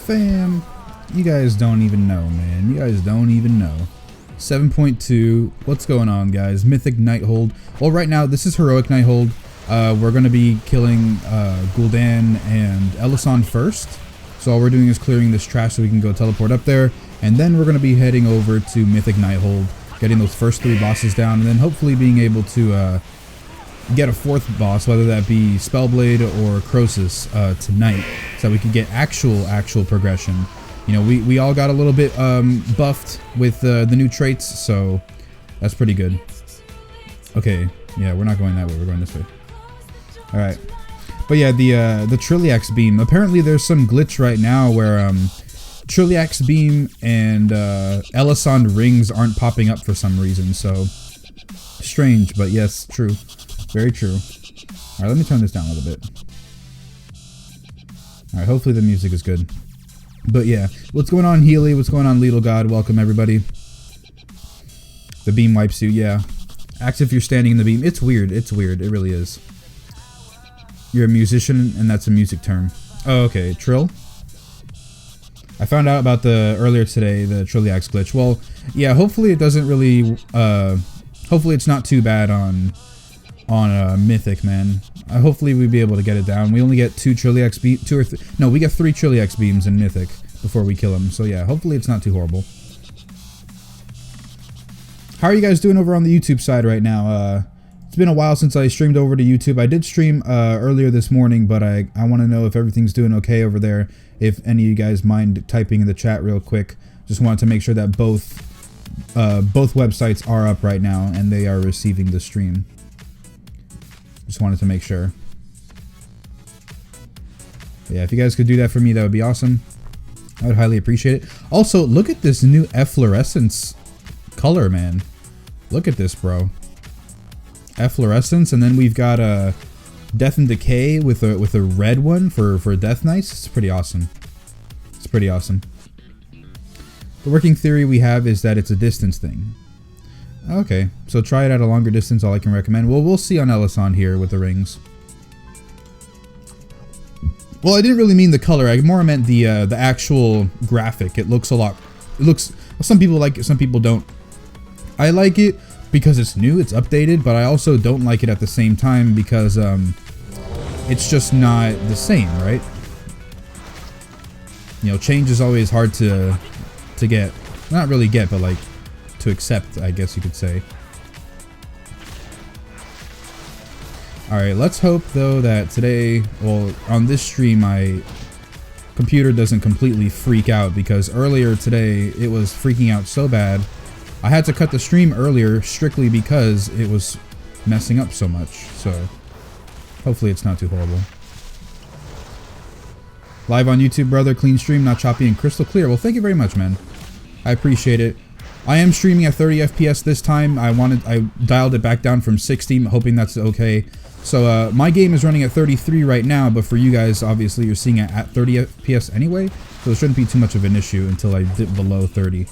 Fam, you guys don't even know, man. You guys don't even know. 7.2. What's going on, guys? Mythic Nighthold. Well, right now, this is Heroic Nighthold. We're going to be killing Gul'dan and Elysion first. So all we're doing is clearing this trash so we can go teleport up there. And then we're going to be heading over to Mythic Nighthold, getting those first 3 bosses down, and then hopefully being able to get a 4th boss, whether that be Spellblade or Croesus tonight, so that we can get actual progression. You know, we all got a little bit buffed with the new traits, so that's pretty good. Okay, yeah, we're not going that way, we're going this way. Alright. But yeah, the Trilliax beam, apparently there's some glitch right now where Trilliax beam and Elysion rings aren't popping up for some reason, so strange, but yes, true. Very true. Alright, let me turn this down a little bit. Alright, hopefully the music is good. But yeah, what's going on, Healy? What's going on, Lethal God? Welcome, everybody. The beam wipes you, yeah. Act if you're standing in the beam. It's weird. It's weird. It really is. You're a musician, and that's a music term. Oh, okay. Trill? I found out about earlier today, the Trilliax glitch. Well, yeah, hopefully it doesn't really... hopefully it's not too bad on Mythic, man. Hopefully we'll be able to get it down. We only get 2 Trilliax beams, no, we get 3 Trilliax beams in Mythic before we kill him. So yeah, hopefully it's not too horrible. How are you guys doing over on the YouTube side right now? It's been a while since I streamed over to YouTube. I did stream earlier this morning, but I want to know if everything's doing okay over there. If any of you guys mind typing in the chat real quick. Just wanted to make sure that both websites are up right now and they are receiving the stream. Just wanted to make sure. But yeah, if you guys could do that for me, that would be awesome. I would highly appreciate it. Also, look at this new efflorescence color, man. Look at this, bro. Efflorescence, and then we've got a Death and Decay with a red one for Death Knights. It's pretty awesome. It's pretty awesome. The working theory we have is that it's a distance thing. Okay, so try it at a longer distance, all I can recommend. Well, we'll see on Elysion here with the rings. Well, I didn't really mean the color. I more meant the actual graphic. It looks a lot... It looks... Well, some people like it, some people don't. I like it because it's new, it's updated, but I also don't like it at the same time because it's just not the same, right? You know, change is always hard to get. Not really get, but like... to accept, I guess you could say. Alright, let's hope though that today, well, on this stream, my computer doesn't completely freak out, because earlier today it was freaking out so bad I had to cut the stream earlier strictly because it was messing up so much. So hopefully it's not too horrible. Live on YouTube, brother. Clean stream, not choppy and crystal clear. Well, thank you very much, man. I appreciate it. I am streaming at 30 FPS this time. I dialed it back down from 60, hoping that's okay. So my game is running at 33 right now, but for you guys, obviously, you're seeing it at 30 FPS anyway, so it shouldn't be too much of an issue until I dip below 30.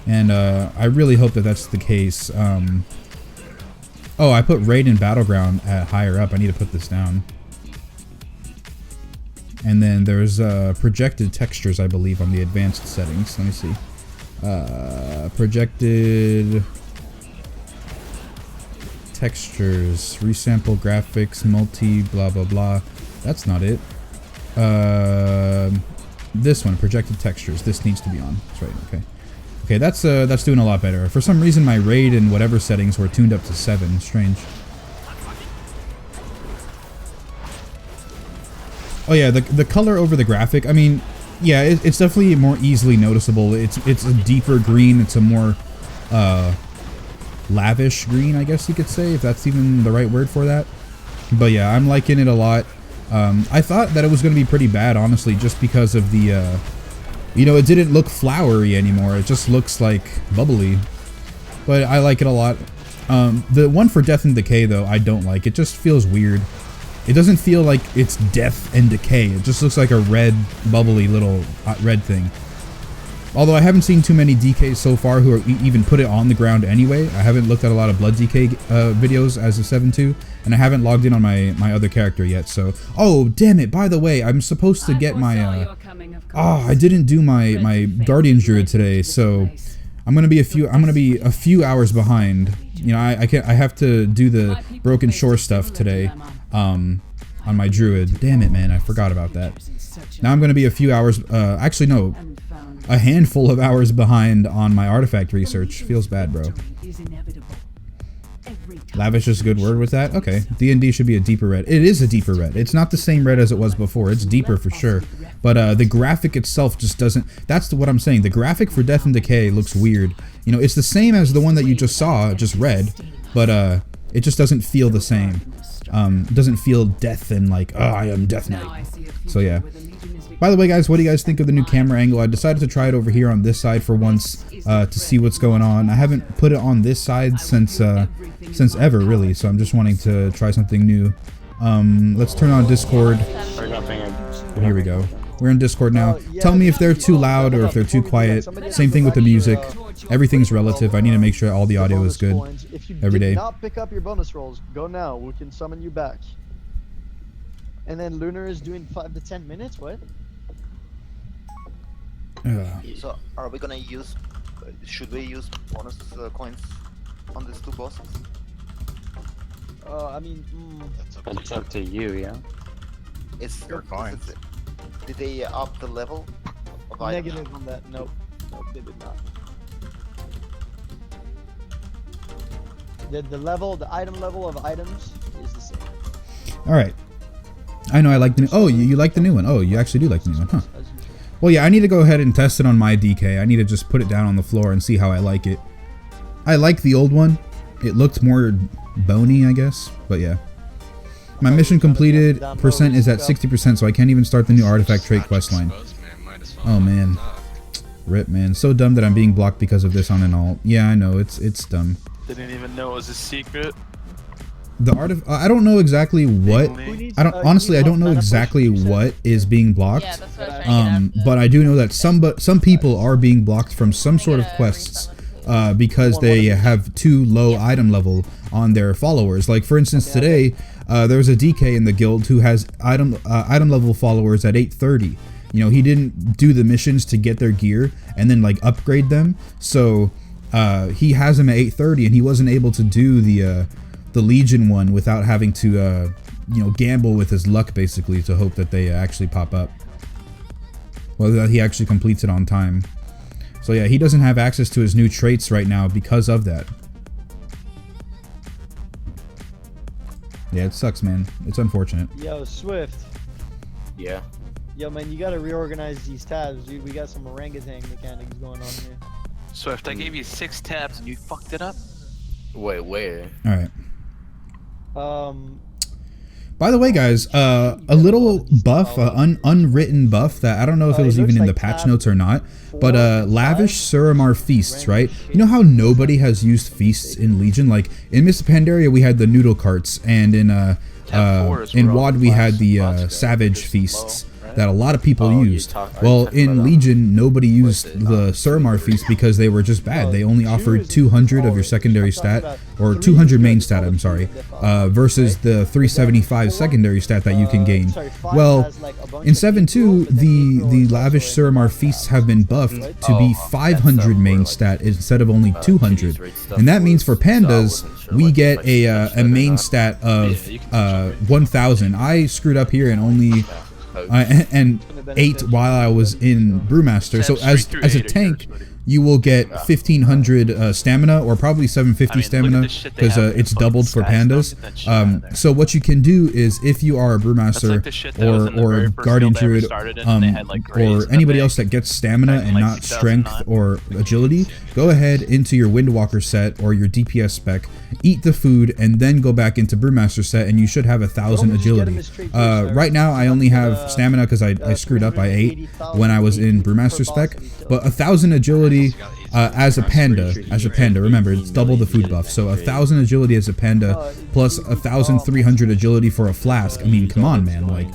And I really hope that that's the case. Oh, I put Raid and Battleground at higher up. I need to put this down. And then there's projected textures, I believe, on the advanced settings. Let me see. Projected textures, resample graphics, multi, blah blah blah. That's not it. This one, projected textures. This needs to be on. That's right. Okay. Okay, that's doing a lot better. For some reason, my raid and whatever settings were tuned up to 7. Strange. Oh yeah, the color over the graphic. I mean, yeah, it's definitely more easily noticeable. It's a deeper green. It's a more lavish green, I guess you could say, if that's even the right word for that. But yeah, I'm liking it a lot. I thought that it was going to be pretty bad, honestly, just because of the, you know, it didn't look flowery anymore. It just looks like bubbly. But I like it a lot. The one for Death and Decay, though, I don't like. It just feels weird. It doesn't feel like it's death and decay. It just looks like a red, bubbly little red thing. Although I haven't seen too many DKs so far who are even put it on the ground anyway. I haven't looked at a lot of blood DK videos as a 7-2, and I haven't logged in on my other character yet. So, oh damn it! By the way, I'm supposed to get my. I didn't do my Guardian Druid today, so I'm gonna be a few hours behind. You know, I have to do the Broken Shore stuff today. On my Druid. Damn it, man, I forgot about that. Now I'm going to be a few hours, actually no, a handful of hours behind on my artifact research. Feels bad, bro. Lavish is a good word with that? Okay, D&D should be a deeper red. It is a deeper red. It's not the same red as it was before. It's deeper for sure. But the graphic itself just doesn't, that's what I'm saying. The graphic for Death and Decay looks weird. You know, it's the same as the one that you just saw, just red, but it just doesn't feel the same. Doesn't feel death and like, oh, I am Death Knight. So yeah. By the way, guys, what do you guys think of the new camera angle? I decided to try it over here on this side for once to see what's going on. I haven't put it on this side since ever, really. So I'm just wanting to try something new. Let's turn on Discord. Here we go. We're in Discord now. Tell me if they're too loud or if they're too quiet. Same thing with the music. Everything's relative. I need to make sure all the audio is good every day. If you did not pick up your bonus rolls, go now. We can summon you back. And then Lunar is doing 5 to 10 minutes. What? So are we gonna use? Should we use bonus coins on these 2 bosses? I mean, It's up to you, yeah. Your coins. Did they up the level of items? negative on that. Nope. Nope, they did not. The item level of items is the same. All right. I know I like the new. Oh, you like the new one. Oh, you actually do like the new one, huh? Well, yeah, I need to go ahead and test it on my DK. I need to just put it down on the floor and see how I like it. I like the old one. It looked more bony, I guess. But yeah. My mission completed percent is at 60%, so I can't even start the new artifact trait questline. Oh man. Rip, man. So dumb that I'm being blocked because of this on an alt. Yeah, I know. It's dumb. Didn't even know it was a secret. The I don't know exactly what. I don't know exactly what is being blocked. Yeah, that's what I was trying to get at. But I do know that some people are being blocked from some sort of quests because they have too low item level on their followers. Like for instance, today there was a DK in the guild who has item level followers at 830. You know, he didn't do the missions to get their gear and then like upgrade them. So he has them at 830, and he wasn't able to do the Legion one without having to you know, gamble with his luck basically to hope that they actually pop up. Well, that he actually completes it on time. So yeah, he doesn't have access to his new traits right now because of that. Yeah, it sucks, man. It's unfortunate. Yo, Swift. Yeah. Yo, man, you gotta reorganize these tabs, dude. We got some orangutan mechanics going on here. Swift, I gave you 6 tabs and you fucked it up. Wait, where? All right. By the way, guys, a little buff, unwritten buff that I don't know if it was even in the patch notes or not, but lavish Suramar feasts, right? You know how nobody has used feasts in Legion? Like in Mists of Pandaria, we had the noodle carts, and in WoD we had the savage feasts that a lot of people used. Well, in Legion, nobody used the Suramar feast because they were just bad. They only offered 200 of your secondary stat, or 200 main stat, I'm sorry, versus the 375 secondary stat that you can gain. Well, in 7.2, the lavish Suramar feasts have been buffed to be 500 main stat instead of only 200. And that means for pandas, we get a main stat of 1000. I screwed up here and only... and 8 while I was in Brewmaster. So as a tank, you will get 1500 stamina, or probably 750 stamina, because it's doubled for pandas. So what you can do is, if you are a Brewmaster or Guardian Druid, or anybody else that gets stamina and not strength or agility, go ahead into your Windwalker set or your DPS spec, eat the food, and then go back into Brewmaster set, and you should have 1000 agility. Right now I only have stamina because I screwed up by 8 when I was in Brewmaster spec, but 1000 agility as a panda. Remember, it's double the food buff, so 1000 agility as a panda plus 1300 agility for a flask. I mean, come on, man, like,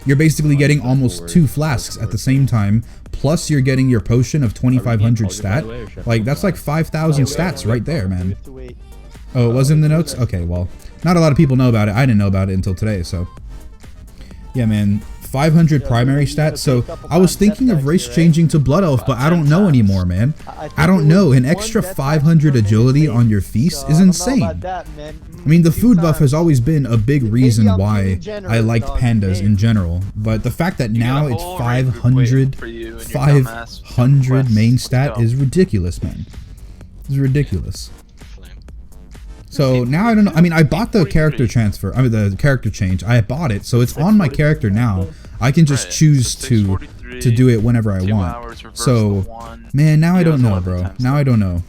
you're basically getting almost 2 flasks at the same time, plus you're getting your potion of 2500 stat. Like, that's like 5000 stats right there, man. Oh, it was in the notes? Okay, well, not a lot of people know about it. I didn't know about it until today, so yeah, man. 500 primary stats, so I was thinking of race changing to Blood Elf, but I don't know anymore, man. I don't know. An extra 500 agility on your feast is insane. I mean, the food buff has always been a big reason why I liked pandas in general, but the fact that now it's 500 main stat is ridiculous, man. It's ridiculous. So now I don't know. I mean, I bought the character transfer. I mean, the character change. I bought it, so it's on my character now. I can just choose to do it whenever I want. So, man, now I don't know, bro. Now I don't know.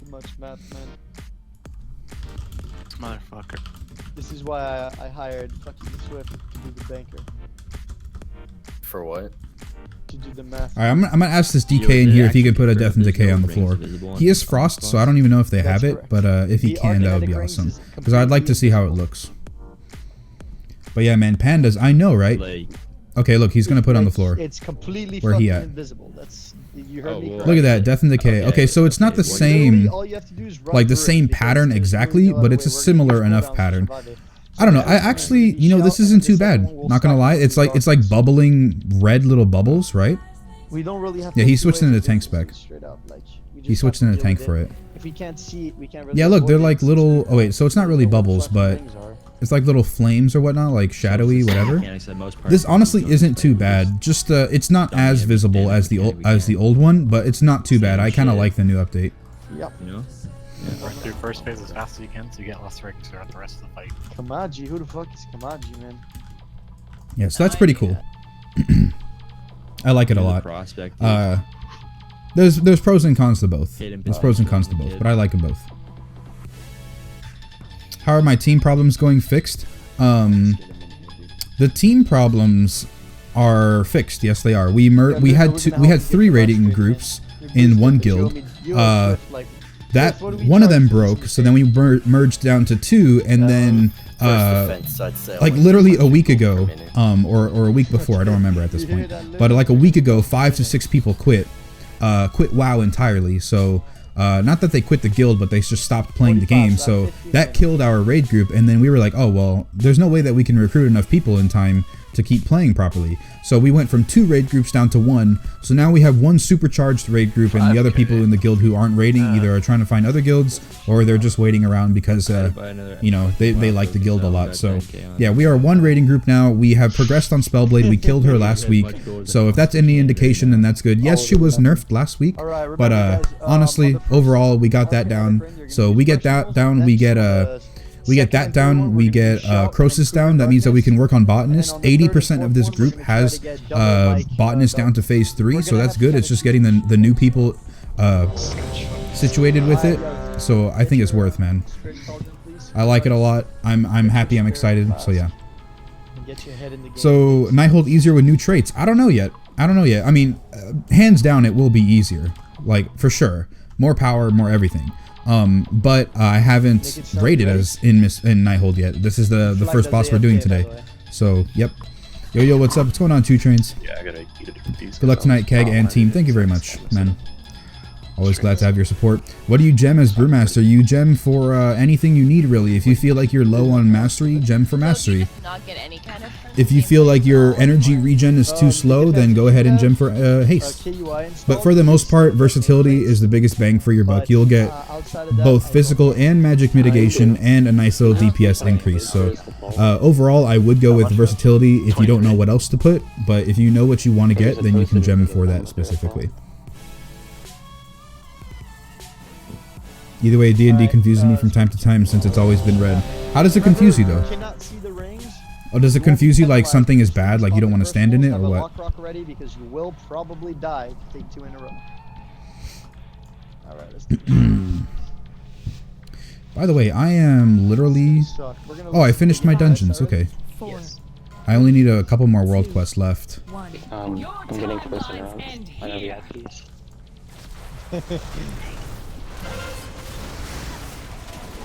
Too much math, man. Motherfucker. This is why I hired fucking Swift to be the banker. For what? To do the math. Alright, I'm gonna ask this DK in here if he can put a Death and Decay on the floor. He is Frost, so I don't even know if they have it, but if he can, that would be awesome. Because I'd like to see how it looks. But yeah, man, pandas, I know, right? Okay, look, he's gonna put on the floor. It's completely Where he at? invisible. That's, you heard me. Look at that, Death and Decay. Okay, so it's not the same, like the same pattern exactly, but it's a similar enough pattern. I don't know. I actually, you know, this isn't too bad. Not gonna lie. It's like bubbling red little bubbles, right? We don't really have. Yeah, he switched into tank spec. He switched into tank for it. If we can't see it, we can't really. Yeah, look, they're like little. Oh wait, so it's not really bubbles, but it's like little flames or whatnot, like shadowy, whatever. This honestly isn't too bad. Just it's not as visible as the old one, but it's not too bad. I kind of like the new update. Yep. You know? Work through first phase as fast as you can so you get less ranks throughout the rest of the fight. Kamaji, who the fuck is Kamaji, man? Yeah, so that's pretty cool. I like it a lot. There's pros and cons to both. There's pros and cons to both, but I like them both. How are my team problems going fixed? The team problems are fixed. Yes, they are. We had 3 raiding groups in one guild. That one of them broke, so then we merged down to 2, and then like literally a week ago, or a week before, I don't remember at this point, but like a week ago, 5 to 6 people quit WoW entirely. So not that they quit the guild, but they just stopped playing the game. So that killed our raid group, and then we were like, oh well, there's no way that we can recruit enough people in time to keep playing properly. So we went from 2 raid groups down to 1. So now we have 1 supercharged raid group, and the other people in the guild who aren't raiding either are trying to find other guilds, or they're just waiting around because you know, they like the guild a lot. So yeah, we are 1 raiding group now. We have progressed on Spellblade. We killed her last week, so if that's any indication, then that's good. Yes, she was nerfed last week, but honestly, overall, we got that down. So we get that down, we get that down, we get Croesus down. That means that we can work on Botanist. 80% of this group has Botanist down to phase 3, so that's good. It's just getting the new people situated with it. So I think it's worth, man. Spirit Cauldron, please. I like it a lot. I'm happy. I'm excited. So yeah. And get your head in the game. So Nighthold easier with new traits. I don't know yet. I mean, hands down, it will be easier. Like for sure. More power, more everything. But I haven't rated as in Nighthold yet. This is the first boss we're doing today. So yep. Yo, what's up? What's going on, 2 Trains? Yeah, I gotta eat a different piece. Good luck tonight, Keg and team. Thank you very much, man. Always glad to have your support. What do you gem as Brewmaster? You gem for anything you need, really. If you feel like you're low on mastery, gem for mastery. If you feel like your energy regen is too slow, then go ahead and gem for haste. But for the most part, versatility is the biggest bang for your buck. You'll get both physical and magic mitigation and a nice little DPS increase. So overall, I would go with versatility if you don't know what else to put. But if you know what you want to get, then you can gem for that specifically. Either way, D&D confuses me from time to time since it's always been red. How does it confuse you though? Oh, does it confuse you like something is bad, like you don't want to stand in it, or what? Rock ready because you will probably die if you take 2 in a row. Alright, let's do it. By the way, I am literally... Oh, I finished my dungeons, okay. Yes. I only need a couple more world quests left. I'm getting closer now. I know the IPs.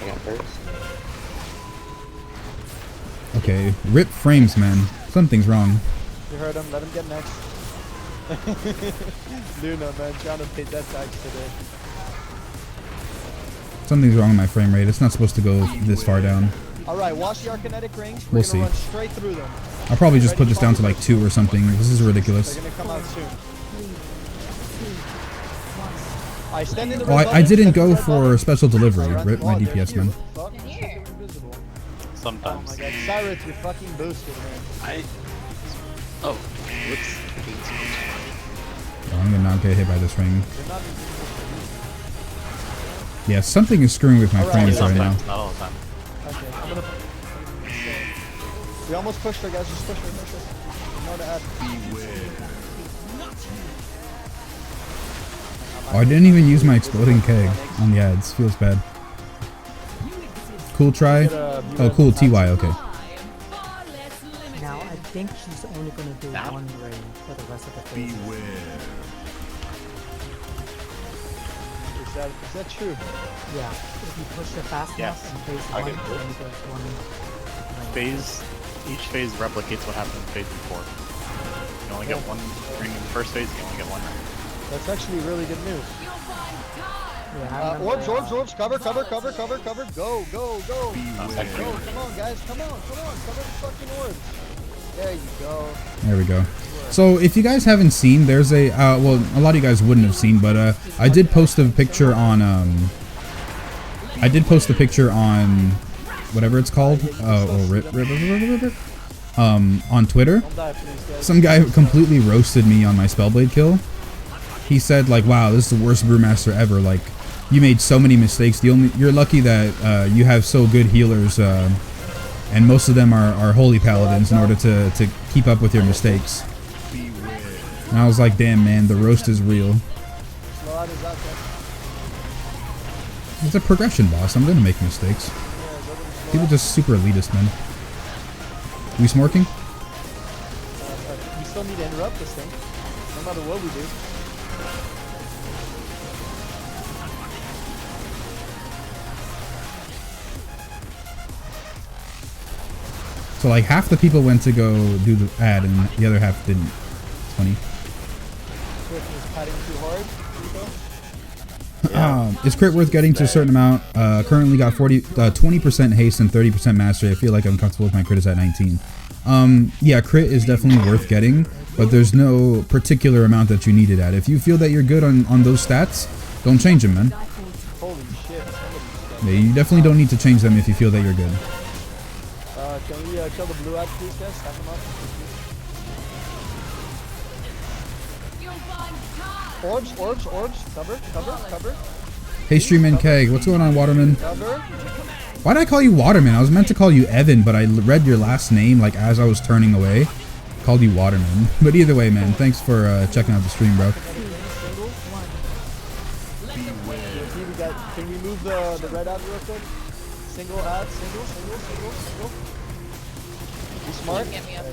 I got first. Okay, rip frames, man. Something's wrong. You heard him, let him get next. Luna, man, trying to pay that tax today. Something's wrong with my frame rate. It's not supposed to go this far down. Alright, watch the Arcanetic rings. We'll We're see. gonna run straight through them. I'll probably just put this down to like 2 or something. This is ridiculous. They're gonna come out soon. I stand in the Oh, I didn't go for special delivery. Rip my DPS, man. Fuck, Here. invisible. Oh Sometimes. my god, Cyrus, you're fucking boosted, man. Oh, whoops. Oh, I'm gonna not get hit by this ring. You're not Yeah, something is screwing with my frames right now. Sometimes, not all the time. okay, I'm gonna... We almost pushed her, guys. Just push her, push her. More to add. Oh, I didn't even use my exploding keg on the ads. Feels bad. Cool try. Oh, cool. TY. Okay. Now I think she's only gonna do one ring for the rest of the phase. Is that true? Yeah, if you push it fast Yes. enough in phase I 1, get then it. there's one ring. Phase, each phase replicates what happened in phase before. You only get one ring in the first phase, you only get one ring. That's actually really good news. Yeah, I remember, Orbs, cover. Go. That's Go, come on, guys, come on, cover the fucking orbs. There you go. There we go. So if you guys haven't seen, there's a well, a lot of you guys wouldn't have seen, but I did post a picture on whatever it's called, on Twitter. Don't die, please, guys. Some guy completely roasted me on my Spellblade kill. He said like, "Wow, this is the worst Brewmaster ever. Like, you made so many mistakes. You're lucky that you have so good healers, and most of them are holy paladins in order to keep up with your mistakes." And I was like, "Damn, man, the roast is real." Slow out is out there. It's a progression boss. I'm gonna make mistakes. People just super elitist, man. We smorking? We still need to interrupt this thing. No matter what we do. So like half the people went to go do the ad and the other half didn't. It's funny. Swift is padding too hard. Rico? Is crit worth getting to a certain amount? Currently got 20% haste and 30% mastery. I feel like I'm comfortable with my crit is at 19. Yeah, crit is definitely worth getting, but there's no particular amount that you need it at. If you feel that you're good on those stats, don't change them, man. Holy shit. Yeah, you definitely don't need to change them if you feel that you're good. Can we kill the blue ad, please, guys? Stack them up. Orbs. Cover. Hey, Streamman Keg, what's going on, Waterman? Cover. Why did I call you Waterman? I was meant to call you Evan, but I read your last name like as I was turning away. Called you Waterman. But either way, man, thanks for checking out the stream, bro. We got Can we move the red ad real quick? Single ad, single. Be smart. Get me up.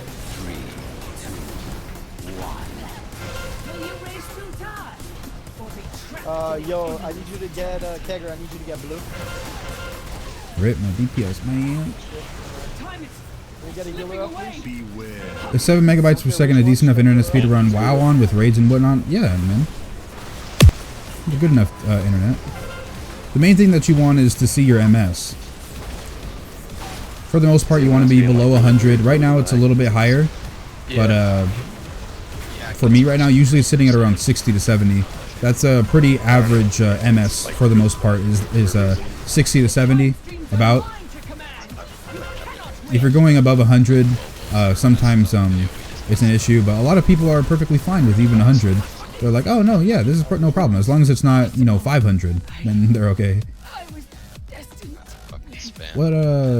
Yo, I need you to get Kegger. I need you to get blue. Rip my DPS, man. Can we get a healer up, please? Is 7 megabytes per second a decent enough internet speed to run WoW on with raids and whatnot? Yeah, man. It's good enough internet. The main thing that you want is to see your MS. For the most part, you want to be below 100. Right now, it's a little bit higher, but for me right now, usually it's sitting at around 60 to 70. That's a pretty average MS for the most part. Is 60 to 70 about. If you're going above 100, sometimes it's an issue, but a lot of people are perfectly fine with even 100. They're like, oh no, yeah, this is no problem. As long as it's not, 500, then they're okay. What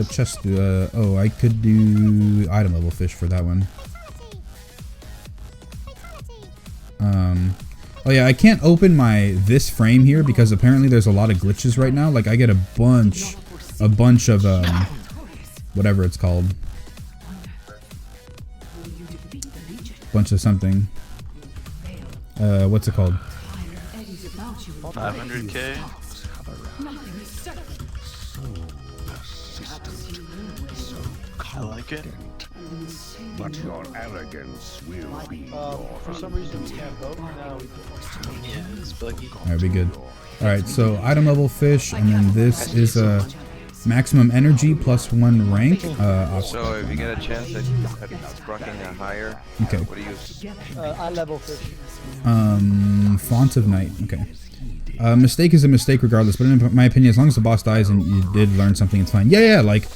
chest do, oh, I could do item level fish for that one. Oh yeah, I can't open this frame here because apparently there's a lot of glitches right now. Like I get a bunch of whatever it's called. Bunch of something. What's it called? 500k. I like it. But your arrogance will be For some reason we can't vote. Now we can. Yeah, it's buggy. Alright, be good. Alright, so item level fish, and then this is a maximum energy plus 1 rank. So if you get a chance at rocking a higher, okay. What do you use? I level fish. Font of Night. Okay. Mistake is a mistake regardless, but in my opinion, as long as the boss dies and you did learn something, it's fine. Yeah, like,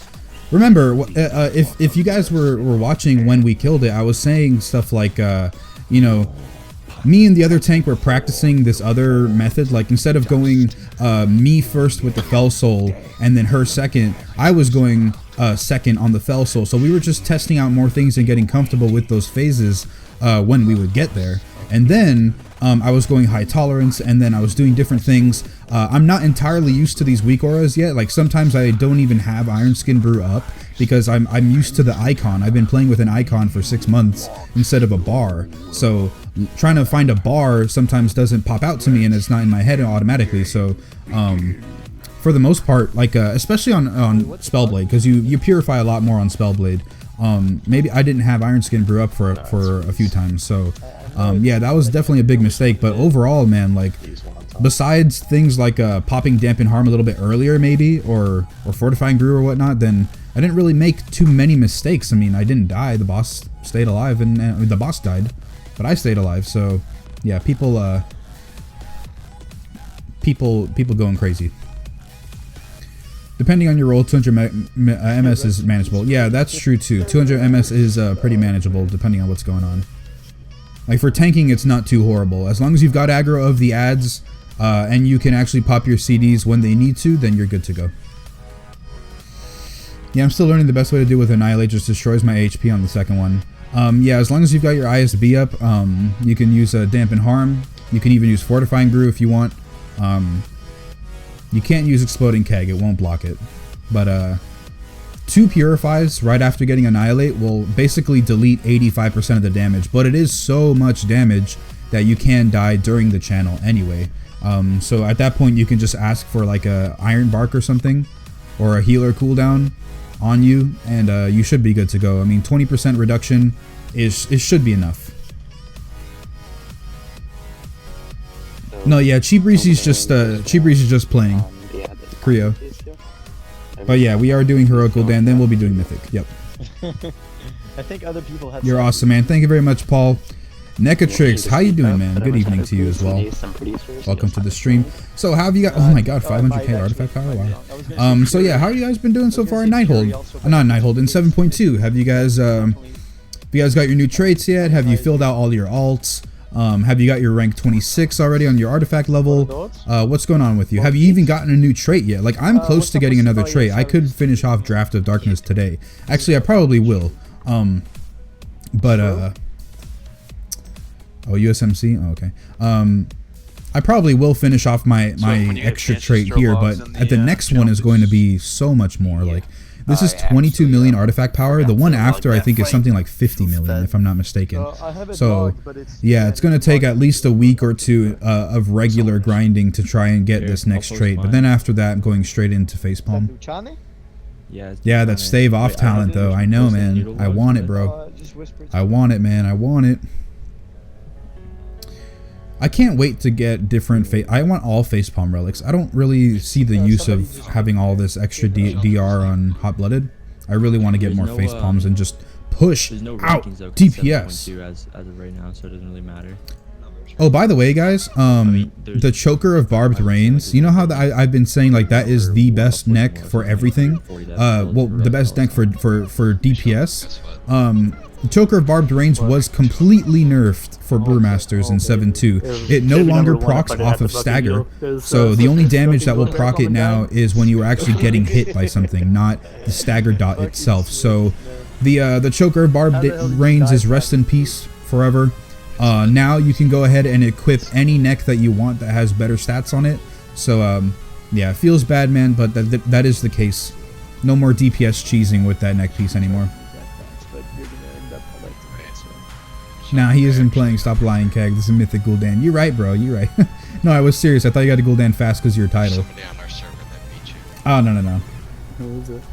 remember, if you guys were watching when we killed it, I was saying stuff like, me and the other tank were practicing this other method. Like, instead of going me first with the Fell Soul and then her second, I was going second on the Fell Soul. So we were just testing out more things and getting comfortable with those phases when we would get there. And then I was going high tolerance, and then I was doing different things. I'm not entirely used to these weak auras yet. Like sometimes I don't even have Iron Skin Brew up because I'm used to the icon. I've been playing with an icon for 6 months instead of a bar. So trying to find a bar sometimes doesn't pop out to me, and it's not in my head automatically. So for the most part, like especially on Spellblade, because you purify a lot more on Spellblade. Maybe I didn't have Iron Skin Brew up for a few times. So yeah, that was definitely a big mistake. But overall, man, like besides things like popping Dampen Harm a little bit earlier maybe, or Fortifying Brew or whatnot, then I didn't really make too many mistakes. I mean, I didn't die. The boss stayed alive, and the boss died, but I stayed alive. So yeah, people going crazy. Depending on your role, 200 MS is manageable. Yeah, that's true too. 200 MS is pretty manageable depending on what's going on. Like for tanking, it's not too horrible. As long as you've got aggro of the ads and you can actually pop your CDs when they need to, then you're good to go. Yeah, I'm still learning the best way to do with Annihilate. Just destroys my HP on the second one. Yeah, as long as you've got your ISB up, you can use Dampen Harm. You can even use Fortifying Brew if you want. You can't use Exploding Keg, it won't block it. But 2 Purifies right after getting Annihilate will basically delete 85% of the damage. But it is so much damage that you can die during the channel anyway. So at that point you can just ask for like a Iron Bark or something, or a healer cooldown on you, and you should be good to go. I mean, 20% reduction it should be enough. No, yeah, Cheap Breezy's just playing Creo. But yeah, we are doing Heroic Gul'dan, then we'll be doing Mythic. Yep. I think other people have. You're awesome, man. Thank you very much, Paul. Necatrix, how you doing, man? Good evening to you as well. Welcome to the stream. So how have you got? Oh my God, 500k artifact power. Wow. So yeah, how have you guys been doing so far in Nighthold? Not Nighthold, in 7.2. Have you guys got your new traits yet? Have you filled out all your alts? Have you got your rank 26 already on your artifact level? What's going on with you? Have you even gotten a new trait yet? Like, I'm close to getting another trait. I could finish off Draft of Darkness today. Actually, I probably will. Oh, USMC? Oh, okay. I probably will finish off my when you get extra chances, trait throw here, logs but in at the the, next one is going to be so much more. Like, this is 22 million artifact power. The one after I think is something like 50 million, if I'm not mistaken. I have it So logged, but it's yeah, it's going to take at least a week or two of regular grinding to try and get this next trait. But then after that, I'm going straight into facepalm. Luciani? Yeah, that stave off talent though. I know, man. I want it, bro. Just whisper I want it, man. I want it. I can't wait to get different I want all facepalm relics. I don't really see the use of having all this extra DR on Hot Blooded. I really want to get more facepalms and just push out DPS. As of right now, so it doesn't really matter. Oh, by the way, guys, the Choker of Barbed Rains, you know how I've been saying, like, that is the best neck for everything? Well, the best neck for DPS. The Choker of Barbed Rains was completely nerfed for Brewmasters in 7.2. It no longer procs off of stagger, so the only damage that will proc it now is when you are actually getting hit by something, not the stagger dot itself. So the Choker of Barbed Rains is rest in peace forever. Now you can go ahead and equip any neck that you want that has better stats on it. So yeah, it feels bad, man, but that is the case. No more DPS cheesing with that neck piece anymore. Nah, he isn't playing. Stop lying, Keg. This is Mythic Gul'dan. You're right, bro. You're right. No, I was serious. I thought you got a Gul'dan fast because of your title. Oh, no. Who is it?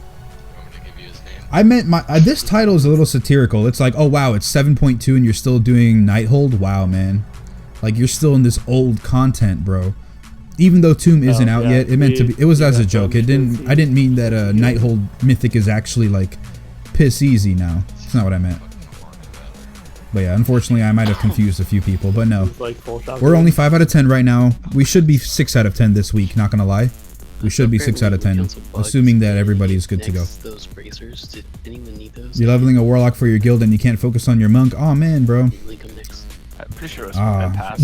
I meant this title is a little satirical. It's like, oh wow, it's 7.2 and you're still doing Nighthold. Wow, man. Like, you're still in this old content, bro. Even though Tomb isn't out yet, it meant to be. It was as a joke. I didn't mean that Nighthold Mythic is actually like piss easy now. That's not what I meant. But yeah, unfortunately, I might have confused a few people. But no, we're only 5 out of 10 right now. We should be 6 out of 10 this week. Not gonna lie, we should be 6 out of 10, assuming that everybody is good to go. You're leveling a warlock for your guild and you can't focus on your monk. Oh man, bro.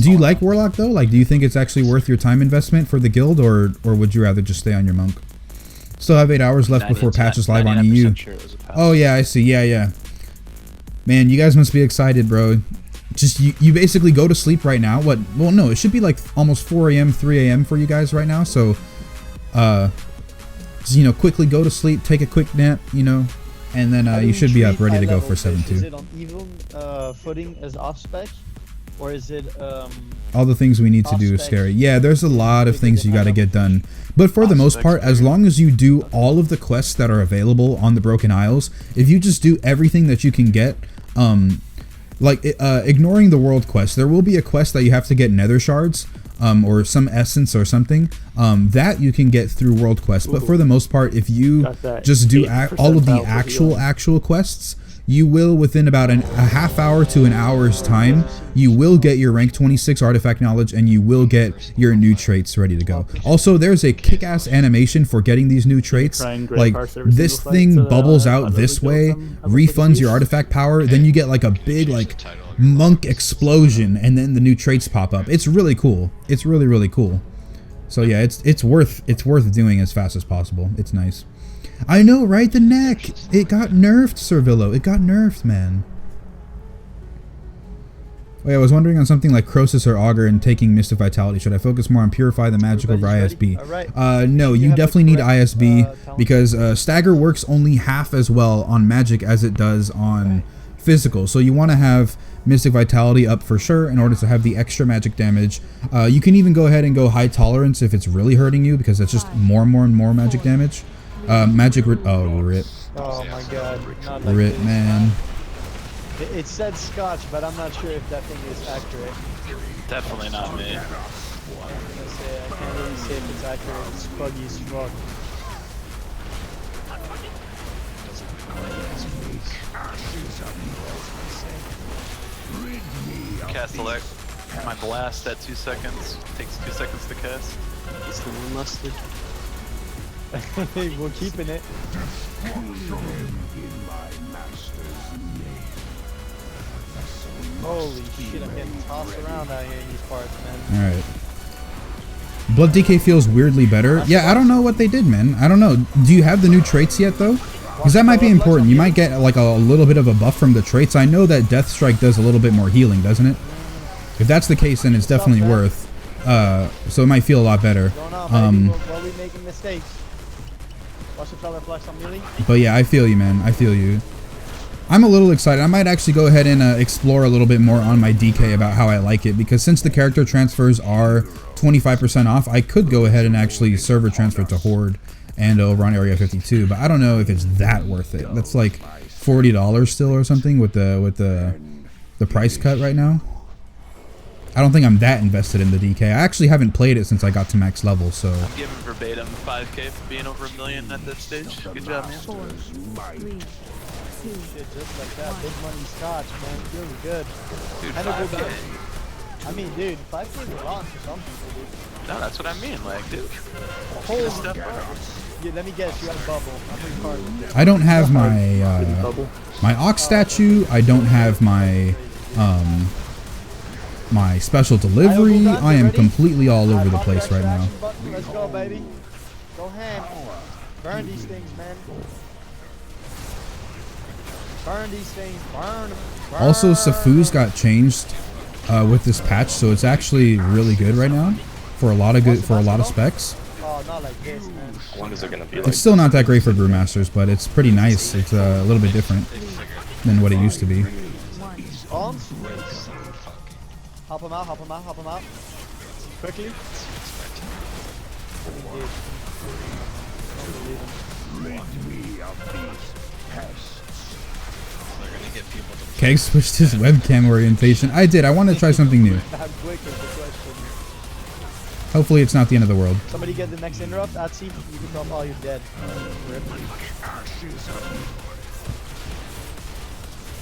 Do you like warlock though? Like, do you think it's actually worth your time investment for the guild, or would you rather just stay on your monk? Still have 8 hours left before patches live on EU. Oh yeah, I see. Yeah. Man, you guys must be excited, bro. Just you basically go to sleep right now. What? Well, no, it should be like almost 4 a.m., 3 a.m. for you guys right now. So, just, you know, quickly go to sleep, take a quick nap, you know, and then you should be up ready to go for 7.2. Is it on even footing as off spec, or is it all the things we need to do is scary? Yeah, there's a lot of things you got to get done, but for the most part, as long as you do all of the quests that are available on the Broken Isles, if you just do everything that you can get, ignoring the world quest, there will be a quest that you have to get nether shards, or some essence or something, that you can get through world quests. But for the most part, if you just do all of the actual quests, you will, within about a half hour to an hour's time, you will get your rank 26 artifact knowledge and you will get your new traits ready to go. Also, there's a kick-ass animation for getting these new traits. Like, this thing bubbles out this way, refunds your artifact power, then you get like a big like monk explosion, and then the new traits pop up. It's really cool. It's really cool. So yeah, it's worth doing as fast as possible. It's nice. I know, right? The neck! It got nerfed, Servillo. It got nerfed, man. Wait, I was wondering on something like Croesus or Augur and taking Mystic Vitality. Should I focus more on Purify the Magic over ISB? No, you definitely need ISB because Stagger works only half as well on Magic as it does on Physical. So you want to have Mystic Vitality up for sure in order to have the extra magic damage. You can even go ahead and go High Tolerance if it's really hurting you, because that's just more and more magic damage. Magic rip. Oh, rip. Oh my god. Not like rip, man. It said Scotch, but I'm not sure if that thing is accurate. Definitely not me. I can't really say if it's accurate. It's buggy as fuck. Cast select. My blast at 2 seconds. Takes 2 seconds to cast. It's the one mustard. We're keeping it. Holy shit, I'm getting tossed around out here in these parts, man. Alright. Blood DK feels weirdly better. Yeah, I don't know what they did, man. I don't know. Do you have the new traits yet, though? Because that might be important. You might get like a little bit of a buff from the traits. I know that Death Strike does a little bit more healing, doesn't it? If that's the case, then it's definitely worth. so it might feel a lot better. Going on, baby. While we making mistakes. Watch the fella flex on melee. But yeah, I feel you, man. I feel you. I'm a little excited. I might actually go ahead and explore a little bit more on my DK about how I like it, because since the character transfers are 25% off, I could go ahead and actually server transfer to Horde and over on Area 52, but I don't know if it's that worth it. That's like $40 still or something with the price cut right now. I don't think I'm that invested in the DK. I actually haven't played it since I got to max level, so. I'm giving verbatim 5k for being over $1 million at this stage. Good job, man. Shit, just like that. Big money scotch, man. Really good. Dude, And a good 5k. gun. I mean, dude, 5k is a lot for some people, dude. No, that's what I mean. Like, dude. Holy Step up. Yeah, let me guess, you have a bubble. I'm retarded. I don't have my my Ox statue. I don't have my my special delivery. I am completely all over the place right now. Let's go, baby. Go ham. Burn these things, man. Burn these things. Burn them. Also, Safu's got changed with this patch, so it's actually really good right now for a lot of specs. Oh, not like this, man. How long is it gonna be like? It's still not that great for Brewmasters, but it's pretty nice. It's a little bit different than what it used to be. Bombs. Hop him out, hop him out, hop him out. Quickly. Keg switched his webcam orientation. I did. I want to try something new. Hopefully it's not the end of the world. Somebody get the next interrupt. At sea, you can drop all you're dead.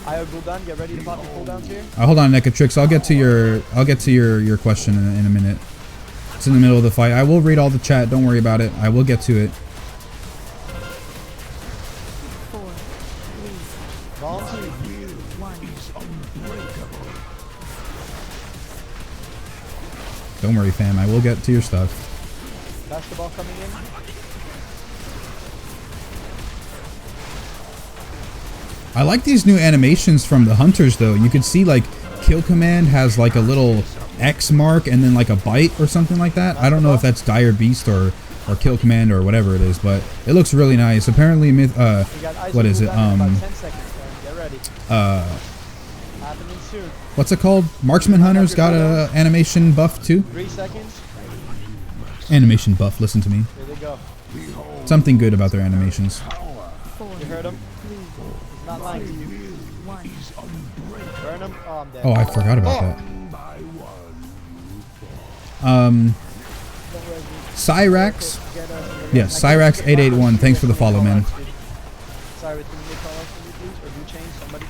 I'll go down. Get ready to pop the cooldowns here. Hold on, Necatrix. I'll get to your question in a minute. It's in the middle of the fight. I will read all the chat. Don't worry about it. I will get to it. 4, 3, 2, 1. Don't worry, fam. I will get to your stuff. Basketball coming in. I like these new animations from the hunters, though. You can see, like, kill command has, like, a little X mark and then, like, a bite or something like that. I don't know if that's Dire Beast or kill command or whatever it is, but it looks really nice. Apparently, what is it? What's it called? Marksman Hunters got a animation buff, too? 3 seconds. Animation buff, listen to me. There they go. Something good about their animations. You heard him? He's not lying to you. Burn him. Oh, I'm dead. Oh, I forgot about that. Cyrax. Yes, Cyrax881. Thanks for the follow, man. Sorry, can you make call out for me, please? Or do change somebody?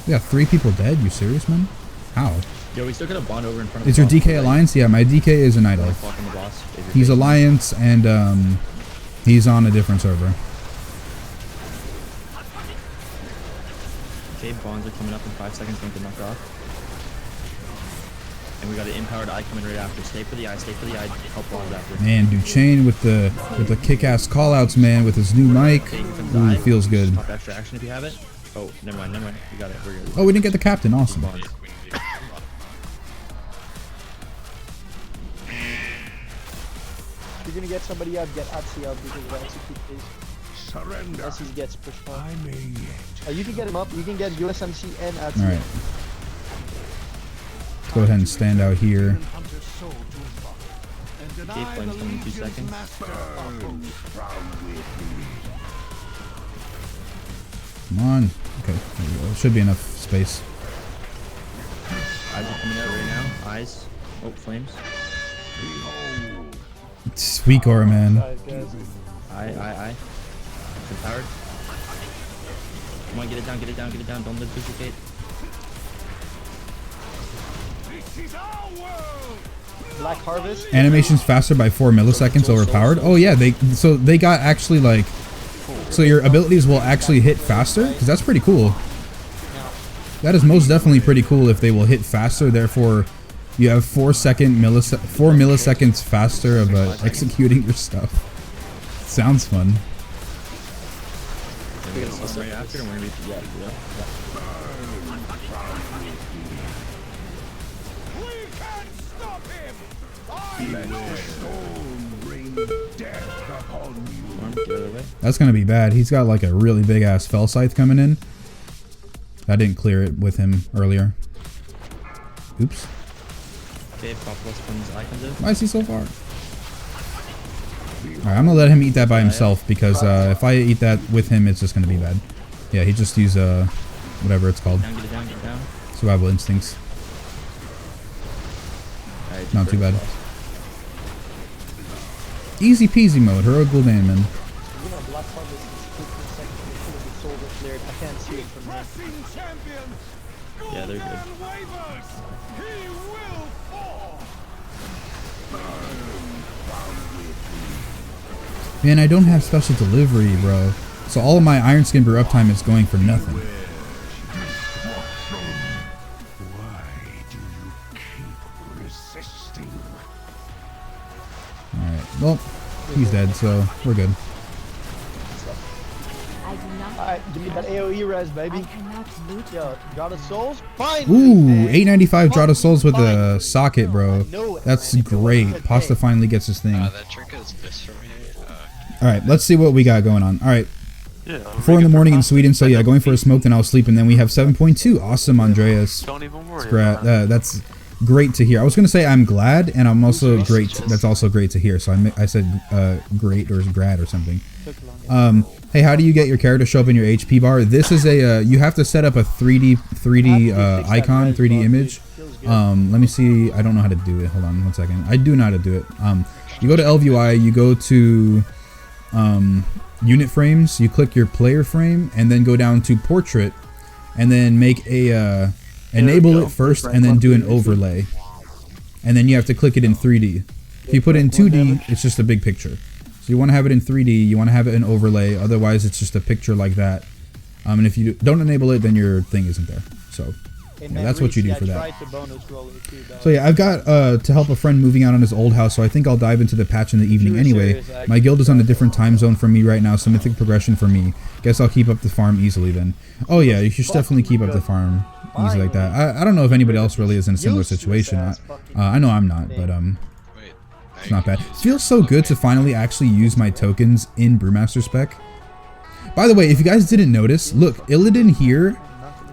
We got 3 people dead? You serious, man? How? Yo, we still got a bond over in front of Is your DK Alliance? Yeah, my DK is a Nighthold. He's Alliance, and he's on a different server. Okay, bonds are coming up in 5 seconds. Don't get knocked off. And we got an empowered eye coming right after. Stay for the eye. Stay for the eye. Help bonds after. Man, Duchesne with the kick-ass callouts, man, with his new mic. Ooh, it feels good. Pop extra action if you have it. Oh, never mind. Never mind. We got it. We're good. Oh, we didn't get the captain. Awesome. Bonds. If you're gonna get somebody up, get Atsi up because of execute please. Surrender. Unless he gets pushed off. You can get him up. You can get USMC and Atsi. All right. Let's go ahead and stand out here. Okay, flames coming in 2 seconds. Come on. Okay, there we go. Should be enough space. Eyes are coming out right now. Eyes. Oh, flames. Sweet aura, man. Eye. Empowered. Come on, get it down, get it down, get it down. Don't let it duplicate. Black Harvest. Animations faster by 4 milliseconds overpowered. Oh yeah, they got actually like, so your abilities will actually hit faster, because that's pretty cool. That is most definitely pretty cool if they will hit faster. Therefore, you have 4 milliseconds faster of executing your stuff. Sounds fun. We're gonna right after, and we're gonna be yeah. That's gonna be bad. He's got like a really big ass fell scythe coming in. I didn't clear it with him earlier. Oops. Okay, Propolis comes icons in. Why is he so far? Alright, I'm gonna let him eat that by himself because if I eat that with him, it's just gonna be bad. Yeah, he just used whatever it's called. Get it down, get it down. Survival instincts. Right, not too bad. Easy peasy mode, Heroic Gul'dan, man. I can't see it from here. Yeah, they're good. Man, I don't have special delivery, bro. So all of my Iron Skin Brew uptime is going for nothing. Alright, well, he's dead, so we're good. Alright, give me that AoE res, baby. Yo, God of Souls, fine. Ooh, 895 Draught of Souls with a socket, bro. That's great. Pasta finally gets his thing. That trinket is this for me. Alright, let's see what we got going on. Alright. 4 in the morning in Sweden, so yeah, going for a smoke, then I'll sleep, and then we have 7.2. Awesome, Andreas. Don't even worry. That's great to hear. I was gonna say I'm glad, and I'm also great. That's also great to hear. So I said great or grad or something. Hey, how do you get your character to show up in your HP bar? This is a you have to set up a 3D icon, 3D image. Let me see. I don't know how to do it. Hold on 1 second. I do know how to do it. You go to LVUI, you go to unit frames, you click your player frame, and then go down to portrait, and then make a enable it first, and then do an overlay, and then you have to click it in 3D. If you put it in 2D, it's just a big picture. So you want to have it in 3D, you want to have it in overlay, otherwise it's just a picture like that. And if you don't enable it, then your thing isn't there. So yeah, that's what you do for that. So yeah, I've got to help a friend moving out on his old house, so I think I'll dive into the patch in the evening anyway. My guild is on a different time zone from me right now, so mythic progression for me. Guess I'll keep up the farm easily then. Oh yeah, you should definitely keep up the farm easy like that. I don't know if anybody else really is in a similar situation. I know I'm not, but it's not bad. It feels so good to finally actually use my tokens in Brewmaster spec. By the way, if you guys didn't notice, look, Illidan here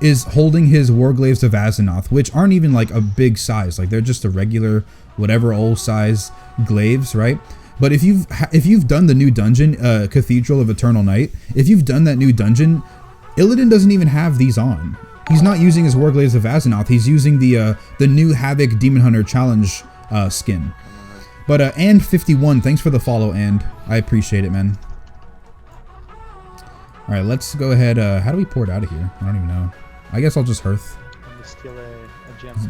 is holding his Warglaives of Azeroth, which aren't even like a big size. Like they're just a regular, whatever old size glaives, right? But if you've done the new dungeon, Cathedral of Eternal Night, if you've done that new dungeon, Illidan doesn't even have these on. He's not using his Warglaives of Azeroth. He's using the new Havoc Demon Hunter Challenge skin. But and 51, thanks for the follow, and I appreciate it, man. All right, let's go ahead. How do we port out of here? I don't even know. I guess I'll just hearth.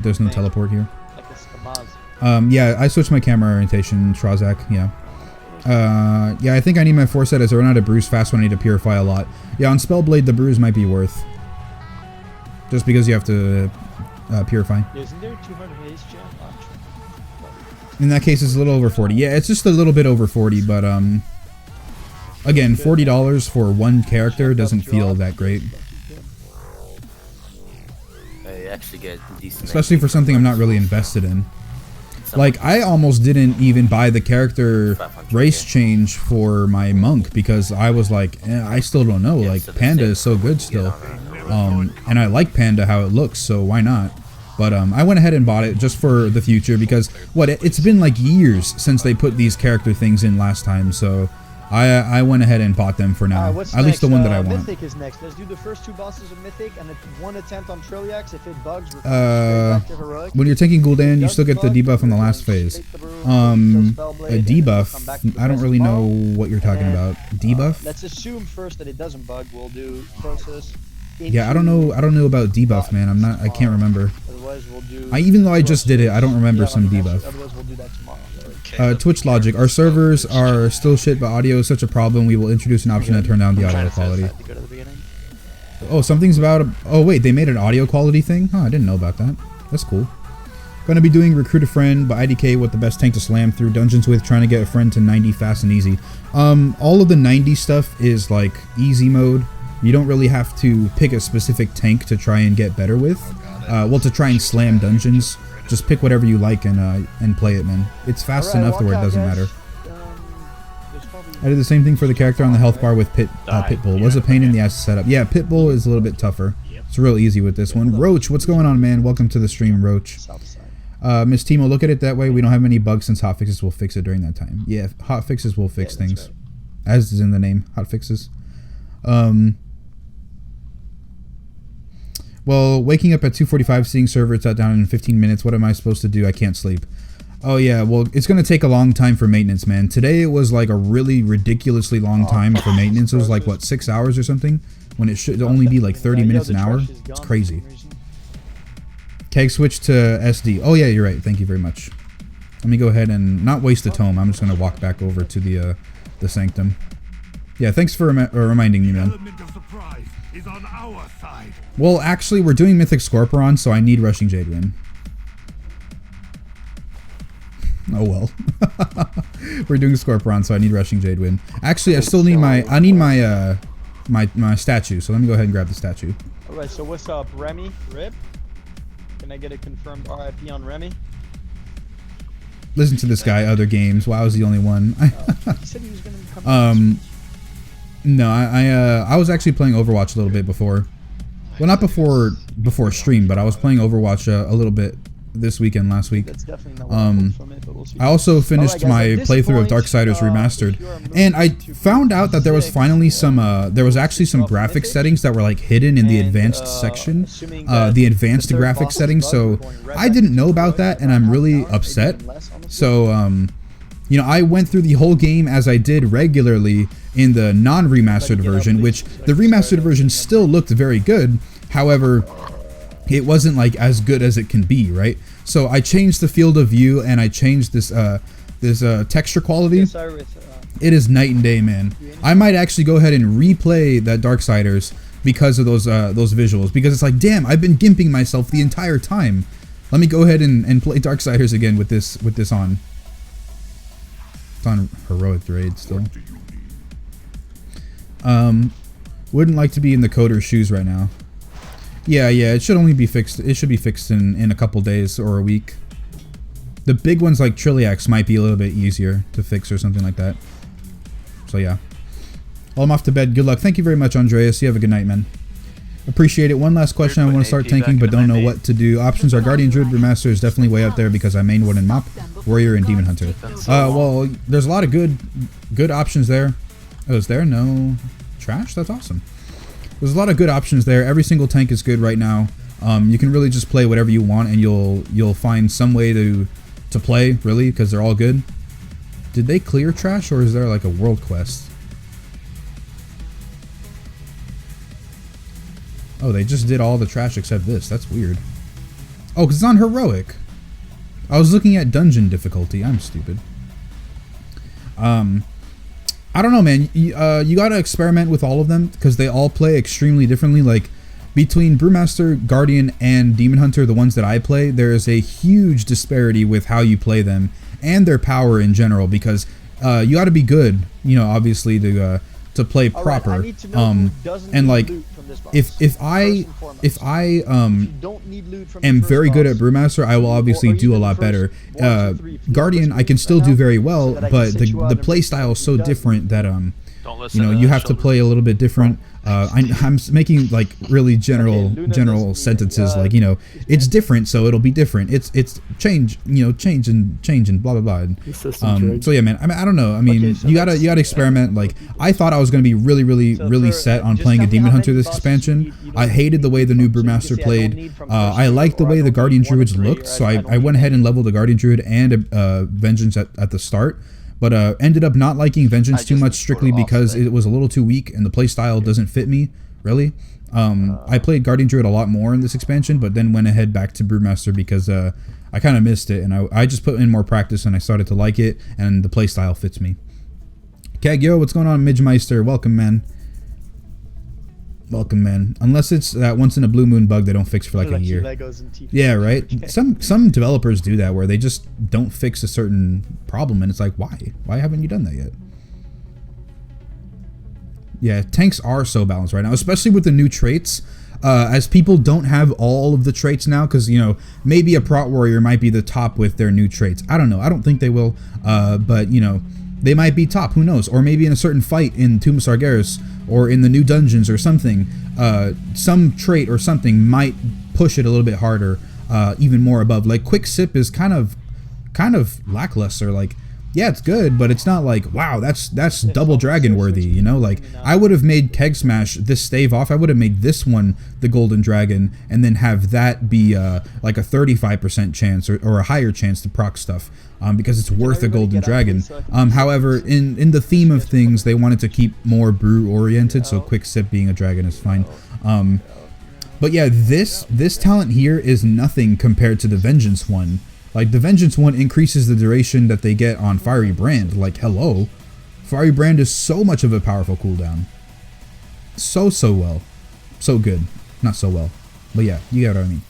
There's no teleport here. Yeah, I switched my camera orientation, Trazak. Yeah. Yeah, I think I need my foresight as I run out of brews fast when I need to purify a lot. Yeah, on Spellblade, the brews might be worth. Just because you have to purify. Isn't there 200 haste, Jeff? In that case, it's a little over 40. Yeah, it's just a little bit over 40, but again, $40 for one character doesn't feel that great. I actually get decent. Especially for something I'm not really invested in. Like, I almost didn't even buy the character race change for my monk because I was like, I still don't know. Like, Panda is so good still. And I like Panda how it looks, so why not? But I went ahead and bought it just for the future because it's been like years since they put these character things in last time, so I went ahead and bought them for now. At least the one that I want. Mythic is next. Let's do the first 2 bosses of Mythic and one attempt on Trilliax. If it bugs, when you're taking Gul'dan, you still get the debuff on the last phase. A debuff, I don't really know what you're talking about. Debuff? Let's assume first that it doesn't bug. We'll do process. Yeah, I don't know about debuff, man. I can't remember. Even though I just did it, I don't remember some debuff. Twitch logic. Our servers are still shit, but audio is such a problem. We will introduce an option to turn down the audio quality. Oh, something's about. Oh wait, they made an audio quality thing. Huh, I didn't know about that. That's cool. Gonna be doing recruit a friend, but IDK what the best tank to slam through dungeons with, trying to get a friend to 90 fast and easy. All of the 90 stuff is like easy mode. You don't really have to pick a specific tank to try and get better with. Well, to try and slam dungeons. Just pick whatever you like and play it, man. It's fast enough to where it doesn't matter. I did the same thing for the character on the health bar with Pitbull. Was a pain in the ass to set up. Yeah, Pitbull is a little bit tougher. It's real easy with this one. Roach, what's going on, man? Welcome to the stream, Roach. Miss Timo, look at it that way. We don't have any bugs since hotfixes will fix it during that time. Yeah, hotfixes will fix things. Right. As is in the name, hotfixes. Well, waking up at 2:45, seeing server shut down in 15 minutes. What am I supposed to do? I can't sleep. Oh yeah, well, it's going to take a long time for maintenance, man. Today it was like a really ridiculously long time for maintenance. It was like, what, 6 hours or something? When it should only be like 30 minutes an hour. It's crazy. Keg switch to SD. Oh yeah, you're right. Thank you very much. Let me go ahead and not waste the tome. I'm just going to walk back over to the sanctum. Yeah, thanks for reminding me, man. Well, actually, we're doing Mythic Scorpion, so I need Rushing Jade Wind. Oh well. We're doing Scorpion, so I need Rushing Jade Wind. Actually, I still need my my statue, so let me go ahead and grab the statue. Alright, so what's up, Remy? Rip? Can I get a confirmed RIP on Remy? Listen to this guy, other games. Wow, I was the only one. He said he was gonna come no, I was actually playing Overwatch a little bit before. Well, not before stream, but I was playing Overwatch a little bit this weekend, last week. I also finished my playthrough of Darksiders Remastered, and I found out that there was finally some, there was actually some graphic settings that were like hidden in the advanced section, the advanced graphic settings. So I didn't know about that, and I'm really upset. So, you know, I went through the whole game as I did regularly in the non-remastered version, which the remastered version still looked very good. However, it wasn't like as good as it can be, right? So I changed the field of view and I changed this texture quality. It is night and day, man. I might actually go ahead and replay that Darksiders because of those visuals, because it's like, damn, I've been gimping myself the entire time. Let me go ahead and play Darksiders again with this on. It's on heroic raid still. Wouldn't like to be in the coder's shoes right now. Yeah, it should only be fixed. It should be fixed in a couple days or a week. The big ones like Trilliax might be a little bit easier to fix or something like that. So yeah. Well, I'm off to bed. Good luck. Thank you very much, Andreas. You have a good night, man. Appreciate it. One last question. I want to start tanking, but don't know what to do. Options are Guardian Druid Brewmaster is definitely way up there because I main one in Mop, Warrior, and Demon Hunter. Well, there's a lot of good options there. Oh, is there no trash? That's awesome. There's a lot of good options there. Every single tank is good right now. You can really just play whatever you want, and you'll find some way to play, really, because they're all good. Did they clear trash, or is there like a world quest? Oh, they just did all the trash except this. That's weird. Oh, because it's on heroic. I was looking at dungeon difficulty. I'm stupid. I don't know, man. You gotta experiment with all of them because they all play extremely differently. Like between Brewmaster, Guardian, and Demon Hunter, the ones that I play, there is a huge disparity with how you play them and their power in general. Because you got to be good, you know, obviously to play proper. And like if I am very good at Brewmaster, I will obviously do a lot better. Guardian, I can still do very well, but the play style is so different that you know, you have to play a little bit different. I'm making like really general sentences, like, you know, it's different, so it'll be different. It's change, you know, change and blah blah blah. So yeah, man. I don't know. I mean, you gotta experiment. Like, I thought I was gonna be really set on playing a Demon Hunter this expansion. I hated the way the new Brewmaster played. I liked the way the Guardian Druids looked, so I went ahead and leveled the Guardian Druid and Vengeance at the start. But ended up not liking Vengeance too much strictly because it was a little too weak and the playstyle doesn't fit me, really. I played Guardian Druid a lot more in this expansion, but then went ahead back to Brewmaster because I kind of missed it. And I just put in more practice and I started to like it, and the playstyle fits me. Keg, yo, what's going on, Midgemeister? Welcome, man. Welcome, man. Unless it's that once in a blue moon bug they don't fix for like a year. Yeah, right? Some developers do that where they just don't fix a certain problem, and it's like, why? Why haven't you done that yet? Yeah, tanks are so balanced right now, especially with the new traits. As people don't have all of the traits now, because, you know, maybe a prot warrior might be the top with their new traits. I don't know. I don't think they will, but, you know, they might be top. Who knows? Or maybe in a certain fight in Tomb of Sargeras or in the new dungeons or something, some trait or something might push it a little bit harder, even more above. Like, Quick Sip is kind of lackluster. Like, yeah, it's good, but it's not like, wow, that's double dragon worthy, you know? Like, I would have made Keg Smash this stave off. I would have made this one the golden dragon and then have that be like a 35% chance or a higher chance to proc stuff, because it's worth a golden dragon. However, in the theme of things, they wanted to keep more brew oriented, so Quick Sip being a dragon is fine. But yeah, this talent here is nothing compared to the Vengeance one. Like, the Vengeance one increases the duration that they get on Fiery Brand. Like, hello. Fiery Brand is so much of a powerful cooldown. So well. So good. Not so well. But yeah, you get what I mean.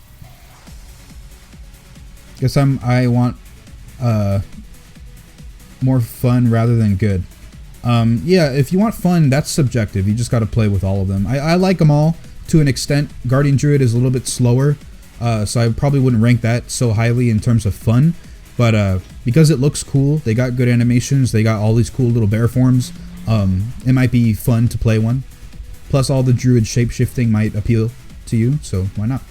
Guess I want more fun rather than good. Yeah, if you want fun, that's subjective. You just got to play with all of them. I like them all to an extent. Guardian Druid is a little bit slower. So I probably wouldn't rank that so highly in terms of fun, but because it looks cool, they got good animations, they got all these cool little bear forms, it might be fun to play one. Plus all the druid shapeshifting might appeal to you, so why not?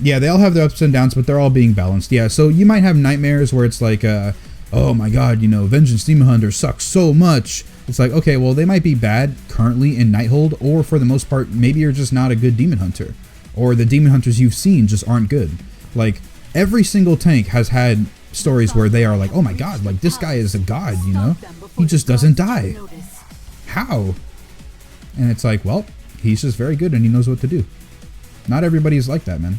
Yeah, they all have their ups and downs, but they're all being balanced. Yeah, so you might have nightmares where it's like, oh my god, you know, Vengeance Demon Hunter sucks so much. It's like, okay, well, they might be bad currently in Nighthold, or for the most part, maybe you're just not a good Demon Hunter. Or the Demon Hunters you've seen just aren't good. Like, every single tank has had stories where they are like, oh my god, like, this guy is a god, you know? He just doesn't die. How? And it's like, well, he's just very good and he knows what to do. Not everybody is like that, man.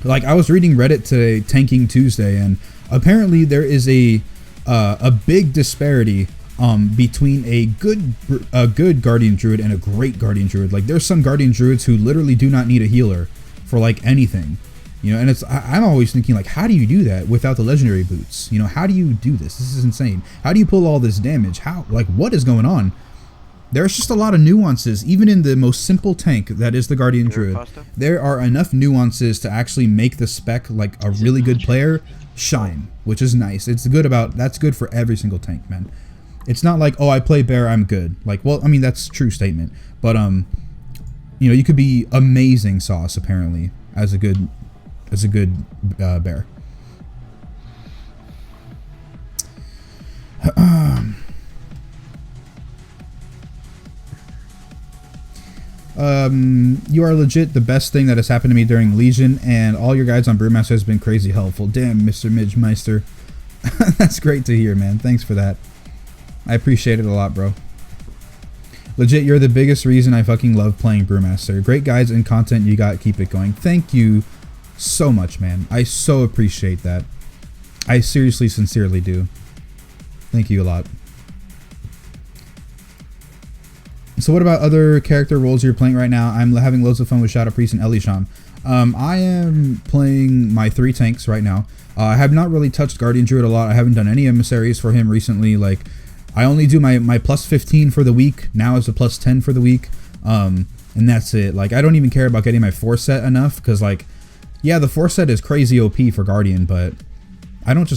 Like, I was reading Reddit today, Tanking Tuesday, and apparently there is a big disparity between a good Guardian Druid and a great Guardian Druid. Like, there's some Guardian Druids who literally do not need a healer for like anything, you know. And it's I'm always thinking, like, how do you do that without the legendary boots? You know, how do you do this? This is insane. How do you pull all this damage? How, like, what is going on? There's just a lot of nuances, even in the most simple tank that is the Guardian Druid. There are enough nuances to actually make the spec, like, a really good player shine, which is nice. It's good that's good for every single tank, man. It's not like, oh, I play bear, I'm good. Like, well, I mean, that's a true statement, but you know, you could be amazing sauce apparently as a good bear. You are legit the best thing that has happened to me during Legion, and all your guides on Brewmaster has been crazy helpful. Damn, Mr. Midgemeister. That's great to hear, man. Thanks for that. I appreciate it a lot, bro. Legit, you're the biggest reason I fucking love playing Brewmaster. Great guides and content you got. Keep it going. Thank you so much, man. I so appreciate that. I seriously, sincerely do. Thank you a lot. So what about other character roles you're playing right now? I'm having loads of fun with Shadow Priest and Elishan. I am playing my 3 tanks right now. I have not really touched Guardian Druid a lot. I haven't done any emissaries for him recently. Like, I only do my plus 15 for the week. Now it's a plus 10 for the week. And that's it. Like, I don't even care about getting my 4 set enough, because, like, yeah, the 4 set is crazy OP for Guardian, but I don't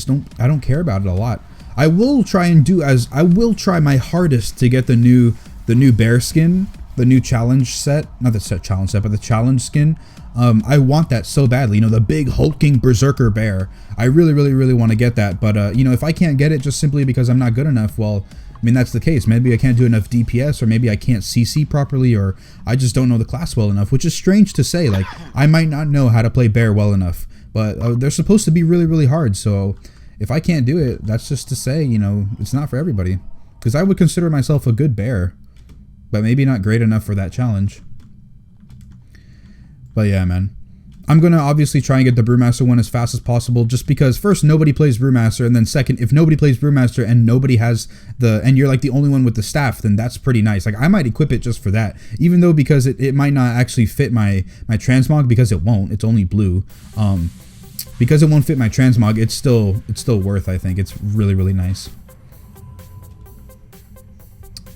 care about it a lot. I will try my hardest to get the new bear skin, the new challenge set, not the set challenge set, but the challenge skin. I want that so badly, you know, the big hulking berserker bear. I really want to get that, but you know, if I can't get it just simply because I'm not good enough, well, I mean, that's the case. Maybe I can't do enough DPS, or maybe I can't CC properly, or I just don't know the class well enough, which is strange to say. Like, I might not know how to play bear well enough, but they're supposed to be really hard, so if I can't do it, that's just to say, you know, it's not for everybody, because I would consider myself a good bear, but maybe not great enough for that challenge. But yeah, man, I'm gonna obviously try and get the Brewmaster one as fast as possible, just because first, nobody plays Brewmaster, and then second, if nobody plays Brewmaster and nobody has and you're like the only one with the staff, then that's pretty nice. Like, I might equip it just for that, even though because it might not actually fit my transmog, because it won't, it's only blue. because it won't fit my transmog, it's still worth, I think. It's really, really nice.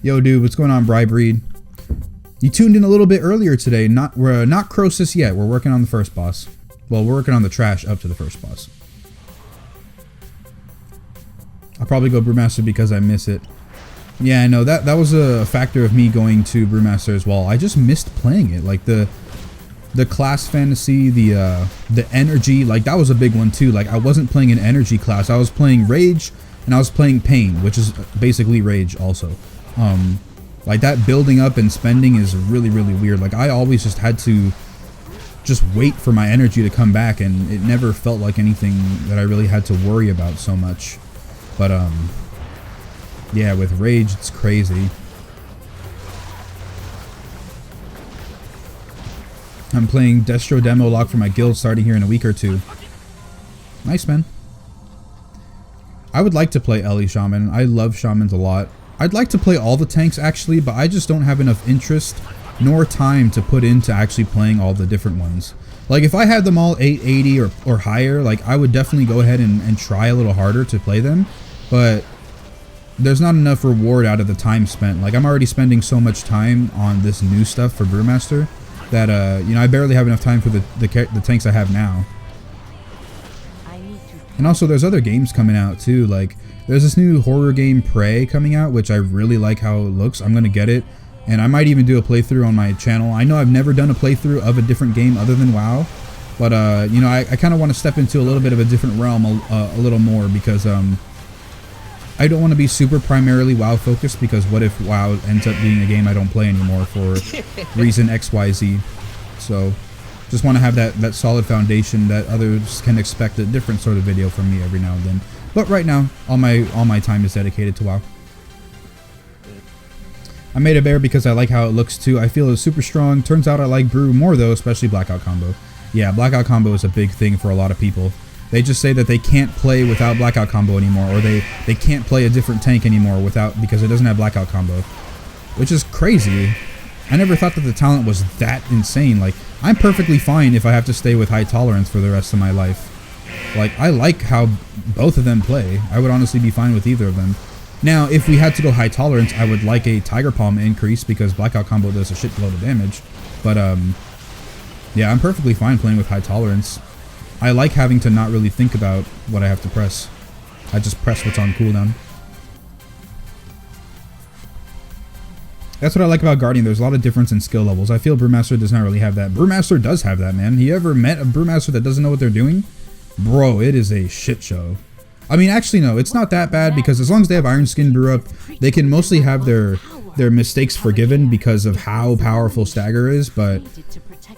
Yo, dude, what's going on, Brybreed? You tuned in a little bit earlier today. We're not Croesus yet. We're working on the first boss. Well, we're working on the trash up to the first boss. I'll probably go Brewmaster because I miss it. Yeah, I know that was a factor of me going to Brewmaster as well. I just missed playing it. Like the class fantasy, the energy, like that was a big one too. Like I wasn't playing an energy class. I was playing Rage and I was playing Pain, which is basically Rage also. Like that building up and spending is really, really weird. Like I always just had to just wait for my energy to come back, and it never felt like anything that I really had to worry about so much. But yeah, with Rage it's crazy. I'm playing Destro demo log for my guild starting here in a week or two. Nice, man. I would like to play Ellie Shaman. I love Shamans a lot. I'd like to play all the tanks actually, but I just don't have enough interest nor time to put into actually playing all the different ones. Like if I had them all 880 or higher, like I would definitely go ahead and try a little harder to play them, but there's not enough reward out of the time spent. Like I'm already spending so much time on this new stuff for Brewmaster that you know, I barely have enough time for the tanks I have now. And also there's other games coming out too. Like there's this new horror game Prey coming out, which I really like how it looks. I'm gonna get it, and I might even do a playthrough on my channel. I know I've never done a playthrough of a different game other than WoW, but you know, I kind of want to step into a little bit of a different realm a little more, because I don't want to be super primarily WoW focused, because what if WoW ends up being a game I don't play anymore for reason XYZ. So just want to have that solid foundation that others can expect a different sort of video from me every now and then. But right now, all my time is dedicated to WoW. I made a bear because I like how it looks too. I feel it's super strong. Turns out I like Brew more though, especially Blackout combo. Yeah, Blackout combo is a big thing for a lot of people. They just say that they can't play without Blackout combo anymore, or they can't play a different tank anymore because it doesn't have Blackout combo, which is crazy. I never thought that the talent was that insane. Like, I'm perfectly fine if I have to stay with High Tolerance for the rest of my life. Like, I like how both of them play. I would honestly be fine with either of them. Now, if we had to go High Tolerance, I would like a Tiger Palm increase, because Blackout combo does a shitload of damage. But, yeah, I'm perfectly fine playing with High Tolerance. I like having to not really think about what I have to press. I just press what's on cooldown. That's what I like about Guardian. There's a lot of difference in skill levels. I feel Brewmaster does not really have that. Brewmaster does have that, man. You ever met a Brewmaster that doesn't know what they're doing? Bro, it is a shit show. I mean, actually, no, it's not that bad, because as long as they have Iron Skin Brew up, they can mostly have their mistakes forgiven because of how powerful Stagger is. But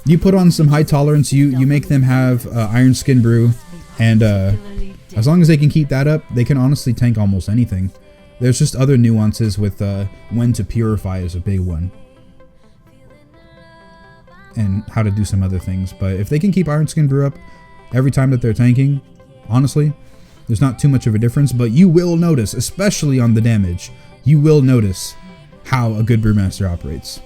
you put on some High Tolerance, you make them have Iron Skin Brew, and as long as they can keep that up, they can honestly tank almost anything. There's just other nuances with when to purify is a big one, and how to do some other things. But if they can keep Iron Skin Brew up every time that they're tanking, honestly, there's not too much of a difference. But you will notice, especially on the damage, you will notice how a good Brewmaster operates.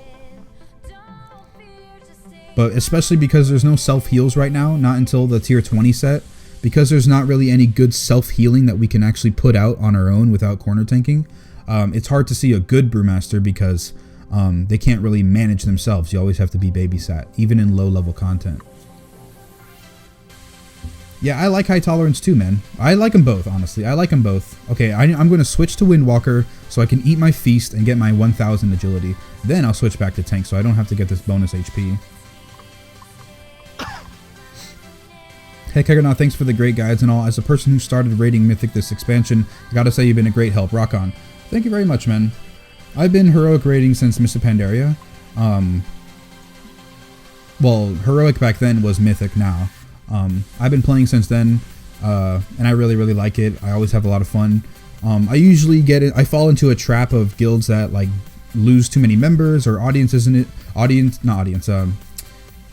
But especially because there's no self-heals right now, not until the tier 20 set, because there's not really any good self-healing that we can actually put out on our own without corner tanking. It's hard to see a good Brewmaster, because they can't really manage themselves. You always have to be babysat, even in low-level content. Yeah, I like High Tolerance too, man. I like them both, honestly. I like them both. Okay, I'm going to switch to Windwalker so I can eat my feast and get my 1000 agility. Then I'll switch back to tank so I don't have to get this bonus HP. Hey Keggernaut, thanks for the great guides and all. As a person who started raiding Mythic this expansion, I gotta say you've been a great help. Rock on. Thank you very much, man. I've been heroic raiding since Mr. Pandaria. Well, heroic back then was Mythic now. I've been playing since then, and I really, really like it. I always have a lot of fun. I usually I fall into a trap of guilds that like lose too many members, or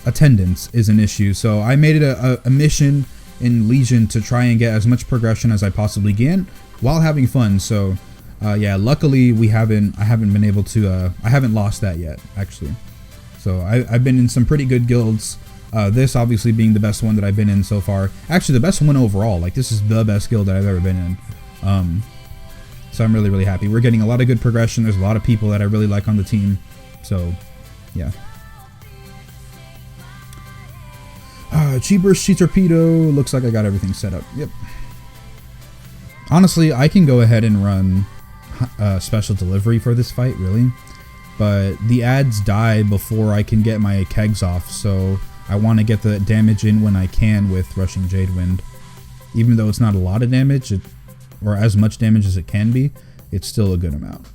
attendance is an issue. So I made it a mission in Legion to try and get as much progression as I possibly can while having fun. So yeah, luckily I haven't been able to I haven't lost that yet, actually. So I've been in some pretty good guilds This obviously being the best one that I've been in so far. Actually, the best one overall. Like, this is the best guild that I've ever been in. So I'm really, really happy. We're getting a lot of good progression. There's a lot of people that I really like on the team. So, yeah. Cheaper Sea Torpedo. Looks like I got everything set up. Yep. Honestly, I can go ahead and run special delivery for this fight, really. But the ads die before I can get my kegs off, so I want to get the damage in when I can with Rushing Jade Wind. Even though it's not a lot of damage, or as much damage as it can be, it's still a good amount.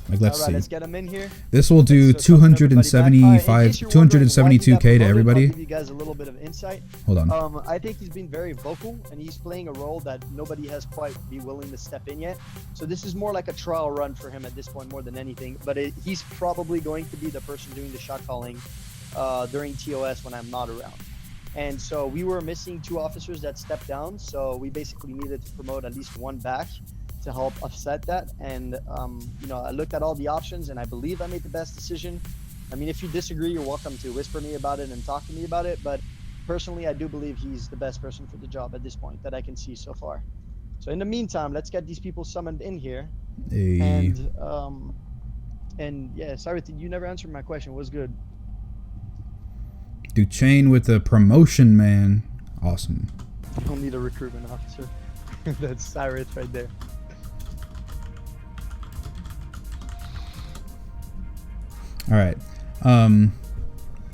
Like, let's see. Let's get them in here. This will do 272k to everybody. I'll give you guys a little bit of insight. Hold on. I think he's been very vocal, and he's playing a role that nobody has quite be willing to step in yet. So this is more like a trial run for him at this point, more than anything. But he's probably going to be the person doing the shot calling during TOS when I'm not around. And so we were missing 2 officers that stepped down, so we basically needed to promote at least 1 back to help offset that. And you know, I looked at all the options, and I believe I made the best decision. I mean, if you disagree, you're welcome to whisper me about it and talk to me about it, but personally I do believe he's the best person for the job at this point that I can see so far. So in the meantime, let's get these people summoned in here. Hey. And yeah, sorry, you never answered my question. What's good? Do chain with the promotion, man. Awesome. I don't need a recruitment officer. That's Cyrus right there. All right.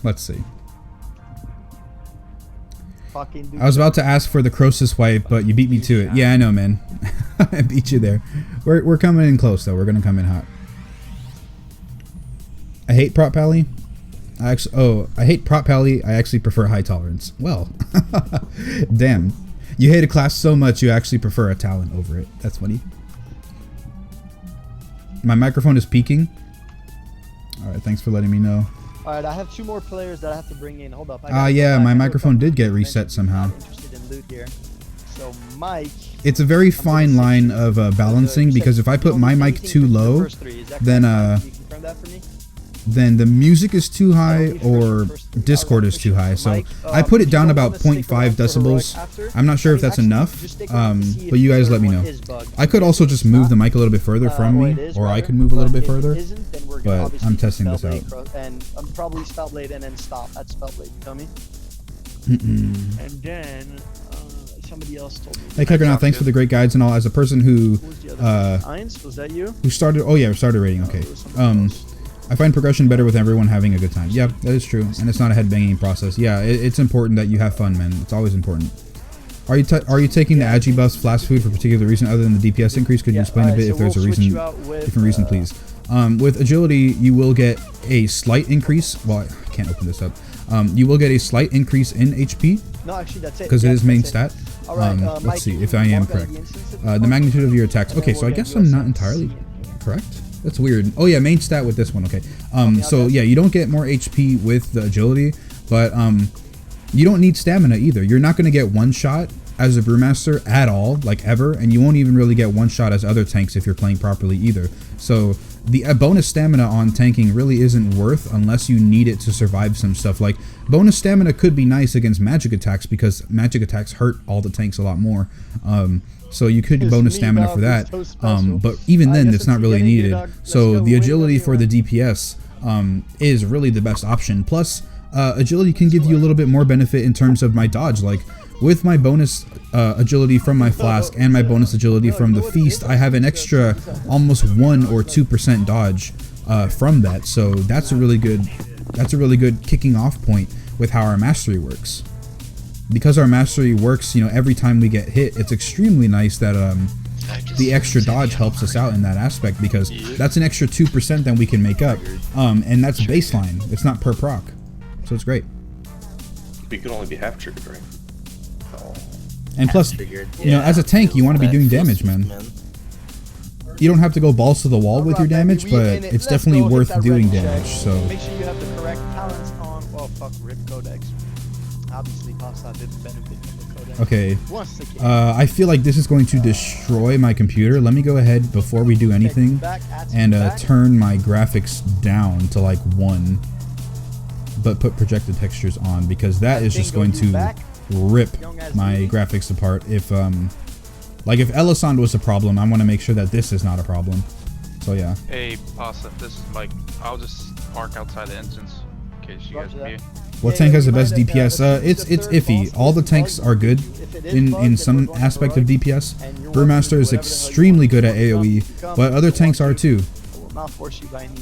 Let's see. I was about to ask for the Croesus wipe, but you beat me to it. Yeah, I know, man. I beat you there. We're coming in close, though. We're gonna come in hot. I hate prop pally. I hate prop pally. I actually prefer high tolerance. Well, damn. You hate a class so much you actually prefer a talent over it. That's funny. My microphone is peaking. All right, thanks for letting me know. All right, I have 2 more players that I have to bring in. Hold up. Yeah, my microphone did get reset somehow. Interested in loot here. So Mike. It's a very fine line of balancing, because if I put my mic too low, then the music is too high or Discord is too high. So I put it down about 0.5 decibels. I'm not sure if that's enough, but you guys let me know. I could also just move the mic a little bit further from me, or I could move a little bit further, but I'm testing this out. And I'm probably spout blade and then stop at spout blade, you feel me? And then somebody else told me. Hey Kuggernaut, thanks for the great guides and all. As a person who was that you? Who started? Oh yeah, started rating. Okay. I find progression better with everyone having a good time. Yeah, that is true, and it's not a headbanging process. Yeah, it's important that you have fun, man. It's always important. Are you taking the agi buffs flash food for a particular reason other than the DPS increase? Could you explain a bit if there's a reason, different reason, please? With agility, you will get a slight increase. Well, I can't open this up. You will get a slight increase in HP. No, actually, that's it. Because it is main stat. Let's see if I am correct. The magnitude of your attacks. Okay, so I guess I'm not entirely correct. That's weird. Oh yeah, main stat with this one. Okay. So yeah, you don't get more HP with the agility, but you don't need stamina either. You're not going to get one shot as a Brewmaster at all, like ever, and you won't even really get one shot as other tanks if you're playing properly either. So the bonus stamina on tanking really isn't worth unless you need it to survive some stuff. Like bonus stamina could be nice against magic attacks because magic attacks hurt all the tanks a lot more. So you could bonus stamina for that, but even then it's not really needed. So the agility for the DPS is really the best option. Plus agility can give you a little bit more benefit in terms of my dodge. Like with my bonus agility from my flask and my bonus agility from the feast, I have an extra almost 1 or 2% dodge from that. So that's a really good kicking off point with how our mastery works. Because our mastery works, you know, every time we get hit, it's extremely nice that the extra dodge helps us out in that aspect, because that's an extra 2% that we can make up, and that's baseline. It's not per proc, so it's great. We can only be half triggered, right? And plus, you know, as a tank, you want to be doing damage, man. You don't have to go balls to the wall with your damage, but it's definitely worth doing damage. So make sure you have the correct talents on. Well, fuck, rip codex. Obviously, Costa didn't benefit from the codex. Okay. Once again. I feel like this is going to destroy my computer. Let me go ahead before we do anything and turn my graphics down to like 1, but put projected textures on, because that is just going to rip my graphics apart. If like if Elisand was a problem, I want to make sure that this is not a problem. So yeah. Hey, Pasta, this is Mike. I'll just park outside the entrance in case you guys be. What tank has the best DPS? It's iffy. All the tanks are good in some aspect of DPS. Brewmaster is extremely good at AoE, but other tanks are too.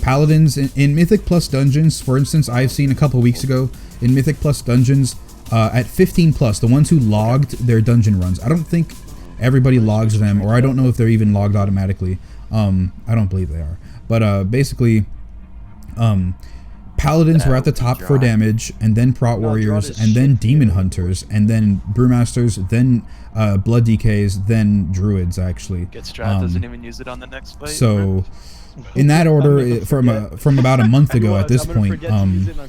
Paladins in Mythic Plus dungeons, for instance, I've seen a couple weeks ago in Mythic Plus dungeons at 15 plus, the ones who logged their dungeon runs. I don't think everybody logs them, or I don't know if they're even logged automatically. I don't believe they are. But basically, Paladins were at the top for damage, and then Prot Warriors, and then Demon Hunters, and then Brewmasters, then Blood DKs, then Druids, actually. Get Strat doesn't even use it on the next fight. So, in that order, from about a month ago at this point,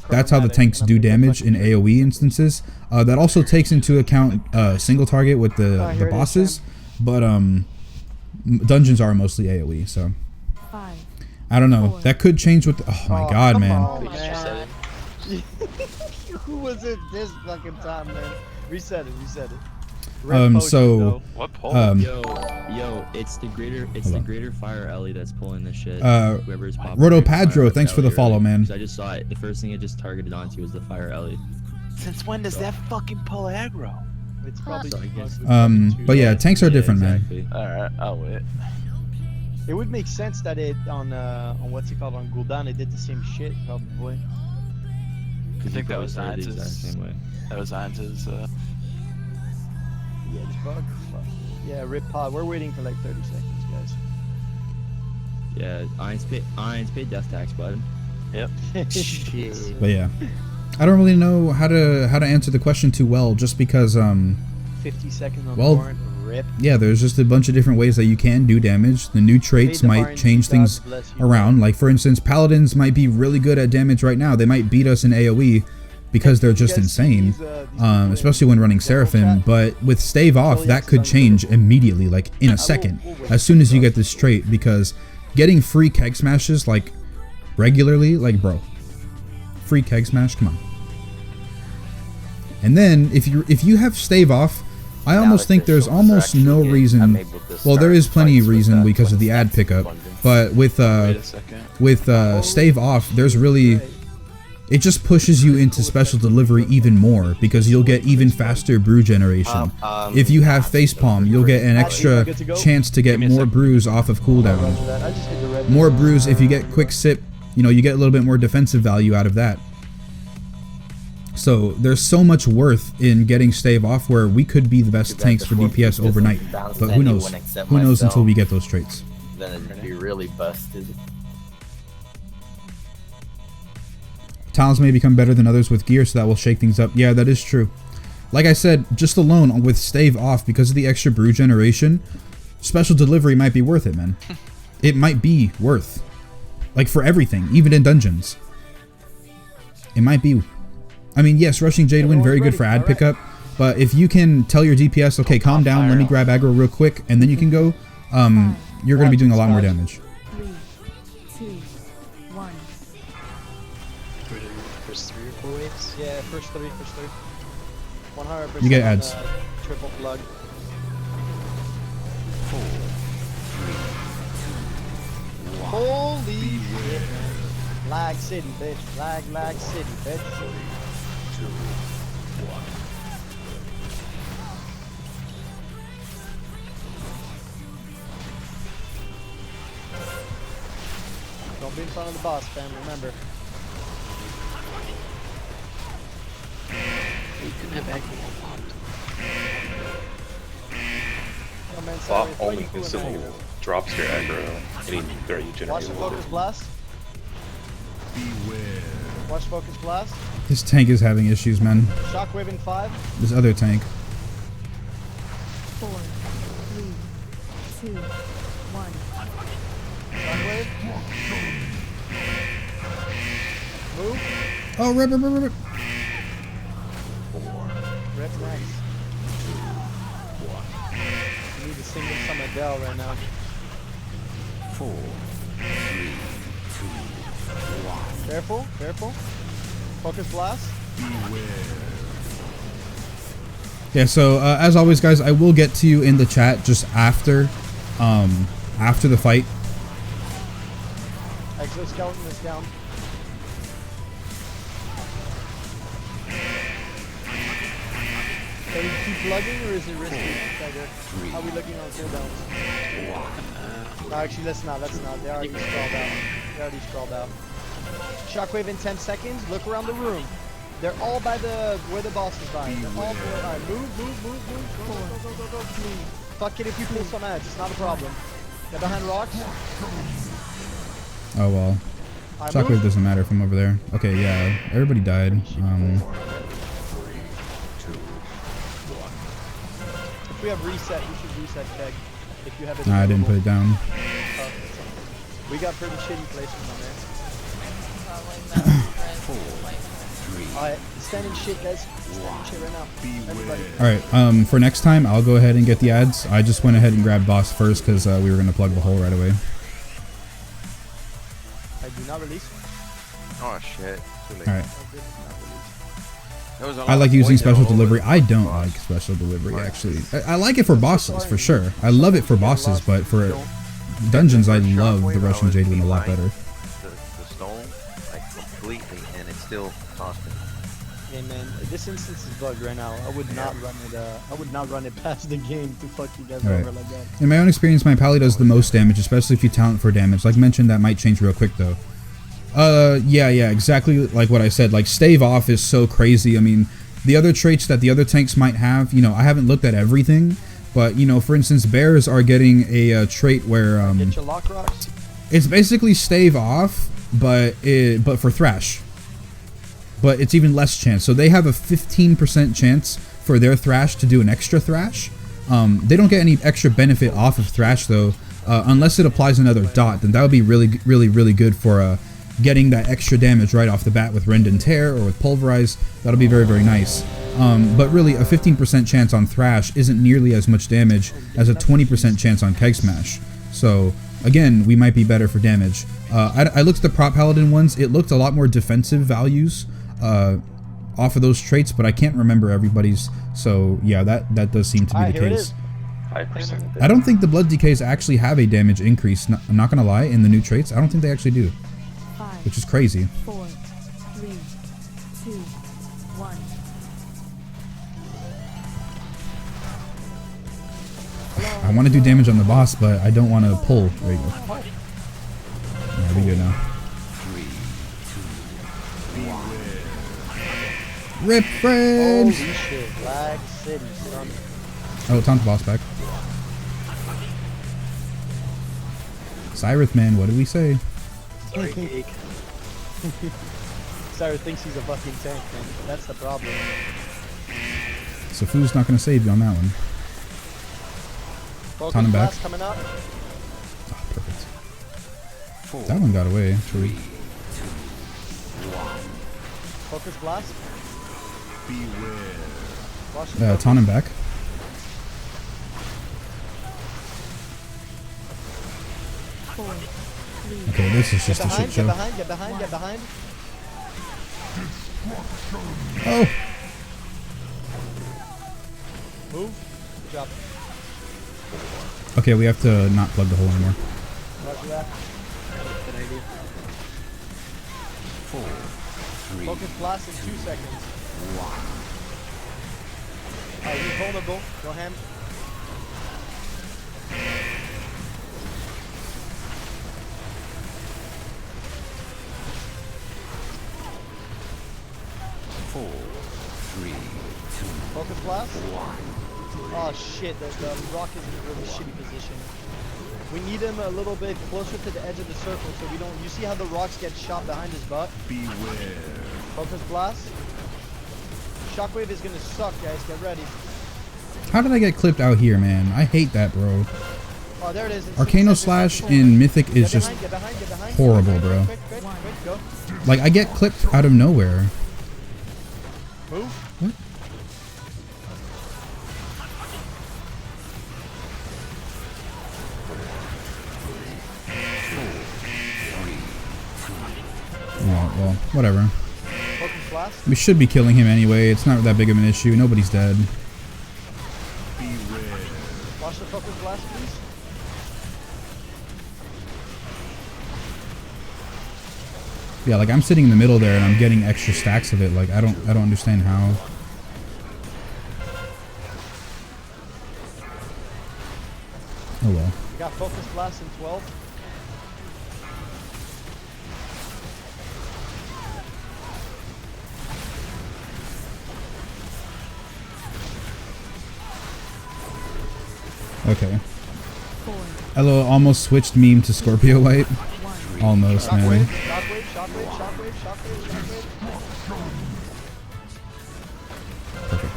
that's how the tanks do damage in AoE instances. That also takes into account single target with the bosses, but dungeons are mostly AoE, so... I don't know. That could change with... oh my god, man. Who was it this fucking time, man? Reset it. So... what poll? Yo, it's the greater fire Ellie that's pulling this shit. Whoever's popping. Roto Padro, thanks for the follow, man. I just saw it. The first thing it just targeted onto was the fire Ellie. Since when does that fucking pull aggro? It's probably... but yeah, tanks are different, man. Alright, I'll wait. It would make sense that it on what's it called, on Gul'dan, it did the same shit probably. I think that was Heinz's. That was Heinz's. Yeah, it's bug. Yeah, rip pod. We're waiting for like 30 seconds, guys. Yeah, Irons paid death tax, bud. Yep. But yeah, I don't really know how to answer the question too well, just because 50 seconds on warrant. Rip. Yeah, there's just a bunch of different ways that you can do damage. The new traits might change things around. Like, for instance, Paladins might be really good at damage right now. They might beat us in AoE because they're just insane, especially when running Seraphim. But with Stave Off, that could change immediately, like in a second, as soon as you get this trait, because getting free keg smashes, like, regularly, like, bro, free keg smash, come on. And then, if you have Stave Off, I almost think there's almost no reason. Well, there is plenty of reason because of the ad pickup, but with Stave Off, there's really, it just pushes you into special delivery even more, because you'll get even faster brew generation. If you have Facepalm, you'll get an extra chance to get more brews off of cooldown. More brews if you get Quick Sip, you know, you get a little bit more defensive value out of that. So there's so much worth in getting Stave Off, where we could be the best tanks for DPS overnight. But who knows? Who knows until we get those traits. Then it'd be really busted. Talents may become better than others with gear, so that will shake things up. Yeah, that is true. Like I said, just alone with Stave Off, because of the extra brew generation, special delivery might be worth it, man. It might be worth. Like, for everything, even in dungeons. It might be. I mean, yes, Rushing Jadewind, very good for ad pickup, but if you can tell your DPS, okay, calm down, let me grab aggro real quick, and then you can go, you're going to be doing a lot more damage. 3, 2, 1. First 3 or 4 waves? Yeah, first 3. 100%. You get ads. Triple plug. 4, 3, 2, 1. Holy shit, man. Lag City, bitch. Lag City, bitch. 3, 2, 1. Don't be in front of the boss, fam, remember. You can have aggro popped. Bot only instantly drops your aggro any threat you generate. Watch the focus blast. Watch focus blast. This tank is having issues, man. Shockwave in 5. This other tank. 4, 3, 2, 1. Shockwave. Move. Oh, rip. Rip next. singing some Adele right now. 4, 3, 2, 1. Careful, careful. Focus blast. Yeah, so as always, guys, I will get to you in the chat just after the fight. Exoskeleton is down. Can we keep plugging or is it risky? Tiger? How are we looking on cooldowns? No, actually, let's not. They already sprawled out. Shockwave in 10 seconds. Look around the room. They're all by where the boss is by. They're all alright. Move. Go. Fuck it if you pull some ads. It's not a problem. Get behind rocks. Oh well. Shockwave doesn't matter from over there. Okay, yeah, everybody died. If we have reset, we should reset keg. If you have it. Nah, I didn't put it down. We got pretty shitty placement on there. Alright, stand in shit, guys. Stand in shit right now. Everybody. Alright, for next time, I'll go ahead and get the ads. I just went ahead and grabbed boss first because we were going to plug the hole right away. I do not release. Oh shit. Too late. Alright. I I like using special delivery. I don't like special delivery, actually. I like it for bosses, for sure. I love it for bosses, but for dungeons, I love the Russian Jade one a lot better. The stone, like completely, and it's still costing. Hey man, this instance is bugged right now. I would not run it. I would not run it past the game to fuck you guys over like that. In my own experience, my pally does the most damage, especially if you talent for damage. Like mentioned, that might change real quick though. Yeah, exactly like what I said. Like stave off is so crazy. I mean, the other traits that the other tanks might have, you know, I haven't looked at everything, but you know, for instance, bears are getting a trait where Get your lock rocks. it's basically stave off, but for thrash. But it's even less chance. So they have a 15% chance for their thrash to do an extra thrash. They don't get any extra benefit off of thrash though, unless it applies another dot. Then that would be really good for getting that extra damage right off the bat with Rend and Tear or with Pulverize. That'll be very nice. But really, a 15% chance on thrash isn't nearly as much damage as a 20% chance on Keg Smash. So again, we might be better for damage. I looked at the prop paladin ones. It looked a lot more defensive values off of those traits, but I can't remember everybody's. So yeah, that does seem to be the case. 5%. I don't think the blood decays actually have a damage increase. I'm not gonna lie, in the new traits, I don't think they actually do, which is crazy. 4, 3, 2, 1. I want to do damage on the boss, but I don't want to pull. There you go. Yeah, we good now. Rip friends! Holy shit, Flag City, son. Oh, taunt the boss back. Cyrith, man, what did we say? Sorry, Geek. Cyrus thinks he's a fucking tank, man. That's the problem. Safu's not going to save you on that one. Taunt him back. Coming up. Oh, perfect. That one got away, actually. Focus blast. Taunt him back. Okay, this is just a shit show. Get behind. Oh! Move. Good job. Okay, we have to not plug the hole anymore. Roger that. Good idea. 4, 3. Focus blast in 2 seconds. Alright, he's vulnerable. Go ham. Focus blast. Oh shit, the rock is in a really shitty position. We need him a little bit closer to the edge of the circle so we don't. You see how the rocks get shot behind his butt? Beware. Focus blast. Shockwave is gonna suck, guys. Get ready. How did I get clipped out here, man? I hate that, bro. Oh, there it is. Arcano Slash in Mythic is just horrible, bro. Quick, go. Like, I get clipped out of nowhere. Move. What? well, whatever. Focus blast. We should be killing him anyway. It's not that big of an issue. Nobody's dead. Watch the focus blast, please. Yeah, like I'm sitting in the middle there and I'm getting extra stacks of it. Like I don't understand how. Oh well. We got focus blast in 12. Okay. Hello, almost switched meme to Scorpio White. Almost, man. Shockwave, shockwave, shockwave, shockwave, shockwave. Perfect.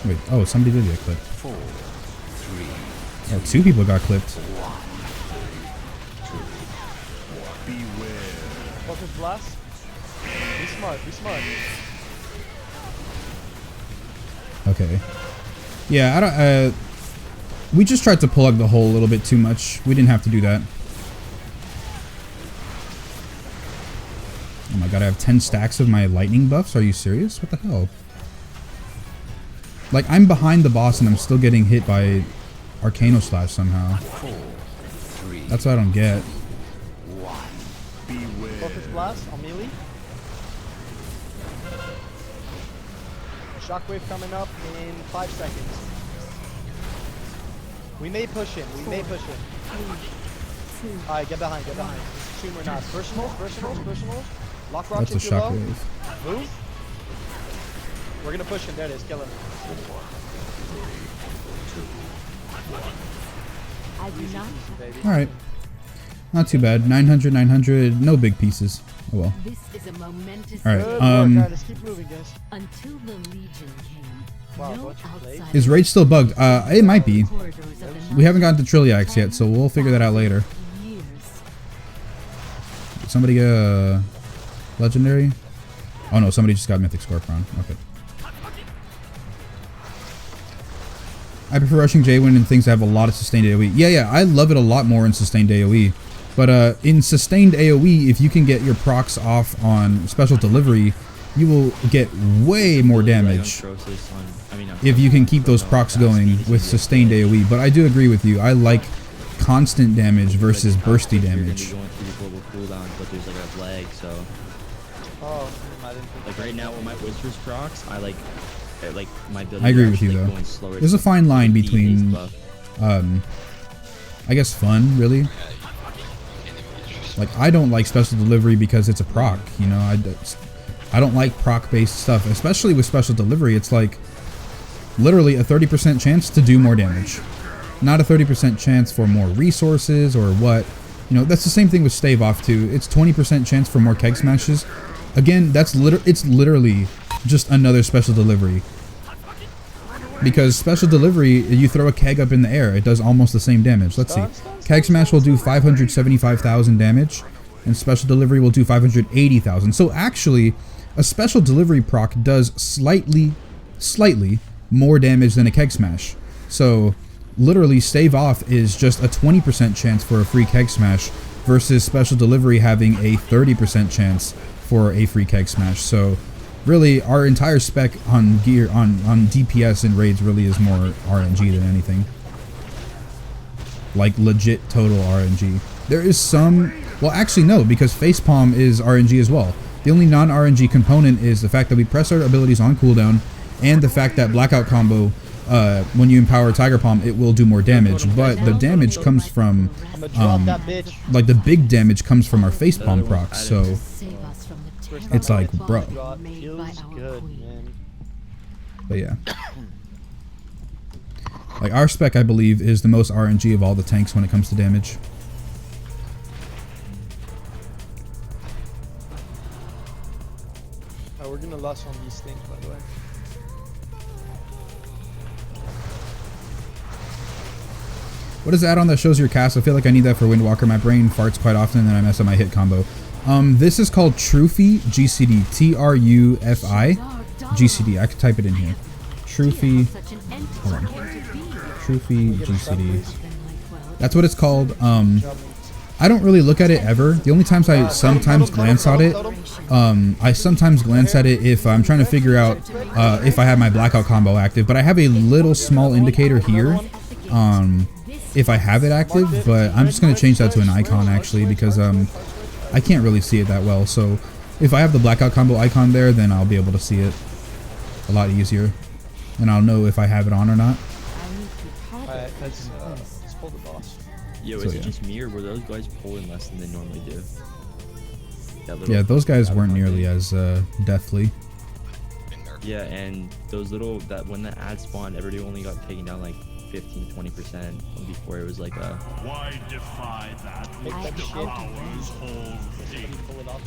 Rip. Wait, oh, somebody did get clipped. 4, 3, Oh, 2 people got clipped. beware. Focus blast. Be smart, be smart. Okay. Yeah, I don't, we just tried to plug the hole a little bit too much. We didn't have to do that. Oh my god, I have 10 stacks of my lightning buffs? Are you serious? What the hell? Like, I'm behind the boss and I'm still getting hit by Arcano Slash somehow. 4, 3, That's what I don't get. 1. Beware. Focus blast on melee. Shockwave coming up in 5 seconds. We may push him. We may push him. Alright, get behind, get behind. Assume we're not. Personals, personals, personals. Lock rocks That's a if you're low. shockwave. Move. We're gonna push him. There it is. Kill him. I do not. Baby. Alright. Not too bad. 900, 900. No big pieces. Oh well. This is a momentous. Alright, Good work. Alright, let's keep moving, guys. Until the Legion came. Wow, No what you played? outside Is Rage still bugged? It might be. corridors of the We haven't gotten to Trilliax yet, so we'll figure that out later. years. Did somebody get a legendary? Oh no, somebody just got Mythic Scorpion. Okay. I prefer rushing J when in things that have a lot of sustained AoE. Yeah, I love it a lot more in sustained AoE. But in sustained AoE, if you can get your procs off on special delivery, you will get way more damage if you can keep those procs going with sustained AoE. But I do agree with you. I like constant damage versus bursty damage. But there's like a lag, so Oh, I didn't think like right now with my Whisper's procs, I like my ability. I agree with actually, you like, though. going slower. There's a fine line Like, between, buff. I guess fun, really. Like, I don't like special delivery because it's a proc, you know, I don't like proc-based stuff, especially with special delivery. It's like literally a 30% chance to do more damage. Not a 30% chance for more resources or what. You know, that's the same thing with Stave Off too. It's 20% chance for more keg smashes. Again, it's literally just another special delivery. Because special delivery, you throw a keg up in the air, it does almost the same damage. Let's see. Keg smash will do 575,000 damage, and special delivery will do 580,000. So actually, a special delivery proc does slightly more damage than a keg smash. So literally, Stave Off is just a 20% chance for a free keg smash versus special delivery having a 30% chance for a free keg smash. So really, our entire spec on gear on DPS and raids really is more RNG than anything. Like legit total RNG. There is some, well actually no, because Facepalm is RNG as well. The only non-RNG component is the fact that we press our abilities on cooldown, and the fact that Blackout combo, when you empower Tiger Palm, it will do more damage. But the damage comes from, like the big damage comes from our Facepalm procs. So it's like, bro. But yeah. Like our spec, I believe, is the most RNG of all the tanks when it comes to damage. We're gonna lust on these things, by the way. What is the add-on that shows your cast? I feel like I need that for Windwalker. My brain farts quite often and then I mess up my hit combo. This is called Trufi GCD. Trufi GCD. I could type it in here. Trufi. Hold on. Trufi GCD. That's what it's called. I don't really look at it ever. The only times I sometimes glance at it, I sometimes glance at it if I'm trying to figure out if I have my blackout combo active. But I have a little small indicator here if I have it active. But I'm just going to change that to an icon actually because I can't really see it that well. So if I have the blackout combo icon there, then I'll be able to see it a lot easier. And I'll know if I have it on or not. Alright, let's pull the boss. Yo, is it just me or were those guys pulling less than they normally do? Yeah, those guys weren't nearly as deathly. Yeah, and those little, when the ad spawned, everybody only got taken down like 15-20%. And before it was like a... Why defy that which that devours whole things? Pull it off.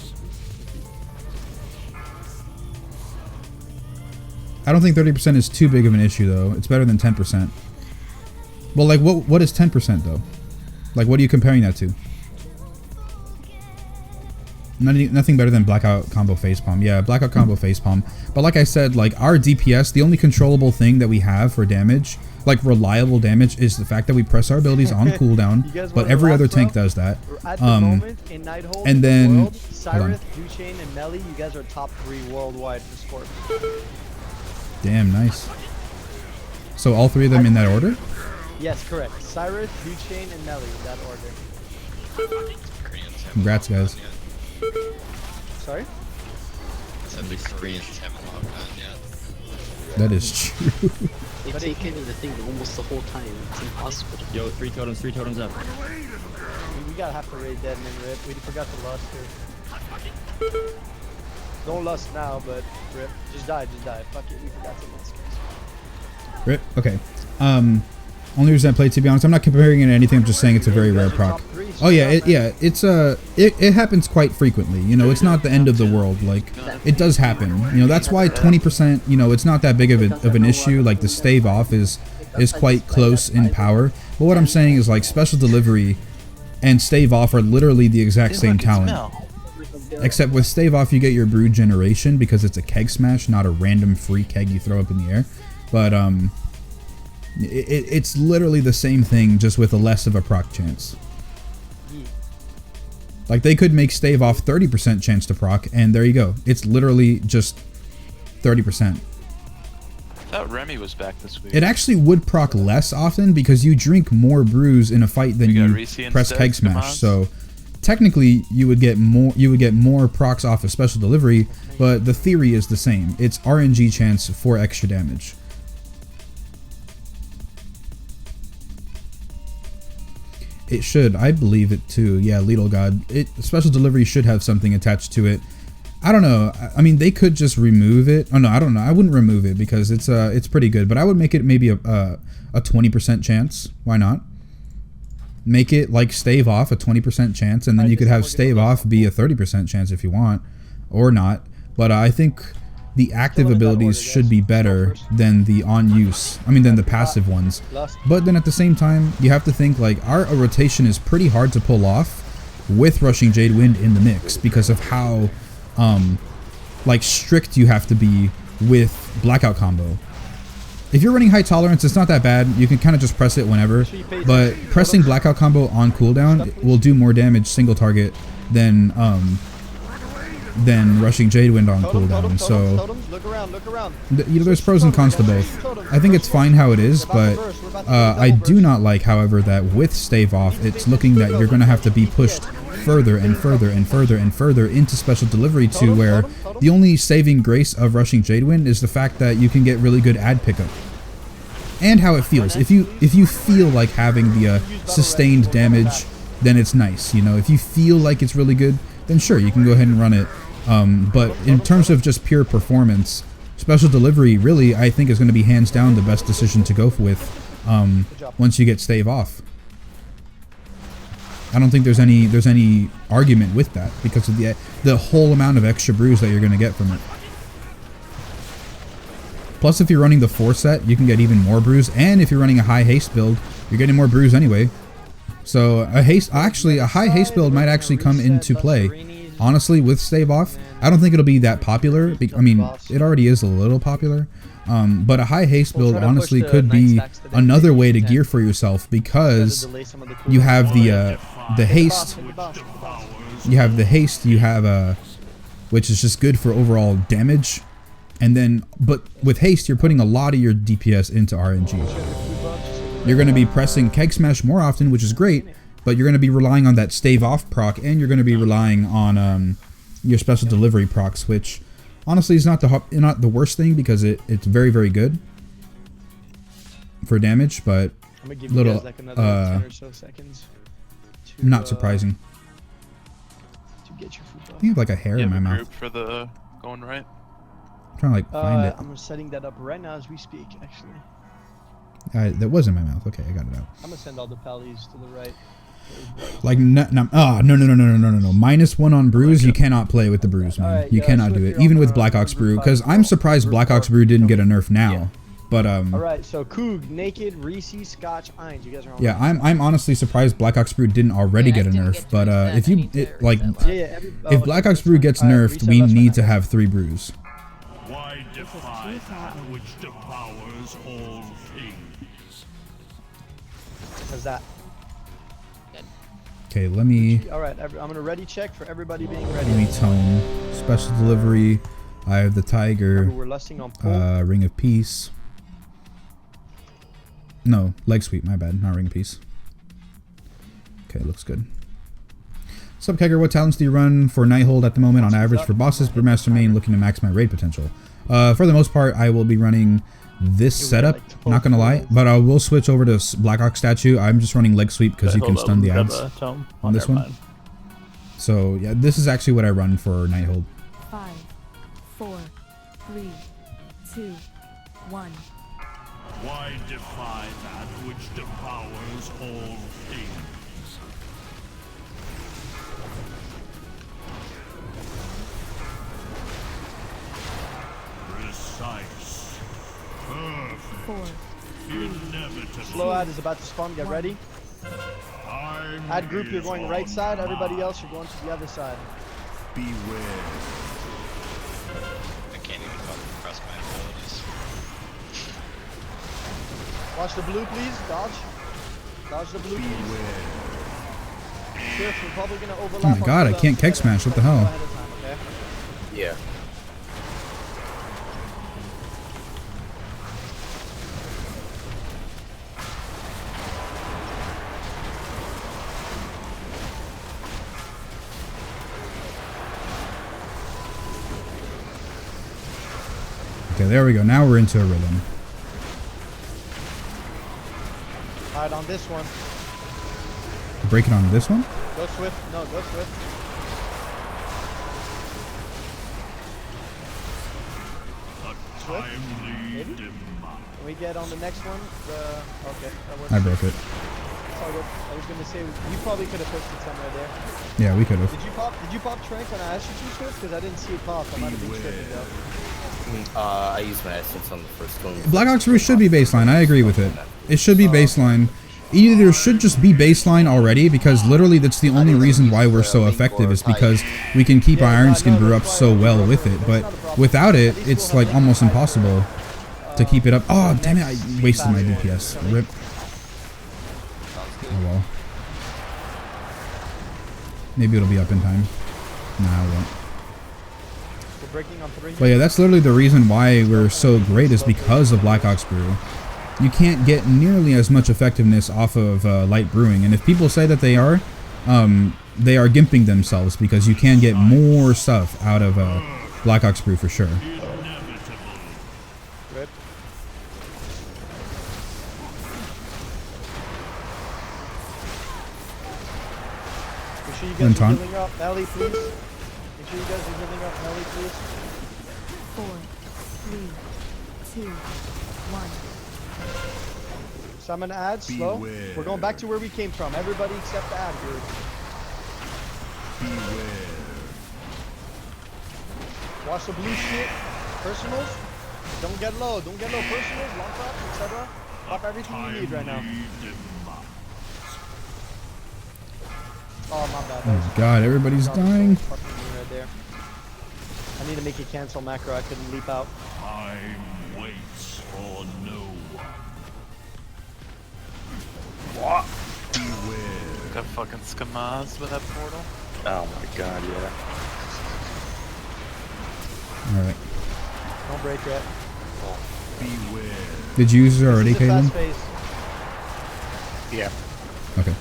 I don't think 30% is too big of an issue though. It's better than 10%. Well, like what is 10% though? Like what are you comparing that to? Nothing better than blackout combo facepalm. Yeah, blackout combo facepalm. But like I said, like our DPS, the only controllable thing that we have for damage, like reliable damage, is the fact that we press our abilities on cooldown. But every other tank does that. At the moment in Nighthold, and then world, Cyrith, Duchain, and Melly, you guys are top 3 worldwide for Scorp. Damn, nice. So all 3 of them in that order? Yes, correct. Cyrith, Duchain, and Melly in that order. Congrats, guys. Sorry? That is true. They've taken the thing almost the whole time. It's impossible. Yo, 3 totems up. We gotta have to raid dead and rip. We forgot to lust here. Don't lust now, but rip. Just die. Fuck it, we forgot to lust. Rip. Okay. Only reason I play, to be honest, I'm not comparing it to anything. I'm just saying it's a very rare proc. Oh yeah, it happens quite frequently. You know, it's not the end of the world. Like it does happen. You know, that's why 20%. You know, it's not that big of an issue. Like the stave off is quite close in power. But what I'm saying is like special delivery and stave off are literally the exact same talent. Except with stave off, you get your brew generation because it's a keg smash, not a random free keg you throw up in the air. But it's literally the same thing, just with a less of a proc chance. Like they could make stave off 30% chance to proc, and there you go. It's literally just 30%. I thought Remy was back this week. It actually would proc less often because you drink more brews in a fight than you press keg smash. So technically, you would get more procs off of special delivery, but the theory is the same. It's RNG chance for extra damage. It should. I believe it too. Yeah, Lethal God. Special delivery should have something attached to it. I don't know. I mean, they could just remove it. Oh no, I don't know. I wouldn't remove it because it's pretty good. But I would make it maybe a 20% chance. Why not? Make it like stave off a 20% chance, and then you could have stave off be a 30% chance if you want, or not. But I think the active abilities should be better than the than the passive ones. But then at the same time, you have to think like our rotation is pretty hard to pull off with Rushing Jade Wind in the mix because of how like strict you have to be with blackout combo. If you're running high tolerance, it's not that bad. You can kind of just press it whenever. But pressing blackout combo on cooldown will do more damage single target than Rushing Jade Wind on cooldown. So you know, there's pros and cons to both. I think it's fine how it is, but I do not like, however, that with stave off, it's looking that you're going to have to be pushed further and further and further and further into special delivery to where the only saving grace of Rushing Jade Wind is the fact that you can get really good ad pickup. And how it feels. If you feel like having the sustained damage, then it's nice. You know, if you feel like it's really good, then sure, you can go ahead and run it. But in terms of just pure performance, special delivery really, I think, is going to be hands down the best decision to go with once you get stave off. I don't think there's any argument with that because of the whole amount of extra brews that you're going to get from it. Plus, if you're running the 4 set, you can get even more brews, and if you're running a high haste build, you're getting more brews anyway. So a high haste build might actually come into play. Honestly, with stave off, I don't think it'll be that popular. I mean, it already is a little popular. But a high haste build honestly could be another way to gear for yourself because you have the the haste. You have the haste. You have which is just good for overall damage. And then, but with haste, you're putting a lot of your DPS into RNG. You're going to be pressing Keg Smash more often, which is great, but you're going to be relying on that stave off proc, and you're going to be relying on your special delivery procs, which honestly is not the worst thing because it's very, very good for damage, but I'm gonna give you guys like another 10 or so seconds. Not surprising. To get your food I think I have like a hair in my mouth. Group for the going right. I'm trying to like find it. I'm setting that up right now as we speak, actually. That was in my mouth. Okay, I got it out. I'm gonna send all the pallies to the right. Like no. -1 on brews. You cannot play with the brews, man. Right, you cannot do it, even with Black Ox Brew. Because I'm surprised Black Ox Brew didn't get a nerf now. But All right, so Coog, Naked, Reese, Scotch, Ainz. You guys are on. Yeah, I'm honestly surprised Black Ox Brew didn't already get a nerf. But if you if Black Ox Brew gets nerfed, we need to have 3 brews. Why defy that which devours all things? How's that? Okay, let me. All right, I'm gonna ready check for everybody being ready. Let me tone. Special delivery. I have the Tiger. We're lusting on pull. Ring of Peace. No, leg sweep. My bad. Not Ring of Peace. Okay, looks good. Sup, Kegger? What talents do you run for Nighthold at the moment on average for bosses? Brewmaster main, looking to max my raid potential. For the most part, I will be running this setup. Not gonna lie, but I will switch over to Black Ox statue. I'm just running leg sweep because you can stun the ads on this one. So yeah, this is actually what I run for Nighthold. 5, 4, 3, 2, 1. Why defy that which devours all things? Precise. Perfect. 4, 3. Inevitable. Slow ad is about to spawn. Get ready. Ad group, you're going right side. Everybody else, you're going to the other side. Beware. I can't even fucking press my abilities. Watch the blue, please. Dodge. Dodge the blue, please. Sure, we're probably gonna overlap. Oh my god, I can't Keg Smash. What the hell? Okay? Yeah. Okay, there we go. Now we're into a rhythm. Alright, on this one. Break it on this one? Go Swift. No, go Swift. Swift? Maybe? Can we get on the next one? Okay, that works. I broke it. It's all good. I was gonna say, you probably could have pushed it somewhere there. Yeah, we could have. Did you pop Trank when I asked you to Swift? Because I didn't see it pop. I might have been tripping though. I used my essence on the first one. Black Ox Brew should be baseline. I agree with it. It should be baseline. Either should just be baseline already, because literally that's the only reason why we're so effective is because we can keep our Iron Skin Brew up so well with it. But without it, it's like almost impossible to keep it up. Oh, damn it. I wasted my DPS. Rip. Oh well. Maybe it'll be up in time. Nah, it won't. But yeah, that's literally the reason why we're so great is because of Black Ox Brew. You can't get nearly as much effectiveness off of light brewing, and if people say that they are gimping themselves because you can get more stuff out of Black Ox Brew for sure. Good. Make sure you guys are healing up, Ellie, please. Make sure you guys are healing up, Ellie, please. 4, 3, 2, 1. Summon ad, slow. We're going back to where we came from. Everybody except the ad group. Beware. Watch the blue shit. Personals. Don't get low. Don't get low. Personals, long props, etc. Pop everything you need right now. Oh, my bad. Oh god, everybody's dying. Right there. I need to make a cancel macro. I couldn't leap out. Time waits for no one. What? Beware. got fucking skamazed by that portal. Oh my god, yeah. Alright. Don't break yet. Beware. Did you use it already, This is a Caitlin? fast phase. Yeah. Okay.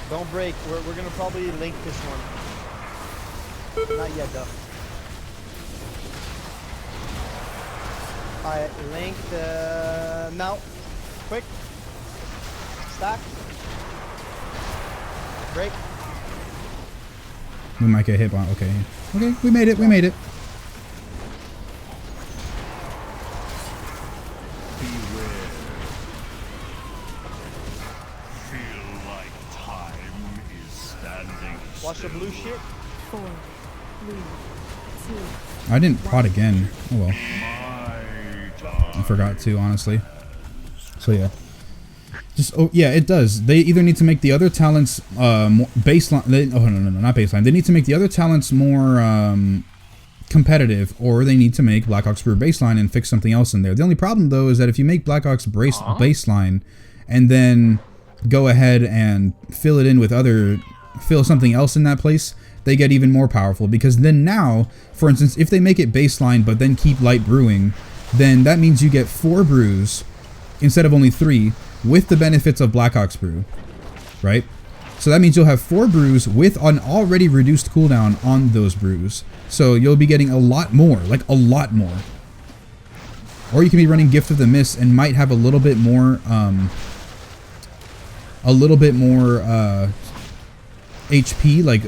Don't break. We're gonna probably link this one. Not yet though. Alright, link now. Quick. Stack. Break. We might get hit by. Okay. Okay, we made it. We made it. Beware. Feel like time is standing Watch the blue shit. 4, 3, 2. I didn't prod again. Oh well. my I forgot to, honestly. So yeah. Just yeah, it does. They either need to make the other talents more baseline. No, not baseline. They need to make the other talents more competitive, or they need to make Black Ops Brew baseline and fix something else in there. The only problem though is that if you make Black Ops baseline and then go ahead and fill it in with fill something else in that place, they get even more powerful, because then now, for instance, if they make it baseline but then keep light brewing, then that means you get 4 brews instead of only 3 with the benefits of Black Ops Brew, right? So that means you'll have 4 brews with an already reduced cooldown on those brews. So you'll be getting a lot more, like a lot more. Or you can be running Gift of the Mist and might have a little bit more HP, like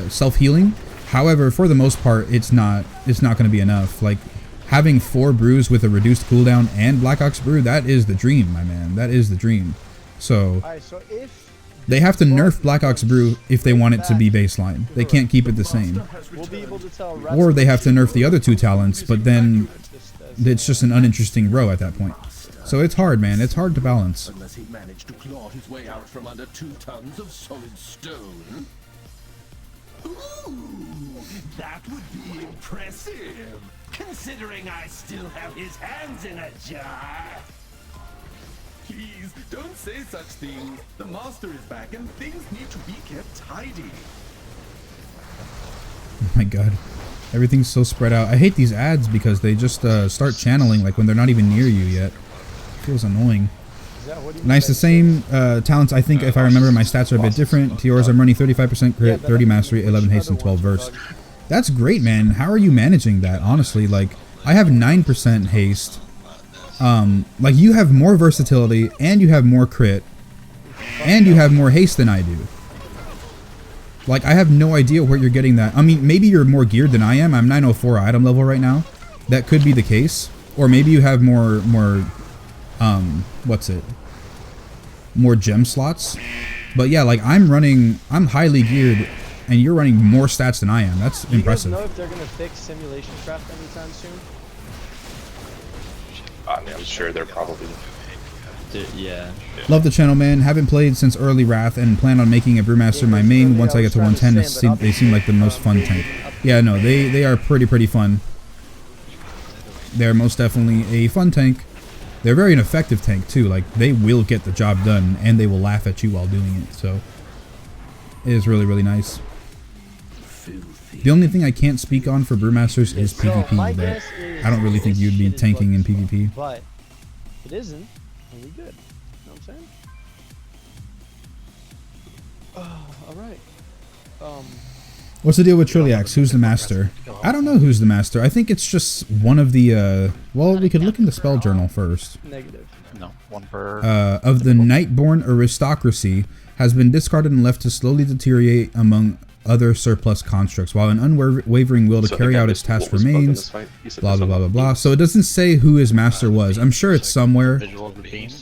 self-healing. However, for the most part, it's not going to be enough. Like having 4 brews with a reduced cooldown and Black Ops Brew, that is the dream, my man. That is the dream. So Alright, so if they have to nerf Black Ops Brew if they want it to be baseline. They can't keep it the same. we'll be able to tell Or they have to nerf the other 2 talents, but then it's just an uninteresting row at that point. So it's hard, man. It's hard to balance. Unless he managed to claw his way out from under 2 tons of solid stone. Ooh, that would be impressive, considering I still have his hands in a jar. Please, don't say such things. The master is back and things need to be kept tidy. Oh my god. Everything's so spread out. I hate these ads because they just start channeling like when they're not even near you yet. It feels annoying. Nice, the same talents. I think if I remember, my stats are a bit different. To yours, I'm running 35% crit, 30 mastery, 11 haste, and 12 verse. That's great, man. How are you managing that? Honestly, like I have 9% haste. Like you have more versatility, and you have more crit, and you have more haste than I do. Like I have no idea where you're getting that. I mean, maybe you're more geared than I am. I'm 904 item level right now. That could be the case. Or maybe you have more what's it? More gem slots. But yeah, like I'm highly geared, and you're running more stats than I am. That's impressive. Do you guys know if they're gonna fix simulation craft anytime soon? I mean, I'm sure they're probably. Yeah. Love the channel, man. Haven't played since early Wrath and plan on making a Brewmaster my main once I get to 110. They seem like the most fun tank. Yeah, no, they are pretty fun. They're most definitely a fun tank. They're very an effective tank too. Like they will get the job done, and they will laugh at you while doing it. So it is really nice. The only thing I can't speak on for Brewmasters is PvP. But I don't really think you'd be tanking in PvP. But if it isn't, then we good. You know what I'm saying? Alright. What's the deal with Trilliax? Who's the master? I don't know who's the master. I think it's just one of the, well, we could look in the spell journal first. Negative. No, 1 per. Of the Nightborn aristocracy has been discarded and left to slowly deteriorate among other surplus constructs, while an unwavering will to carry out its task remains. Blah blah blah blah blah. So it doesn't say who his master was. I'm sure it's somewhere,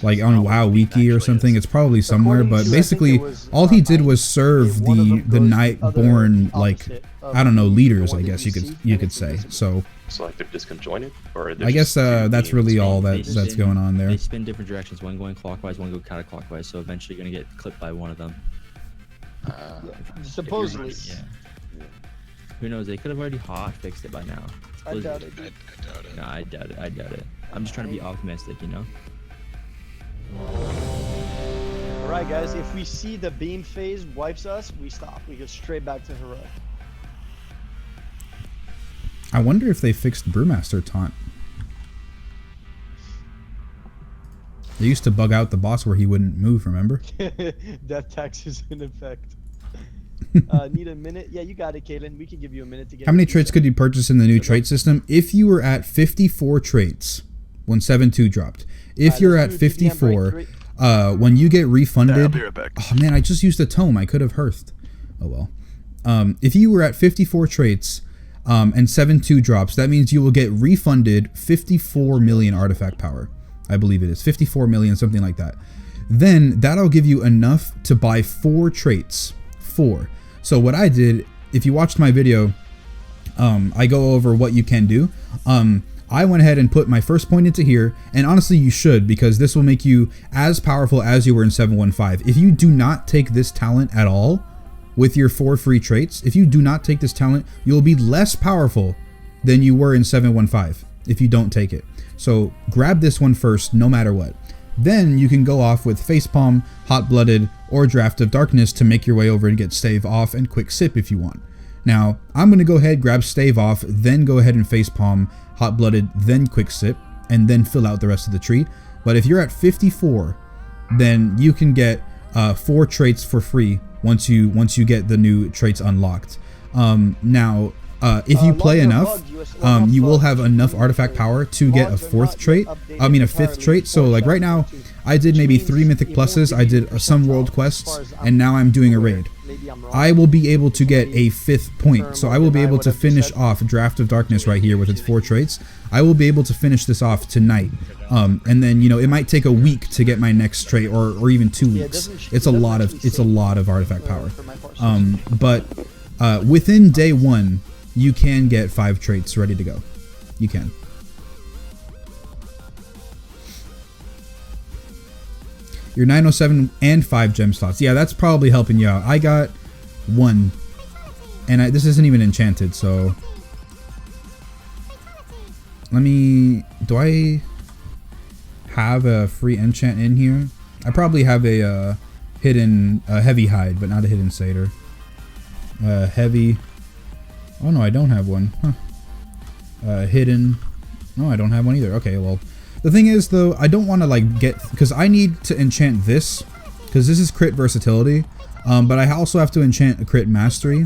like on WoW Wiki or something. It's probably somewhere. But basically, all he did was serve the Nightborn, like I don't know, leaders. I guess you could say. So like they're disconjointed, or I guess that's really all that's going on there. They spin different directions. One going clockwise, one go counterclockwise. So eventually, you're gonna get clipped by one of them. Supposedly. Yeah. Who knows? They could have already hot fixed it by now. I doubt it. No, I doubt it. I'm just trying to be optimistic, you know? Alright guys, if we see the beam phase wipes us, we stop. We go straight back to heroic. I wonder if they fixed Brewmaster taunt. They used to bug out the boss where he wouldn't move, remember? Death tax is in effect. Need a minute? Yeah, you got it, Caitlin. We can give you a minute to get. How many traits could you purchase in the new trait system? If you were at 54 traits when 7.2 dropped. If you're at 54, when you get refunded... I'll be right back. Oh man, I just used a tome. I could have hearthed. Oh well. If you were at 54 traits and 7.2 drops, that means you will get refunded 54 million artifact power. I believe it is 54 million, something like that. Then that'll give you enough to buy 4 traits. 4. So what I did, if you watched my video, I go over what you can do. I went ahead and put my first point into here, and honestly you should, because this will make you as powerful as you were in 7.15. If you do not take this talent at all with your 4 free traits, if you do not take this talent, you'll be less powerful than you were in 7.15 if you don't take it. So grab this one first, no matter what. Then you can go off with Facepalm, Hot Blooded, or Draft of Darkness to make your way over and get Stave Off and Quick Sip if you want. Now, I'm going to go ahead, grab Stave Off, then go ahead and Facepalm, Hot Blooded, then Quick Sip, and then fill out the rest of the tree. But if you're at 54, then you can get 4 traits for free once you get the new traits unlocked. Now, if you play enough, you will have enough artifact power to get a 4th trait. I mean a 5th trait. So like right now, I did maybe 3 mythic pluses. I did some world quests, and now I'm doing a raid. I will be able to get a 5th point. So I will be able to finish off Draft of Darkness right here with its 4 traits. I will be able to finish this off tonight. And then, you know, it might take a week to get my next trait, or even 2 weeks. It's a lot of artifact power. But within day 1, you can get 5 traits ready to go. You can. You're 907 and 5 gem slots. Yeah, that's probably helping you out. I got 1. And this isn't even enchanted, so... Let me... Do I have a free enchant in here? I probably have a hidden... heavy hide, but not a hidden satyr. Heavy... Oh no, I don't have one. Huh. Hidden. No, I don't have one either. Okay, well. The thing is though, I don't want to like get... Because I need to enchant this. Because this is crit versatility. But I also have to enchant a crit mastery.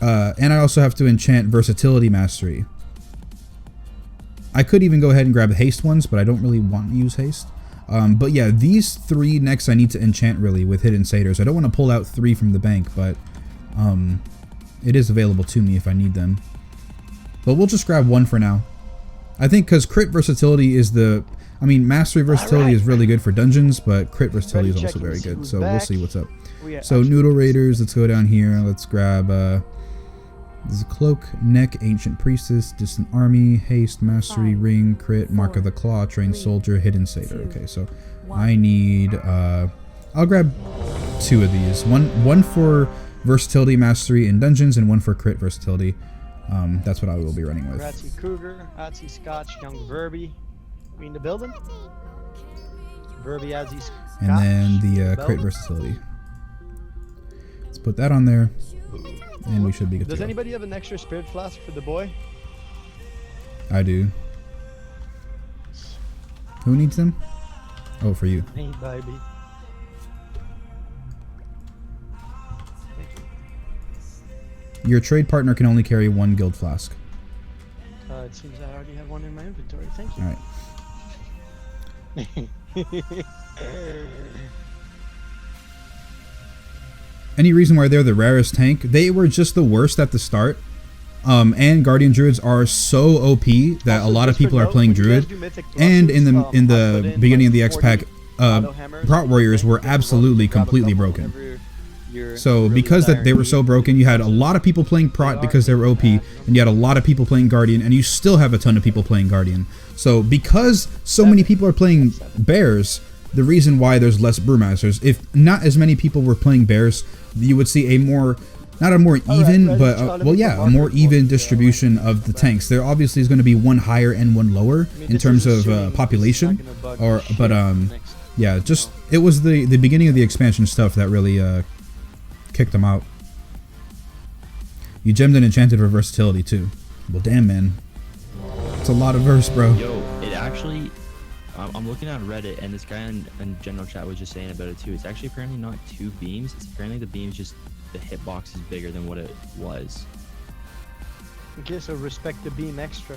And I also have to enchant versatility mastery. I could even go ahead and grab haste ones, but I don't really want to use haste. But yeah, these 3 next I need to enchant really with hidden satyrs. I don't want to pull out 3 from the bank, but... it is available to me if I need them. But we'll just grab 1 for now. I think because crit versatility is the... I mean, mastery versatility is really good for dungeons, but crit versatility is also very good. So we'll see what's up. So Noodle Raiders, let's go down here. Let's grab... This is Cloak, Neck, Ancient Priestess, Distant Army, Haste, Mastery, Ring, Crit, Mark of the Claw, Trained Soldier, Hidden Satyr. Okay, so I need... I'll grab 2 of these. One for... versatility mastery in dungeons, and 1 for crit versatility. That's what I will be running with. Ratsy Cougar, Atsy Scotch, Young Verby. We in the building? Verby, Atsy Scotch. And then the crit versatility. Let's put that on there. And we should be good. Does anybody have an extra spirit flask for the boy? I do. Who needs them? Oh, for you. Me, baby. Your trade partner can only carry 1 guild flask. It seems I already have 1 in my inventory. Thank you. Alright. Any reason why they're the rarest tank? They were just the worst at the start. And Guardian Druids are so OP that a lot of people are playing Druid. And in the beginning of the X pack, Prot Warriors were absolutely completely broken. So because that they were so broken, you had a lot of people playing Prot because they were OP, and you had a lot of people playing Guardian, and you still have a ton of people playing Guardian. So because so many people are playing Bears, the reason why there's less Brewmasters, if not as many people were playing Bears, you would see a more, not a more even, but well yeah, a more even distribution of the tanks. There obviously is going to be 1 higher and 1 lower in terms of population, but Yeah, just it was the beginning of the expansion stuff that really kicked them out. You gemmed and enchanted for versatility too. Well, damn, man, it's a lot of verse, bro. Yo, it actually. I'm looking on Reddit, and this guy in general chat was just saying about it too. It's actually apparently not 2 beams. It's apparently the beams just the hitbox is bigger than what it was. Okay, so respect the beam extra.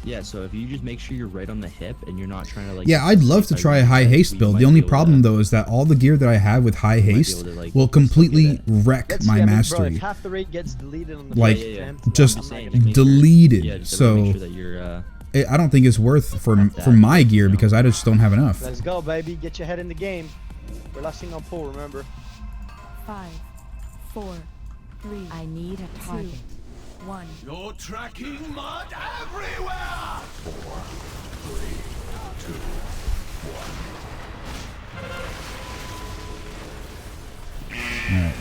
Yeah, so if you just make sure you're right on the hip and you're not trying to like. Yeah, I'd love to try a high haste build. The only problem though is that all the gear that I have with high haste will completely wreck my mastery. Bro, if half the rate gets deleted on the like just deleted. So I don't think it's worth for my gear because I just don't have enough. Let's go, baby. Get your head in the game. We're lasting on pull, remember. 5, 4, 3. I need a target. 1. You're tracking mud everywhere! 4, 3, 2, 1. Alright.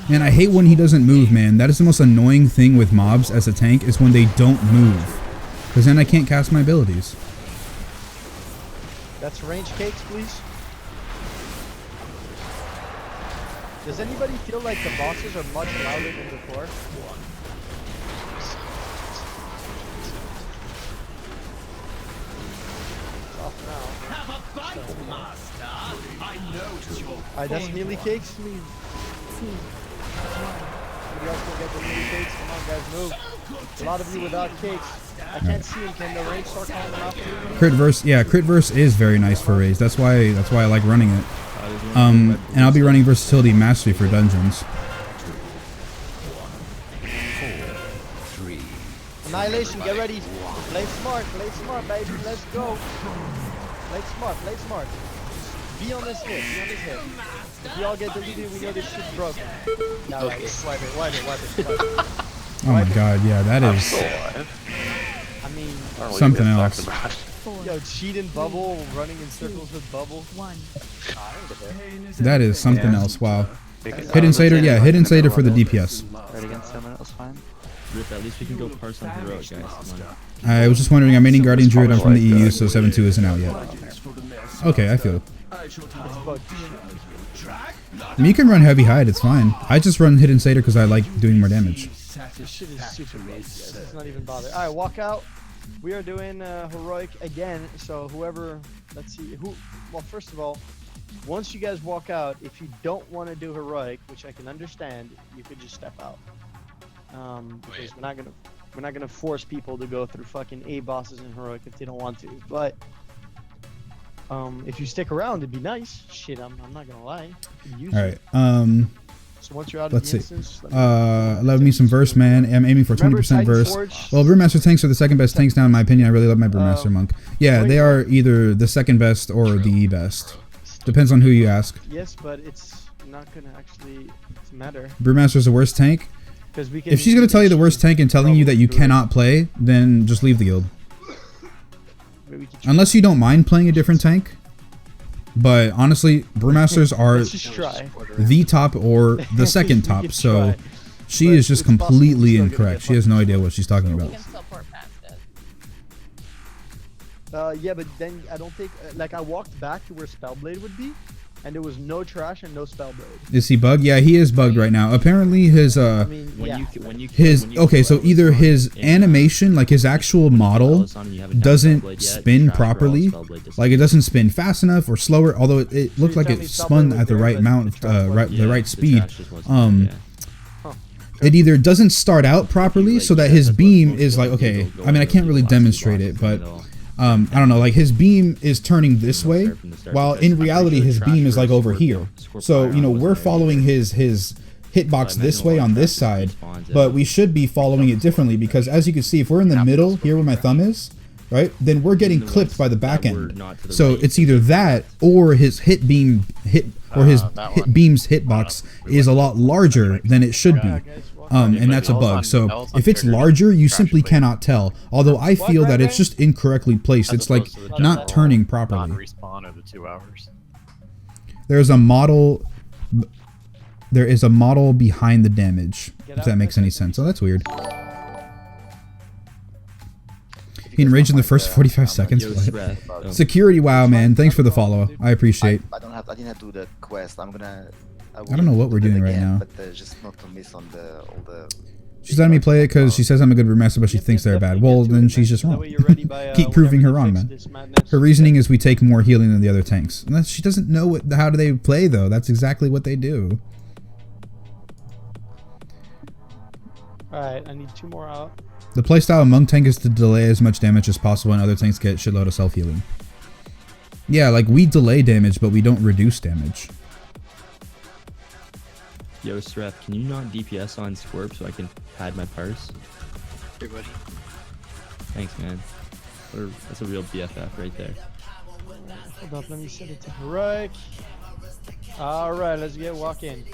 Man, I hate when he doesn't move, man. That is the most annoying thing with mobs as a tank is when they don't move. Because then I can't cast my abilities. That's range cakes, please. Does anybody feel like the bosses are much louder than before? It's off now. Have a bite, master! I know you're Alright, that's melee cakes. 3, 2, 1. Somebody else go get the melee cakes. Come on, guys, move. A lot of you without cakes. I can't see him. Can the range start calling them out for me? Crit verse, yeah, crit verse is very nice for raids. That's why I like running it. And I'll be running versatility mastery for dungeons. 4, 3. Annihilation, get ready. Play smart, baby. Let's go. Play smart. Be on this hit, If you all get deleted, we know this shit's broken. No, okay. Wipe it. Oh my god, yeah, that is I mean, something else. Yo, cheat and bubble, running in circles with bubble. 1. That is something else, wow. Hidden Satyr, yeah, Hidden Satyr for the DPS. Right against someone else, fine. Rip, at least we can go parse on heroic, guys. Come on. I was just wondering, I'm maining Guardian Druid, I'm from the EU, so 7.2 isn't out yet. Okay, I feel it. I mean, you can run Heavy Hide, it's fine. I just run Hidden Satyr because I like doing more damage. This shit is super big, guys. Let's not even bother. Alright, walk out. We are doing heroic again, so whoever, let's see, well, first of all, once you guys walk out, if you don't want to do heroic, which I can understand, you could just step out. Because we're not gonna force people to go through fucking A bosses in heroic if they don't want to. But if you stick around, it'd be nice. Shit, I'm not gonna lie. All right. So once you're out Let's of the see. instance, Love me some verse, man. I'm aiming for 20% verse. Well, Brewmaster tanks are the second best tanks now, in my opinion. I really love my Brewmaster monk. Yeah, they are either the second best or the best. Depends on who you ask. Yes, but it's not gonna actually matter. Brewmaster's the worst tank. If she's gonna tell you the worst tank and telling you that you cannot play, then just leave the guild. Unless you don't mind playing a different tank. But honestly, Brewmasters are the top or the second top, so she is just completely incorrect. She has no idea what she's talking about. Yeah, but then I don't think, like I walked back to where Spellblade would be, and there was no trash and no Spellblade. Is he bugged? Yeah, he is bugged right now. Apparently his okay, so either his animation, like his actual model, doesn't spin properly, like it doesn't spin fast enough or slower, although it looked like it spun at the right amount, the right speed. It either doesn't start out properly so that his beam is like, okay, I mean I can't really demonstrate it, but I don't know, like his beam is turning this way, while in reality his beam is like over here. So, you know, we're following his hitbox this way on this side, but we should be following it differently because as you can see, if we're in the middle, here where my thumb is, right, then we're getting clipped by the back end. So it's either that or his beam's hitbox is a lot larger than it should be. And that's a bug. So if it's larger, you simply cannot tell. Although I feel that it's just incorrectly placed. It's like not turning properly. There's a model. There is a model behind the damage. If that makes any sense. Oh, that's weird. He enraged in the first 45 seconds. What? Security, wow, man. Thanks for the follow. I appreciate. I didn't have to do the quest. I don't know what we're doing right now. But just not to miss on all the. She's letting me play it because she says I'm a good Brewmaster, but she thinks they're bad. Well, then she's just wrong. Keep proving her wrong, man. Her reasoning is we take more healing than the other tanks. And she doesn't know how do they play, though. That's exactly what they do. Alright, I need 2 more out. The playstyle of Monk Tank is to delay as much damage as possible and other tanks get shitload of self-healing. Yeah, like we delay damage, but we don't reduce damage. Yo, Sreth, can you not DPS on Squirp so I can pad my parse? Hey, buddy. Thanks, man. That's a real BFF right there. Hold up, let me set it to heroic. Alright, let's get walk in.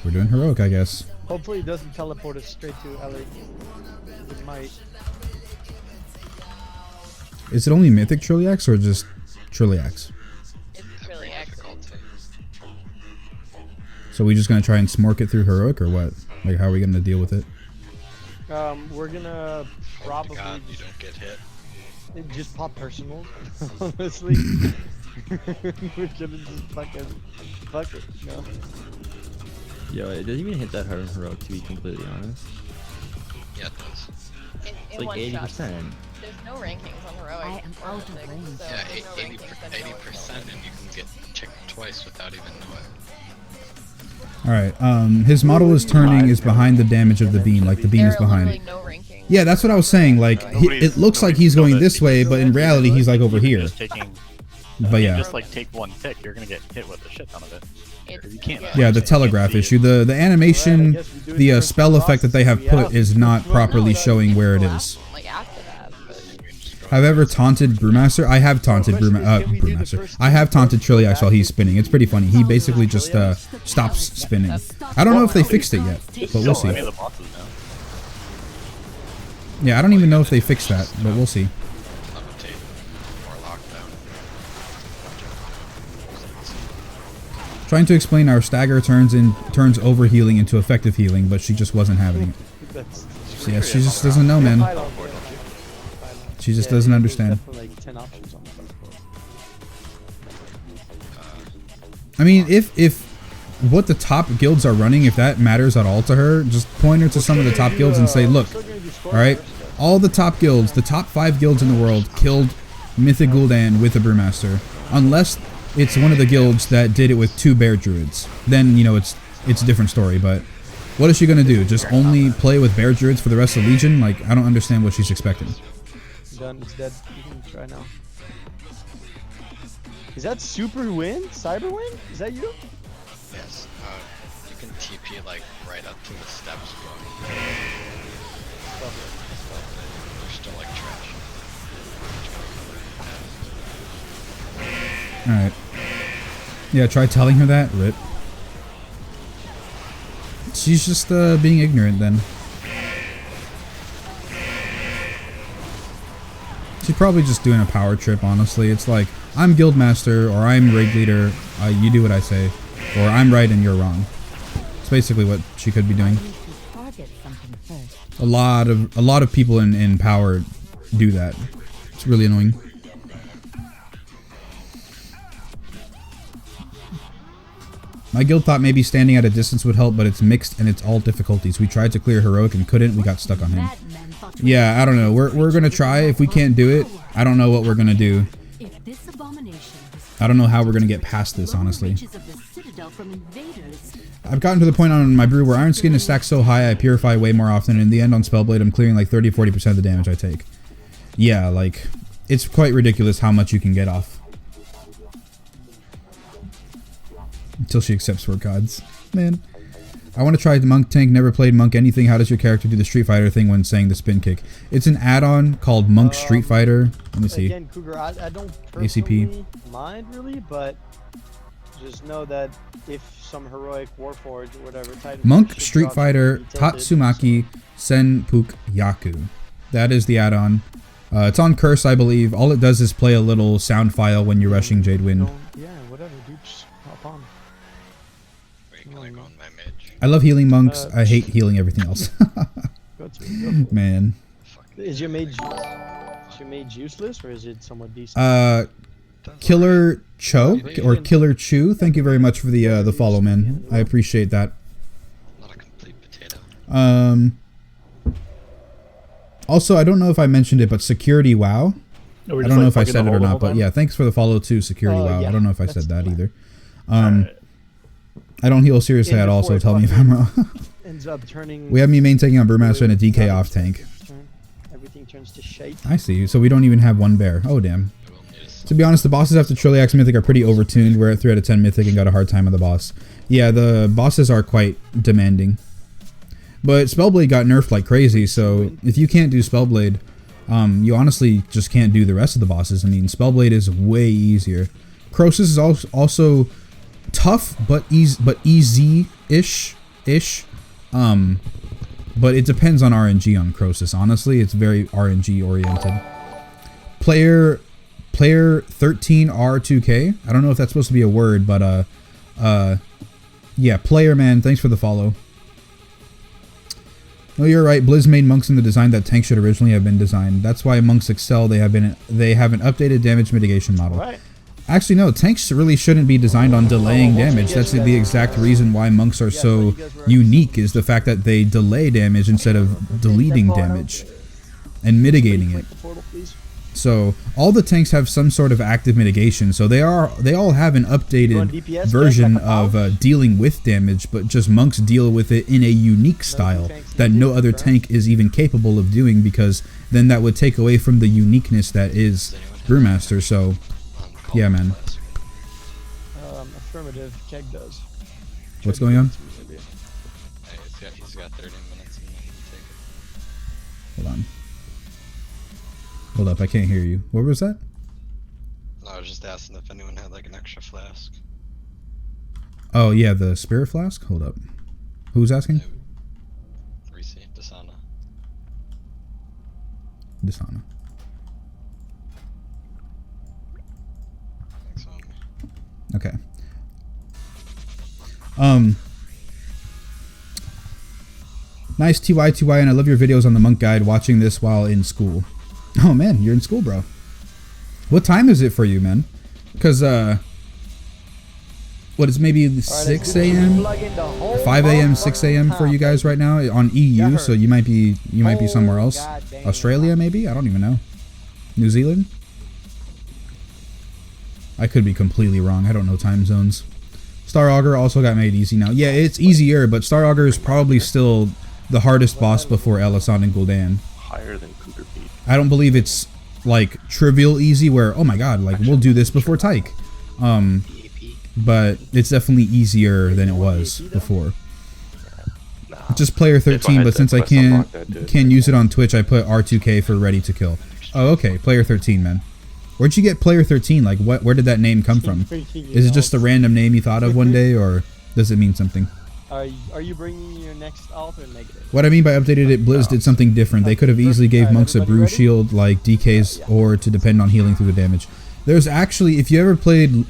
We're doing heroic, I guess. Hopefully it doesn't teleport us straight to LA. It might. Is it only Mythic Trilliax or just Trilliax? It's Trilliax. So we just gonna try and smork it through heroic or what? Like how are we gonna deal with it? We're gonna probably God, you don't get hit. Just pop personal, honestly. We're gonna just fucking fuck it, you know? Yo, it doesn't even hit that hard in heroic, to be completely honest. Yeah, it does. It's like 80%. There's no rankings on heroic. I am out of range. So Yeah, there's no 80%, and you can get checked twice without even knowing. Alright, his model is turning is behind the damage of the beam, like the beam is behind. Yeah, that's what I was saying, like, it looks like he's going this way, but in reality he's like over here. But yeah. Just like take 1 tick, you're gonna get hit with a shit ton of it. You can't. Yeah, the telegraph issue. The animation, the spell effect that they have put is not properly showing where it is. Have I ever taunted Brewmaster? I have taunted Brewmaster. I have taunted Trilliax while he's spinning. It's pretty funny. He basically just stops spinning. I don't know if they fixed it yet, but we'll see. Yeah, I don't even know if they fixed that, but we'll see. Trying to explain our stagger turns overhealing into effective healing, but she just wasn't having it. So yeah, she just doesn't know, man. She just doesn't understand. I mean, if what the top guilds are running, if that matters at all to her, just point her to some of the top guilds and say, look, alright, all the top guilds, the top 5 guilds in the world killed Mythic Gul'dan with a Brewmaster. Unless it's one of the guilds that did it with 2 bear druids. Then, you know, it's a different story, but what is she gonna do? Just only play with bear druids for the rest of the Legion? Like, I don't understand what she's expecting. Done, it's dead. You can try now. Is that super win? Cyber win? Is that you? Yes. You can TP like right up to the steps going. They're still like trash. Alright. Yeah, try telling her that. Rip. She's just being ignorant then. She's probably just doing a power trip, honestly. It's like, I'm Guildmaster, or I'm Raid Leader, you do what I say. Or I'm right and you're wrong. It's basically what she could be doing. A lot of people in power do that. It's really annoying. My guild thought maybe standing at a distance would help, but it's mixed and it's all difficulties. We tried to clear heroic and couldn't. We got stuck on him. Yeah, I don't know. We're gonna try. If we can't do it, I don't know what we're gonna do. I don't know how we're gonna get past this, honestly. I've gotten to the point on my brew where Iron Skin is stacked so high I purify way more often, and in the end on Spellblade I'm clearing like 30-40% of the damage I take. Yeah, like, it's quite ridiculous how much you can get off. Until she accepts Sword Gods. Man. I want to try the Monk Tank, never played Monk anything. How does your character do the Street Fighter thing when saying the spin kick? It's an add-on called Monk Street Fighter. Let me see. Again, Cougar, I don't personally mind really, but just know that if some heroic Warforged or whatever Titan Monk Street Fighter Tatsumaki Senpuk Yaku. That is the add-on. It's on Curse, I believe. All it does is play a little sound file when you're rushing Jade Wind. Yeah, whatever, dude. Just hop on. I love healing monks. I hate healing everything else. Man. Is your mage useless or is it somewhat decent? Killer Cho or Killer Chew, thank you very much for the follow, man. I appreciate that. Not a complete potato. Also, I don't know if I mentioned it, but Security WoW. I don't know if I said it or not, but yeah, thanks for the follow too, Security WoW. Yeah, I don't know if I said that either. I don't heal seriously at all, so tell me if I'm wrong. Ends up turning. We have me main taking on Brewmaster and a DK off tank. Everything turns to shite. I see. So we don't even have one bear. Oh damn. To be honest, the bosses after Trilliax Mythic are pretty overtuned. We're at 3 out of 10 Mythic and got a hard time with the boss. Yeah, the bosses are quite demanding. But Spellblade got nerfed like crazy, so if you can't do Spellblade, you honestly just can't do the rest of the bosses. I mean, Spellblade is way easier. Croesus is also tough, but easy-ish. But it depends on RNG on Croesus. Honestly, it's very RNG oriented. Player 13R2K. I don't know if that's supposed to be a word, but yeah, player man, thanks for the follow. No, you're right. Blizz made monks in the design that tanks should originally have been designed. That's why monks excel. They have an updated damage mitigation model. Right. Actually, no. Tanks really shouldn't be designed on delaying damage. That's the exact reason why monks are so unique. Is the fact that they delay damage instead of deleting damage and mitigating it. So all the tanks have some sort of active mitigation. So they all have an updated version of dealing with damage, but just monks deal with it in a unique style that no other tank is even capable of doing, because then that would take away from the uniqueness that is Brewmaster. So yeah, man. Affirmative. Keg does. What's going on? He's got 30 minutes and then he can take it. Hold on. Hold up, I can't hear you. What was that? No, I was just asking if anyone had like an extra flask. Oh yeah, the spirit flask? Hold up. Who's asking? Desana. Desana. Thanks, homie. Okay. Nice TY, and I love your videos on the monk guide, watching this while in school. Oh man, you're in school, bro. What time is it for you, man? Because, what is maybe 6 a.m., 5 a.m., 6 a.m. for you guys right now on EU, so you might be somewhere else. Australia, maybe? I don't even know. New Zealand? I could be completely wrong. I don't know time zones. Star Augur also got made easy now. Yeah, it's easier, but Star Augur is probably still the hardest boss before Elasan and Gul'dan. Higher than Cougar Peak. I don't believe it's like trivial easy where, oh my god, like we'll do this before Tyke. But it's definitely easier than it was before. Just player 13, but since I can't use it on Twitch, I put R2K for ready to kill. Oh, okay, player 13, man. Where'd you get player 13? Like, where did that name come from? Is it just a random name you thought of one day, or does it mean something? Are you bringing your next alt or negative? What I mean by updated it, Blizz did something different. They could have easily gave monks a brew shield like DK's, or to depend on healing through the damage. There's actually, if you ever played,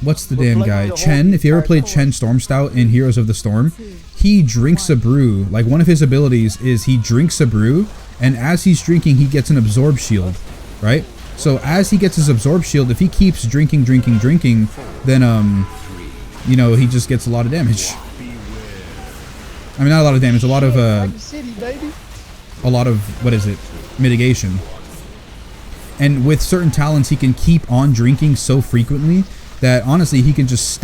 what's the damn guy? Chen. If you ever played Chen Storm Stout in Heroes of the Storm, he drinks a brew. Like, one of his abilities is he drinks a brew, and as he's drinking, he gets an absorb shield, right? So as he gets his absorb shield, if he keeps drinking, then, you know, he just gets a lot of damage. I mean, not a lot of damage, a lot of, what is it? Mitigation. And with certain talents, he can keep on drinking so frequently that, honestly, he can just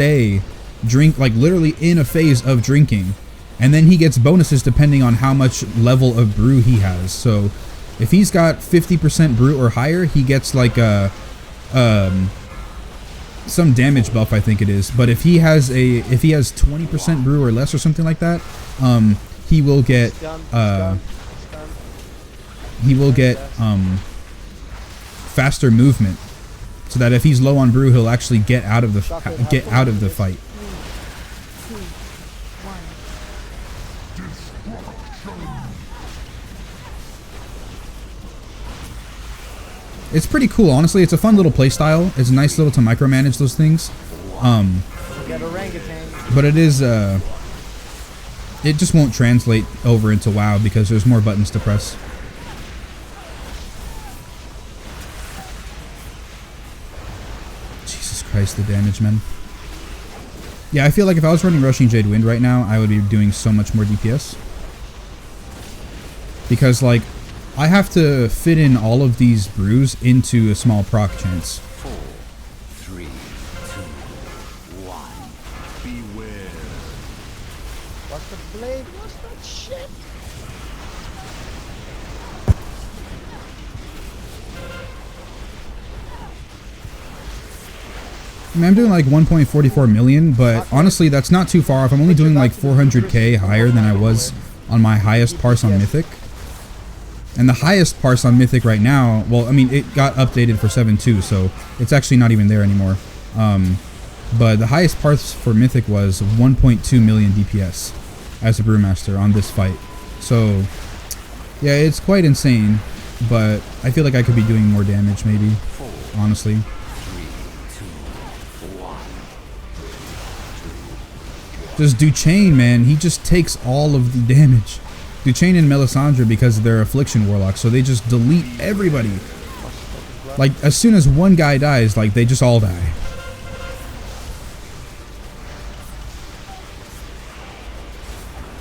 drink, like, literally in a phase of drinking. And then he gets bonuses depending on how much level of brew he has. So, if he's got 50% brew or higher, he gets, like, some damage buff, I think it is. But if he has 20% brew or less or something like that, he will get faster movement, so that if he's low on brew, he'll actually get out of the fight. It's pretty cool, honestly. It's a fun little play style. It's nice little to micromanage those things. But it is it just won't translate over into WoW because there's more buttons to press. Jesus Christ, the damage, man. Yeah, I feel like if I was running Rushing Jade Wind right now, I would be doing so much more DPS. Because, like, I have to fit in all of these brews into a small proc chance. 4, 3, 2, 1. Beware. What's the blade? What's that shit? I mean, I'm doing like 1.44 million, but honestly, that's not too far off. I'm only doing like 400k higher than I was on my highest parse on Mythic. And the highest parse on Mythic right now, well, I mean, it got updated for 7.2, so it's actually not even there anymore. But the highest parse for Mythic was 1.2 million DPS as a Brewmaster on this fight. So, yeah, it's quite insane, but I feel like I could be doing more damage, maybe, honestly. Just Duchain, man, he just takes all of the damage. Duchain and Melisandre, because they're Affliction Warlocks, so they just delete everybody. Like, as soon as one guy dies, like, they just all die.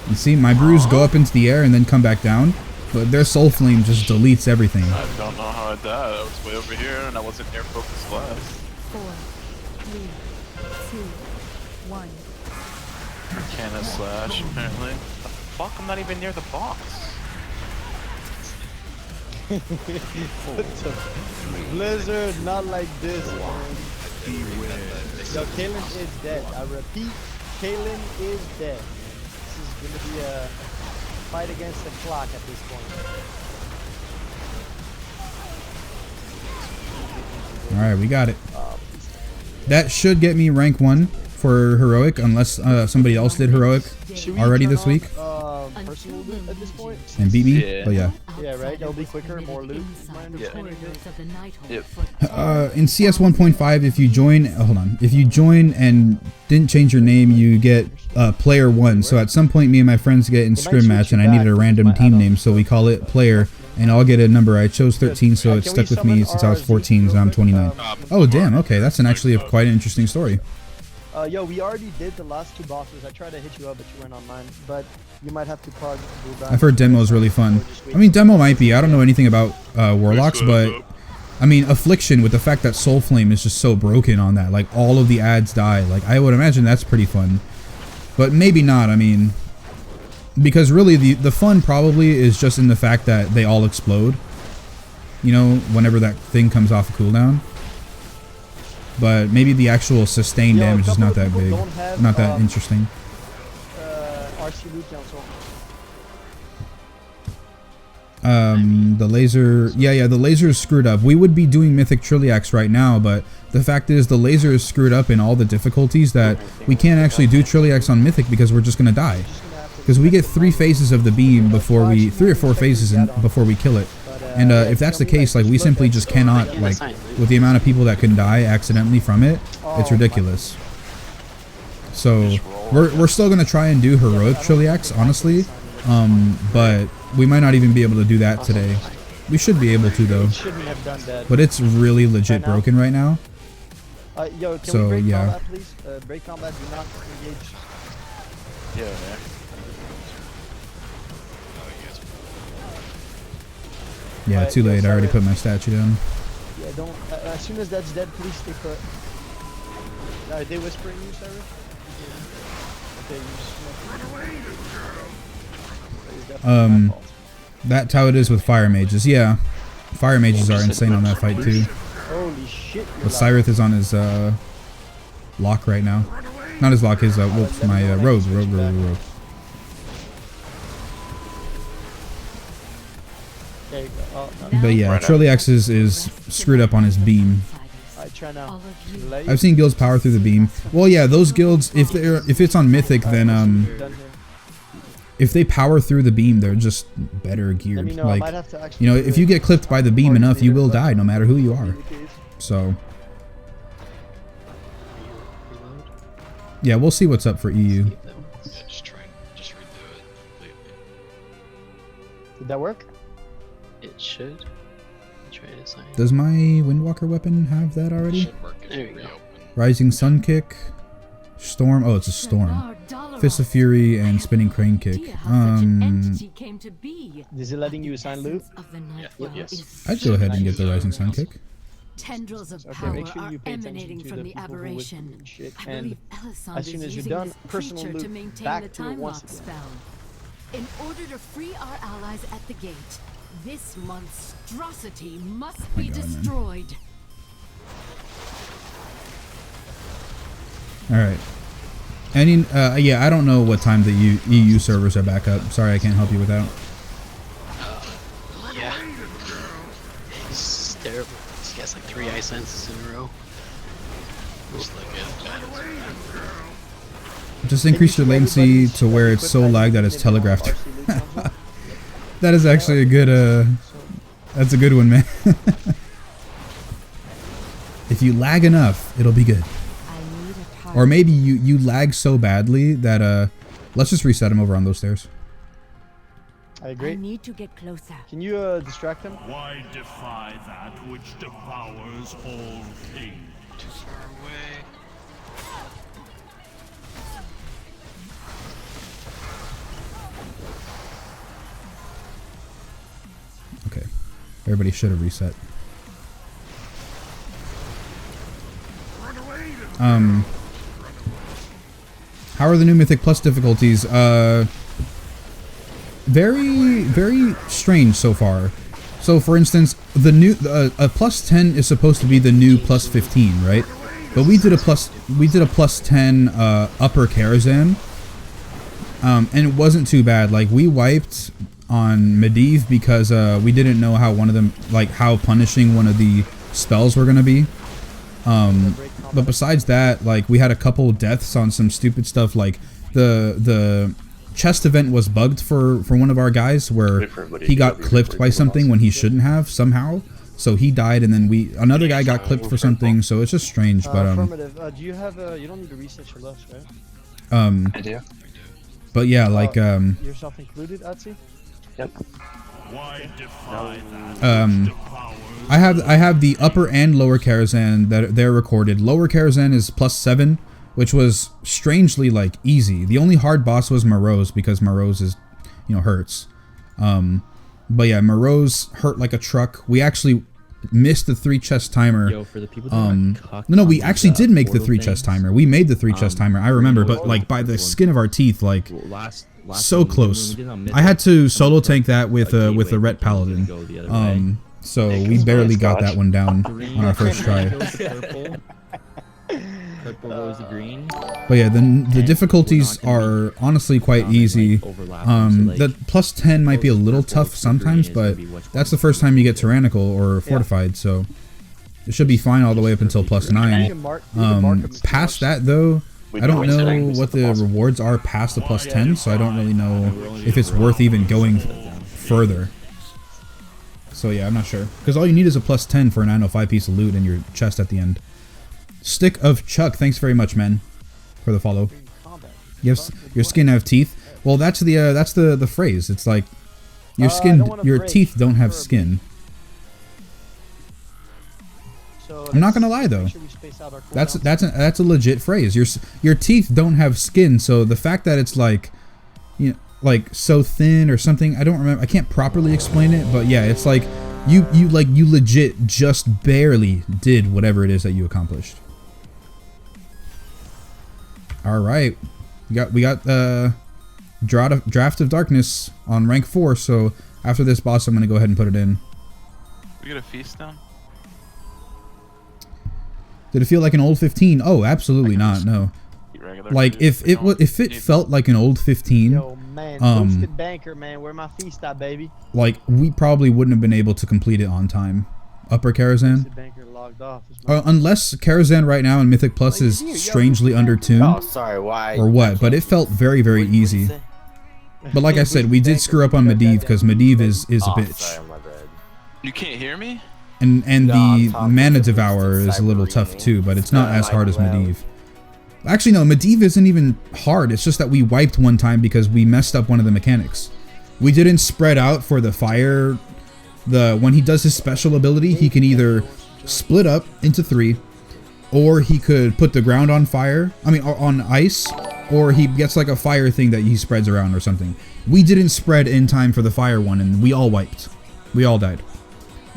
You see, my brews go up into the air and then come back down, but their Soul Flame just deletes everything. I don't know how I died. I was way over here and I wasn't near focus last. 4, 3, 2, 1. Cannon slash, apparently. The fuck? I'm not even near the box. Blizzard, not like this, man. Yo, Kalen is dead. I repeat, Kalen is dead. This is gonna be a fight against the clock at this point. Alright, we got it. That should get me rank 1 for Heroic, unless somebody else did Heroic already this week. Personal loot at this point? And beat me? Yeah. Oh yeah. Yeah, right? It'll be quicker, more loot. In CS 1.5, if you join, hold on, if you join and didn't change your name, you get player 1. So at some point, me and my friends get in scrim match, and I needed a random team name, so we call it player, and I'll get a number. I chose 13, so it stuck with me since I was 14, so I'm 29. Oh damn, okay, that's actually quite an interesting story. Yo, we already did the last 2 bosses. I tried to hit you up, but you weren't online. But you might have to pause. I've heard demo is really fun. I mean, demo might be. I don't know anything about Warlocks, but I mean, Affliction, with the fact that Soul Flame is just so broken on that, like all of the ads die. Like I would imagine that's pretty fun, but maybe not. I mean, because really the fun probably is just in the fact that they all explode. You know, whenever that thing comes off a cooldown. But maybe the actual sustained damage is not that big, not that interesting. RC loot council. The laser, yeah, the laser is screwed up. We would be doing Mythic Trilliax right now, but the fact is the laser is screwed up in all the difficulties that we can't actually do Trilliax on Mythic because we're just gonna die. Because we get 3 phases of the beam before we, 3 or 4 phases before we kill it. And if that's the case, like we simply just cannot, like with the amount of people that can die accidentally from it, it's ridiculous. So we're still gonna try and do Heroic Trilliax, honestly, but we might not even be able to do that today. We should be able to though, but it's really legit broken right now. Yo, can so we break yeah. combat, please? Break combat, do not engage. Yeah, man. Yeah, too late. I already put my statue down. Yeah, don't. As soon as that's dead, please stay put. Are they whispering you, Cyrus? Okay, you that's how it is with fire mages. Yeah, fire mages are insane on that fight too. Holy shit! But Cyrith is on his lock right now. Not his lock, his whoops, my rogue. But yeah, Trilliax is screwed up on his beam. I've seen guilds power through the beam. Well, yeah, those guilds, if it's on Mythic, then if they power through the beam, they're just better geared. Like, you know, if you get clipped by the beam enough, you will die, no matter who you are. So, yeah, we'll see what's up for EU. Did that work? It should. Try to sign. Does my Windwalker weapon have that already? Should work if you reopen. Rising Sun Kick, Storm. Oh, it's a Storm. Fist of Fury and Spinning Crane Kick. Is it letting you assign loot? Yes. I'd go ahead and get the Rising Sun Kick. Tendrils of Okay, power make sure are you pay attention emanating to from the the people who whisper aberration. and shit. I And believe Elisande as soon is as you're using done, this personal creature to loot maintain the back to it time once lock again. spell. In order to free our allies at the gate, this monstrosity must be destroyed. All right. Any? Yeah, I don't know what time the EU servers are back up. Sorry, I can't help you with that. Yeah. It's terrible. He has like 3 ice senses in a row. Just look at Just increase your latency to where it's so lagged that it's telegraphed. That is actually a good. That's a good one, man. If you lag enough, it'll be good. Or maybe you lag so badly that let's just reset him over on those stairs. I agree. I need to get closer. Can you distract him? Why defy that which devours all things? too far away. Okay. Everybody should have reset. How are the new Mythic Plus difficulties? Very strange so far. So for instance, the new a plus 10 is supposed to be the new plus 15, right? But we did a plus 10 upper Karazhan. And it wasn't too bad. Like, we wiped on Medivh because we didn't know how one of them, like, how punishing one of the spells were gonna be. But besides that, like, we had a couple deaths on some stupid stuff. Like the chest event was bugged for one of our guys where he got clipped by something when he shouldn't have somehow. So he died, and then another guy got clipped for something. So it's just strange. But affirmative. Do you have you don't need to reset your list, right? I do. But yeah, like yourself included, Atsi? Yep. I have the upper and lower Karazhan that they're recorded. Lower Karazhan is +7, which was strangely like easy. The only hard boss was Morose because Morose is, hurts. But yeah, Morose hurt like a truck. We actually missed the 3 chest timer. Yo, for the people that no, we actually did make the 3 chest timer. We made the 3 chest timer. I remember, but like by the skin of our teeth, like so close. I had to solo tank that with a Ret Paladin. So we barely got that one down on our first try. Purple rose green. But yeah, the difficulties are honestly quite easy. The plus 10 might be a little tough sometimes, but that's the first time you get tyrannical or fortified, so it should be fine all the way up until plus 9. Past that though, I don't know what the rewards are past the plus 10, so I don't really know if it's worth even going further. So yeah, I'm not sure. Because all you need is a plus 10 for a 905 piece of loot in your chest at the end. Stick of Chuck, thanks very much, man, for the follow. Your skin have teeth. Well, that's the phrase. It's like your teeth don't have skin. I'm not gonna lie though. That's a legit phrase. Your teeth don't have skin. So the fact that it's like, like so thin or something, I don't remember. I can't properly explain it, but yeah, it's like you legit just barely did whatever it is that you accomplished. All right, we got Draft of Darkness on rank 4. So after this boss, I'm gonna go ahead and put it in. We get a feast down. Did it feel like an old 15? Oh, absolutely not. No. Like if it felt like an old 15, Yo, man, boosted banker, man, where my feast at, baby? Like we probably wouldn't have been able to complete it on time. Upper Karazhan. Unless Karazhan right now in Mythic Plus is strangely undertuned. Oh, sorry, why? Or what? But it felt very, very easy. But like I said, we did screw up on Medivh because Medivh is a bitch. Sorry, my bad. You can't hear me? And the Mana Devourer is a little tough too, but it's not as hard as Medivh. Actually, no, Medivh isn't even hard. It's just that we wiped one time because we messed up one of the mechanics. We didn't spread out for the fire. When he does his special ability, he can either split up into 3, or he could put the ground on fire. I mean, on ice, or he gets like a fire thing that he spreads around or something. We didn't spread in time for the fire one, and we all wiped. We all died.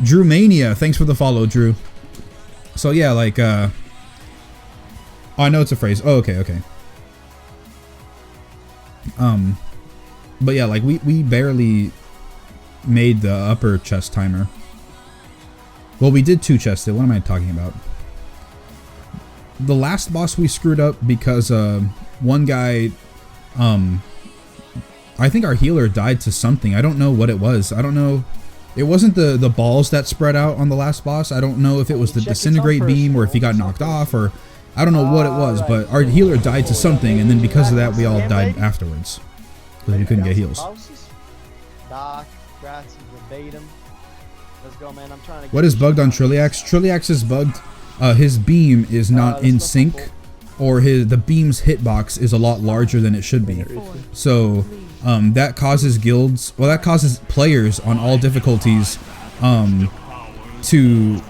Drew Mania, thanks for the follow, Drew. So yeah, like, oh, I know it's a phrase. Oh, okay. But yeah, like we barely made the upper chest timer. Well, we did 2 chested. What am I talking about? The last boss we screwed up because one guy, I think our healer died to something. I don't know what it was. I don't know. It wasn't the balls that spread out on the last boss. I don't know if it was the disintegrate beam or if he got knocked off, or I don't know what it was, but our healer died to something, and then because of that we all died afterwards because we couldn't get heals. Doc, Grassy, verbatim. Let's go, man. I'm trying to. What is bugged on Trilliax? Trilliax is bugged. His beam is not in sync, or the beam's hitbox is a lot larger than it should be. So that causes guilds, well, that causes players on all difficulties to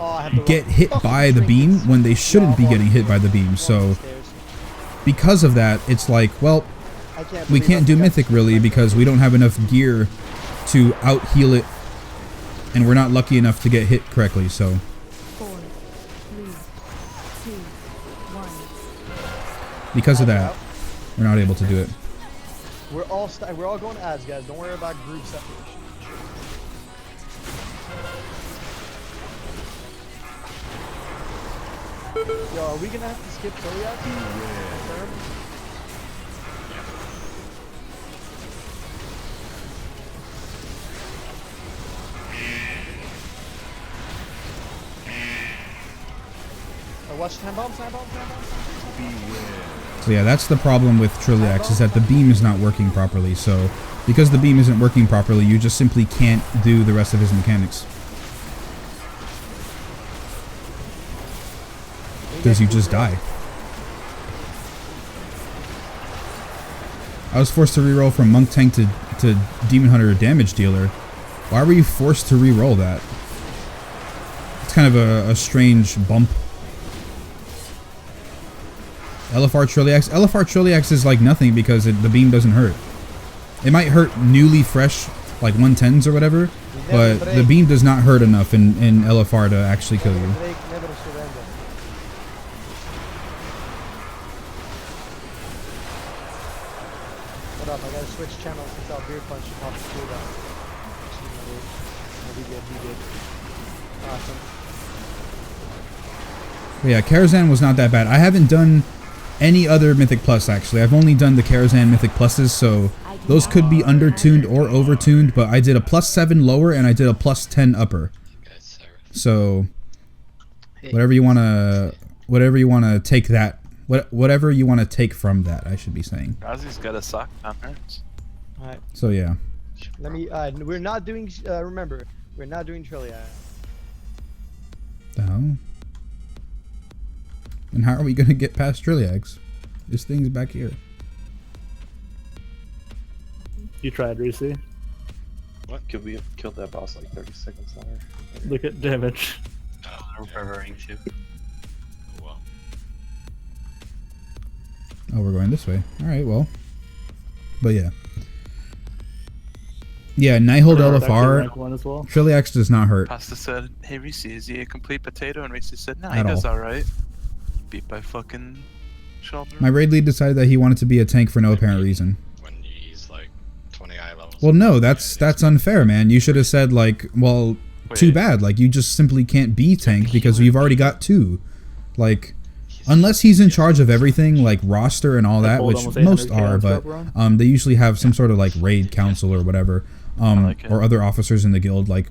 get hit by the beam when they shouldn't be getting hit by the beam. So because of that, it's like, well, we can't do Mythic really because we don't have enough gear to out heal it, and we're not lucky enough to get hit correctly. So 4, 3, 2, 1. Because of that, we're not able to do it. We're all going ads, guys. Don't worry about group separation. Yo, are we gonna have to skip Trilliax? Confirm? Watch time bomb. So yeah, that's the problem with Trilliax, is that the beam is not working properly. So because the beam isn't working properly, you just simply can't do the rest of his mechanics. Because you just die. I was forced to reroll from Monk Tank to Demon Hunter Damage Dealer. Why were you forced to reroll that? It's kind of a strange bump. LFR Trilliax. LFR Trilliax is like nothing because the beam doesn't hurt. It might hurt newly fresh, like 110s or whatever, but the beam does not hurt enough in LFR to actually kill you. Hold up, I gotta switch channels since our beer punch off the cooldown. Be good. Awesome. But yeah, Karazhan was not that bad. I haven't done any other Mythic Plus, actually. I've only done the Karazhan Mythic Pluses, so those could be under-tuned or over-tuned, but I did a +7 lower and I did a +10 upper. So whatever you want to take that, whatever you want to take from that, I should be saying. Ozzy's got a sock on her. Alright. So yeah. Let me, we're not doing, remember, we're not doing Trilliax. The hell? And how are we going to get past Trilliax? This thing's back here. You tried, Reese. What? Could we have killed that boss like 30 seconds later? Look at damage. We're preparing to. Well. Oh, we're going this way. Alright, well. But yeah. Yeah, Nighthold LFR. Well. Trilliax does not hurt. Pasta said, hey Reese, is he a complete potato? And Reese said, nah, he At does all. alright. Beat by fucking shoulder. My raid lead decided that he wanted to be a tank for no apparent reason. When you use like 20 eye levels. Well, no, that's unfair, man. You should have said like, well, too bad. Like, you just simply can't be tank because you've already got 2. Like, unless he's in charge of everything, like roster and all that, which most are, but they usually have some sort of like raid council or whatever, or other officers in the guild. Like,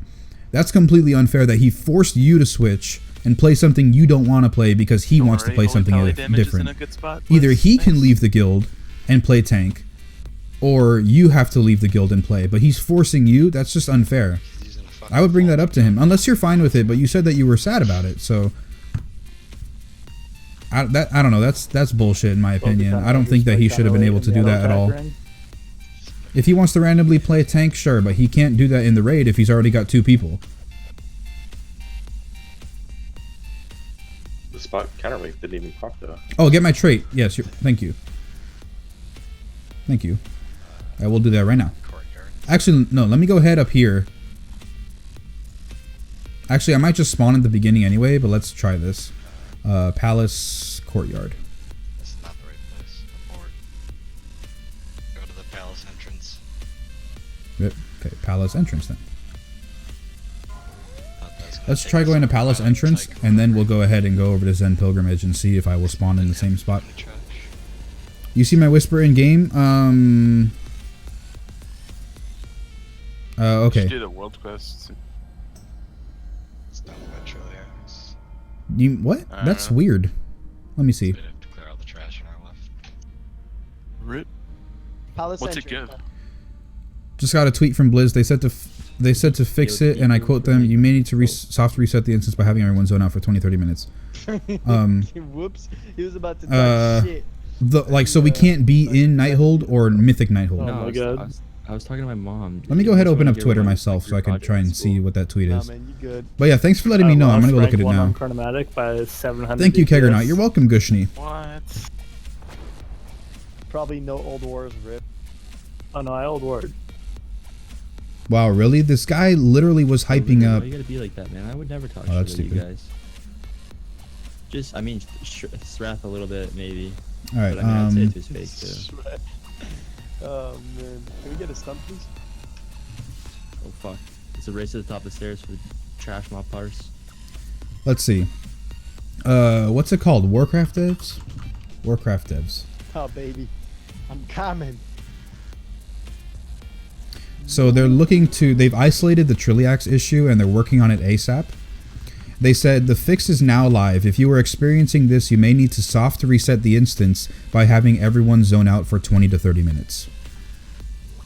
that's completely unfair that he forced you to switch and play something you don't want to play because he wants to play something different. Either he can leave the guild and play tank, or you have to leave the guild and play, but he's forcing you. That's just unfair. I would bring that up to him, unless you're fine with it, but you said that you were sad about it, so I don't know, that's bullshit in my opinion. I don't think that he should have been able to do that at all. If he wants to randomly play a tank, sure, but he can't do that in the raid if he's already got 2 people. The spot counterweight didn't even proc though. Oh, get my trait. Yes, thank you. Thank you. I will do that right now. Actually, no, let me go ahead up here. Actually, I might just spawn at the beginning anyway, but let's try this. Palace Courtyard. This is not the right place. Abort. Go to the palace entrance. Yep. Okay, Palace entrance then. Let's try going to Palace entrance, and then we'll go ahead and go over to Zen Pilgrimage and see if I will spawn in the same spot. You see my whisper in game? Okay. You should do the world quest. It's not about Trilliax. You what? That's weird. Let me see. We'd have to clear all the trash in our left. Rip. Palace What's it entrance. give? Just got a tweet from Blizz. They said to fix it, and I quote them: "You may need to soft reset the instance by having everyone zone out for 20-30 minutes." Whoops! He was about to talk shit. So we can't be in Nighthold or Mythic Nighthold. No, my God. I was talking to my mom. Let me go ahead and open up Twitter myself so I can try and see what that tweet is. Man, you good. But yeah, thanks for letting me know. I'm gonna go look at it now. Chronomatic by 700 Thank you, DPS. Keggernaut. You're welcome, Gushni. What? Probably no old wars, Rip. Oh no, I old word. Wow, really? This guy literally was hyping up. Why you gotta be like that, man? I would never talk Oh, that's shit to you stupid. guys. Just, I mean, Strath a little bit, maybe. All right, But I mean, I'd say it to his face, too. Oh, man. Can we get a stump, please? Oh, fuck. It's a race to the top of the stairs for the trash mob parts. Let's see. What's it called? Warcraft devs? Warcraft devs. Oh, baby. I'm coming. So they've isolated the Trilliax issue and they're working on it ASAP. They said the fix is now live. If you are experiencing this, you may need to soft reset the instance by having everyone zone out for 20 to 30 minutes.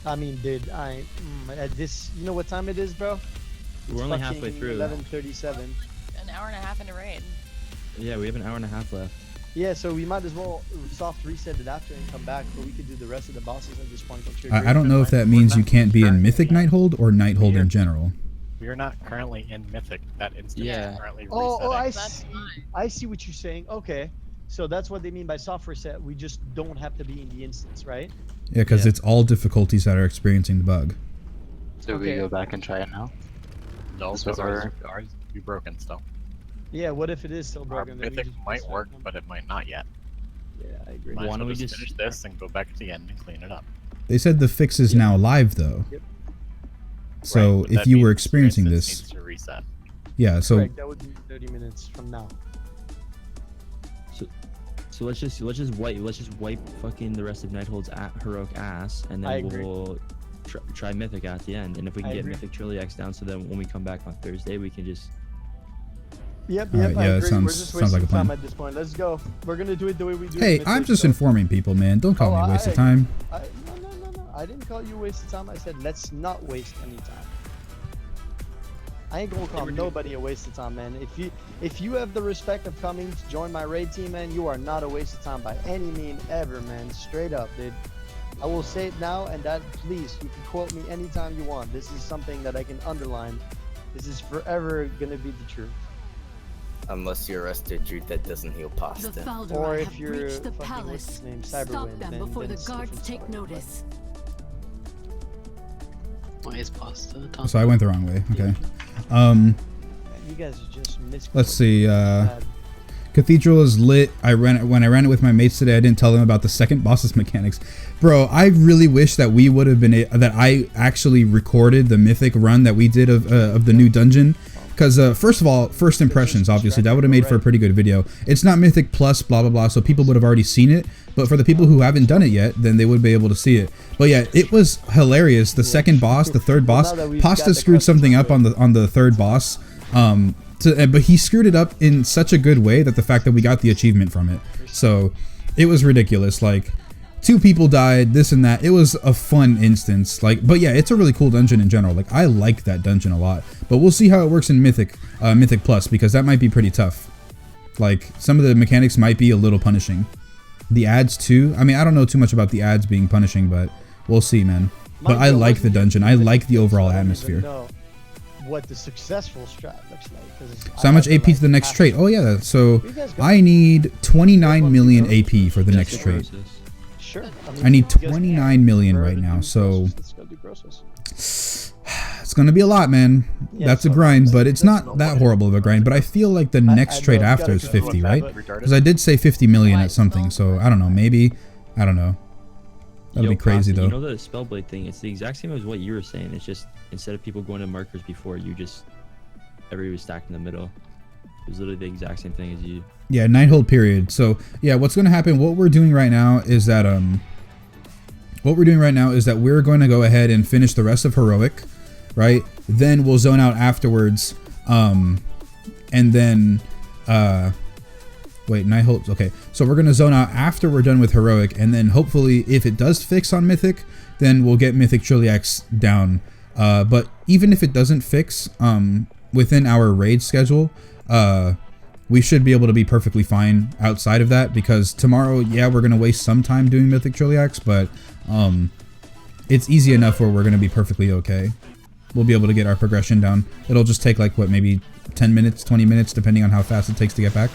I mean, dude, at this, you know what time it is, bro? We're only halfway through. 11:37. An hour and a half into raid. Yeah, we have an hour and a half left. Yeah, so we might as well soft reset it after and come back, but we could do the rest of the bosses at this point. I don't know if that means you can't be in Mythic Nighthold or Nighthold in general. We are not currently in Mythic. That instance is currently resetting. Oh, I see what you're saying. Okay, so that's what they mean by soft reset. We just don't have to be in the instance, right? Yeah, because it's all difficulties that are experiencing the bug. So we go back and try it now? No, So because ours be broken still. Yeah, what if it is still Our broken? Mythic might work, but it might not yet. Yeah, I agree. Might Why as don't well we just just- finish this and go back at the end and clean it up. They said the fix is now live though. Yep. So Right, but if that you were means experiencing instance this, needs to reset. yeah. So Correct, that would be 30 minutes from now. So let's just wipe fucking the rest of Nighthold's heroic ass, and I then agree. we'll try Mythic at the end. And if we can I get agree. Mythic Trilliax down, so then when we come back on Thursday, we can just. Yep, Alright, I yeah, that agree. sounds- We're just sounds like wasting a plan. time at this point. Let's go. We're gonna do it the way we do it. hey, in I'm Mythic, just so- informing people, man. Don't call me a waste of time. No. I didn't call you a waste of time. I said let's not waste any time. I ain't gonna call nobody a waste of time, man. If you have the respect of coming to join my raid team, man, you are not a waste of time by any mean ever, man. Straight up, dude. I will say it now, and that please, you can quote me anytime you want. This is something that I can underline. This is forever gonna be the truth. Unless you're a dude that doesn't heal pasta. The Falderai Or if have you're reached the fucking, what's his palace. name, Stop Cyberwind, them then before the it's a guards different take story, but- notice. Why is pasta? So I went the wrong way. Okay. You guys are just misquoting. Let's see. Bad. Cathedral is lit. When I ran it with my mates today, I didn't tell them about the second boss's mechanics. Bro, I really wish that we would have been that I actually recorded the Mythic run that we did of the new dungeon. Because first of all, first impressions, obviously, that would have made for a pretty good video. It's not Mythic Plus, blah, blah, blah, so people would have already seen it. But for the people who haven't done it yet, then they would be able to see it. But yeah, it was hilarious. The second boss, the third boss, Pasta screwed something up on the third boss. But he screwed it up in such a good way that the fact that we got the achievement from it. So it was ridiculous. Like, 2 people died, this and that. It was a fun instance. Like, but yeah, it's a really cool dungeon in general. Like, I like that dungeon a lot. But we'll see how it works in Mythic Plus, because that might be pretty tough. Like, some of the mechanics might be a little punishing. The ads too. I mean, I don't know too much about the ads being punishing, but we'll see, man. But I like the dungeon. I like the overall atmosphere. Know what the successful strat looks like. 'Cause So how much AP to the next trait? Oh yeah, so I need 29 million AP for the next trait. Sure. I need 29 million right now, so Let's go do grosses. it's gonna be a lot, man. That's a grind, but it's not that horrible of a grind. But I feel like the next trait after is 50, right? Because I did say 50 million at something, so I don't know. Maybe, I don't know. That'd be crazy though. You know the Spellblade thing? It's the exact same as what you were saying. It's just instead of people going to markers before, everybody was stacked in the middle. It was literally the exact same thing as you. Yeah, Nighthold period. So yeah, what's gonna happen? What we're doing right now is that we're going to go ahead and finish the rest of Heroic, right? Then we'll zone out afterwards, and then wait, Nighthold. Okay, so we're gonna zone out after we're done with Heroic, and then hopefully, if it does fix on Mythic, then we'll get Mythic Trilliax down. But even if it doesn't fix within our raid schedule, we should be able to be perfectly fine outside of that, because tomorrow, yeah, we're gonna waste some time doing Mythic Trilliax, but it's easy enough where we're gonna be perfectly okay. We'll be able to get our progression down. It'll just take like what, maybe 10 minutes, 20 minutes, depending on how fast it takes to get back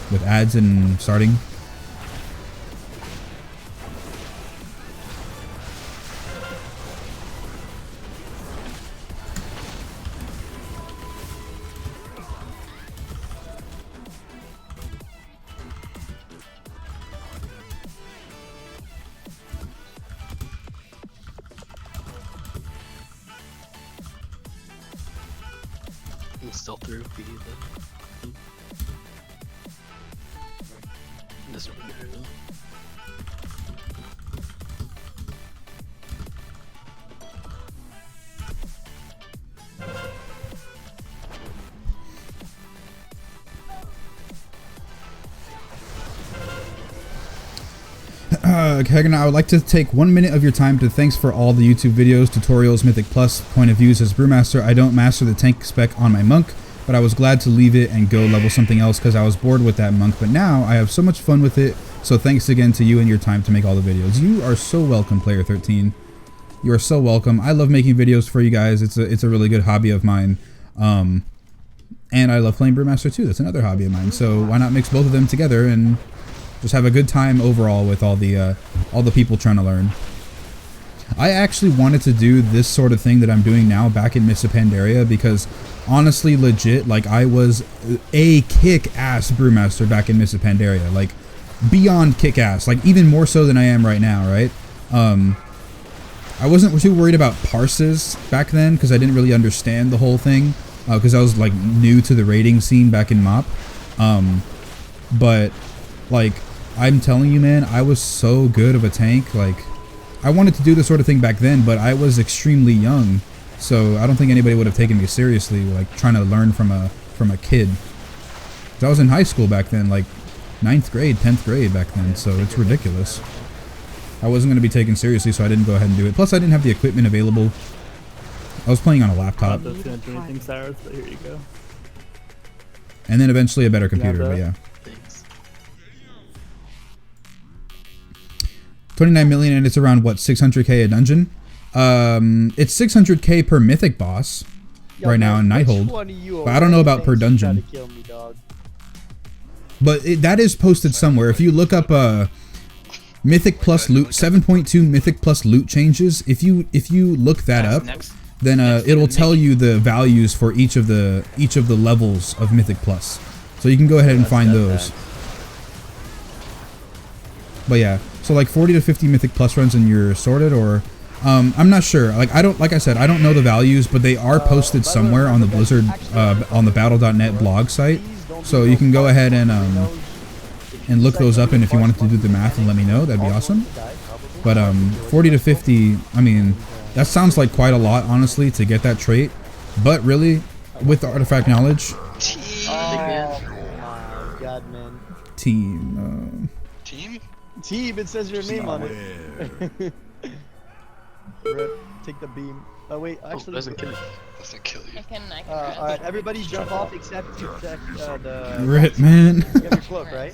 with ads and starting. Still through B then. Doesn't really matter though. Hagen, I would like to take 1 minute of your time to thanks for all the YouTube videos, tutorials, Mythic Plus, point of views as Brewmaster. I don't master the tank spec on my monk, but I was glad to leave it and go level something else because I was bored with that monk, but now I have so much fun with it, so thanks again to you and your time to make all the videos. You are so welcome, Player 13. You are so welcome. I love making videos for you guys. It's a really good hobby of mine. And I love playing Brewmaster too. That's another hobby of mine, so why not mix both of them together and just have a good time overall with all the people trying to learn. I actually wanted to do this sort of thing that I'm doing now back in Mists of Pandaria because honestly, legit, like I was a kick-ass Brewmaster back in Mists of Pandaria, like beyond kick-ass, like even more so than I am right now, right? I wasn't too worried about parses back then because I didn't really understand the whole thing because I was like new to the raiding scene back in MoP. But like I'm telling you, man, I was so good of a tank. Like I wanted to do this sort of thing back then, but I was extremely young, so I don't think anybody would have taken me seriously, like trying to learn from a kid. 'Cause I was in high school back then, like 9th grade, 10th grade back then, so it's ridiculous. I wasn't going to be taken seriously, so I didn't go ahead and do it. Plus, I didn't have the equipment available. I was playing on a laptop. Not going to do anything, Cyrus, but here you go. And then eventually a better computer, but yeah. 29 million, and it's around what, 600k a dungeon? It's 600k per mythic boss right now in Nighthold, but I don't know about per dungeon. But that is posted somewhere. If you look up Mythic plus loot, 7.2 Mythic plus loot changes, if you look that up, then it'll tell you the values for each of the levels of Mythic plus. So you can go ahead and find those. But yeah, so like 40 to 50 Mythic plus runs and you're sorted, or I'm not sure. Like I said, I don't know the values, but they are posted somewhere on the Blizzard on the battle.net blog site. So you can go ahead and look those up, and if you wanted to do the math and let me know, that'd be awesome. But 40 to 50, I mean, that sounds like quite a lot, honestly, to get that trait. But really, with the artifact knowledge, team. Team, it says your name on it. Rip, take the beam. Oh wait, actually, doesn't kill you. Doesn't kill you. I can all right, everybody jump off except to check the. Rip, man. You have your cloak, right?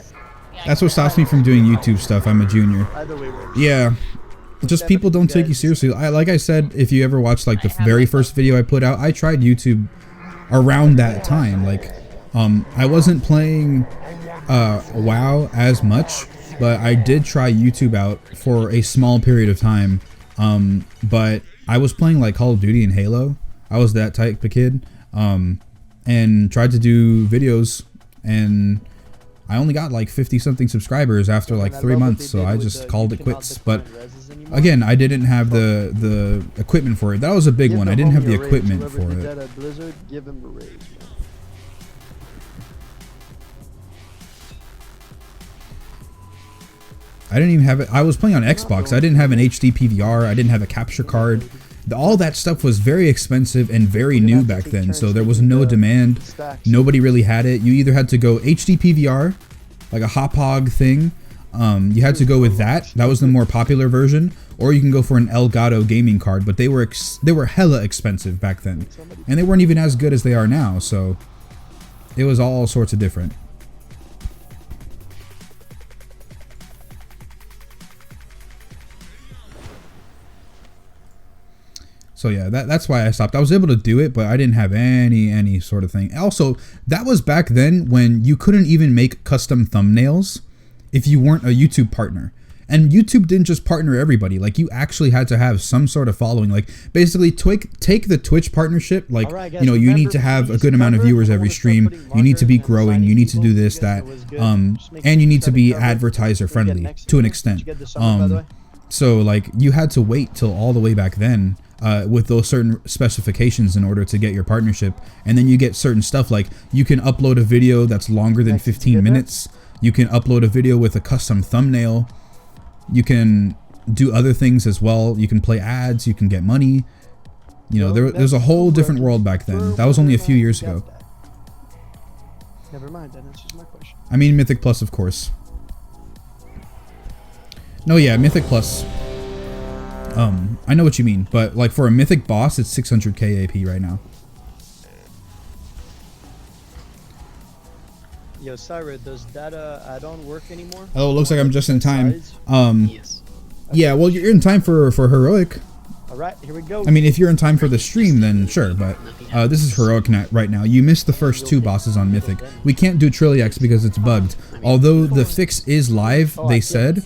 That's what stops me from doing YouTube stuff. I'm a junior. Either way works. Yeah. just people don't take you seriously. Like I said, if you ever watched like the very first video I put out, I tried YouTube around that time. Like, I wasn't playing WoW as much, but I did try YouTube out for a small period of time. But I was playing like Call of Duty and Halo. I was that type of kid, and tried to do videos, and I only got like 50 something subscribers after like 3 months, so I just called it quits. But again, I didn't have the equipment for it. That was a big one. I didn't have the equipment for it. I didn't even have it. I was playing on Xbox. I didn't have an HD PVR. I didn't have a capture card. All that stuff was very expensive and very new back then, so there was no demand. Nobody really had it. You either had to go HD PVR, like a hop-hog thing. You had to go with that. That was the more popular version. Or you can go for an Elgato gaming card, but they were hella expensive back then. And they weren't even as good as they are now, so it was all sorts of different. So yeah, that's why I stopped. I was able to do it, but I didn't have any sort of thing. Also, that was back then when you couldn't even make custom thumbnails if you weren't a YouTube partner. And YouTube didn't just partner everybody. Like, you actually had to have some sort of following. Like, basically, take the Twitch partnership. Like, you know, you need to have a good amount of viewers every stream. You need to be growing. You need to do this, that. And you need to be advertiser friendly to an extent. So, like, you had to wait till all the way back then with those certain specifications in order to get your partnership. And then you get certain stuff like you can upload a video that's longer than 15 minutes. You can upload a video with a custom thumbnail. You can do other things as well. You can play ads. You can get money. You know, there's a whole different world back then. That was only a few years ago. Never mind, that answers my question. I mean, Mythic Plus, of course. No, yeah, Mythic Plus. I know what you mean, but like for a Mythic boss, it's 600k AP right now. Yo, Syra, does that add-on work anymore? Oh, it looks like I'm just in time. Yeah, well, you're in time for Heroic. Alright, here we go. I mean, if you're in time for the stream, then sure, but this is Heroic right now. You missed the first 2 bosses on Mythic. We can't do Trilliax because it's bugged. Although the fix is live, they said,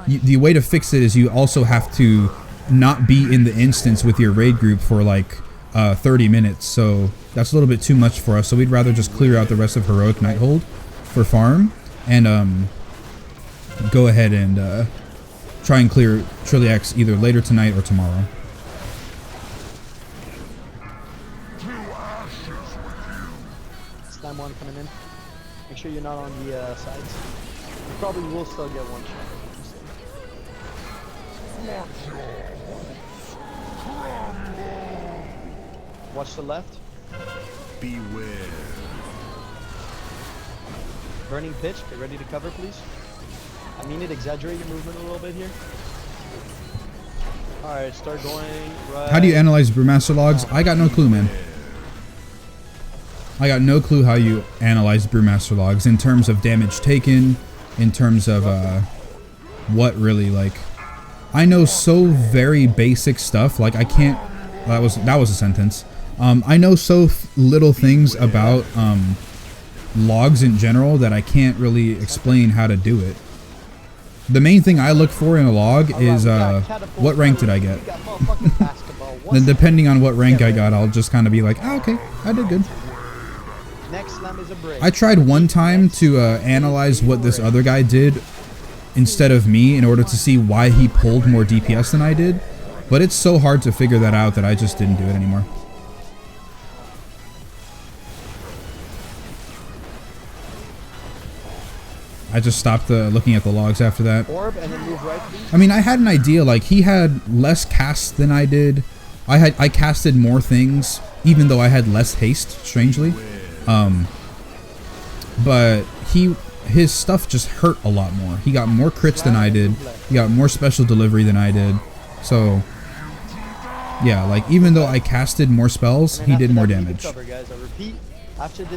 the way to fix it is you also have to not be in the instance with your raid group for like 30 minutes, so that's a little bit too much for us, so we'd rather just clear out the rest of Heroic Nighthold for farm, and go ahead and try and clear Trilliax either later tonight or tomorrow. Slime one coming in. Make sure you're not on the sides. You probably will still get one shot. Watch the left. Beware. Burning pitch. Get ready to cover, please. I mean it. Exaggerate your movement a little bit here. Alright, start going right. How do you analyze Brewmaster logs? I got no clue, man. I got no clue how you analyze Brewmaster logs in terms of damage taken, in terms of what really, like, I know so very basic stuff. Like, I can't. That was a sentence. I know so little things about logs in general that I can't really explain how to do it. The main thing I look for in a log is what rank did I get. Then depending on what rank I got, I'll just kind of be like, oh, okay, I did good. I tried one time to analyze what this other guy did instead of me in order to see why he pulled more DPS than I did, but it's so hard to figure that out that I just didn't do it anymore. I just stopped looking at the logs after that. Orb and then move right, please. I mean, I had an idea, like, he had less casts than I did. I casted more things, even though I had less haste, strangely. But his stuff just hurt a lot more. He got more crits than I did. He got more special delivery than I did. So, yeah, like, even though I casted more spells, he did more damage.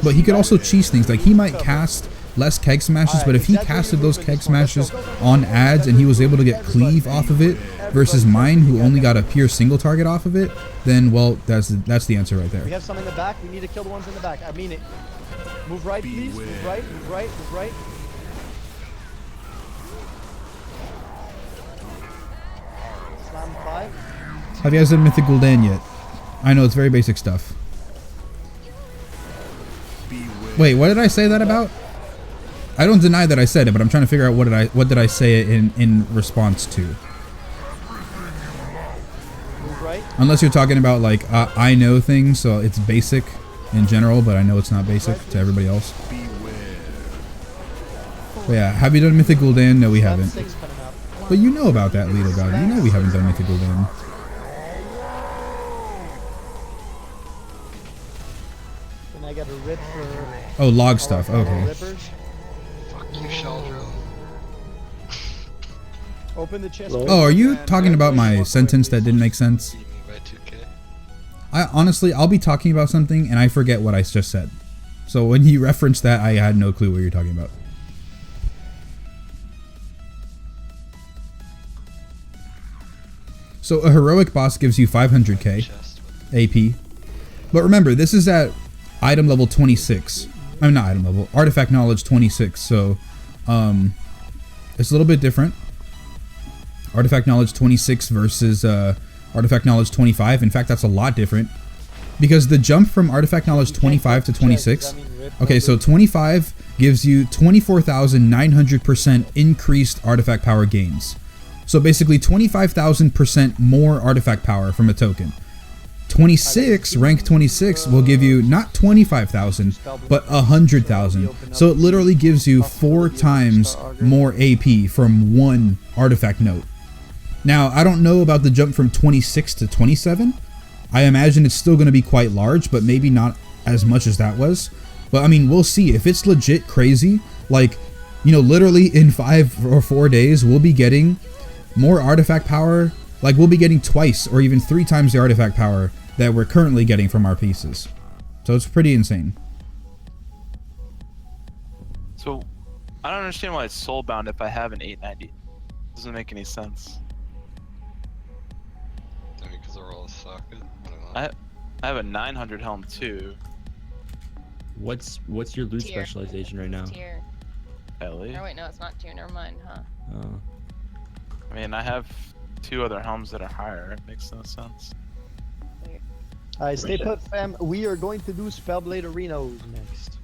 But he could also cheese things. Like, he might cast less keg smashes, Alright, but if he exactly casted your those movement keg this one. Let's go, smashes go, go, go. on ads and he was able to get Everybody. cleave off of it versus mine who only got a pure single target off of it, then well, that's the answer right We there. have some in the back. We need to kill the ones in the back. I mean it. Move right, please. Move right, move right, move right. Slam 5. Have you guys done Mythic Gul'dan yet? I know it's very basic stuff. Wait, what did I say that about? I don't deny that I said it, but I'm trying to figure out what did I say it in response to. Move right. Unless you're talking about like I know things, so it's basic in general, but I know it's not basic to everybody else. But yeah, have you done Mythic Gul'dan? No, we haven't. But you know about that, Lido God. You know we haven't done Mythic Gul'dan. Then I got a rip for. Oh, log stuff. Okay. Rippers. Fuck you, Sheldro. Open the chest. Oh, are you talking about my sentence that didn't make sense? Honestly, I'll be talking about something and I forget what I just said. So when you referenced that, I had no clue what you're talking about. So a heroic boss gives you 500k AP. But remember, this is at item level 26. I'm not item level, artifact knowledge 26. So it's a little bit different. Artifact knowledge 26 versus artifact knowledge 25. In fact, that's a lot different because the jump from artifact knowledge 25 to 26. Okay, so 25 gives you 24,900% increased artifact power gains. So basically 25,000% more artifact power from a token. 26, rank 26 will give you not 25,000, but 100,000. So it literally gives you 4 times more AP from one artifact note. Now, I don't know about the jump from 26 to 27. I imagine it's still going to be quite large, but maybe not as much as that was. But I mean, we'll see. If it's legit crazy, like, you know, literally in 5 or 4 days, we'll be getting more artifact power. Like, we'll be getting twice or even 3 times the artifact power that we're currently getting from our pieces. So it's pretty insane. So, I don't understand why it's soulbound if I have an 890. Doesn't make any sense. Maybe because they're all socket. I have a 900 helm too. What's your loot specialization right now? Tier. Ellie? Oh wait, no, it's not tier. Never mind, huh? Oh. I mean, I have 2 other helms that are higher. It makes no sense. Alright, stay put, fam. We are going to do Spellblade Arenas next.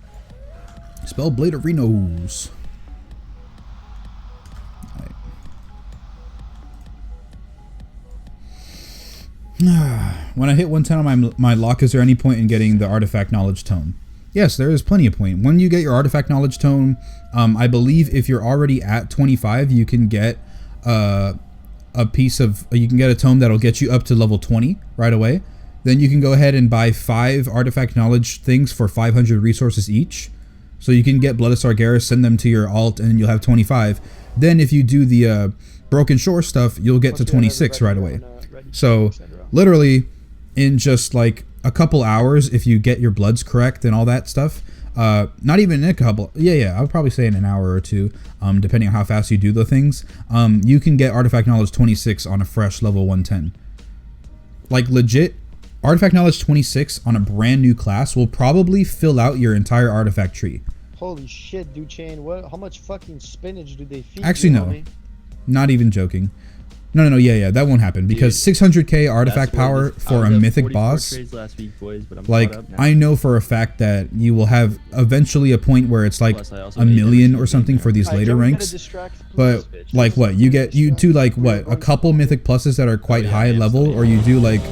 Spellblade Arenas. When I hit 110 on my lock, is there any point in getting the artifact knowledge tome? Yes, there is plenty of point. When you get your artifact knowledge tome, I believe if you're already at 25, you can get a piece of, you can get a tome that'll get you up to level 20 right away. Then you can go ahead and buy 5 artifact knowledge things for 500 resources each. So you can get Blood of Sargeras, send them to your alt, and you'll have 25. Then if you do the Broken Shore stuff, you'll get to 26 right away. So literally in just like a couple hours, if you get your bloods correct and all that stuff, not even in a couple, I would probably say in an hour or 2, depending on how fast you do the things, you can get artifact knowledge 26 on a fresh level 110. Like legit, artifact knowledge 26 on a brand new class will probably fill out your entire artifact tree. Holy shit, Duchain, what? How much fucking spinach do they feed Actually, you, no. homie? Not even joking. No, that won't happen because 600k artifact power for a mythic boss. Last week, boys, but I'm like, I know for a fact that you will have eventually a point where it's like a million or something for these later ranks. But like what? You do like what? A couple mythic pluses that are quite high level, or you do like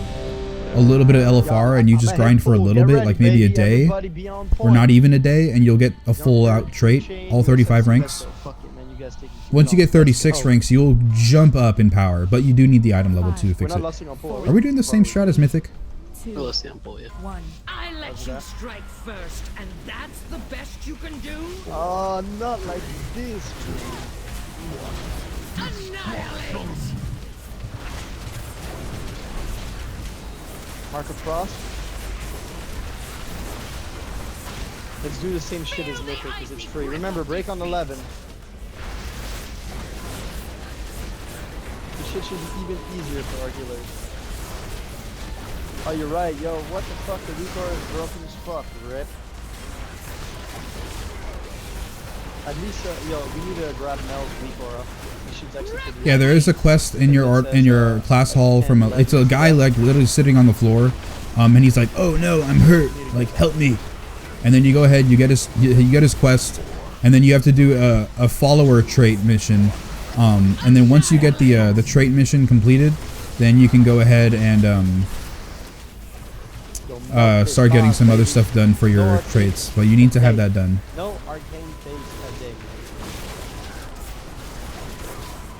a little bit of LFR and you just grind for a little bit, like maybe a day or not even a day, and you'll get a full out trait, all 35 ranks. Once you get 36 ranks, you'll jump up in power, but you do need the item level to fix it. Are we doing the same strat as Mythic? We'll see on pull, yeah. I let you strike first, and that's the best you can do? Oh, not like this. Annihilate! Mark of Frost. Let's do the same shit as Mythic because it's free. Remember, break on 11. This shit should be even easier for our healers. Oh, you're right, yo. What the fuck? The Recor is broken as fuck, rip. At least, yo, we need to grab Mel's Recor. This shit's actually pretty Yeah, there is a quest in your class hall from it's a guy like literally sitting on the floor, and he's like, "Oh no, I'm hurt. Like, help me." And then you go ahead, you get his quest, and then you have to do a follower trait mission. And then once you get the trait mission completed, then you can go ahead and start getting some other stuff done for your traits. But you need to have that done. No arcane phase a day.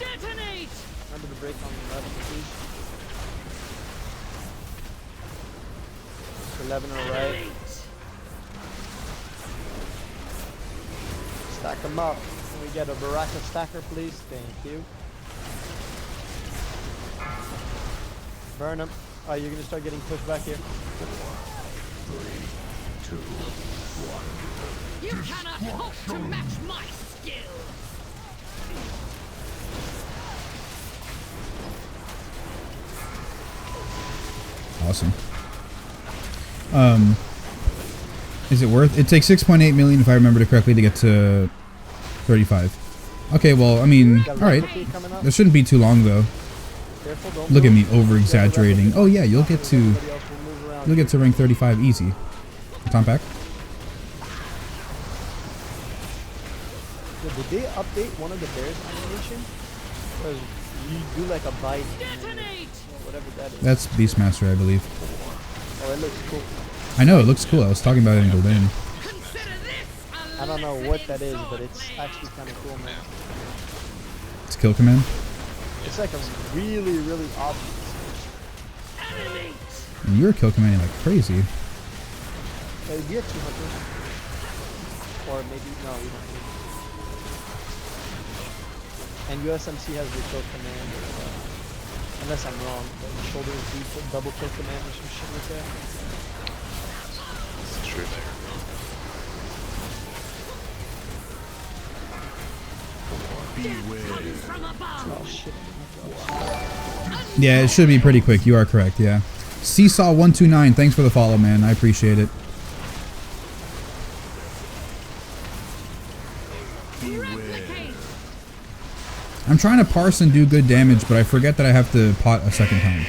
Detonate! Remember to break on 11, please. 11 on the right. Stack them up. Can we get a Baraka stacker, please? Thank you. Burn them. Oh, you're gonna start getting pushed back here. 4, 3, 2, 1. You cannot hope to match my skill. Awesome. Is it worth? It takes 6.8 million if I remember correctly to get to 35. Okay, well, I mean, all right. That shouldn't be too long though. Look at me over exaggerating. Oh yeah, you'll get to rank 35 easy. Tom pack. Did they update one of the bears animation? Or you do like a bite? Whatever that is. That's Beastmaster, I believe. Oh, it looks cool. I know, it looks cool. I was talking about it in Golden. I don't know what that is, but it's actually kind of cool, man. It's kill command. It's like a really, really obvious. And you're kill commanding like crazy. We have 200. Or maybe, no, we don't need. And USMC has the kill command, unless I'm wrong, but the shoulder is double kill command or some shit like that. It's true there. Oh shit. Yeah, it should be pretty quick. You are correct, yeah. Seesaw129, thanks for the follow, man. I appreciate it. I'm trying to parse and do good damage, but I forget that I have to pot a second time.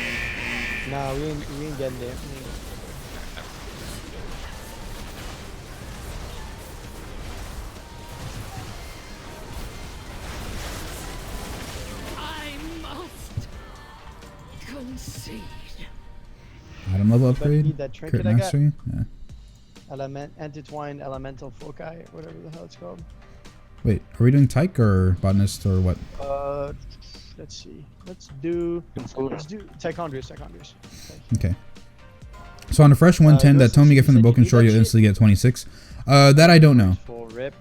Nah, we ain't getting there. Item level upgrade. Need that Crit trinket I got? mastery. Yeah. Intertwined elemental foci, whatever the hell it's called. Wait, are we doing Tyke or Botanist or what? Let's see. Let's do Tichondrius. Okay. So on a fresh 110 that tome you get from the Broken Shore, you'll instantly get 26. That I don't know.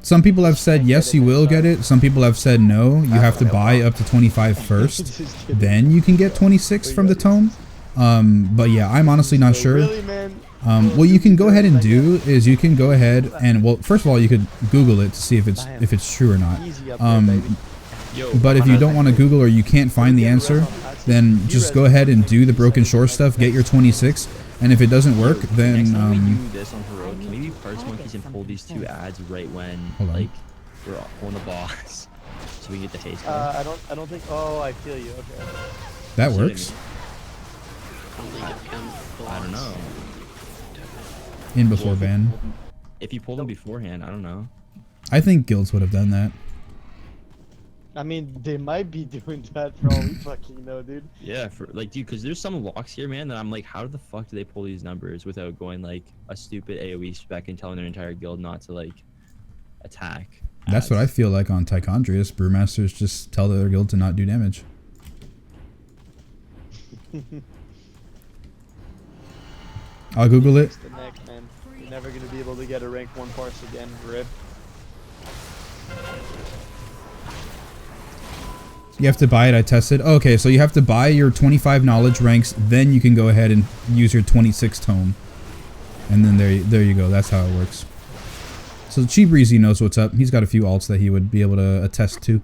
Some people have said yes, you will get it. Some people have said no, you have to buy up to 25 first. Then you can get 26 from the tome. But yeah, I'm honestly not sure. What you can go ahead and do is you can go ahead and, well, first of all, you could Google it to see if it's true or not. But if you don't want to Google or you can't find the answer, then just go ahead and do the Broken Shore stuff, get your 26, and if it doesn't work, then Next time we do this on Heroic, can we parse monkeys and pull these two ads right when like we're on the boss, so we get the haste. I don't think. Oh, I feel you. Okay. That works. I don't know. In before ban. If you pull them beforehand, I don't know. I think guilds would have done that. I mean, they might be doing that for all we fucking know, dude. Yeah, for like, dude, because there's some locks here, man, that I'm like, how the fuck do they pull these numbers without going like a stupid AoE spec and telling their entire guild not to like attack? That's what I feel like on Tichondrius. Brewmasters just tell their guild to not do damage. I'll Google it. The neck, man. You're never gonna be able to get a rank 1 parse again, rip. You have to buy it. I tested. Okay, so you have to buy your 25 knowledge ranks, then you can go ahead and use your 26 tome. And then there you go. That's how it works. So Chi Breezy knows what's up. He's got a few alts that he would be able to attest to.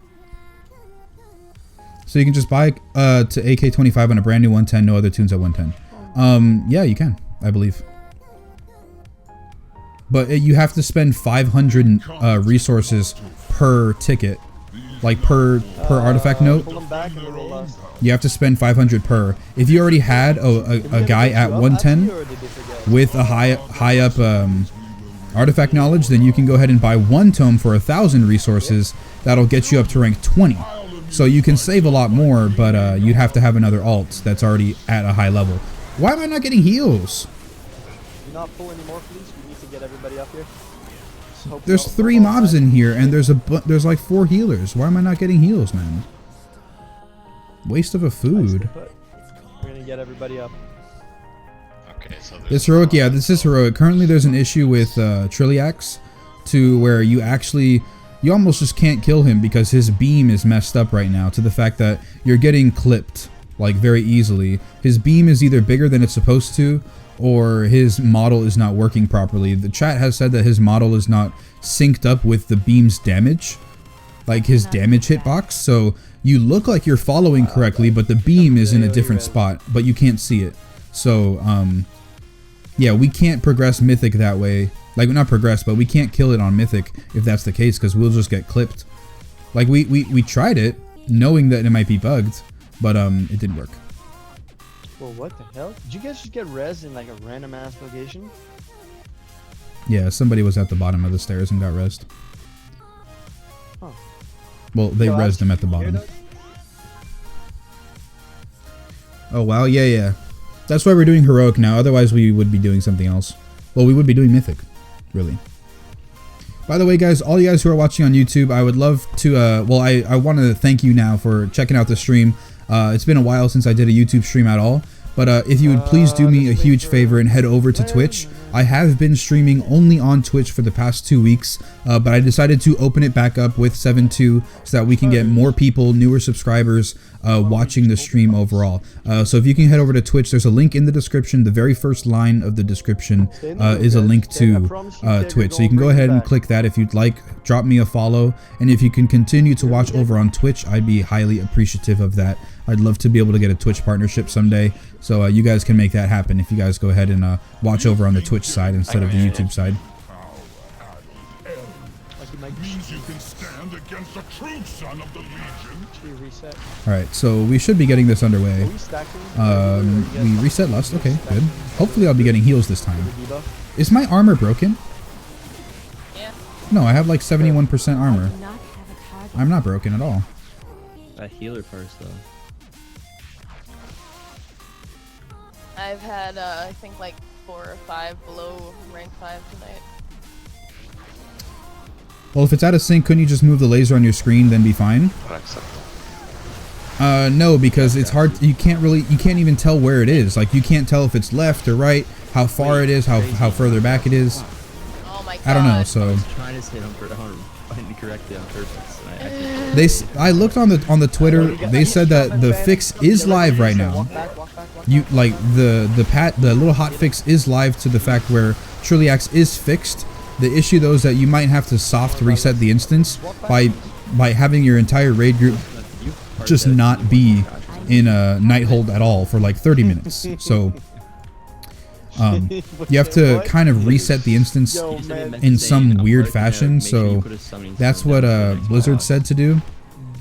So you can just buy to AK-25 on a brand new 110, no other tunes at 110. Yeah, you can, I believe. But you have to spend 500 resources per ticket, like per artifact note. You have to spend 500 per. If you already had a guy at 110 with a high up artifact knowledge, then you can go ahead and buy one tome for 1,000 resources. That'll get you up to rank 20. So you can save a lot more, but you'd have to have another alt that's already at a high level. Why am I not getting heals? Do not pull any more, please. We need to get everybody up here. There's 3 mobs in here, and there's like 4 healers. Why am I not getting heals, man? Waste of a food. We're gonna get everybody up. Okay, so this heroic, yeah, this is heroic. Currently, there's an issue with Trilliax, to where you almost just can't kill him because his beam is messed up right now. To the fact that you're getting clipped like very easily. His beam is either bigger than it's supposed to, or his model is not working properly. The chat has said that his model is not synced up with the beam's damage, like his damage hitbox. So you look like you're following correctly, but the beam is in a different spot, but you can't see it. So yeah, we can't progress Mythic that way. Like, not progress, but we can't kill it on Mythic if that's the case, because we'll just get clipped. Like, we tried it, knowing that it might be bugged, but it didn't work. Well, what the hell? Did you guys just get res in like a random ass location? Yeah, somebody was at the bottom of the stairs and got rezzed. Huh. Well, they rezzed him at the bottom. Oh wow, yeah. That's why we're doing heroic now, otherwise we would be doing something else. Well, we would be doing Mythic, really. By the way, guys, all you guys who are watching on YouTube, I would love to, well, I want to thank you now for checking out the stream. It's been a while since I did a YouTube stream at all, but if you would please do me a huge favor and head over to Twitch. I have been streaming only on Twitch for the past 2 weeks, but I decided to open it back up with 7.2 so that we can get more people, newer subscribers, watching the stream overall. So if you can head over to Twitch, there's a link in the description. The very first line of the description is a link to Twitch. So you can go ahead and click that if you'd like. Drop me a follow. And if you can continue to watch over on Twitch, I'd be highly appreciative of that. I'd love to be able to get a Twitch partnership someday. So you guys can make that happen if you guys go ahead and watch over on the Twitch side instead of the YouTube side. Means you can stand against a true son of the Legion. Alright, so we should be getting this underway. We reset Lust, okay, good. Hopefully I'll be getting heals this time. Is my armor broken? Yeah. No, I have like 71% armor. I'm not broken at all. That healer first, though. I've had, I think like 4 or 5 below rank 5 tonight. Well, if it's out of sync, couldn't you just move the laser on your screen, then be fine? No, because it's hard. You can't even tell where it is. Like, you can't tell if it's left or right, how far it is, how further back it is. Oh my God. I don't know. So I was trying to say incorrectly on purpose. I looked on the Twitter. They said that the fix is live right now. You like the little hot fix is live to the fact where Trilliax is fixed. The issue though is that you might have to soft reset the instance by having your entire raid group just not be in a Nighthold at all for like 30 minutes. So you have to kind of reset the instance in some weird fashion. So that's what Blizzard said to do.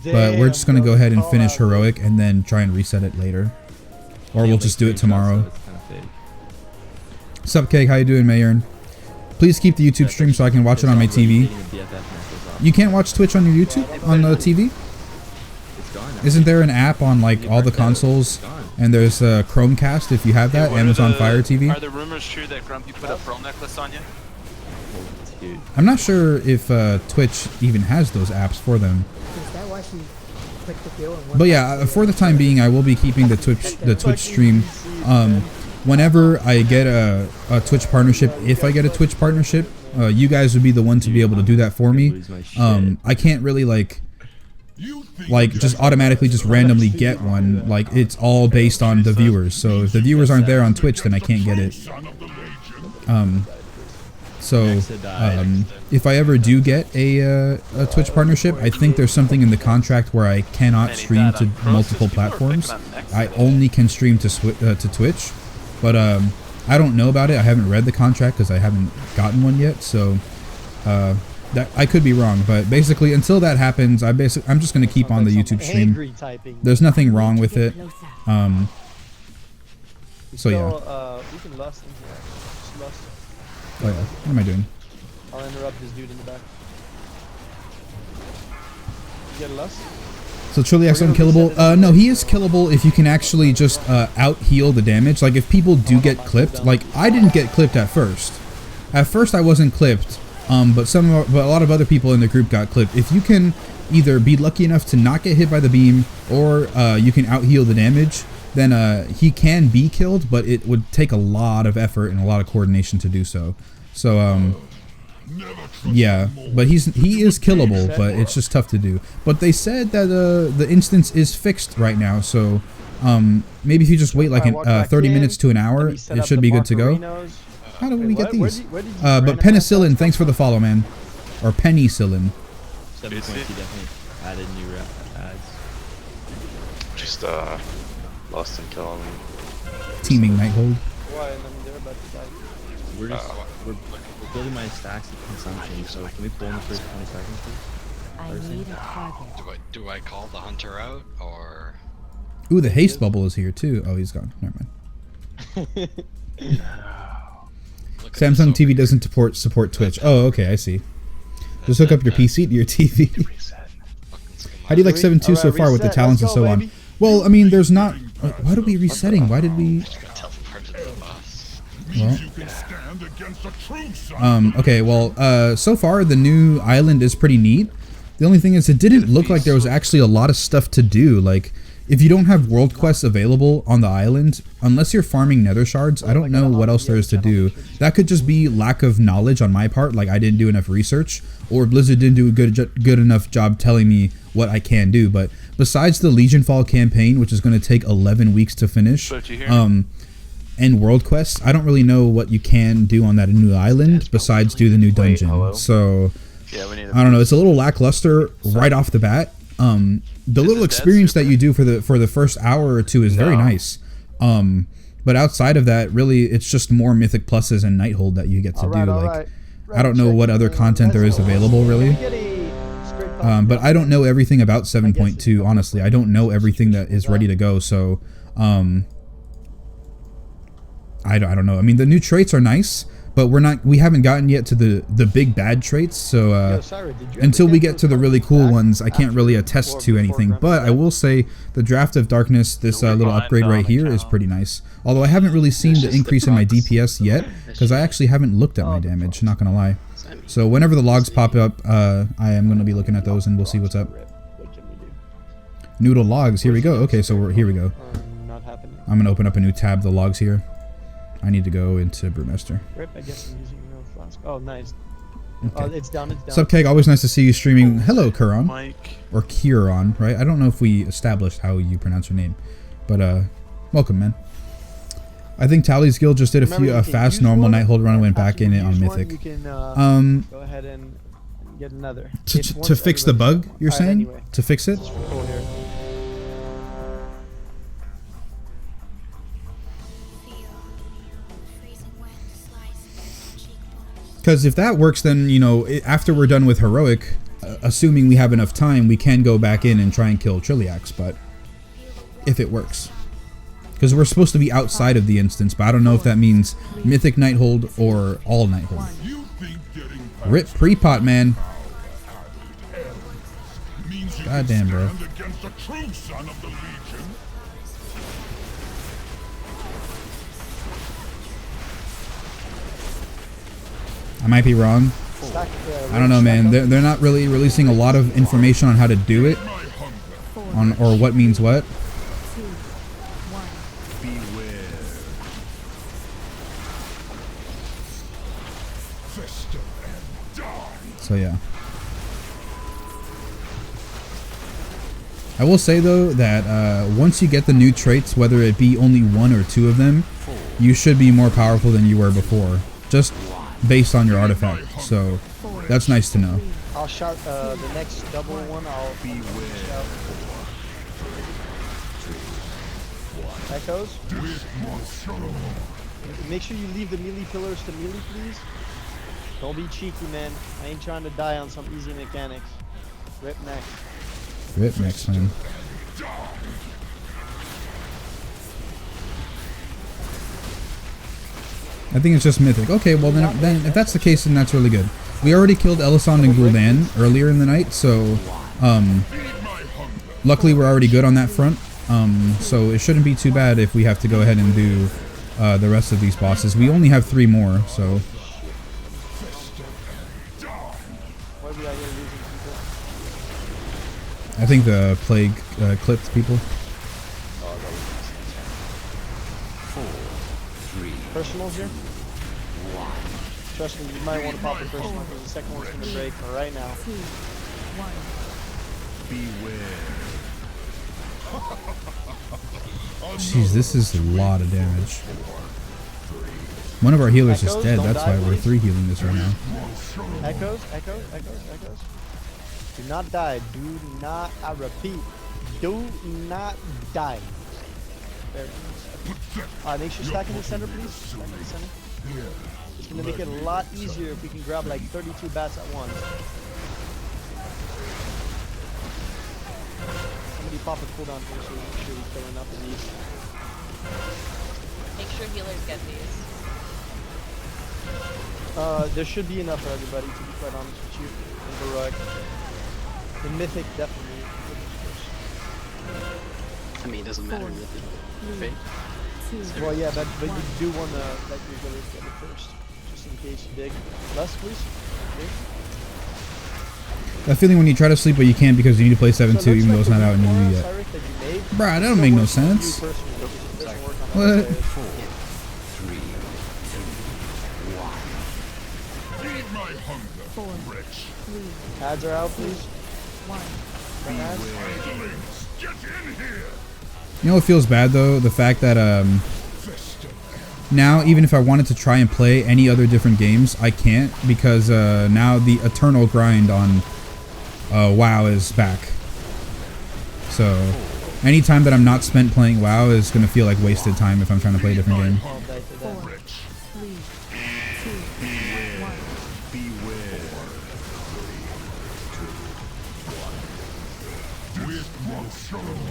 But we're just gonna go ahead and finish heroic and then try and reset it later, or we'll just do it tomorrow. Sup, Cake? How you doing, Mayern? Please keep the YouTube stream so I can watch it on my TV. You can't watch Twitch on your YouTube on the TV? Isn't there an app on like all the consoles? And there's a Chromecast if you have that, Amazon Fire TV. Are the rumors true that Grumpy put a pearl necklace on you? I'm not sure if Twitch even has those apps for them. But yeah, for the time being, I will be keeping the Twitch stream. Whenever I get a Twitch partnership, if I get a Twitch partnership, you guys would be the one to be able to do that for me. I can't really like just automatically just randomly get one. Like, it's all based on the viewers. So if the viewers aren't there on Twitch, then I can't get it. So if I ever do get a Twitch partnership, I think there's something in the contract where I cannot stream to multiple platforms. I only can stream to Twitch, but I don't know about it. I haven't read the contract because I haven't gotten one yet. So that I could be wrong, but basically until that happens, I'm just gonna keep on the YouTube stream. There's nothing wrong with it. So yeah. We can lust in here. Just lust. Oh yeah. What am I doing? I'll interrupt this dude in the back. You get lust? So Trilliax unkillable? No, he is killable if you can actually just out heal the damage. Like if people do get clipped, like I didn't get clipped at first. At first I wasn't clipped, but a lot of other people in the group got clipped. If you can either be lucky enough to not get hit by the beam, or you can out heal the damage, then he can be killed, but it would take a lot of effort and a lot of coordination to do so. So yeah, but he is killable, but it's just tough to do. But they said that the instance is fixed right now, so maybe if you just wait like 30 minutes to an hour, it should be good to go. How do we get these? But penicillin, thanks for the follow, man. Or penicillin. 7.2 definitely added new ads. Just lost and killing. Teaming Nighthold. Why? And then they're about to die. We're just we're building my stacks of consumption. So can we pull in the first 20 seconds, please? I need a target. Do I call the hunter out or? Ooh, the haste bubble is here too. Oh, he's gone. Never mind. Samsung TV doesn't support Twitch. Oh, okay, I see. Just hook up your PC to your TV. How do you like 7.2 so far with the talents and so on? Well, I mean, there's not. Why are we resetting? Why did we? Well, okay. Well, so far the new island is pretty neat. The only thing is, it didn't look like there was actually a lot of stuff to do. Like, if you don't have world quests available on the island, unless you're farming nether shards, I don't know what else there is to do. That could just be lack of knowledge on my part, like I didn't do enough research, or Blizzard didn't do a good enough job telling me what I can do. But besides the Legion Fall campaign, which is going to take 11 weeks to finish, and world quests, I don't really know what you can do on that new island besides do the new dungeon. So I don't know. It's a little lackluster right off the bat. The little experience that you do for the first hour or two is very nice. But outside of that, really, it's just more Mythic pluses and Nighthold that you get to do. Like, I don't know what other content there is available, really. But I don't know everything about 7.2, honestly. I don't know everything that is ready to go, so I don't know. I mean, the new traits are nice, but we haven't gotten yet to the big bad traits, so until we get to the really cool ones, I can't really attest to anything. But I will say the Draft of Darkness, this little upgrade right here, is pretty nice. Although I haven't really seen the increase in my DPS yet, because I actually haven't looked at my damage, not gonna lie. So whenever the logs pop up, I am gonna be looking at those and we'll see what's up. Noodle logs, here we go. Okay, so here we go. I'm gonna open up a new tab, the logs here. I need to go into Brewmaster. Rip, I guess I'm using real flask. Oh, nice. Okay. Oh, it's down, it's down. Sup, Keg? Always nice to see you streaming. Hello, Kuron. Or Kieran, right? I don't know if we established how you pronounce your name. But, welcome, man. I think Tally's Guild just did a fast, normal Nighthold run and went back in it on Mythic. You can, go ahead and get another. To fix the bug, you're saying? Anyway. To fix it? Because if that works, then, you know, after we're done with Heroic, assuming we have enough time, we can go back in and try and kill Trilliax, but if it works. Because we're supposed to be outside of the instance, but I don't know if that means Mythic Nighthold or all Nighthold. Rip pre-pot, man. Goddamn, bro. I might be wrong. I don't know, man. They're not really releasing a lot of information on how to do it, or what means what. So yeah. I will say though that once you get the new traits, whether it be only 1 or 2 of them, you should be more powerful than you were before. Just based on your artifact. So that's nice to know. I'll shout the next double one. I'll shout. Echoes. Make sure you leave the melee pillars to melee, please. Don't be cheeky, man. I ain't trying to die on some easy mechanics. Rip next. Rip next, man. I think it's just Mythic. Okay, well then if that's the case, then that's really good. We already killed Elisand and Gul'dan earlier in the night, so luckily we're already good on that front. So it shouldn't be too bad if we have to go ahead and do the rest of these bosses. We only have 3 more, so. I think the plague clipped people. Personals here? Trust me, you might want to pop the personal because the second one's going to break right now. Jeez, this is a lot of damage. One of our healers is dead, that's why we're 3 healing this right now. Echoes. Do not die. Do not, I repeat, do not die. There it is. Make sure you stack in the center, please. Stack in the center. It's going to make it a lot easier if we can grab like 32 bats at once. Somebody pop a cooldown here so we make sure we kill enough of these. Make sure healers get these. There should be enough for everybody, to be quite honest with you. In Heroic. The Mythic, definitely. I mean, it doesn't matter. Mythic. Well, yeah, but you do want to let your healers get it first. Just in case you dig. Less, please. Okay. That feeling when you try to sleep but you can't because you need to play 7-2 even though it's not out and you do yet. Bruh, that don't make no sense. What? Ads are out, please. You know what feels bad though? The fact that now even if I wanted to try and play any other different games, I can't because now the eternal grind on WoW is back. So any time that I'm not spent playing WoW is gonna feel like wasted time if I'm trying to play a different game.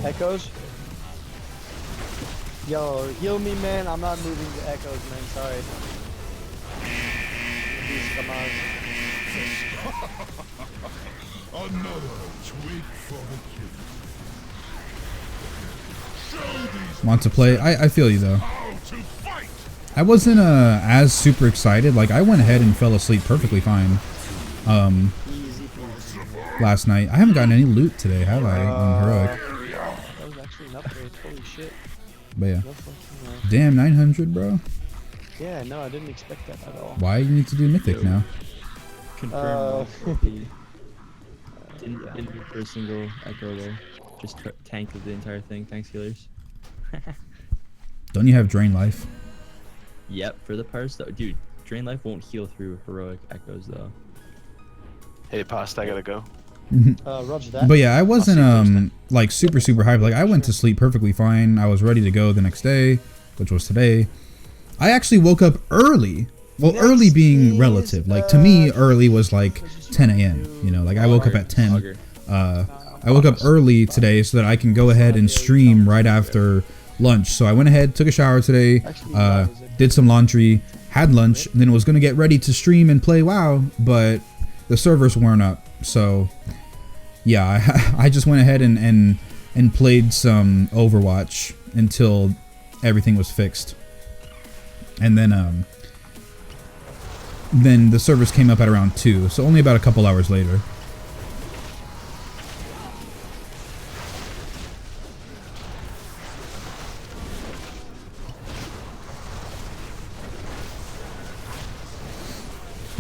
Echoes? Yo, heal me, man. I'm not moving the echoes, man. Sorry. Please, come on. Another tweak for the kid. Want to play? I feel you though. I wasn't as super excited. Like I went ahead and fell asleep perfectly fine. Last night. I haven't gotten any loot today, have I? On Heroic. That was actually an upgrade. Holy shit. But yeah. Damn, 900, bro. Yeah, no, I didn't expect that at all. Why you need to do Mythic now? Confirm. Didn't do for a single echo there. Just tanked the entire thing. Thanks, healers. Don't you have Drain Life? Yep, for the parts though. Dude, Drain Life won't heal through heroic echoes though. Hey, Pasta, I gotta go. Roger that. But yeah, I wasn't like super hyped. Like I went to sleep perfectly fine. I was ready to go the next day, which was today. I actually woke up early. Well, early being relative. Like to me, early was like 10 a.m. You know, like I woke up at 10. I woke up early today so that I can go ahead and stream right after lunch. So I went ahead, took a shower today, did some laundry, had lunch, and then was gonna get ready to stream and play WoW, but the servers weren't up. So yeah, I just went ahead and played some Overwatch until everything was fixed. And then the servers came up at around 2, so only about a couple hours later.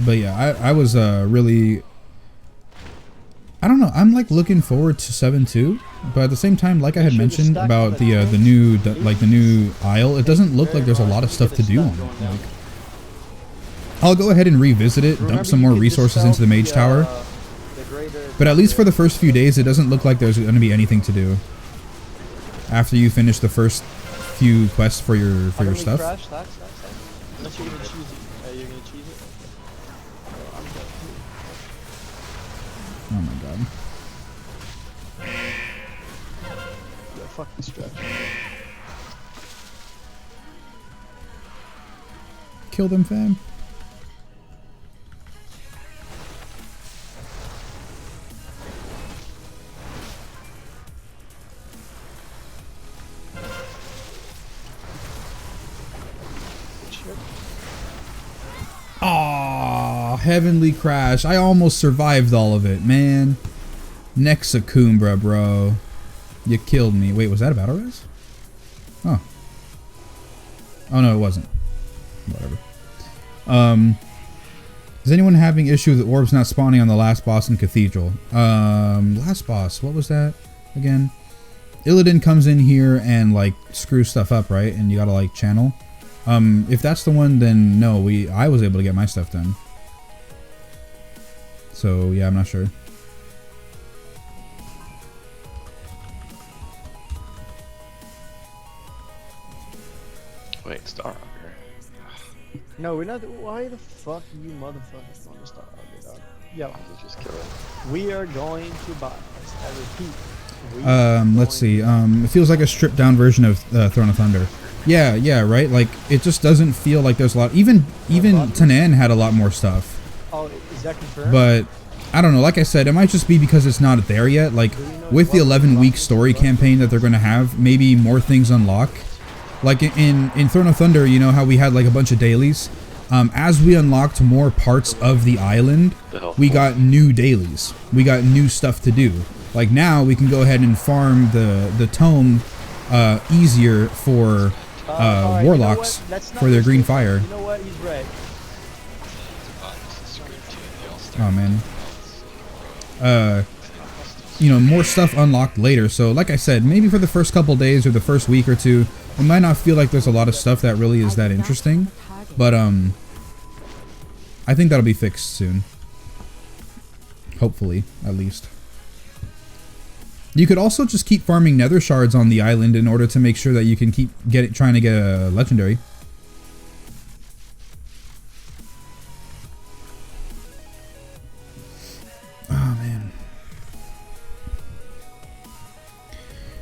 But yeah, I was really, I don't know, I'm like looking forward to 7.2, but at the same time, like I had mentioned about the new Isle, it doesn't look like there's a lot of stuff to do on it. Like, I'll go ahead and revisit it, dump some more resources into the mage tower. But at least for the first few days, it doesn't look like there's going to be anything to do. After you finish the first few quests for your stuff. Crash, tax. Unless you're gonna choose it. You're gonna choose it? Oh my god. Yeah, fuck this stretch. Kill them, fam. Aww, Heavenly Crash. I almost survived all of it, man. Nexakumbra, bro. You killed me. Wait, was that a battle res? Oh. Oh no, it wasn't. Whatever. Is anyone having issue with the orbs not spawning on the last boss in Cathedral? Last boss, what was that again? Illidan comes in here and like screws stuff up, right? And you gotta like channel. If that's the one, then no, I was able to get my stuff done. So yeah, I'm not sure. Wait, Star Augur. No, we're not. Why the fuck you motherfuckers want to start arguing, dog? Yo, Just kill it. we are going to buy. I repeat. Let's see. It feels like a stripped down version of Throne of Thunder. Yeah, right. Like it just doesn't feel like there's a lot. Even Tanan had a lot more stuff. Oh, is that confirmed? But I don't know. Like I said, it might just be because it's not there yet. Like with the 11-week story campaign that they're going to have, maybe more things unlock. Like in Throne of Thunder, you know how we had like a bunch of dailies. As we unlocked more parts of the island, we got new dailies. We got new stuff to do. Like now we can go ahead and farm the tome easier for warlocks for their green fire. You know what? He's right. Oh man. You know, more stuff unlocked later. So like I said, maybe for the first couple days or the first week or two, it might not feel like there's a lot of stuff that really is that interesting. But I think that'll be fixed soon. Hopefully, at least. You could also just keep farming nether shards on the island in order to make sure that you can keep trying to get a legendary. Oh man.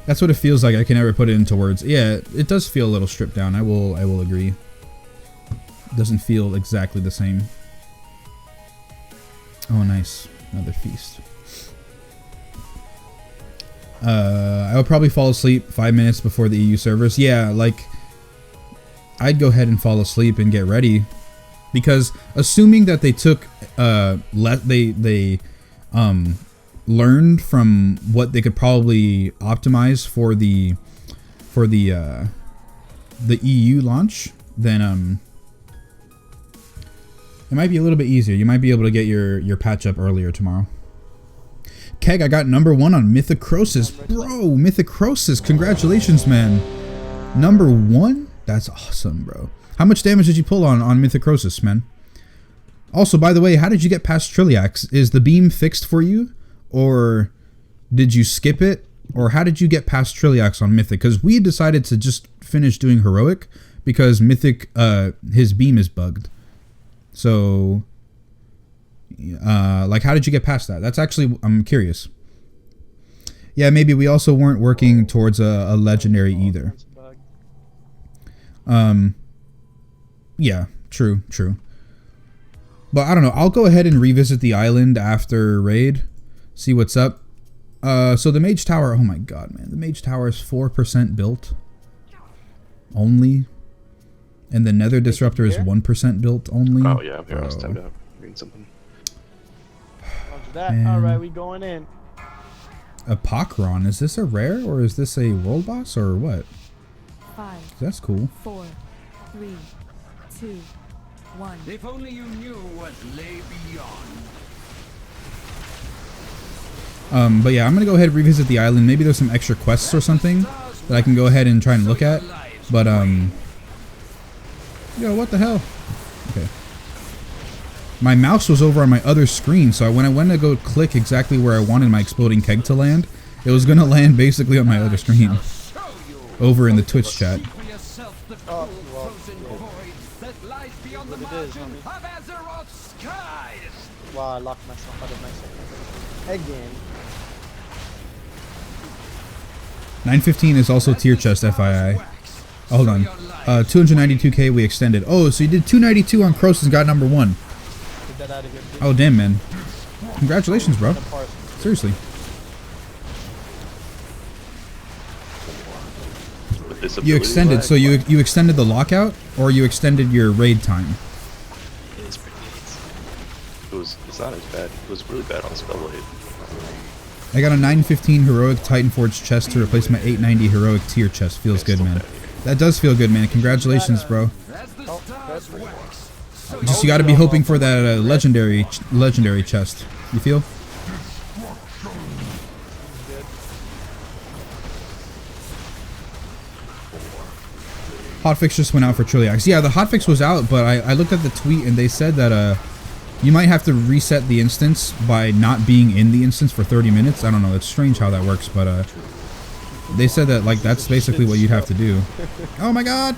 That's what it feels like. I can never put it into words. Yeah, it does feel a little stripped down. I will agree. It doesn't feel exactly the same. Oh nice. Another feast. I would probably fall asleep 5 minutes before the EU servers. Yeah, like I'd go ahead and fall asleep and get ready, because assuming that they took they learned from what they could probably optimize for the EU launch, then it might be a little bit easier. You might be able to get your patch up earlier tomorrow. Keg, I got #1 on Mythicrosis. Bro, Mythicrosis, congratulations, man. #1? That's awesome, bro. How much damage did you pull on Mythicrosis, man? Also, by the way, how did you get past Trilliax? Is the beam fixed for you? Or did you skip it? Or how did you get past Trilliax on Mythic? Because we decided to just finish doing Heroic because Mythic, his beam is bugged. So... like how did you get past that? That's actually, I'm curious. Yeah, maybe we also weren't working towards a legendary either. Yeah, true. But I don't know, I'll go ahead and revisit the island after raid, see what's up. So the mage tower, oh my god, man, the mage tower is 4% built only, and the nether disruptor is 1% built only. Oh yeah, here I was time to read something. Alright, we going in. Apocron, is this a rare or is this a world boss or what? 5. That's cool. 4, 3, 2, 1. If only you knew what lay beyond. But yeah, I'm gonna go ahead and revisit the island. Maybe there's some extra quests or something that I can go ahead and try and look at. But yo, what the hell? Okay. my mouse was over on my other screen, so when I went to go click exactly where I wanted my exploding keg to land, it was gonna land basically on my other screen, over in the Twitch chat. Oh, well, wow, I locked myself out of my second again. 915 is also tier chest, FYI. Oh, hold on. 292k we extended. Oh, so you did 292 on Cross and got number 1. Get that out of here, Oh, damn, man. Congratulations, bro. Seriously. You extended, so you extended the lockout, or you extended your raid time? It's not as bad. It was really bad on Spellblade. I got a 915 heroic Titanforge chest to replace my 890 heroic tier chest. Feels good, man. That does feel good, man. Congratulations, bro. Just you got to be hoping for that legendary chest. You feel? Hotfix just went out for Trilliax. Yeah, the hotfix was out, but I looked at the tweet and they said that you might have to reset the instance by not being in the instance for 30 minutes. I don't know. It's strange how that works, but they said that like that's basically what you'd have to do. Oh my god!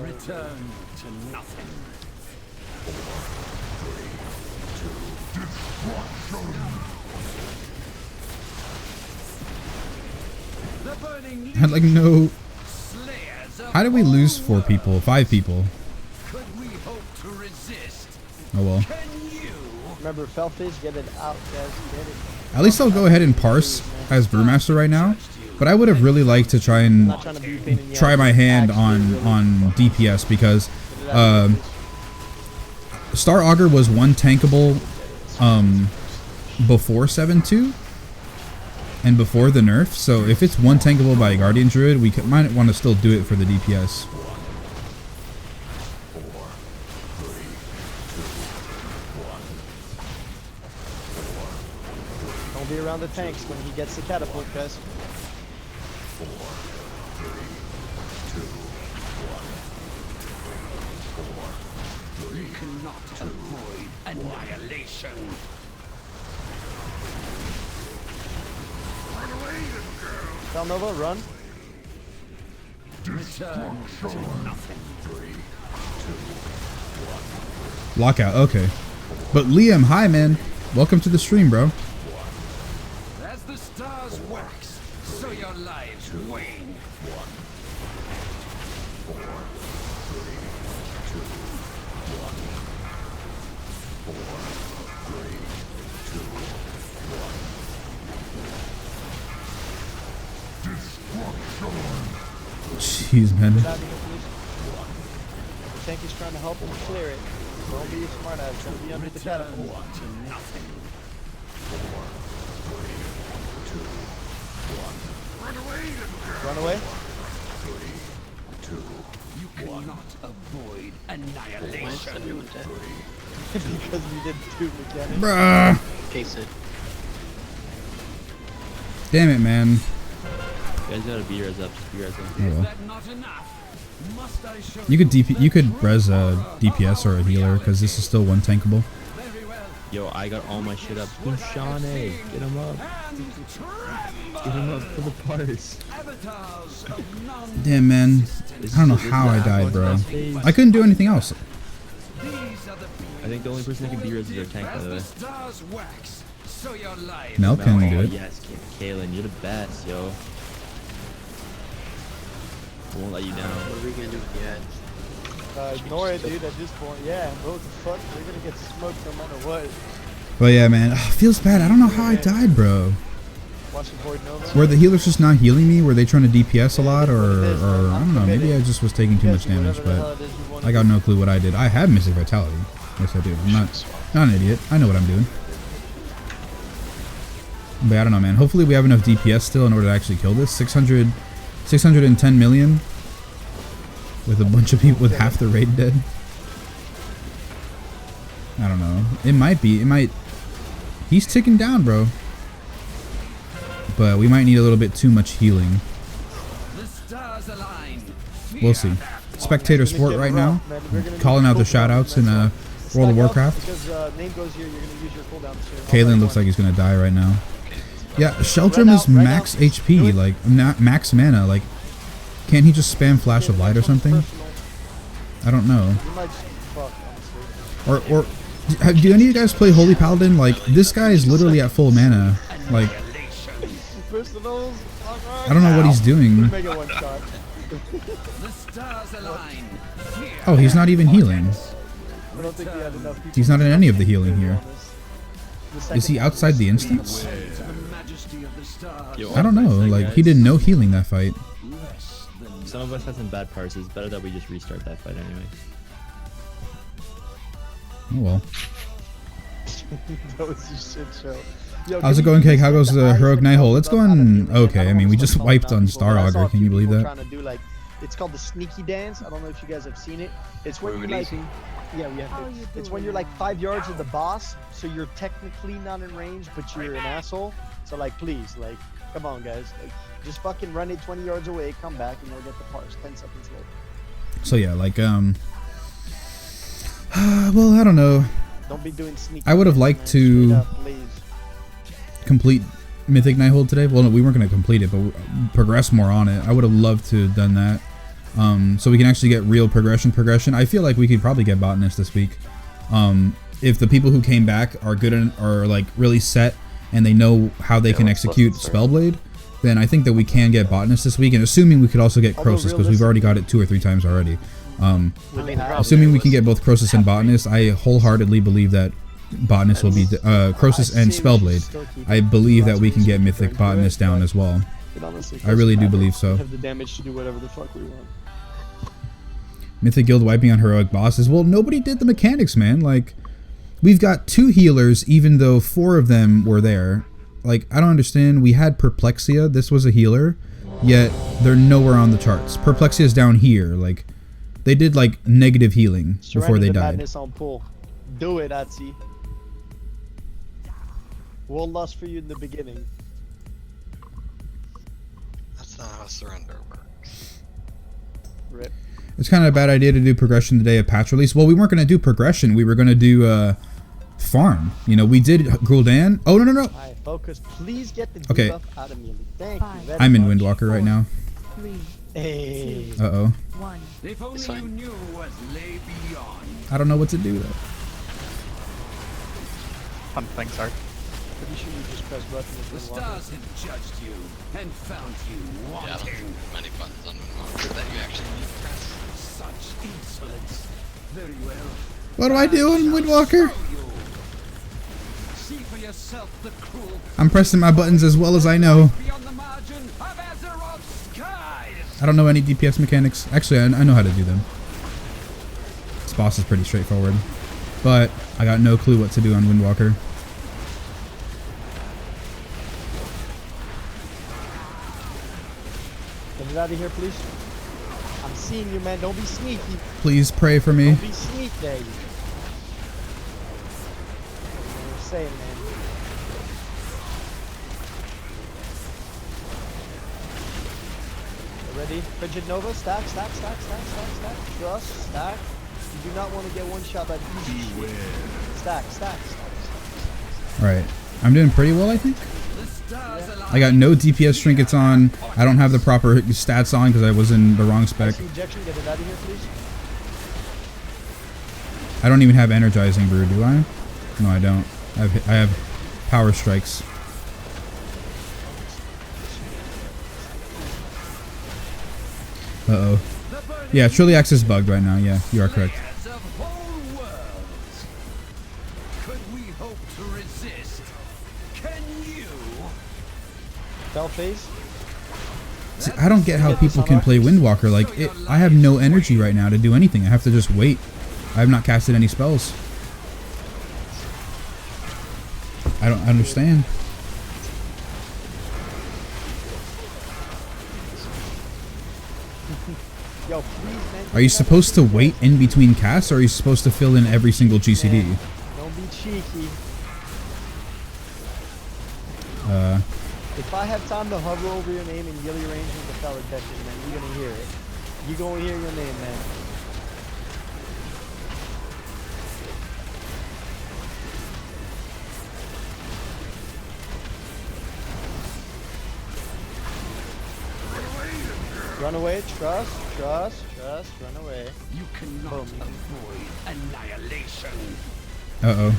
Return to nothing. I had like no. How did we lose 4 people? 5 people? Oh well. Remember, Fellface, get it out, guys. Get it. At least I'll go ahead and parse as Brewmaster right now. But I would have really liked to try and try my hand on DPS because Star Augur was 1 tankable before 7.2 and before the nerf. So if it's 1 tankable by a Guardian Druid, we might want to still do it for the DPS. Don't be around the tanks when he gets the catapult, guys. 4, 3, 2, 1. You cannot avoid annihilation. Run away, little girl. Nova, run. Return to nothing. 3, 2, 1. Lockout, okay. But Liam, hi man. Welcome to the stream, bro. As the stars wax, so your lives wane. 1, 4, 3, 2, 1. 4, 3, 2, 1. Jeez, man. The tank is trying to help him clear it. Don't be a smart ass. Don't be under the catapult. To nothing. 4, 3, 2, 1. Run away, little girl. Run away. 3, 2. You cannot avoid annihilation. Because you did 2 mechanics. Bruh. Case it. Damn it, man. You guys gotta beat us up. Just beat us up. Oh, well. That not enough? Must I show You could res a DPS or a healer because this is still 1 tankable. Yo, I got all my shit up. Shawnee, get him up. Get him up for the parts. Damn, man. I don't know how I died, bro. I couldn't do anything else. I think the only person that can beat us is our tank, by the way. Mel can do it. Yes, Kaylin, you're the best, yo. I won't let you down. What are we gonna do with the edge? Ignore it, dude, at this point. Yeah, what the fuck? They're gonna get smoked no matter what. But yeah, man. Oh, feels bad. I don't know how I died, bro. Watch the Void Nova. Were the healers just not healing me? Were they trying to DPS a lot? Or I don't know. Maybe I just was taking too much damage, but I got no clue what I did. I have Mythic Vitality. Yes, I do. I'm not an idiot. I know what I'm doing. But I don't know, man. Hopefully we have enough DPS still in order to actually kill this. 610 million with a bunch of people with half the raid dead. I don't know. It might be. It might. He's ticking down, bro. But we might need a little bit too much healing. We'll see. Spectator Sport right now. Calling out the shoutouts in World of Stack up, Warcraft. Because name goes here, you're gonna use your cooldown soon. Kalen looks like he's gonna die right now. Yeah, Sheltrum is max HP, like max mana. Like, can't he just spam Flash of Light or something? I don't know. Or do any of you guys play Holy Paladin? Like, this guy is literally at full mana. Like, I don't know what he's doing. Oh, he's not even healing. He's not in any of the healing here. Is he outside the instance? I don't know. Like, he did no healing that fight. Some of us had some bad parts. It's better that we just restart that fight anyway. Oh well. That was a shit show. Yo, how's it going, Cake? How goes the Heroic Nighthold? It's going okay. I mean, we just wiped on Star Augur. Can you believe that? Trying to do, like, it's called the sneaky dance. I don't know if you guys have seen it. It's when you like, yeah, we have to. It's when you're like 5 yards of the boss, so you're technically not in range, but you're an asshole. So like, please, like, come on, guys, like, just fucking run it 20 yards away, come back, and you'll get the parts 10 seconds later. So yeah, like well, I don't know. Don't be doing sneaky. I would have liked to complete Mythic Nighthold today. Well, no, we weren't going to complete it, but progress more on it. I would have loved to have done that. So we can actually get real progression. I feel like we could probably get Botanist this week. If the people who came back are good and are like really set and they know how they can execute Spellblade, then I think that we can get Botanist this week. And assuming we could also get Crosus, because we've already got it 2 or 3 times already. Assuming we can get both Crosus and Botanist, I wholeheartedly believe that Botanist will be Crosus and Spellblade. I believe that we can get Mythic Botanist down as well. I really do believe so. Have the damage to do whatever the fuck we want. Mythic Guild wiping on heroic bosses. Well, nobody did the mechanics, man. Like, we've got 2 healers, even though 4 of them were there. Like, I don't understand. We had Perplexia. This was a healer, yet they're nowhere on the charts. Perplexia's down here. Like, they did like negative healing before they died. On pull. Do it, Atsi. We'll lust for you in the beginning. That's not how surrender works. Rip. It's kind of a bad idea to do progression the day of patch release. Well, we weren't going to do progression. We were going to do farm. You know, we did Gul'dan. Oh, no. Alright, focus. Please get the debuff out of me. Thank you very I'm in much. Windwalker right now. 3, Hey. 2, Uh-oh. 1. If only you knew what lay beyond. I don't know what to do, though. Fun things are. Pretty sure you just press button. The stars have judged you and found you Yeah, I don't wanting. think many buttons on Windwalker that you actually need to press. Such insolence. Very well. What do I do in Windwalker? See for yourself the cruel. I'm pressing my buttons as well as I know. Beyond the margin of Azeroth's skies. I don't know any DPS mechanics. Actually, I know how to do them. This boss is pretty straightforward. But I got no clue what to do on Windwalker. Get it out of here, please. I'm seeing you, man. Don't be sneaky. Please pray for me. Don't be sneaky, daddy. You're saying, man. Ready? Frigid Nova, stack. Trust, stack. You do not want to get one shot by easy shit. Stack. Alright. I'm doing pretty well, I think. I got no DPS trinkets on. I don't have the proper stats on because I was in the wrong spec. Ejection, get it out of here, please. I don't even have Energizing Brew, do I? No, I don't. I have Power Strikes. Uh-oh. Yeah, Trilliax is bugged right now. Yeah, you are correct. Could we hope to resist? Can you? Spell phase. See, I don't get how people can play Windwalker. Like, I have no energy right now to do anything. I have to just wait. I have not casted any spells. I don't understand. Yo, please, man. Are you supposed to wait in between casts, or are you supposed to fill in every single GCD? Don't be cheeky. If I have time to hover over your name and yell your range with the feller catching, man, you're gonna hear it. You're gonna hear your name, man. run away. Trust, run away. You cannot avoid annihilation. Uh-oh.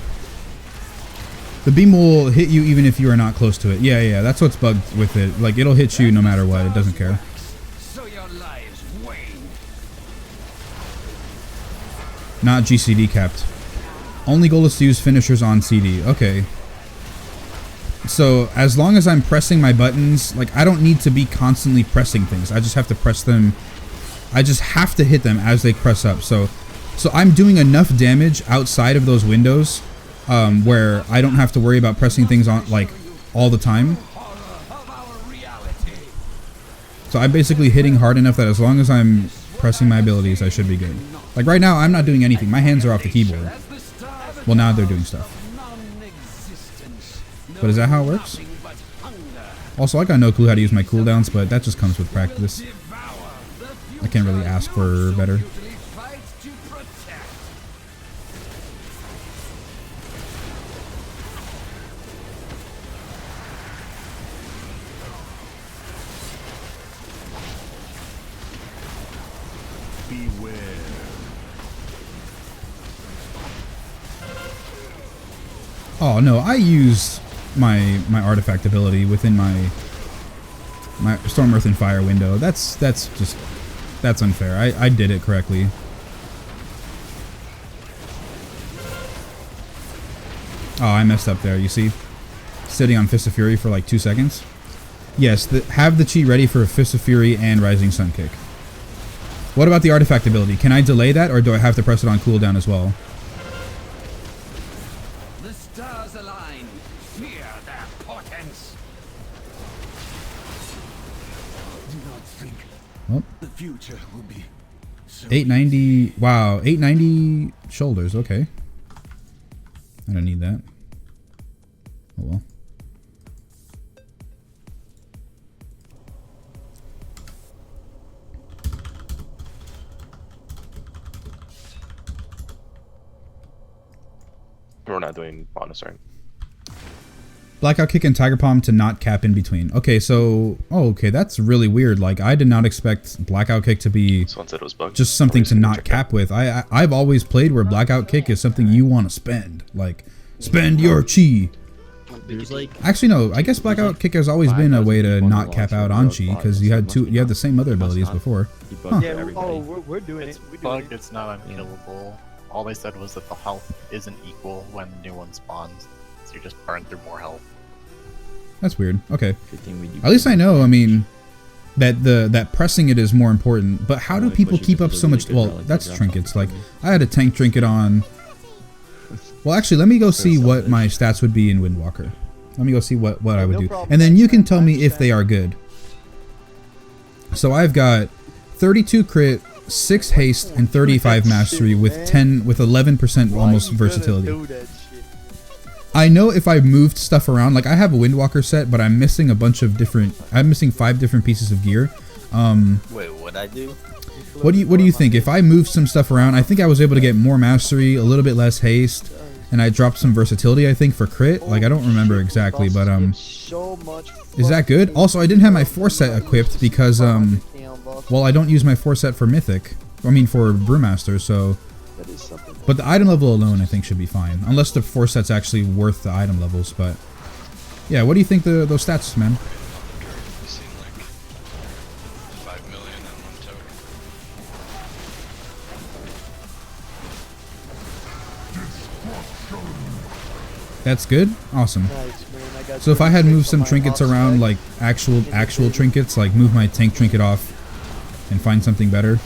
The beam will hit you even if you are not close to it. Yeah, that's what's bugged with it. Like, it'll hit you no matter what. It doesn't care. So your lives wane. Not GCD capped. Only goal is to use finishers on CD. Okay. So, as long as I'm pressing my buttons, like, I don't need to be constantly pressing things. I just have to press them. I just have to hit them as they press up. So I'm doing enough damage outside of those windows where I don't have to worry about pressing things on, like, all the time. So I'm basically hitting hard enough that as long as I'm pressing my abilities, I should be good. Like, right now, I'm not doing anything. My hands are off the keyboard. Well, now they're doing stuff. But is that how it works? Also, I got no clue how to use my cooldowns, but that just comes with practice. I can't really ask for better. Oh no, I use my artifact ability within my Storm, Earth, and Fire window. That's unfair. I did it correctly. Oh, I messed up there. You see, sitting on Fist of Fury for like 2 seconds. Yes, have the chi ready for Fist of Fury and Rising Sun Kick. What about the artifact ability? Can I delay that, or do I have to press it on cooldown as well? The stars align. Fear their portents. Do not think the future will be so 890. Wow, 890 shoulders. Okay. I don't need that. Oh well. We're not doing bonus, right? Blackout Kick and Tiger Palm to not cap in between. Okay, so... Oh, okay, that's really weird. Like, I did not expect Blackout Kick to be just something to not cap with. I've always played where Blackout Kick is something you want to spend. Like, spend your chi. Actually, no. I guess Blackout Kick has always been a way to not cap out on chi, because you had the same other abilities before. Huh. Yeah, we're doing it. Bugged, it's not unkillable. All they said was that the health isn't equal when the new one spawns, so you just burn through more health. That's weird. Okay. At least I know, I mean, that pressing it is more important. But how do people keep up so much... Well, that's trinkets. Like, I had a tank trinket on... Well, actually, let me go see what my stats would be in Windwalker. Let me go see what I would do. And then you can tell me if they are good. So I've got 32 crit, 6 haste, and 35 mastery with 11% almost versatility. I know if I moved stuff around, like I have a Windwalker set, but I'm missing a bunch of different. I'm missing 5 different pieces of gear. Wait, what'd I do? What do you think? If I moved some stuff around, I think I was able to get more mastery, a little bit less haste, and I dropped some versatility. I think for crit. Like I don't remember exactly, but is that good? Also, I didn't have my 4 set equipped because well, I don't use my 4 set for Mythic. I mean for Brewmaster, so. But the item level alone, I think, should be fine. Unless the 4 set's actually worth the item levels, but... Yeah, what do you think those stats, man? I've seen like 5 million in one token. That's good? Awesome. So if I had moved some trinkets around, like actual trinkets, like move my tank trinket off and find something better,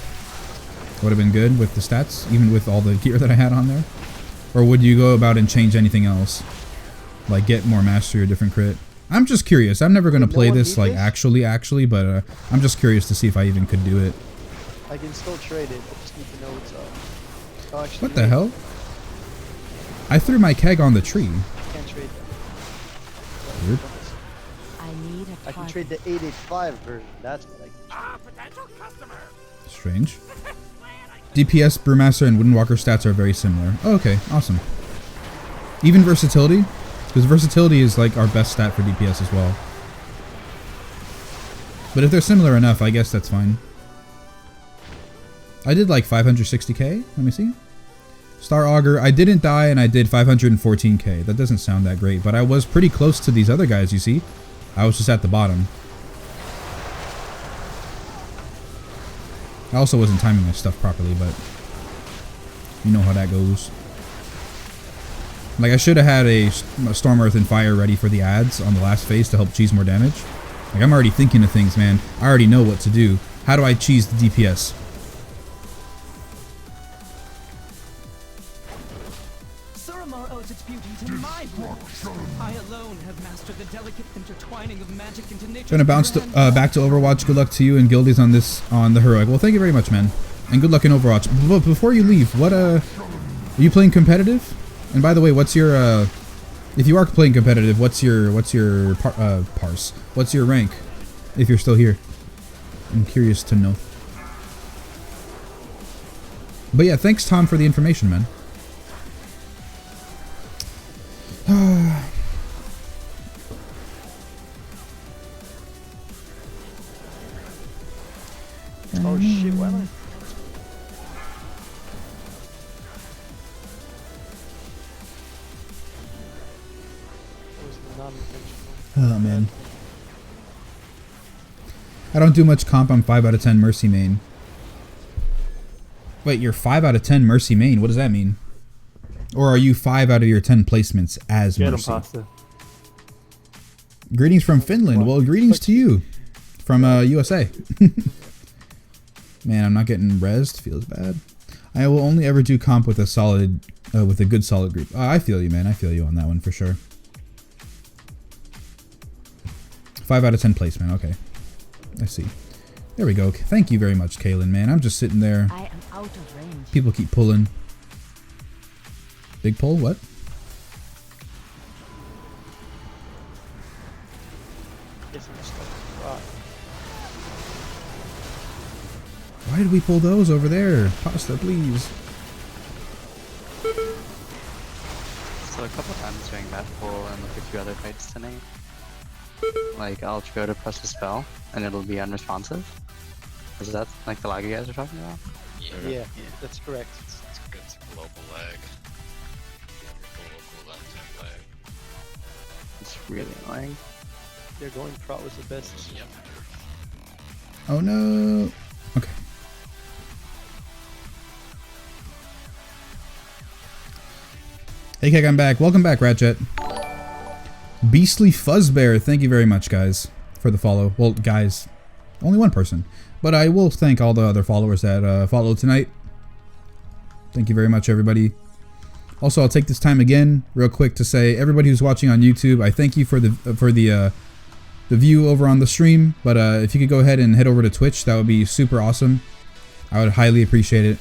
would have been good with the stats, even with all the gear that I had on there? Or would you go about and change anything else? Like get more mastery or different crit? I'm just curious. I'm never going to play this like actually, but I'm just curious to see if I even could do it. I can still trade it, I just need to know what's up. Oh, What the hell? I threw my keg on the tree. Can't trade that. Weird. I can trade the 885 version, that's what I can trade. Strange. DPS, Brewmaster, and Windwalker stats are very similar. Oh, okay, awesome. Even versatility? Because versatility is like our best stat for DPS as well. But if they're similar enough, I guess that's fine. I did like 560k. Let me see. Star Augur, I didn't die and I did 514k. That doesn't sound that great, but I was pretty close to these other guys, you see. I was just at the bottom. I also wasn't timing my stuff properly, but you know how that goes. Like, I should have had a Storm, Earth, and Fire ready for the ads on the last phase to help cheese more damage. Like, I'm already thinking of things, man. I already know what to do. How do I cheese the DPS? Suramar owes its beauty to my works. I alone have mastered the delicate intertwining of magic into nature. Gonna bounce to, back to Overwatch. Good luck to you and guildies on the heroic. Well, thank you very much, man, and good luck in Overwatch. But before you leave, what are you playing competitive? And by the way, what's your if you are playing competitive, what's your parse? What's your rank? If you're still here, I'm curious to know. But yeah, thanks Tom for the information, man. Oh shit, why am I? Oh man. I don't do much comp. I'm 5 out of 10 Mercy main. Wait, you're 5 out of 10 Mercy main? What does that mean? Or are you 5 out of your 10 placements as Mercy? Greetings from Finland. Well, greetings to you from USA. Man, I'm not getting rezzed. Feels bad. I will only ever do comp with a solid, with a good solid group. I feel you, man. I feel you on that one for sure. 5 out of 10 placement. Okay. I see. There we go. Thank you very much, Kaylin, man. I'm just sitting there. I am out of range. People keep pulling. Big pull? What? Why did we pull those over there? Pasta, please. So a couple times during that pull and like a few other fights tonight, like I'll try to press a spell and it'll be unresponsive. Is that like the lag you guys are talking about? Yeah, that's correct. It's global lag. Global cooldown time lag. It's really annoying. They're going prot was the best. Yep. Oh no. Okay. Hey, Keg, I'm back. Welcome back, Ratchet. Beastly Fuzzbear, thank you very much, guys, for the follow. Well, guys, only one person. But I will thank all the other followers that followed tonight. Thank you very much, everybody. Also, I'll take this time again, real quick, to say everybody who's watching on YouTube, I thank you for the view over on the stream. But if you could go ahead and head over to Twitch, that would be super awesome. I would highly appreciate it.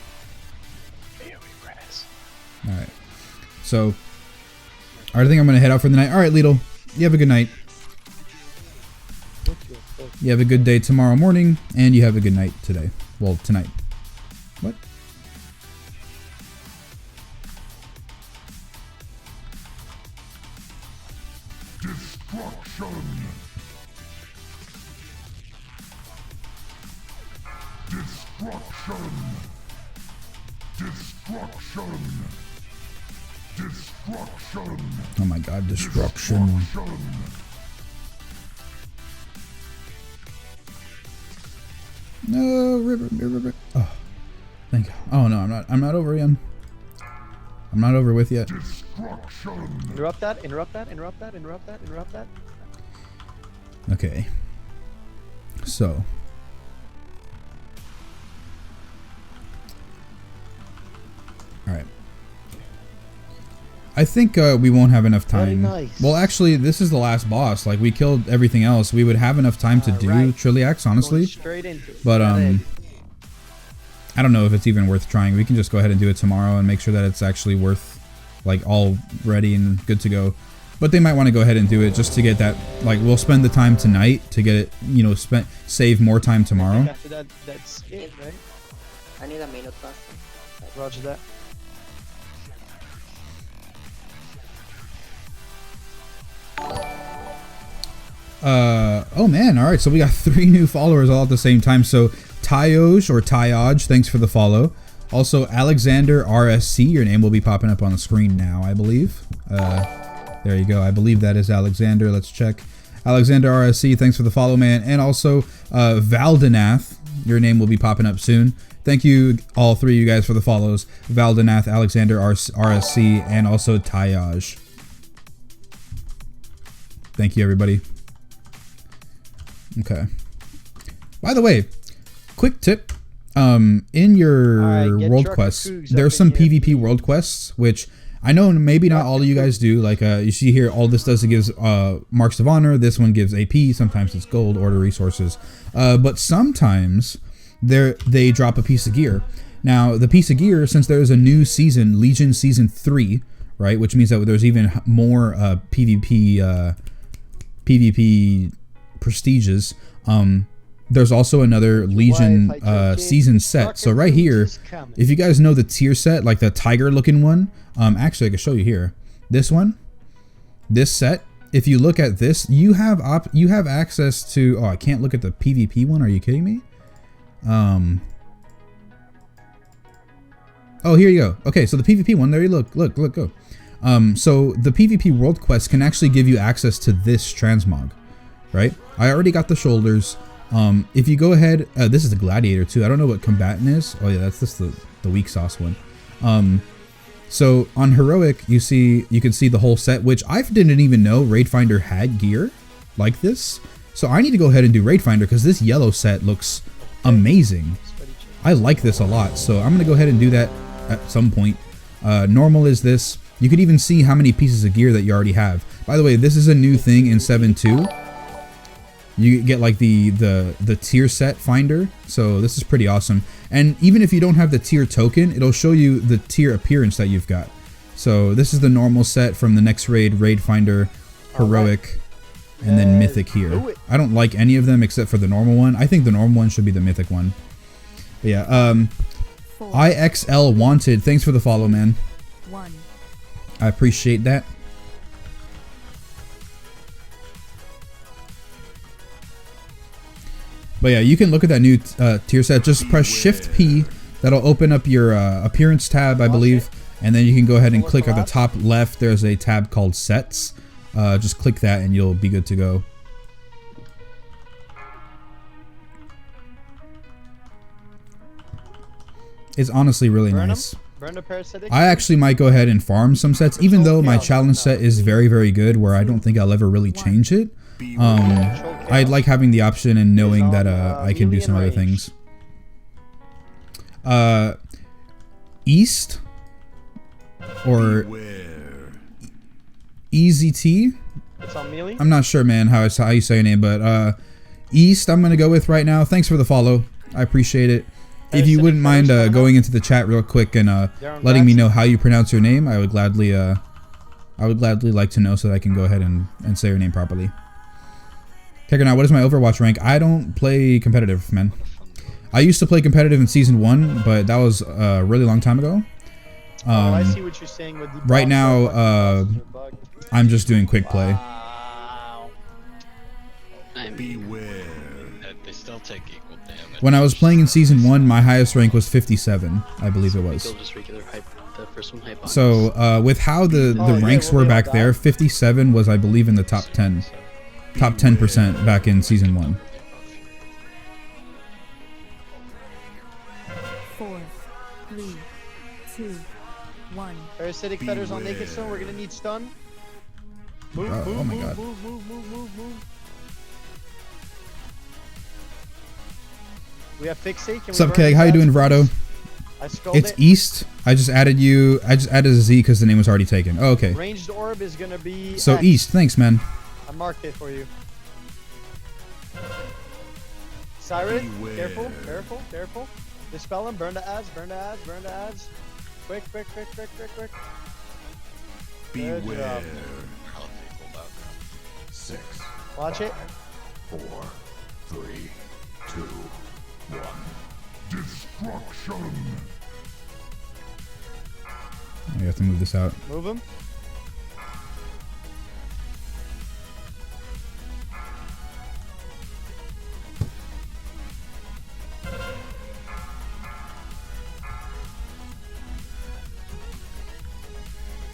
All right. So, I think I'm going to head out for the night. All right, Lidl, you have a good night. You have a good day tomorrow morning, and you have a good night today. Well, tonight. What? Destruction. Destruction. Destruction. Destruction. Oh my god, destruction. No, river. Oh, thank God. Oh no, I'm not over yet. I'm not over with yet. Interrupt that. Okay. So. Alright. I think we won't have enough time. Very nice. Well, actually, this is the last boss. Like, we killed everything else. We would have enough time to do Trilliax, honestly. Straight into it. But, I don't know if it's even worth trying. We can just go ahead and do it tomorrow and make sure that it's actually worth, like, all ready and good to go. But they might want to go ahead and do it just to get that, like, we'll spend the time tonight to get it, you know, save more time tomorrow. After that, that's it, right? I need a minute plus. Roger that. Oh man, alright, so we got 3 new followers all at the same time. So Tyoj or Tyoj, thanks for the follow. Also, Alexander RSC, your name will be popping up on the screen now, I believe. There you go. I believe that is Alexander. Let's check. Alexander RSC, thanks for the follow, man. And also, Valdenath, your name will be popping up soon. Thank you, all three of you guys, for the follows. Valdenath, Alexander RSC, and also Tyoj. Thank you, everybody. Okay. By the way, quick tip. In your world quests, there's some PvP world quests, which I know maybe not all of you guys do. Like, you see here, all this does, it gives marks of honor. This one gives AP. Sometimes it's gold, order resources. But sometimes they drop a piece of gear. Now, the piece of gear, since there's a new season, Legion Season 3, right, which means that there's even more PvP prestiges. There's also another Legion season set. So right here, if you guys know the tier set, like the tiger looking one, actually I can show you here. This one, this set, if you look at this, you have access to, oh, I can't look at the PvP one. Are you kidding me? Oh, here you go. Okay, so the PvP one, there you look, go. So the PvP world quest can actually give you access to this transmog, right? I already got the shoulders. If you go ahead, this is the gladiator too. I don't know what combatant is. Oh yeah, that's just the weak sauce one. So on heroic, you can see the whole set, which I didn't even know Raid Finder had gear like this. So I need to go ahead and do Raid Finder because this yellow set looks amazing. I like this a lot. So I'm gonna go ahead and do that at some point. Normal is this. You could even see how many pieces of gear that you already have. By the way, this is a new thing in 7.2. You get like the tier set finder, so this is pretty awesome. And even if you don't have the tier token, it'll show you the tier appearance that you've got. So this is the normal set from the next raid finder, heroic, and then mythic here. I don't like any of them except for the normal one. I think the normal one should be the mythic one. But yeah, IXL wanted, thanks for the follow, man. I appreciate that. But yeah, you can look at that new tier set. Just press Shift P. That'll open up your appearance tab, I believe. And then you can go ahead and click at the top left. There's a tab called Sets. Just click that and you'll be good to go. It's honestly really nice. I actually might go ahead and farm some sets, even though my challenge set is very, very good, where I don't think I'll ever really change it. I like having the option and knowing that I can do some other things. East or EZT. I'm not sure, man, how you say your name, but East I'm gonna go with right now. Thanks for the follow. I appreciate it. If you wouldn't mind going into the chat real quick and letting me know how you pronounce your name, I would gladly like to know so that I can go ahead and say your name properly. Check now, what is my Overwatch rank? I don't play competitive, man. I used to play competitive in Season 1, but that was a really long time ago. I see what you're saying with the right now, I'm just doing quick play. Wow. Beware. They still take equal damage. When I was playing in Season 1, my highest rank was 57, I believe it was. So, with how the ranks were back there, 57 was, I believe, in the top 10. Top 10% back in Season 1. 4, 3, 2, 1. Parasitic feathers on naked stone. We're gonna need stun. Move, move, oh my move, God. move. We have fixate. What's up, Keg? How you doing, Vrado? It's East. I just added a Z because the name was already taken. Oh, okay. Ranged orb is gonna be so X. East. Thanks, man. I marked it for you. Siren, careful. Dispel him, burn the ads. Quick. Good job. 6. Watch it. 4, 3, 2, 1. Destruction. You have to move this out. Move him.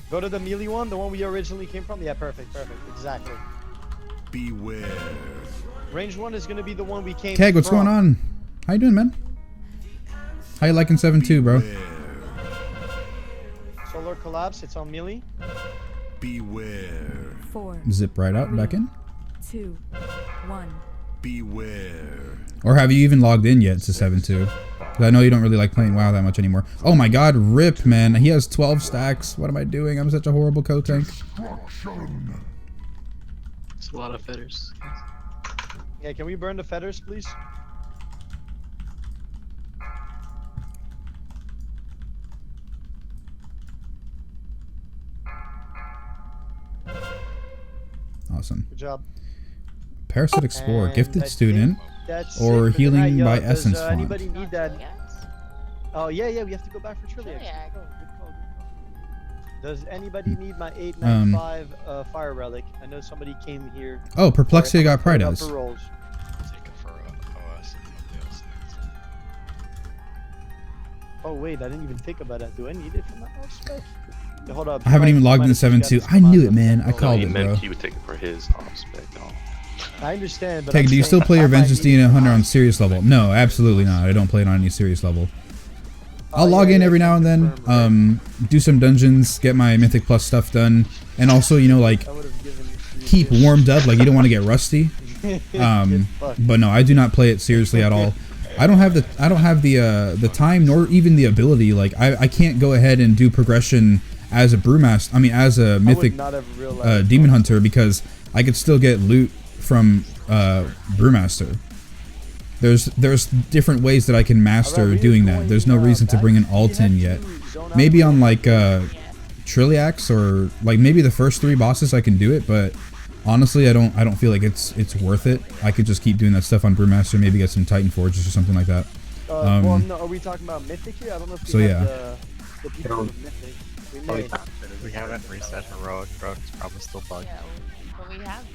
Go to the melee one, the one we originally came from. Yeah, perfect, exactly. Beware. Ranged one is gonna be the one we came. Keg, what's going on? How you doing, man? How you liking 7-2, bro? Solar collapse. It's on melee. Beware. 4. Zip right out, back in. 2, 1. Beware. Or have you even logged in yet to 7-2? I know you don't really like playing WoW that much anymore. Oh my god, Rip, man. He has 12 stacks. What am I doing? I'm such a horrible co-tank. It's a lot of fetters. Yeah, can we burn the fetters, please? Awesome. Good job. Parasitic Spore, And Gifted I Student, that's or it for Healing tonight, yo. by Does, Essence Font. anybody need that? Oh yeah, we have to go back for Trilliax. Does anybody need my 895 fire relic? I know somebody came here. Oh, Perplexity got Pride up as. for rolls. Take it for OS and nobody else needs it. Oh wait, I didn't even think about that. Do I need it for my off spec? Yeah, hold up. I haven't even logged into 7-2. I knew it, man. I called He it, bro. meant he would take it for his off spec. No. I understand, but Keg, I'm do you still saying play I your might Vengeance need it Dina for Hunter my- on serious level? No, absolutely not. I don't play it on any serious level. I'll log in every now and then, do some dungeons, get my Mythic Plus stuff done, and also, you know, like, keep warmed up, like, you don't want to get rusty. But no, I do not play it seriously at all. I don't have the time nor even the ability. Like, I can't go ahead and do progression as a Brewmaster, I mean, as a Mythic Demon Hunter, because I could still get loot from Brewmaster. There's different ways that I can master doing that. There's no reason to bring an alt in yet. Maybe on like Trilliax or like maybe the first 3 bosses I can do it, but honestly I don't feel like it's worth it. I could just keep doing that stuff on Brewmaster, maybe get some Titan Forges or something like that. Well, no, are we talking about Mythic here? I don't know if So we yeah. have the people of Mythic. We may. We haven't reset Heroic. Heroic's probably still bugged. Yeah, but we have.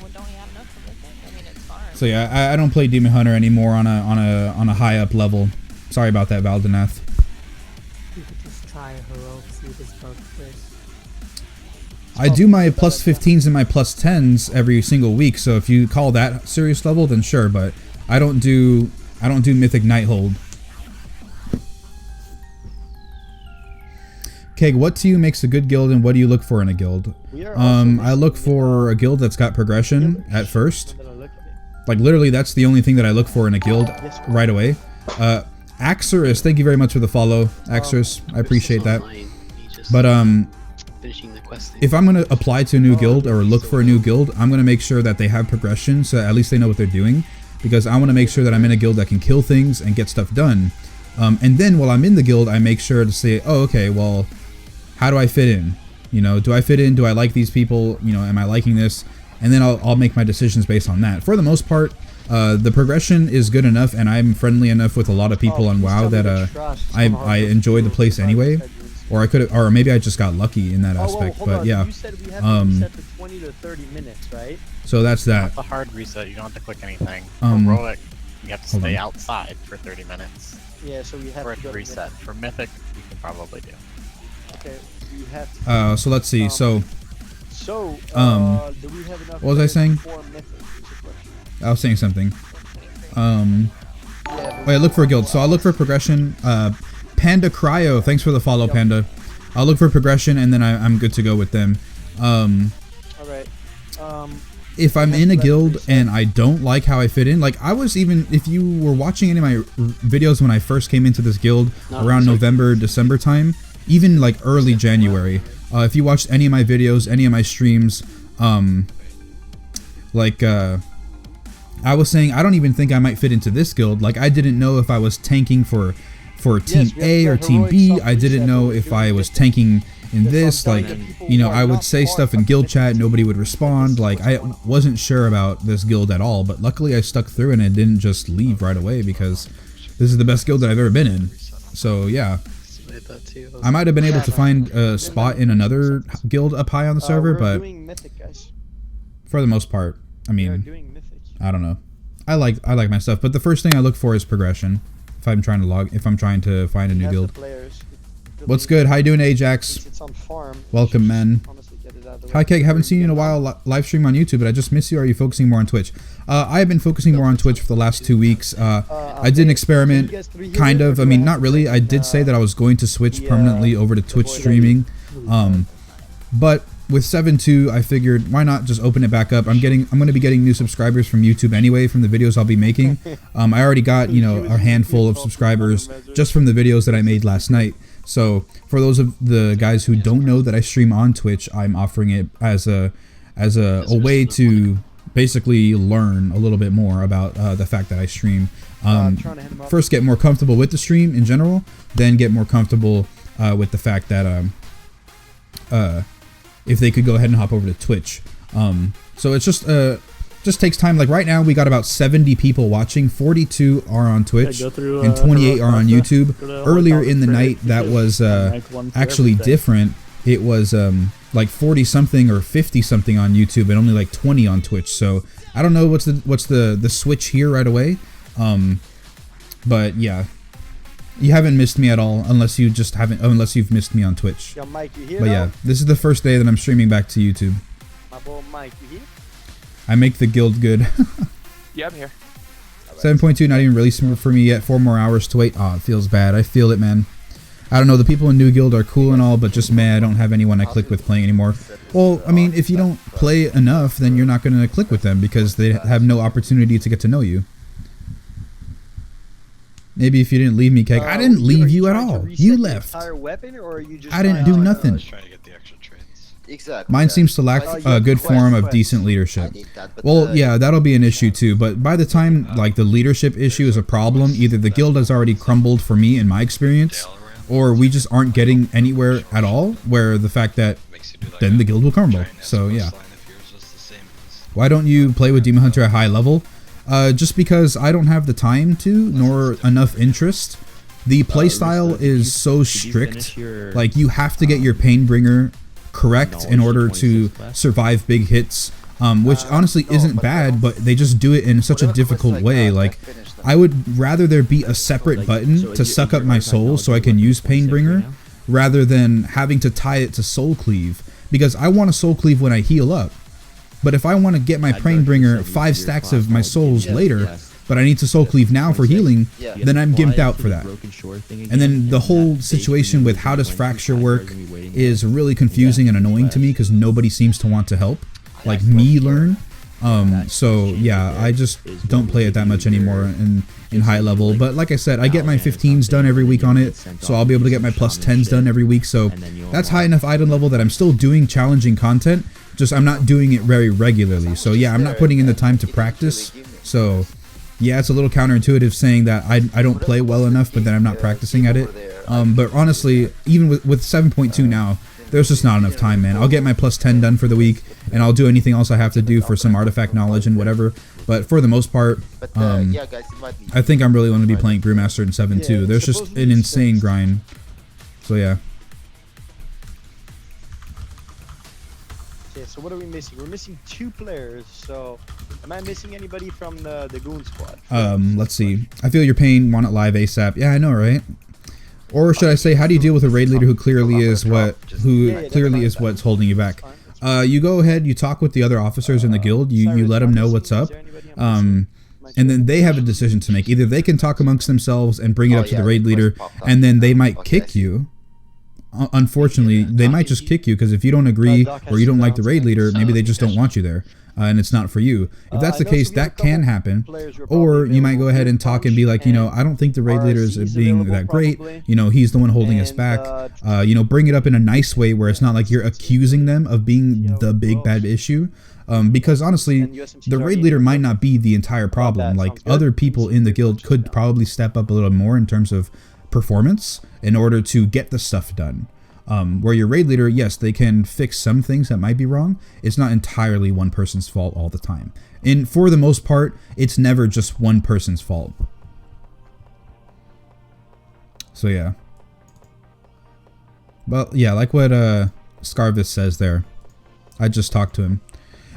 Well, don't we have enough for Mythic? I mean, it's fine. So yeah, I don't play Demon Hunter anymore on a high up level. Sorry about that, Valdenath. You could just try Heroic, see this bug first. I do my plus 15s and my plus 10s every single week, so if you call that serious level, then sure, but I don't do Mythic Nighthold. Keg, what to you makes a good guild, and what do you look for in a guild? I look for a guild that's got progression at first. Like literally, that's the only thing that I look for in a guild right away. Axorus, thank you very much for the follow, Axorus. I appreciate that. But if I'm gonna apply to a new guild or look for a new guild, I'm gonna make sure that they have progression, so at least they know what they're doing. Because I want to make sure that I'm in a guild that can kill things and get stuff done. And then while I'm in the guild, I make sure to say, oh, okay, well, how do I fit in? You know, do I fit in? Do I like these people? You know, am I liking this? And then I'll make my decisions based on that. For the most part, the progression is good enough, and I'm friendly enough with a lot of people on WoW that I enjoy the place anyway. Or I could, or maybe I just got lucky in that aspect. But yeah, You said we have to reset to 20 to 30 minutes, right? So that's that. It's a hard reset. You don't have to click anything. Um, Heroic, you have to hold stay on. outside for 30 minutes. Yeah, so we have for to it go to to reset. For Mythic, you can probably do. Okay, we have to. So let's see. So So, do we have enough what was I saying? for Mythic? Is the question. I was saying something. Wait, look for a guild. So I'll look for progression. Panda Cryo, thanks for the follow, Panda. I'll look for progression, and then I'm good to go with them. Alright. If I'm in a guild and I don't like how I fit in, like I was even, if you were watching any of my videos when I first came into this guild around November, December time, even like early January, if you watched any of my videos, any of my streams, I was saying I don't even think I might fit into this guild. Like I didn't know if I was tanking for Team A or Team B. I didn't know if I was tanking in this. Like, you know, I would say stuff in guild chat, nobody would respond. Like I wasn't sure about this guild at all, but luckily I stuck through and I didn't just leave right away because this is the best guild that I've ever been in. So yeah, I might have been able to find a spot in another guild up high on the server, but for the most part, I mean, I don't know. I like my stuff, but the first thing I look for is progression. If I'm trying to find a new guild. What's good? How you doing, Ajax? It's on farm. Welcome, man. Honestly, get it out of the Hi, way. Keg. Haven't seen you in a while. Live stream on YouTube, but I just miss you. Are you focusing more on Twitch? I have been focusing more on Twitch for the last 2 weeks. I did an experiment, kind of. I mean, not really. I did say that I was going to switch permanently over to Twitch streaming, but with 7.2, I figured why not just open it back up. I'm going to be getting new subscribers from YouTube anyway from the videos I'll be making. I already got, you know, a handful of subscribers just from the videos that I made last night. So for those of the guys who don't know that I stream on Twitch, I'm offering it as a way to basically learn a little bit more about the fact that I stream. First get more comfortable with the stream in general, then get more comfortable with the fact that if they could go ahead and hop over to Twitch. So it's just takes time. Like right now we got about 70 people watching, 42 are on Twitch, and 28 are on YouTube. Earlier in the night that was actually different. It was like 40 something or 50 something on YouTube and only like 20 on Twitch. So I don't know what's the switch here right away. But yeah, you haven't missed me at all unless you've missed me on Twitch. Yo, Mike, you here But yeah, this is the first day that I'm streaming back to YouTube. My boy Mike, you here? I make the guild good. Yeah, I'm here. 7.2 not even released for me yet. 4 more hours to wait. Oh, it feels bad. I feel it, man. I don't know, the people in New Guild are cool and all, but just man, I don't have anyone I click with playing anymore. Well, I mean, if you don't play enough, then you're not going to click with them because they have no opportunity to get to know you. Maybe if you didn't leave me, Keg. I didn't leave you at all. You left. I didn't do nothing. Exactly. Mine seems to lack a good form of decent leadership. Well, yeah, that'll be an issue too, but by the time like the leadership issue is a problem, either the guild has already crumbled for me in my experience, or we just aren't getting anywhere at all, where the fact that then the guild will crumble. So yeah. Why don't you play with Demon Hunter at high level? Just because I don't have the time to, nor enough interest. The playstyle is so strict, like you have to get your Painbringer correct in order to survive big hits, which honestly isn't bad, but they just do it in such a difficult way. Like, I would rather there be a separate button to suck up my soul so I can use Painbringer, rather than having to tie it to Soul Cleave, because I want to Soul Cleave when I heal up. But if I want to get my Painbringer 5 stacks of my souls later, but I need to Soul Cleave now for healing, then I'm gimped out for that. And then the whole situation with how does Fracture work is really confusing and annoying to me because nobody seems to want to help, like me learn. So yeah, I just don't play it that much anymore in high level. But like I said, I get my 15s done every week on it, so I'll be able to get my plus 10s done every week. So that's high enough item level that I'm still doing challenging content, just I'm not doing it very regularly. So yeah, I'm not putting in the time to practice. So yeah, it's a little counterintuitive saying that I don't play well enough, but then I'm not practicing at it. But honestly, even with 7.2 now, there's just not enough time, man. I'll get my plus 10 done for the week, and I'll do anything else I have to do for some artifact knowledge and whatever. But for the most part, I think I'm really going to be playing Brewmaster in 7.2. There's just an insane grind. So yeah. Okay, so what are we missing? We're missing 2 players, so am I missing anybody from the Goon squad? Let's see. I feel your pain, want it live ASAP. Yeah, I know, right? Or should I say, how do you deal with a raid leader who clearly is what's holding you back? You go ahead, you talk with the other officers in the guild, you let them know what's up, and then they have a decision to make. Either they can talk amongst themselves and bring it up to the raid leader, and then they might kick you. Unfortunately, they might just kick you because if you don't agree or you don't like the raid leader, maybe they just don't want you there. And it's not for you. If that's the case, that can happen. Or you might go ahead and talk and be like, you know, I don't think the raid leader is being that great. You know, he's the one holding us back. You know, bring it up in a nice way where it's not like you're accusing them of being the big bad issue. Because honestly, the raid leader might not be the entire problem. Like, other people in the guild could probably step up a little more in terms of performance in order to get the stuff done. Where your raid leader, yes, they can fix some things that might be wrong. It's not entirely one person's fault all the time. And for the most part, it's never just one person's fault. So yeah. But yeah, like what Scarvis says there. I just talked to him.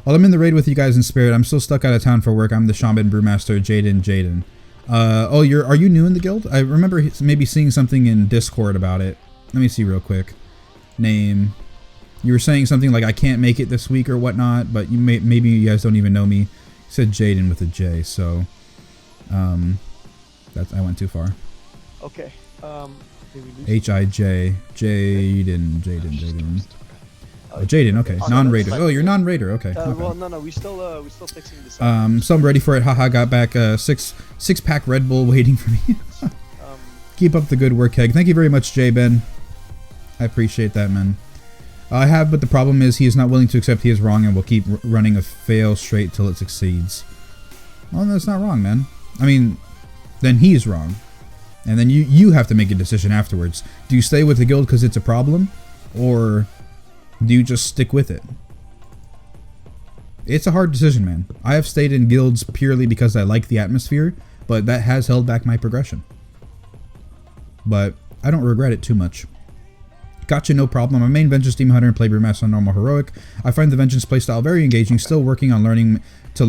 While I'm in the raid with you guys in spirit, I'm still stuck out of town for work. I'm the Shaman Brewmaster, Jaden. Oh, are you new in the guild? I remember maybe seeing something in Discord about it. Let me see real quick. Name. You were saying something like I can't make it this week or whatnot, but maybe you guys don't even know me. You said Jaden with a J, so that's I went too far. Okay. H-I-J. Jaden. Oh, Jaden, okay. Non-raider. Oh, you're non-raider. Okay. Well, no, we still fixing this up. So I'm ready for it. Haha, got back six-pack Red Bull waiting for me. Keep up the good work, Keg. Thank you very much, J-Ben. I appreciate that, man. I have, but the problem is he is not willing to accept he is wrong and will keep running a fail straight till it succeeds. Well, that's not wrong, man. I mean, then he's wrong. And then you have to make a decision afterwards. Do you stay with the guild because it's a problem? Or do you just stick with it? It's a hard decision, man. I have stayed in guilds purely because I like the atmosphere, but that has held back my progression. But I don't regret it too much. Gotcha, no problem. I main Vengeance Demon Hunter and play Brewmaster on normal heroic. I find the Vengeance playstyle very engaging. Still working on learning to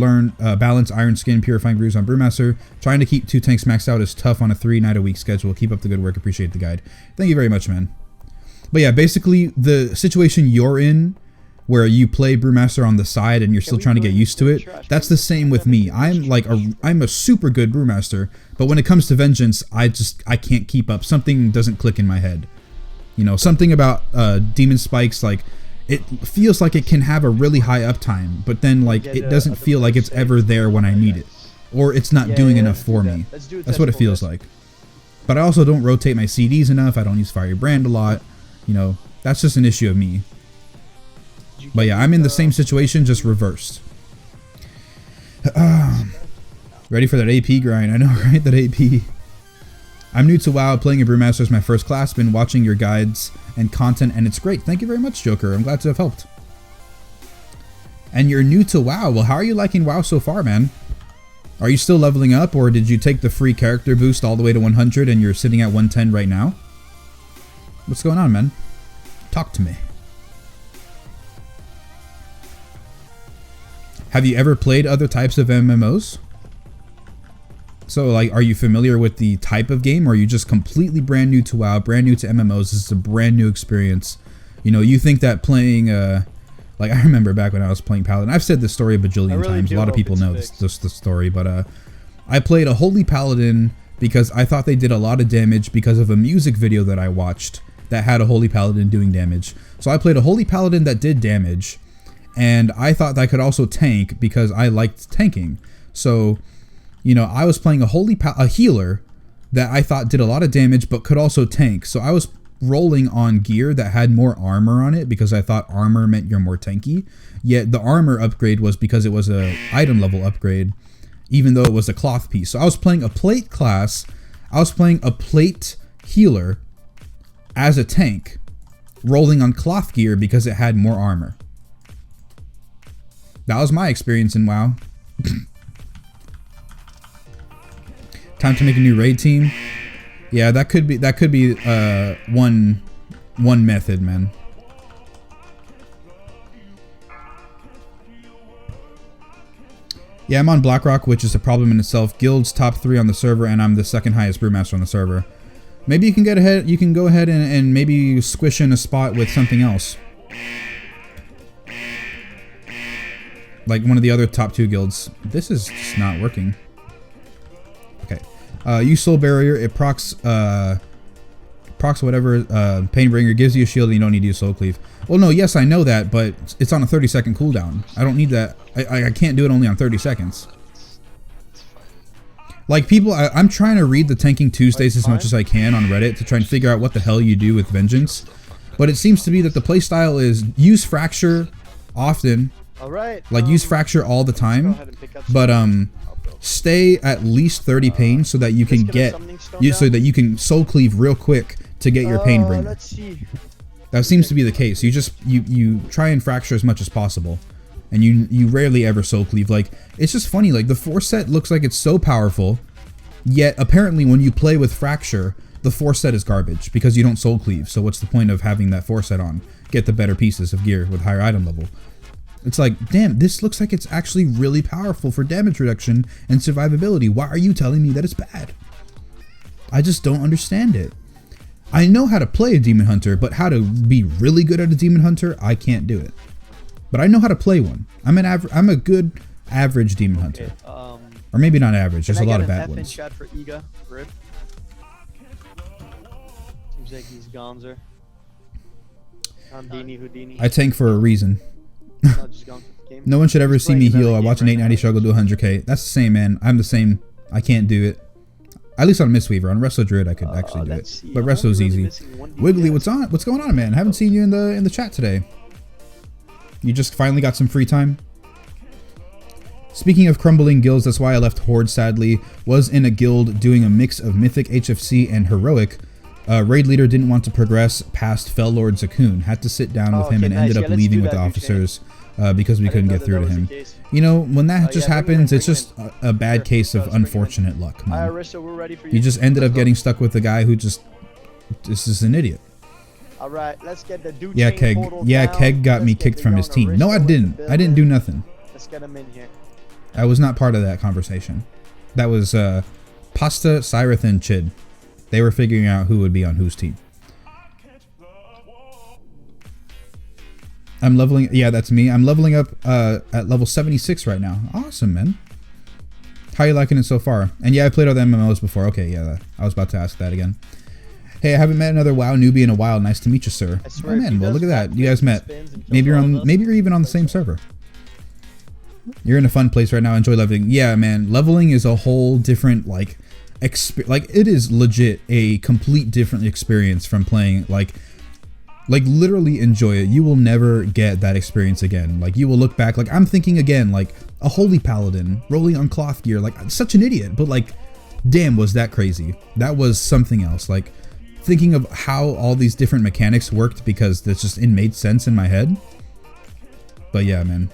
balance Iron Skin, Purifying Brews on Brewmaster. Trying to keep 2 tanks maxed out is tough on a 3-night-a-week schedule. Keep up the good work. Appreciate the guide. Thank you very much, man. But yeah, basically the situation you're in, where you play Brewmaster on the side and you're still trying to get used to it, that's the same with me. I'm a super good Brewmaster, but when it comes to Vengeance, I can't keep up. Something doesn't click in my head. You know, something about Demon Spikes, like, it feels like it can have a really high uptime, but then, like, it doesn't feel like it's ever there when I need it. Or it's not doing enough for me. That's what it feels like. But I also don't rotate my CDs enough. I don't use Firebrand a lot. You know, that's just an issue of me. But yeah, I'm in the same situation, just reversed. Ready for that AP grind. I know, right? That AP. I'm new to WoW, playing a Brewmaster is my first class, been watching your guides and content, and it's great. Thank you very much, Joker. I'm glad to have helped. And you're new to WoW. Well, how are you liking WoW so far, man? Are you still leveling up, or did you take the free character boost all the way to 100 and you're sitting at 110 right now? What's going on, man? Talk to me. Have you ever played other types of MMOs? So, like, are you familiar with the type of game, or are you just completely brand new to WoW, brand new to MMOs? This is a brand new experience. You know, you think that playing, like, I remember back when I was playing Paladin. I've said this story a bajillion times. A lot of people know this story, but I played a Holy Paladin because I thought they did a lot of damage because of a music video that I watched that had a Holy Paladin doing damage. So I played a Holy Paladin that did damage, and I thought that I could also tank because I liked tanking. So, you know, I was playing a healer that I thought did a lot of damage but could also tank. So I was rolling on gear that had more armor on it because I thought armor meant you're more tanky. Yet the armor upgrade was because it was a item level upgrade, even though it was a cloth piece. So I was playing a plate class. I was playing a plate healer as a tank, rolling on cloth gear because it had more armor. That was my experience in WoW. Time to make a new raid team. Yeah, that could be one method, man. Yeah, I'm on BlackRock, which is a problem in itself. Guild's top 3 on the server, and I'm the second highest Brewmaster on the server. Maybe you can get ahead. You can go ahead and maybe squish in a spot with something else, like one of the other top 2 guilds. This is just not working. Use Soul Barrier. It procs whatever Painbringer, gives you a shield, and you don't need to use Soul Cleave. Well, no, yes, I know that, but it's on a 30-second cooldown. I don't need that. I can't do it only on 30 seconds. Like, people, I'm trying to read the Tanking Tuesdays as much as I can on Reddit to try and figure out what the hell you do with Vengeance. But it seems to be that the playstyle is use Fracture often. Like, use Fracture all the time. But, stay at least 30 pain so that you can so that you can Soul Cleave real quick to get your Painbringer. That seems to be the case. You try and Fracture as much as possible, and you rarely ever Soul Cleave. Like, it's just funny, like the 4 set looks like it's so powerful, yet apparently when you play with Fracture, the 4 set is garbage because you don't Soul Cleave. So what's the point of having that 4 set on? Get the better pieces of gear with higher item level. It's like, damn, this looks like it's actually really powerful for damage reduction and survivability. Why are you telling me that it's bad? I just don't understand it. I know how to play a Demon Hunter, but how to be really good at a Demon Hunter, I can't do it. But I know how to play one. I'm a good average Demon Hunter. Or maybe not average, there's a lot of bad ones. Chat for Iga, Rip. Seems like he's gonzer. Houdini. I tank for a reason. No one should ever see me heal. I watch an 890 struggle to 100k. That's the same, man. I'm the same. I can't do it. At least on Mistweaver. On Resto Druid, I could actually do it. But Resto's easy. Wiggly, what's on? What's going on, man? I haven't seen you in the chat today. You just finally got some free time? Speaking of crumbling guilds, that's why I left Horde, sadly. Was in a guild doing a mix of Mythic, HFC, and Heroic. Raid leader didn't want to progress past Fell Lord Zakun. Had to sit down with him and ended up leaving with the officers because we couldn't get through to him. You know, when that just happens, it's just a bad case of unfortunate luck, man. You just ended up getting stuck with a guy who just is an idiot. All right, let's get the dude. Yeah, Keg. Yeah, Keg got me kicked from his team. No, I didn't. I didn't do nothing. Let's get him in here. I was not part of that conversation. That was Pasta, Cyrith, and Chid. They were figuring out who would be on whose team. I'm leveling. Yeah, that's me. I'm leveling up at level 76 right now. Awesome, man. How are you liking it so far? And yeah, I played all the MMOs before. Okay, yeah, I was about to ask that again. Hey, I haven't met another WoW newbie in a while. Nice to meet you, sir. Oh man, well look at that. You guys met. Maybe you're even on the same server. You're in a fun place right now. Enjoy leveling. Yeah, man. Leveling is a whole different like it is legit a complete different experience from playing like literally enjoy it. You will never get that experience again. Like you will look back like I'm thinking again like a holy paladin rolling on cloth gear, like such an idiot, but like damn, was that crazy. That was something else. Like thinking of how all these different mechanics worked because it just made sense in my head. But yeah, man.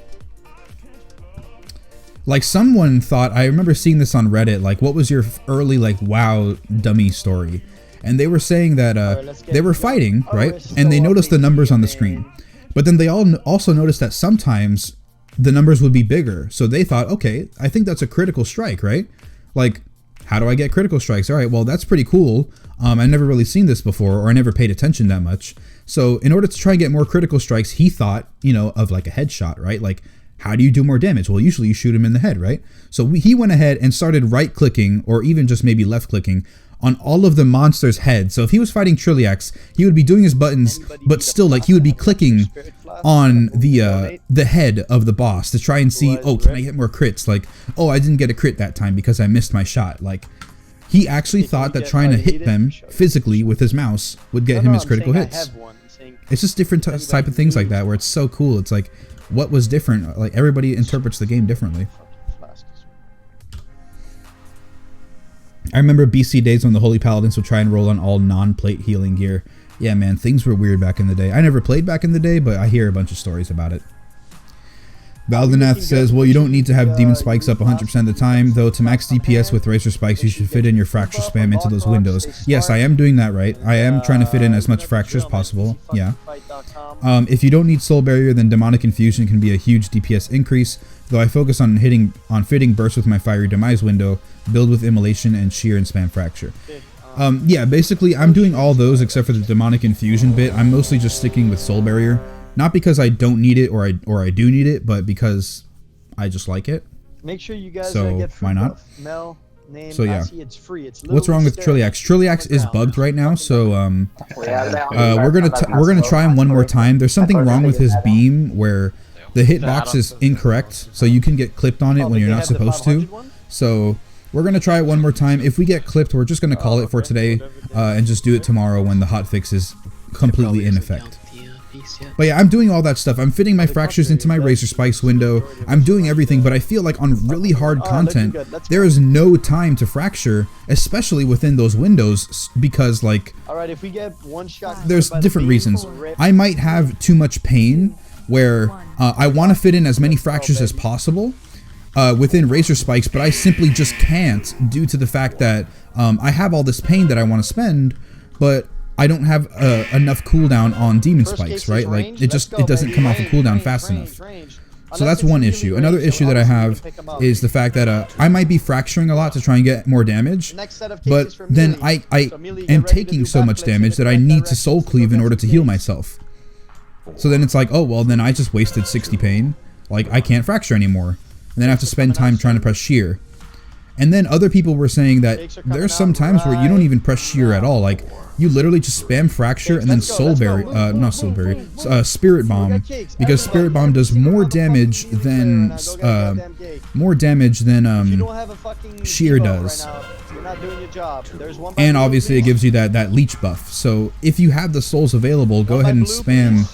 Like someone thought, I remember seeing this on Reddit, like what was your early like WoW dummy story? And they were saying that they were fighting, right? And they noticed the numbers on the screen. But then they all also noticed that sometimes the numbers would be bigger. So they thought, okay, I think that's a critical strike, right? Like, how do I get critical strikes? All right, well, that's pretty cool. I've never really seen this before, or I never paid attention that much. So in order to try and get more critical strikes, he thought, you know, of like a headshot, right? Like, how do you do more damage? Well, usually you shoot him in the head, right? So he went ahead and started right-clicking, or even just maybe left-clicking, on all of the monsters' heads. So if he was fighting Trilliax, he would be doing his buttons, but still, like, he would be clicking on the head of the boss to try and see, oh, can I get more crits? Like, oh, I didn't get a crit that time because I missed my shot. Like, he actually thought that trying to hit them physically with his mouse would get him his critical hits. It's just different type of things like that where it's so cool. It's like, what was different? Like, everybody interprets the game differently. I remember BC days when the Holy Paladins would try and roll on all non-plate healing gear. Yeah, man, things were weird back in the day. I never played back in the day, but I hear a bunch of stories about it. Valdinath says, well, you don't need to have demon spikes up 100% of the time, though to max DPS with Razor Spikes, you should fit in your fracture spam into those windows. Yes, I am doing that right. I am trying to fit in as much fracture as possible. Yeah. If you don't need Soul Barrier, then Demonic Infusion can be a huge DPS increase, though I focus on fitting Burst with my Fiery Demise window, build with Immolation, and Shear and spam Fracture. Yeah, basically, I'm doing all those except for the Demonic Infusion bit. I'm mostly just sticking with Soul Barrier. Not because I don't need it or I do need it, but because I just like it. Make sure you guys get free. Why not? Mel, name, so yeah. it's free. It's what's wrong with Trilliax? Trilliax is bugged right now, so we're gonna try him one more time. There's something wrong with his beam where the hitbox is incorrect, so you can get clipped on it when you're not supposed to. So we're gonna try it one more time. If we get clipped, we're just gonna call it for today and just do it tomorrow when the hotfix is completely in effect. But yeah, I'm doing all that stuff. I'm fitting my fractures into my Razor Spikes window. I'm doing everything, but I feel like on really hard content, there is no time to fracture, especially within those windows, because like, if we get one shot, there's different reasons. I might have too much pain where I want to fit in as many fractures as possible within Razor Spikes, but I simply just can't due to the fact that I have all this pain that I want to spend, but I don't have enough cooldown on Demon Spikes, right? Like it doesn't come off a cooldown fast enough. So that's one issue. Another issue that I have is the fact that I might be fracturing a lot to try and get more damage, but then I am taking so much damage that I need to soul cleave in order to heal myself. So then it's like, oh well, then I just wasted 60 pain. Like I can't fracture anymore, and then I have to spend time trying to press shear. And then other people were saying that there's some times where you don't even press shear at all. Like you literally just spam fracture and then soul berry, not soul berry, spirit bomb, because spirit bomb does more damage than shear does. And obviously it gives you that leech buff. So if you have the souls available, go ahead and spam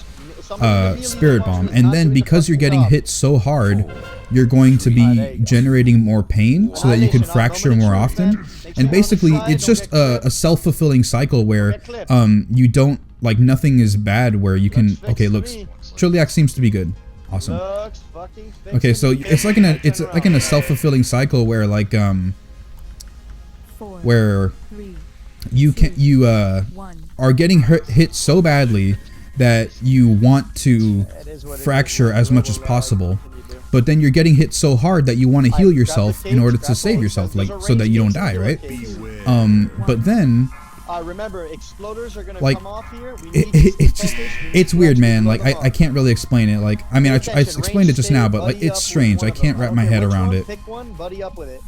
spirit bomb, and then because you're getting hit so hard, you're going to be generating more pain so that you can fracture more often. And basically it's just a self-fulfilling cycle where you don't, like, nothing is bad, where you can, okay, looks, Trilliax seems to be good. Awesome. Okay, so it's like in a self-fulfilling cycle where, like, where you are getting hit so badly that you want to fracture as much as possible, but then you're getting hit so hard that you want to heal yourself in order to save yourself, like, so that you don't die, right? But then remember, exploders are gonna like come off here. it's weird, man. Like I can't really explain it. Like I mean I explained it just now, but like it's strange. I can't wrap my head around it. Pick one, buddy up with it.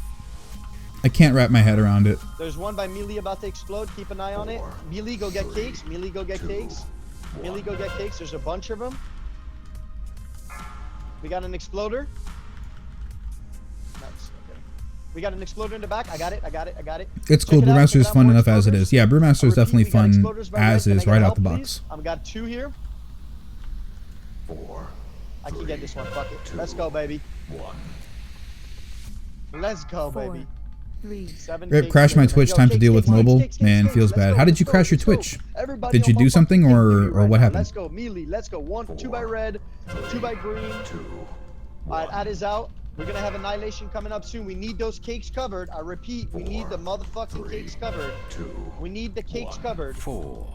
I can't wrap my head around it. There's one by Melee about to explode. Keep an eye on it. Melee, go get cakes. Melee, go get cakes. Melee, go get cakes. There's a bunch of them. We got an exploder. Nice. Okay. We got an exploder in the back. I got it. It's cool. Brewmaster is fun enough as it is. Yeah, Brewmaster is definitely fun as is right out the box. I've got 2 here. 4. I can get this one. Fuck it. Let's go, baby. 1. Let's go, baby. 7 Rip, crashed my Twitch, time to deal with mobile. Man, feels bad. How did you crash your Twitch? Did you do something or what happened? Let's go, Melee. Let's go. 2 by red, 2 by green. Alright, Ad is out. We're gonna have Annihilation coming up soon. We need those cakes covered. I repeat, we need the motherfucking cakes covered. We need the cakes covered. 4.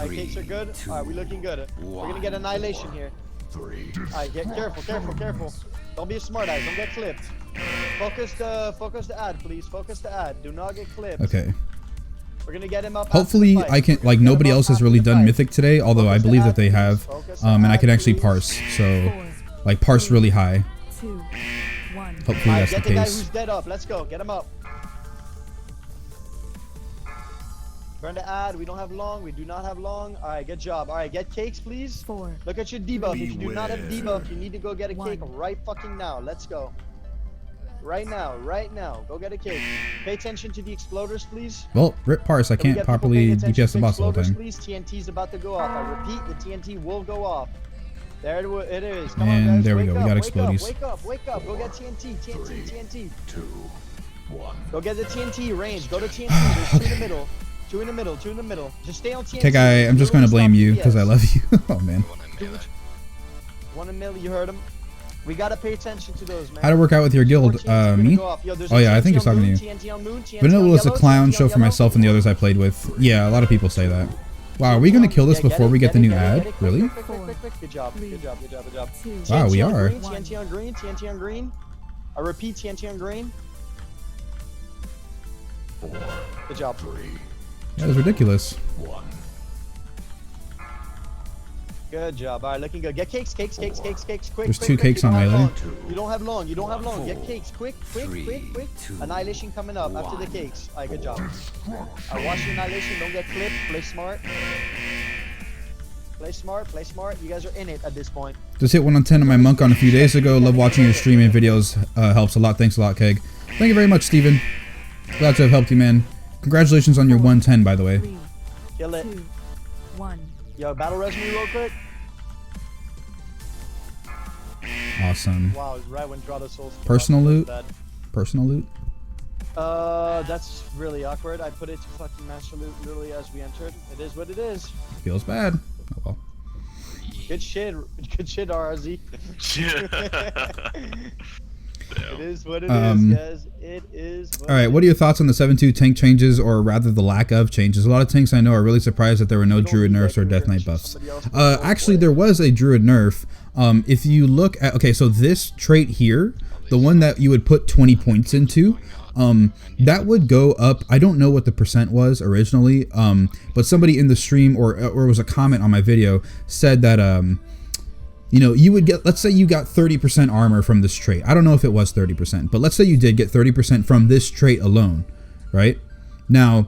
Alright, cakes are good. Alright, we're looking good. We're gonna get Annihilation here. Alright, get careful. Don't be a smart ass. Don't get clipped. Focus the ad, please. Focus the ad. Do not get clipped. Okay. We're gonna get him up. Hopefully I can, like, nobody else has really done Mythic today, although I believe that they have. And I can actually parse. So, like, parse really high. Hopefully that's the case. Get the guy who's dead up. Let's go. Get him up. Burn the ad. We don't have long. We do not have long. Alright, good job. Alright, get cakes, please. 4. Look at your debuff. If you do not have debuff, you need to go get a cake right fucking now. Let's go. Right now. Go get a cake. Pay attention to the exploders, please. Well, rip parse. I can't properly DPS the boss all the time. Please, TNT's about to go off. I repeat, the TNT will go off. There it is. Come and on, guys. there we go. We got explodies. Wake up. Go get TNT. 2, 1. Go get the TNT range. Go to TNT. There's 2 in the middle. 2 in the middle. Just stay on TNT. Okay, guy, I'm just going to blame you because I love you. Oh, man. 1 in middle. You heard him. We gotta pay attention to those, man. How to work out with your guild? Me? Oh yeah, I think he's talking to you. Vanilla was a clown show for myself and the others I played with. Yeah, a lot of people say that. Wow, are we gonna kill this before we get the new ad? Really? Good job. Wow, we are. TNT on green. I repeat, TNT on green. 4. Good job. That was ridiculous. 1. Good job. Alright, looking good. Get cakes. Quick. There's 2 cakes on melee. You don't have long. Get cakes. Quick. Annihilation coming up after the cakes. Alright, good job. Alright, watch the Annihilation. Don't get clipped. Play smart. You guys are in it at this point. Just hit 1 on 10 on my monk on a few days ago. Love watching your stream and videos. Helps a lot. Thanks a lot, Keg. Thank you very much, Steven. Glad to have helped you, man. Congratulations on your 110, by the way. Kill it. 2, 1. Yo, battle res me real quick. Awesome. Wow, right when Draw the Souls. Personal loot? Personal loot? That's really awkward. I put it to fucking master loot literally as we entered. It is what it is. Feels bad. Oh well. Good shit, RZ. It is what it is, guys. It is what Alright, what are your thoughts on the 7-2 tank changes, or rather the lack of changes? A lot of tanks I know are really surprised that there were no Druid nerfs or Death Knight buffs. Actually, there was a Druid nerf. If you look at... Okay, so this trait here, the one that you would put 20 points into, that would go up. I don't know what the percent was originally, but somebody in the stream, or it was a comment on my video, said that... you know, you would get, let's say you got 30% armor from this trait. I don't know if it was 30%, but let's say you did get 30% from this trait alone, right? Now,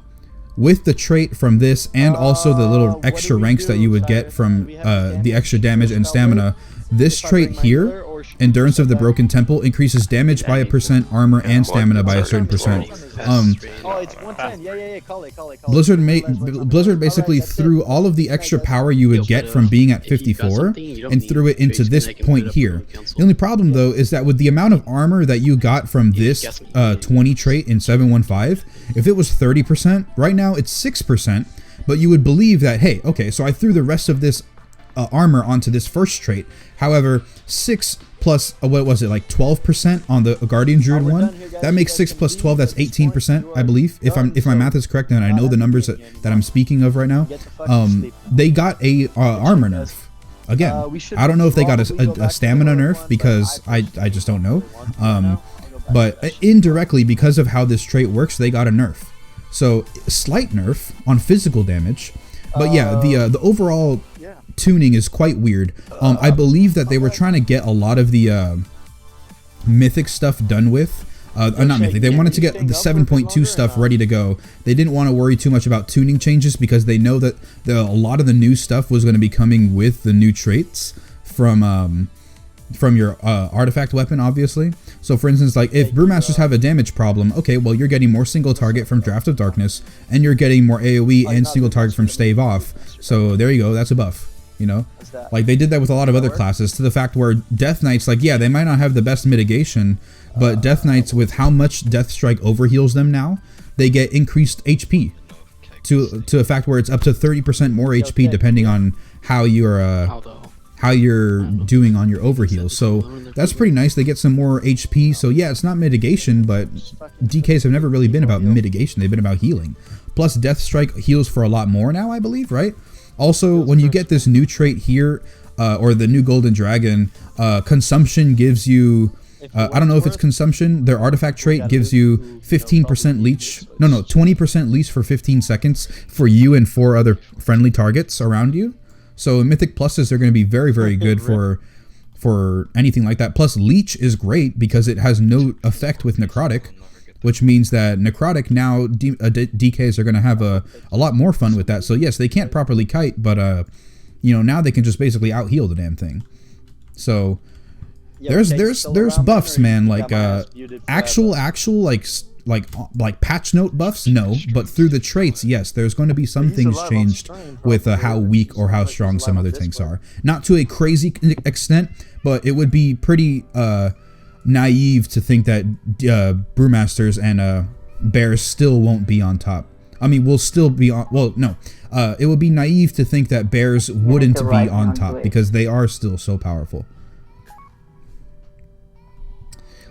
with the trait from this and also the little extra ranks that you would get from the extra damage and stamina, this trait here, Endurance of the Broken Temple, increases damage by 1%, armor and stamina by a certain percent. Oh, it's 110. Yeah. Call it. Blizzard basically threw all of the extra power you would get from being at 54 and threw it into this point here. The only problem though is that with the amount of armor that you got from this 20 trait in 715, if it was 30%, right now it's 6%, but you would believe that, hey, okay, so I threw the rest of this armor onto this first trait. However, 6 plus, what was it, like 12% on the Guardian Druid one? That makes 6 plus 12, that's 18%, I believe. If my math is correct, and I know the numbers that I'm speaking of right now. They got a armor nerf. Again, I don't know if they got a stamina nerf, because I just don't know. But indirectly, because of how this trait works, they got a nerf. So, slight nerf on physical damage. But yeah, the overall tuning is quite weird. I believe that they were trying to get a lot of the Mythic stuff done with. Not Mythic. They wanted to get the 7.2 stuff ready to go. They didn't want to worry too much about tuning changes because they know that a lot of the new stuff was going to be coming with the new traits from your artifact weapon, obviously. So for instance, like if Brewmasters have a damage problem, okay, well you're getting more single target from Draft of Darkness, and you're getting more AoE and single target from Stave Off. So there you go, that's a buff. You know, like they did that with a lot of other classes, to the fact where Death Knights, like, yeah, they might not have the best mitigation, but Death Knights, with how much Death Strike overheals them now, they get increased HP to a fact where it's up to 30% more HP depending on how you're doing on your overheal. So that's pretty nice. They get some more HP. So yeah, it's not mitigation, but DKs have never really been about mitigation. They've been about healing. Plus Death Strike heals for a lot more now, I believe, right? Also, when you get this new trait here, or the new Golden Dragon, Consumption gives you, I don't know if it's Consumption, their artifact trait gives you 15% leech, no, 20% leech for 15 seconds for you and 4 other friendly targets around you. So Mythic Pluses are going to be very, very good for anything like that. Plus Leech is great because it has no effect with Necrotic, which means that Necrotic now, DKs are going to have a lot more fun with that. So yes, they can't properly kite, but you know, now they can just basically out heal the damn thing. So there's buffs, man, like actual like patch note buffs, no, but through the traits, yes, there's going to be some things changed with how weak or how strong some other tanks are. Not to a crazy extent, but it would be pretty naive to think that Brewmasters and Bears still won't be on top. I mean, we'll still be on, well, no. It would be naive to think that Bears wouldn't be on top, because they are still so powerful.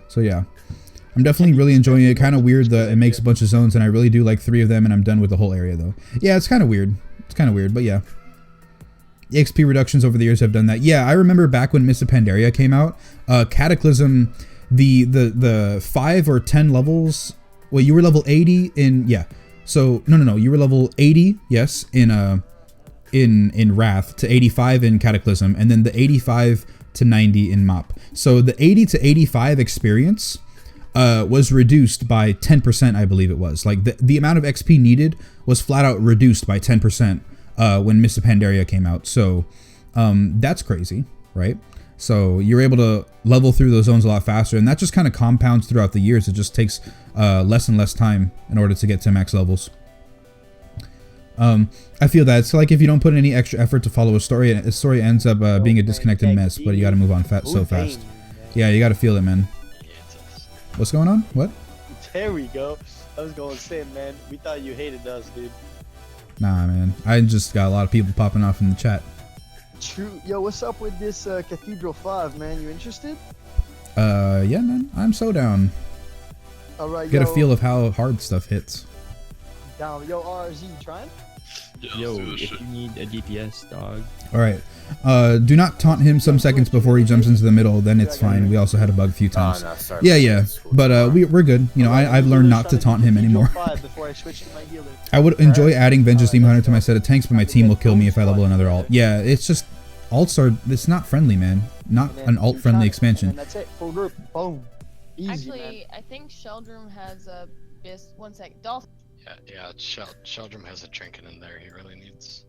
So yeah, I'm definitely really enjoying it. Kind of weird that it makes a bunch of zones, and I really do like 3 of them, and I'm done with the whole area though. Yeah, it's kind of weird. It's kind of weird, but yeah. The XP reductions over the years have done that. Yeah, I remember back when Mists of Pandaria came out, Cataclysm, the 5 or 10 levels. Well, you were level 80 in, yeah. So no, you were level 80, yes, in Wrath, to 85 in Cataclysm, and then the 85 to 90 in Mop. So the 80 to 85 experience was reduced by 10%, I believe it was. Like the amount of XP needed was flat out reduced by 10% when Mists of Pandaria came out. So that's crazy, right? So you're able to level through those zones a lot faster, and that just kind of compounds throughout the years. It just takes less and less time in order to get to max levels. I feel that it's like if you don't put any extra effort to follow a story ends up being a disconnected mess, but you got to move on so fast. Yeah, you got to feel it, man. What's going on? What? There we go. I was going to say, man, we thought you hated us, dude. Nah, man. I just got a lot of people popping off in the chat. True. Yo, what's up with this Cathedral 5, man? You interested? Yeah, man, I'm so down. All right, Get a feel of how hard stuff hits. Down, yo, RZ, you trying? Yo, if you need a DPS, dog. All right. Do not taunt him some seconds before he jumps into the middle. Then it's fine. We also had a bug a few times. no, sorry, Yeah. But we're good. You know, I've learned not to taunt him anymore. I would enjoy adding Vengeance Demon Hunter to my set of tanks, but my team will kill me if I level another alt. Yeah, it's just alts are. It's not friendly, man. Not an alt-friendly expansion. And that's it. Full group. Boom. Easy, Actually, man. I think Sheldrum has a bis. One sec. Dolphin. Yeah. Sheldrum has a trinket in there. He really needs.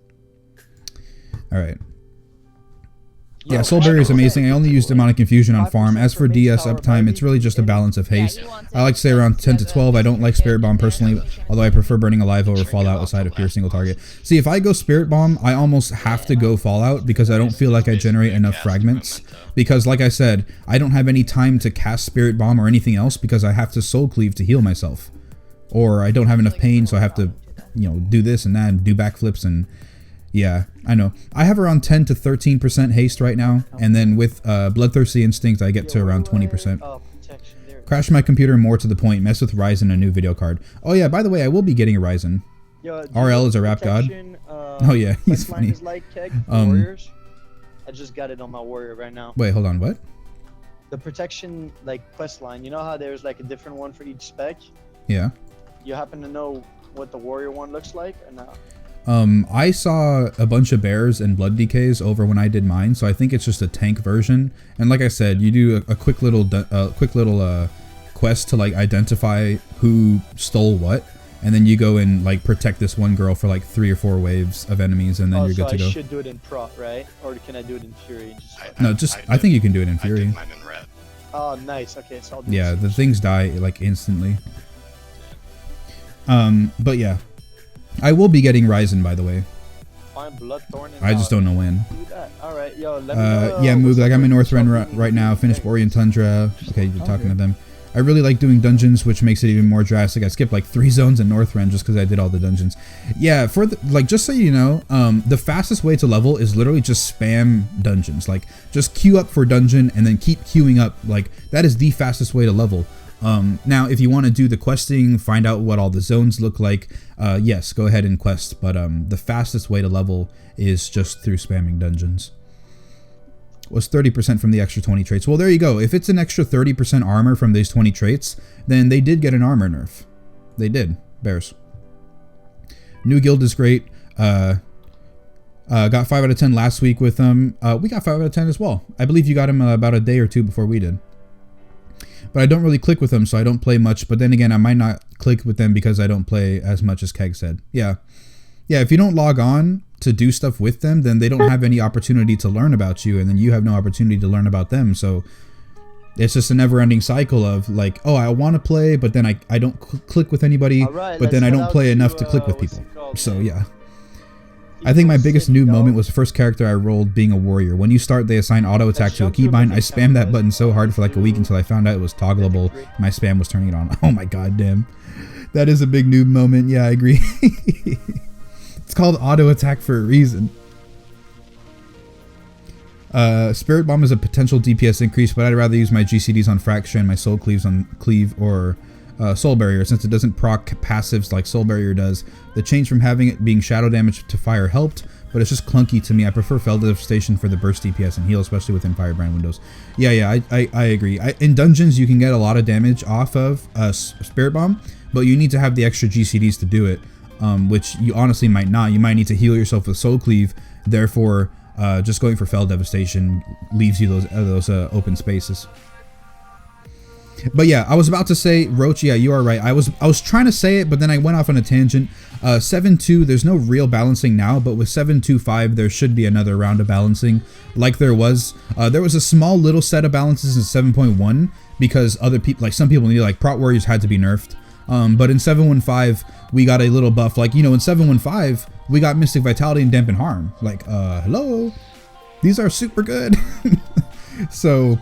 All right. Yeah, Soul Barrier is amazing. I only use Demonic Infusion on farm. As for DS uptime, it's really just a balance of haste. I like to say around 10 to 12. I don't like Spirit Bomb personally, although I prefer burning alive over Fallout aside of pure single target. See, if I go Spirit Bomb, I almost have to go Fallout because I don't feel like I generate enough fragments. Because, like I said, I don't have any time to cast Spirit Bomb or anything else because I have to Soul Cleave to heal myself. Or I don't have enough pain, so I have to, you know, do this and that and do backflips and... Yeah, I know. I have around 10 to 13% haste right now, and then with Bloodthirsty Instinct, I get to around 20%. Crash my computer more to the point. Mess with Ryzen, a new video card. Oh yeah, by the way, I will be getting a Ryzen. RL is a rap god. Oh yeah, he's funny. Warriors. I just got it on my warrior right now. Wait, hold on, what? The protection quest line. You know how there's a different one for each spec? Yeah. You happen to know what the warrior one looks like or not? I saw a bunch of bears and blood decays over when I did mine, so I think it's just a tank version. And like I said, you do a quick little quest to identify who stole what, and then you go and protect this one girl for 3 or 4 waves of enemies, and then you're good to go. I should do it in Prot, right? Or can I do it in Fury? I think you can do it in Fury. I did mine in Red. Oh, nice. Okay, so I'll do yeah, the things die instantly. But yeah. I will be getting Ryzen, by the way. I just don't know when. Alright, yo, let me know. Yeah, Moog, I'm in Northrend right now. Finished Borean Tundra. Okay, you're talking to them. I really like doing dungeons, which makes it even more drastic. I skipped 3 zones in Northrend just because I did all the dungeons. Yeah, for just so you know, the fastest way to level is literally just spam dungeons. Just queue up for dungeon and then keep queuing up. That is the fastest way to level. Now, if you want to do the questing, find out what all the zones look like, yes, go ahead and quest, but the fastest way to level is just through spamming dungeons. Was 30% from the extra 20 traits. Well, there you go. If it's an extra 30% armor from these 20 traits, then they did get an armor nerf. They did. Bears. New guild is great. Got 5 out of 10 last week with them. We got 5 out of 10 as well. I believe you got him about a day or 2 before we did. But I don't really click with them, so I don't play much. But then again, I might not click with them because I don't play as much as Keg said. Yeah. Yeah, if you don't log on to do stuff with them, then they don't have any opportunity to learn about you, and then you have no opportunity to learn about them. So it's just a never-ending cycle of oh, I want to play, but then I don't click with anybody, but then I don't play enough to click with people. So yeah. I think my biggest new moment was the first character I rolled being a warrior. When you start, they assign auto attack to a keybind. I spammed that button so hard for a week until I found out it was toggleable. My spam was turning it on. Oh my god damn. That is a big noob moment. Yeah, I agree. It's called auto attack for a reason. Spirit Bomb is a potential DPS increase, but I'd rather use my GCDs on Fraction and my Soul Cleaves on Cleave or Soul Barrier, since it doesn't proc passives like Soul Barrier does. The change from having it being shadow damage to fire helped, but it's just clunky to me. I prefer Fell Devastation for the burst DPS and heal, especially within Firebrand windows. Yeah, I agree. In dungeons, you can get a lot of damage off of Spirit Bomb, but you need to have the extra GCDs to do it, which you honestly might not. You might need to heal yourself with Soul Cleave, therefore just going for Fell Devastation leaves you those open spaces. But yeah, I was about to say, Roach, yeah, you are right. I was trying to say it, but then I went off on a tangent. 7-2, there's no real balancing now, but with 7-2-5, there should be another round of balancing, like there was. There was a small little set of balances in 7.1, because other people, some people needed, Prot Warriors had to be nerfed. But in 7.1.5, we got a little buff. In 7.1.5, we got Mystic Vitality and Dampen Harm. Hello? These are super good. So...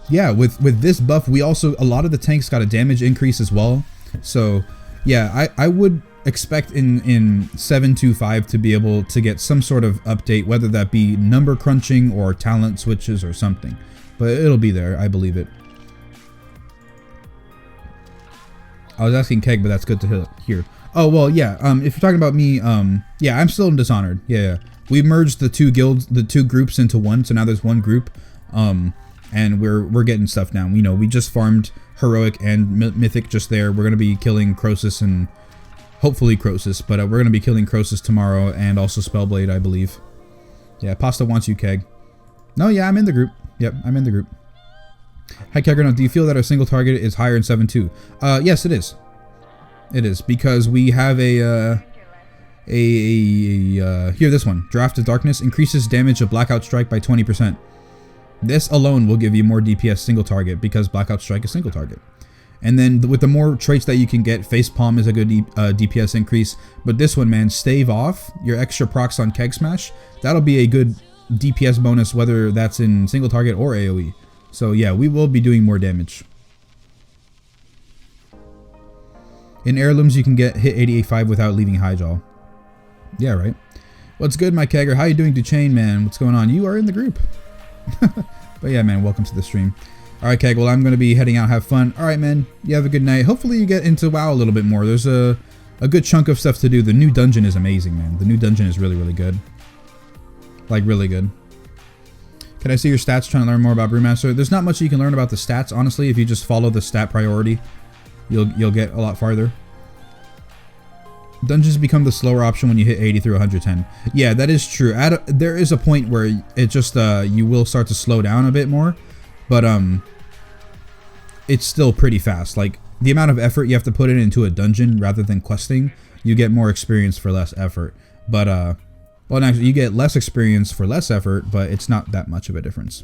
yeah, with this buff, we also, a lot of the tanks got a damage increase as well. So, yeah, I would expect in 7.2.5 to be able to get some sort of update, whether that be number crunching or talent switches or something. But it'll be there, I believe it. I was asking Keg, but that's good to hear. Oh, well, yeah. If you're talking about me, yeah, I'm still in Dishonored. Yeah. We merged the two guilds, the two groups into one, so now there's one group. And we're getting stuff now. You know, we just farmed Heroic and Mythic just there. We're gonna be killing Croesus and hopefully Croesus, but we're gonna be killing Croesus tomorrow and also Spellblade, I believe. Yeah, Pasta wants you, Keg. No, yeah, I'm in the group. Yep, I'm in the group. Hi, Keggerno. Do you feel that our single target is higher in 7.2? Yes, it is. It is, because we have here, this one. Draft of Darkness increases damage of Blackout Strike by 20%. This alone will give you more DPS single target because Blackout Strike is single target. And then with the more traits that you can get, Facepalm is a good DPS increase. But this one, man, Stave Off, your extra procs on Keg Smash, that'll be a good DPS bonus whether that's in single target or AoE. So yeah, we will be doing more damage. In Heirlooms, you can get hit 88.5 without leaving high jaw. Yeah, right. What's good, my Kegger? How you doing, Duchesne, man? What's going on? You are in the group. But yeah, man, welcome to the stream. Alright, Keg, well, I'm going to be heading out. Have fun. Alright, man. You have a good night. Hopefully you get into WoW a little bit more. There's a good chunk of stuff to do. The new dungeon is amazing, man. The new dungeon is really, really good. Like, really good. Can I see your stats trying to learn more about Brewmaster? There's not much you can learn about the stats, honestly. If you just follow the stat priority, you'll get a lot farther. Dungeons become the slower option when you hit 80 through 110. Yeah, that is true. There is a point where it just you will start to slow down a bit more, but it's still pretty fast. Like the amount of effort you have to put into a dungeon rather than questing, you get more experience for less effort. But well, actually, you get less experience for less effort, but it's not that much of a difference.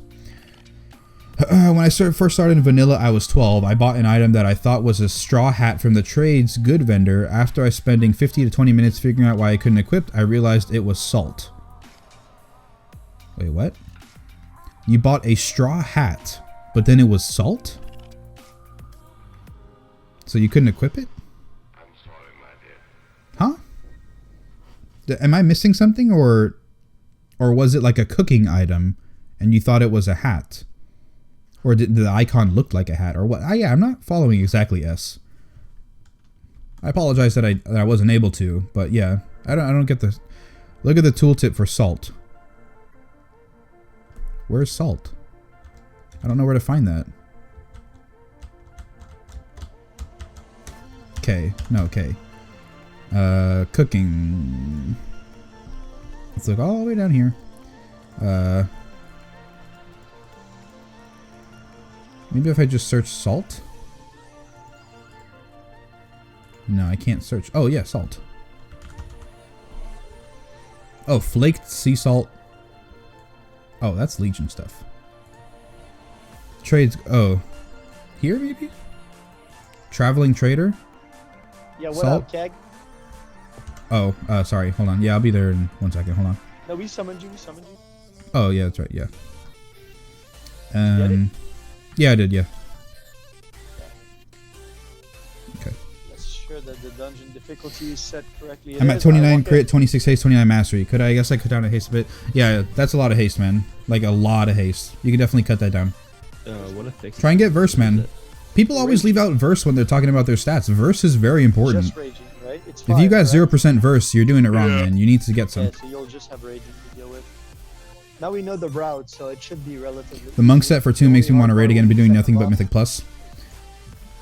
When I first started in Vanilla, I was 12. I bought an item that I thought was a straw hat from the Trades Good vendor. After spending 50 to 20 minutes figuring out why I couldn't equip, I realized it was salt. Wait, what? You bought a straw hat, but then it was salt? So you couldn't equip it? Huh? Am I missing something, or was it like a cooking item and you thought it was a hat? Or did the icon look like a hat, or what? Yeah, I'm not following exactly, S. I apologize that I wasn't able to, but yeah, I don't get the. Look at the tooltip for salt. Where's salt? I don't know where to find that. Okay, no, okay. Cooking. Let's look all the way down here. Maybe if I just search salt? No, I can't search. Oh, yeah, salt. Oh, flaked sea salt. Oh, that's Legion stuff. Trades. Oh. Here, maybe? Traveling trader? Yeah, what salt? up, Keg? Oh, sorry. Hold on. Yeah, I'll be there in 1 second. Hold on. No, we summoned you. Oh, yeah, that's right. Yeah. Yeah, I did, yeah. Okay. Let's sure that the dungeon difficulty is set correctly. I'm at 29 crit, 26 haste, 29 mastery. I guess I cut down a haste a bit. Yeah, that's a lot of haste, man. Like a lot of haste. You can definitely cut that down. What a fix. Try and get verse, man. People always leave out verse when they're talking about their stats. Verse is very important. Just raging, right? It's if you got 0% verse, you're doing it wrong, man. You need to get some. Yeah, so you'll just have raging to deal with. Now we know the route, so it should be relatively. The monk set for 2 makes me want to raid again and be doing nothing but Mythic Plus.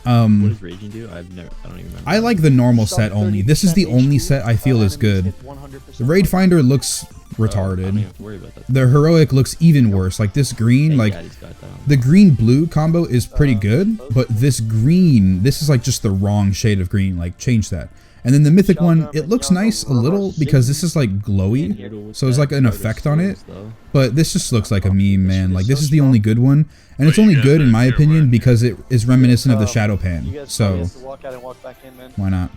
What does raging do? I don't even remember. I like the normal set only. This is the only set I feel is good. The raid finder looks retarded. I don't have to worry about that. The heroic looks even worse. Like this green, like the green blue combo is pretty good, but this green, this is like just the wrong shade of green. Like change that. And then the mythic one, it looks nice a little because this is like glowy, so it's like an effect on it. But this just looks like a meme, man. Like this is the only good one, and it's only good in my opinion because it is reminiscent of the Shadow Pan. So why not?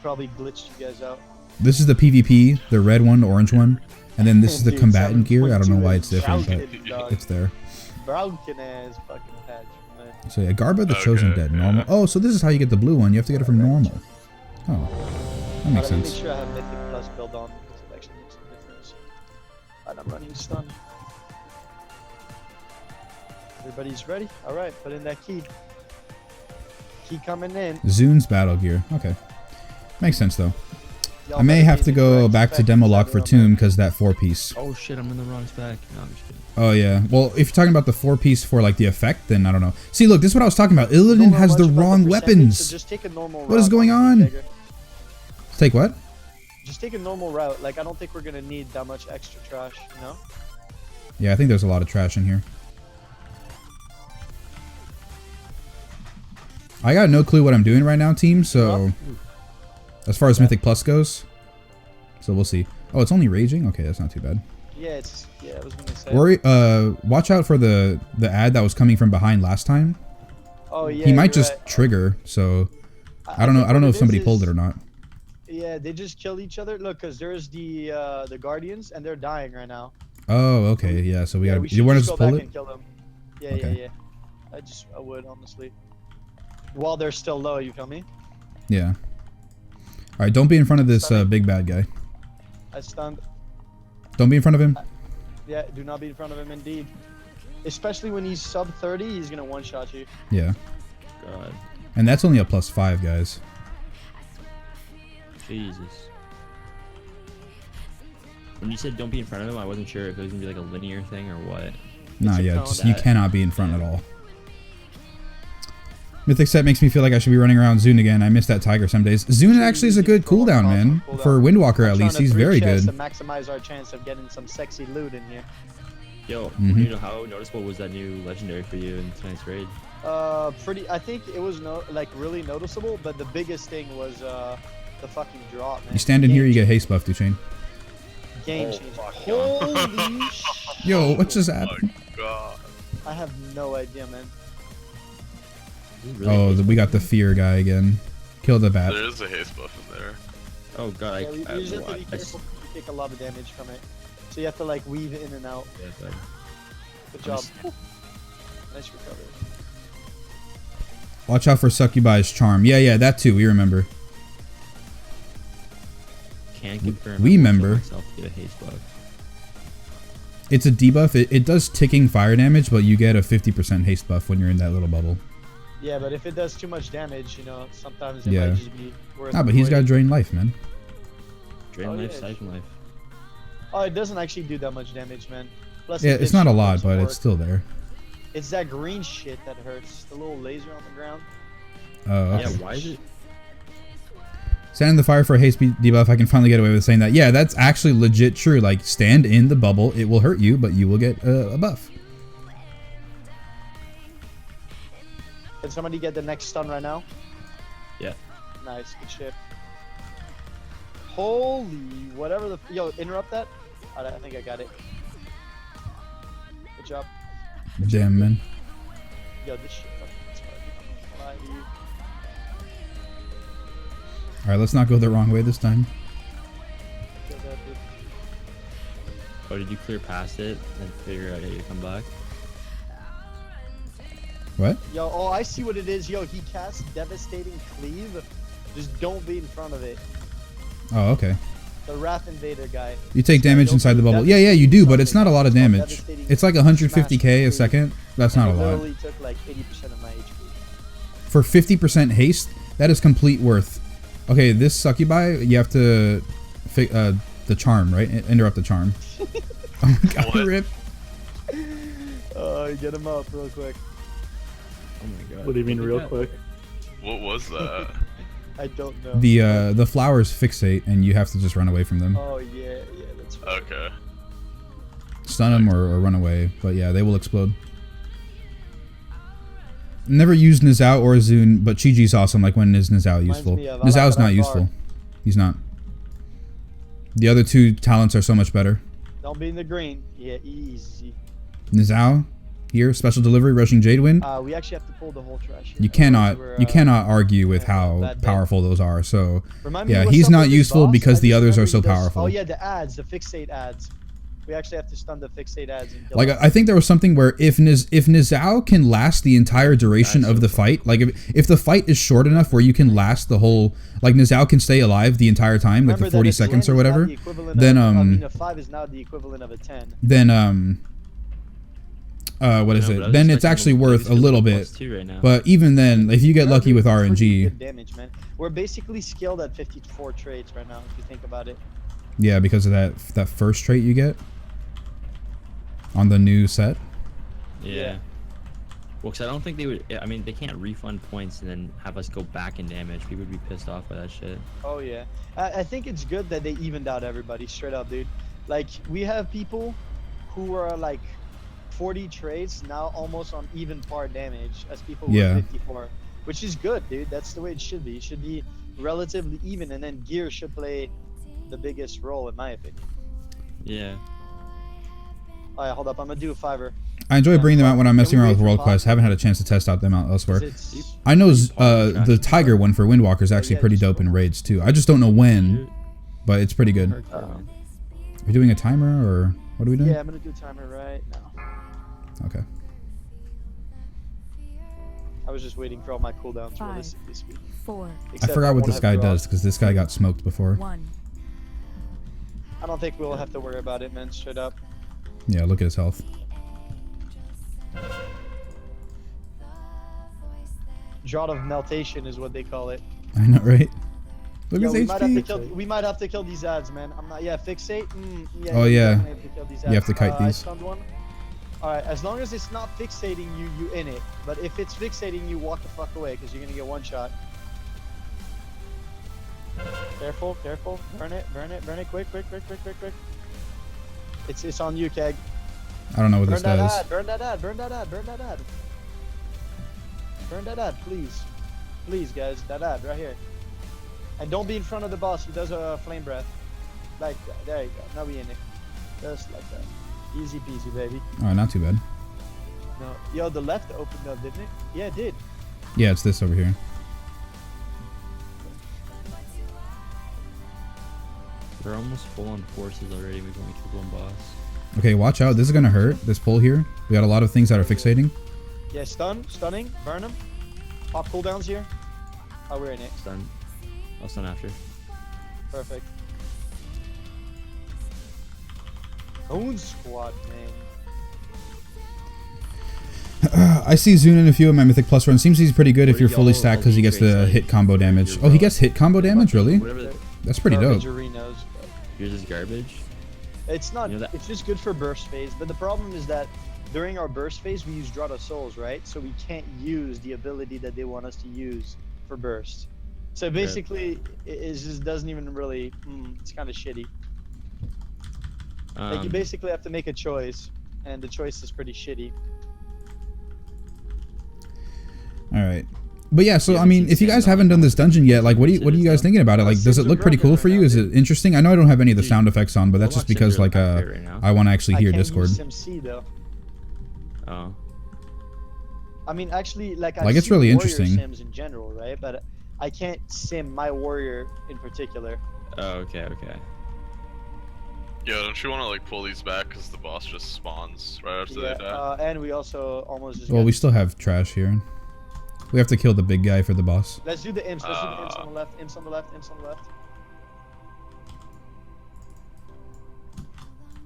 Probably glitched you guys out. This is the PvP, the red one, the orange one, and then this is the combatant gear. I don't know why it's different, but it's there. Broken ass fucking patch, man. So yeah, Garba the Chosen Dead, normal. Oh, so this is how you get the blue one. You have to get it from normal. Oh, that makes sense. Make sure I have Mythic Plus build on because it actually makes a difference. And I'm running stun. Everybody's ready? Alright, put in that key. He coming in. Zune's battle gear. Okay. Makes sense though. Y'all I may better have be to the go correct back to spec demo because lock I for don't Tomb because that 4-piece. Oh shit, I'm in the wrong spec. No, I'm just kidding. Oh yeah. Well, if you're talking about the 4-piece for like the effect, then I don't know. See, look, this is what I was talking about. Illidan has the wrong weapons. So just take a normal What is route going on? Dagger. Take what? Just take a normal route. Like I don't think we're gonna need that much extra trash, you know? Yeah, I think there's a lot of trash in here. I got no clue what I'm doing right now, team, so as far as Mythic Plus goes. So we'll see. Oh, it's only raging? Okay, that's not too bad. Yeah, it's I was gonna say. Worry watch out for the ad that was coming from behind last time. Oh yeah. He might you're just right. trigger, so I don't know. I don't know if somebody pulled it or not. Yeah, they just killed each other. Look, cause there's the Guardians and they're dying right now. Oh, okay, yeah, so we gotta should you wanna just just go pull back it? and kill them. Yeah, Okay. yeah. I would honestly. While they're still low, you feel me? Yeah. Alright, don't be in front of this big bad guy. I stunned. Don't be in front of him. Yeah, do not be in front of him indeed. Especially when he's sub 30, he's gonna one-shot you. Yeah. God. And that's only a +5, guys. Jesus. When you said don't be in front of him, I wasn't sure if it was gonna be like a linear thing or what. Nah, yeah, just, you cannot be in front at all. Mythic set makes me feel like I should be running around Zune again. I miss that Tiger some days. Zune actually is a good cooldown, man. For Windwalker, at least, he's very good. To maximize our chance of getting some sexy loot in here. Yo, you know how noticeable was that new legendary for you in tonight's raid? I think it was really noticeable, but the biggest thing was the fucking drop, man. You stand in here, you get haste buff, Duchesne. Game changer. Holy shit. Yo, what just happened? God. I have no idea, man. Oh, we got the fear guy again. Kill the bat. There is a haste buff in there. Oh god, You just have to be careful. You take a lot of damage from it. So you have to like weave in and out. Yeah, good job. Nice recovery. Watch out for Succubi's charm. Yeah, that too. We remember. Can't confirm. We remember. Myself to get a haste buff. It's a debuff. It does ticking fire damage, but you get a 50% haste buff when you're in that little bubble. Yeah, but if it does too much damage, you know, sometimes it Yeah. might just be worth Nah, but he's got avoiding. drain life, man. Drain life, siphon life. Oh, it doesn't actually do that much damage, man. Plus Yeah, it it's did not a shoot lot, some but work. it's still there. It's that green shit that hurts. The little laser on the ground. Oh, okay. Yeah, why is it? Stand in the fire for a haste debuff. I can finally get away with saying that. Yeah, that's actually legit true. Like, stand in the bubble. It will hurt you, but you will get a buff. Can somebody get the next stun right now? Yeah. Nice, good shit. Holy, whatever the... Yo, interrupt that? I think I got it. Good job. Damn, man. Yo, this shit fucking hard. I'm not gonna lie to you. Alright, let's not go the wrong way this time. Kill that dude. Oh, did you clear past it and figure out how to come back? What? Yo, oh, I see what it is. Yo, he casts Devastating Cleave. Just don't be in front of it. Oh, okay. The Wrath Invader guy. You take damage inside the bubble. Yeah, you do, but it's not a lot of damage. It's like 150k a second. That's not a It lot. literally took like 80% of my HP. For 50% haste, that is complete worth. Okay, this Succubi, you have to the charm, right? Interrupt the charm. Oh my god, rip. Get him up real quick. Oh my god. What do you mean real quick? What was that? I don't know. The flowers fixate, and you have to just run away from them. Oh yeah, that's right. Okay. Stun them or run away, but yeah, they will explode. Never used Nizao or Zune, but Chi-Chi's awesome, like when is Nizao useful? Nizao's not useful. He's not. The other two talents are so much better. Don't be in the green. Yeah, easy. Nizao, here, special delivery, rushing Jadewind. We actually have to pull the whole trash here. You cannot argue with how powerful those are. So yeah, what's he's up not with this useful boss? because I the just others remember are so he does- powerful. Oh yeah, the ads, the fixate ads. We actually have to stun the fixate ads. And kill Like them. I think there was something where if Nizao can last the entire duration of the fight, like if the fight is short enough where you can last the whole, like Nizao can stay alive the entire time, like Remember the that 40 a 10 seconds or is now whatever, the equivalent then of, I mean, a 5 is now the equivalent of a 10. what is No, it? but I was Then it's expecting actually them to worth a use little the bit. +2 right now. But even then, if you get lucky with Pretty RNG, good damage, man. We're basically skilled at 54 traits right now, if you think about it. yeah, because of that first trait you get on the new set. Yeah. Well, because I don't think they would. I mean, they can't refund points and then have us go back in damage. People would be pissed off by that shit. Oh yeah, I think it's good that they evened out everybody straight up, dude. Like we have people who are like 40 traits now almost on even par damage as people who Yeah. are 54, which is good, dude. That's the way it should be. It should be relatively even, and then gear should play the biggest role in my opinion. Yeah. All right, hold up. I'm gonna do a 5er. I enjoy bringing them out when I'm messing Can we around with wait for World Pop? Quest. Haven't had a chance to test out them out elsewhere. It's- I know the Tiger one for Windwalker is actually pretty dope in raids too. I just don't know when, but it's pretty good. Are we doing a timer or what are we doing? Yeah, I'm gonna do a timer right now. Okay. I was just waiting for all my cooldowns 5, realistically speaking. 4. I Except forgot what won't this have guy draws. does because this guy got smoked before. 1. I don't think we'll have to worry about it, man. Straight up. Yeah, look at his health. Drought of meltation is what they call it. I know, right? Look Yo, at his we might have to kill these ads, man. I'm not. Yeah, fixate. Oh, you yeah. definitely have to kill these You have ads. to kite I these. stunned one. All right, as long as it's not fixating you, you in it. But if it's fixating you, walk the fuck away, because you're gonna get one shot. Careful, careful. Burn it, burn it, burn it. Quick, quick, quick, quick, quick, quick. It's on you, Keg. I don't know what Burn this that does. ad, burn that ad, burn that ad, burn that ad. Burn that ad, please. Please, guys, that ad right here. And don't be in front of the boss. He does a flame breath. Like that. There you go. Now we in it. Just like that. Easy peasy, baby. Oh, not too bad. No. Yo, the left opened up, didn't it? Yeah, it did. Yeah, it's this over here. We're almost full on forces already. We've only killed one boss. Okay, watch out. This is gonna hurt. This pull here. We got a lot of things that are fixating. Yeah, stunning, burn him. Pop cooldowns here. Oh, we're in it. Stun. I'll stun after. Perfect. Own squad, man. I see Zune in a few of my Mythic Plus runs. Seems he's pretty good if you're fully stacked because he gets the hit combo damage. Oh, he gets hit combo damage? Really? That's pretty dope. Arenas, Yours is garbage. it's not. You know that- It's just good for burst phase. But the problem is that during our burst phase, we use Drought of Souls, right? So we can't use the ability that they want us to use for burst. So basically, it just doesn't even really. It's kind of shitty. Like you basically have to make a choice, and the choice is pretty shitty. All right. But yeah, so I mean, if you guys haven't done this dungeon yet, like, what are you guys thinking about it? Like, does it look pretty cool for you? Is it interesting? I know I don't have any of the sound effects on, but that's just because like I want to actually hear Discord. I can't use SimC though. Oh. I mean, actually, like it's seen really warrior interesting. Sims in general, right? But I can't sim my warrior in particular. Oh, okay, okay. Yeah, don't you want to like pull these back because the boss just spawns right after they die? And we also almost just. Well, got- we still have trash here. We have to kill the big guy for the boss. Let's do the imps. Let's do the imps on the left. Imps on the left. Imps on the left.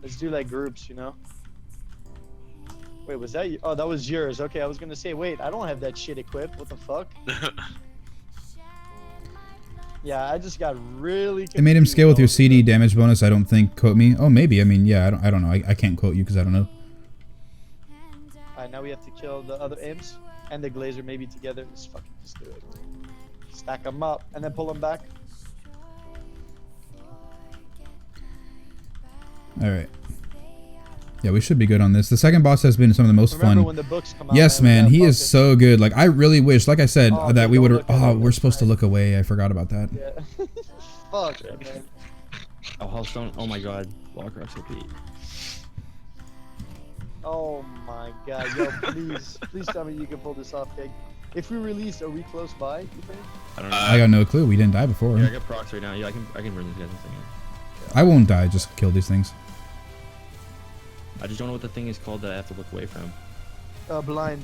Let's do like groups, you know. Wait, was that you? Oh, that was yours. Okay, I was gonna say, wait, I don't have that shit equipped. What the fuck? Yeah, I just got really. It made him scale with your CD damage bonus. I don't think. Quote me. Oh, maybe. I mean, yeah. I don't know. I can't quote you because I don't know. Alright, now we have to kill the other imps and the glazer maybe together. Let's fucking just do it. Stack them up and then pull them back. All right. Yeah, we should be good on this. The second boss has been some of the most Remember fun. when the books come out, Yes, man, man. we He gotta is so good. Like, I really wish, like I said, that we don't would look have. at Oh, it, we're supposed to look away. I forgot about that. Yeah. Fuck, man. Oh, Hearthstone. Oh my god. Walkrocks OP. Oh my god, yo, please tell me you can pull this off, Keg. If we release, are we close by, you think? I don't know. I got no clue. We didn't die before. Yeah, I got procs right now. Yeah, I can burn these guys in a second. I won't die. Just kill these things. I just don't know what the thing is called that I have to look away from. Blind.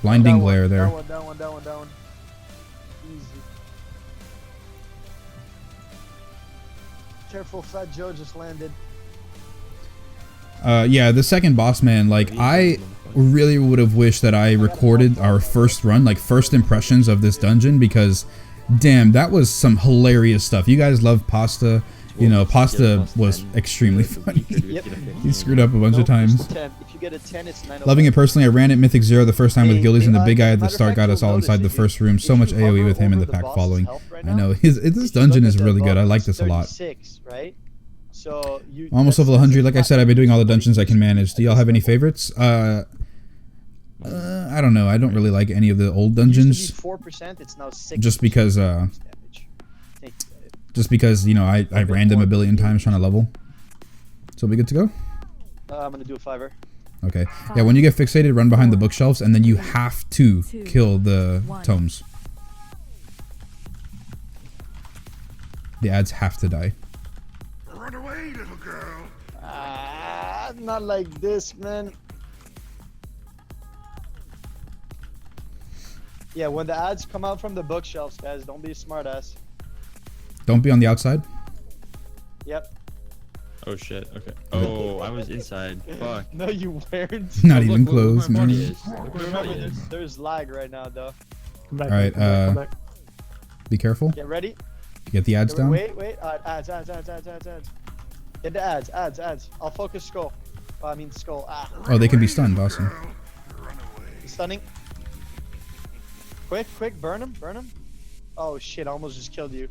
Blinding That glare there. That one. Easy. Careful, Fat Joe just landed. Yeah, the second boss, man, like, I really would have wished that I recorded our first run, like, first impressions of this dungeon, because, damn, that was some hilarious stuff. You guys love Pasta. You know, Pasta was extremely funny. He screwed up a bunch of times. If you get a 10, it's 9. Loving it personally. I ran at Mythic 0 the first time with Gillies, and the big guy at the start got us all inside the first room. So much AoE with him and the pack following. I know, this dungeon is really good. I like this a lot. Right? So Almost level 100. Like I said, I've been doing all the dungeons I can manage. Do y'all have any favorites? I don't know. I don't really like any of the old dungeons. 4%, it's now 6. Just because, you know, I ran them a billion times trying to level. So we good to go? I'm gonna do a 5er. Okay. Yeah, when you get fixated, run behind the bookshelves, and then you have to kill the tomes. The ads have to die. Run away, little girl. Not like this, man. Yeah, when the ads come out from the bookshelves, guys, don't be a smartass. Don't be on the outside. Yep. Oh shit. Okay. Oh, I was inside. Fuck. No, you weren't. Not even close, man. Remember, there's lag right now, though. All right. Be careful. Get ready. Get the ads down. Wait. Ads. Get the ads. I'll focus skull. I mean skull. Oh, they can be stunned. Awesome. Stunning. Quick, burn him. Oh shit, I almost just killed you.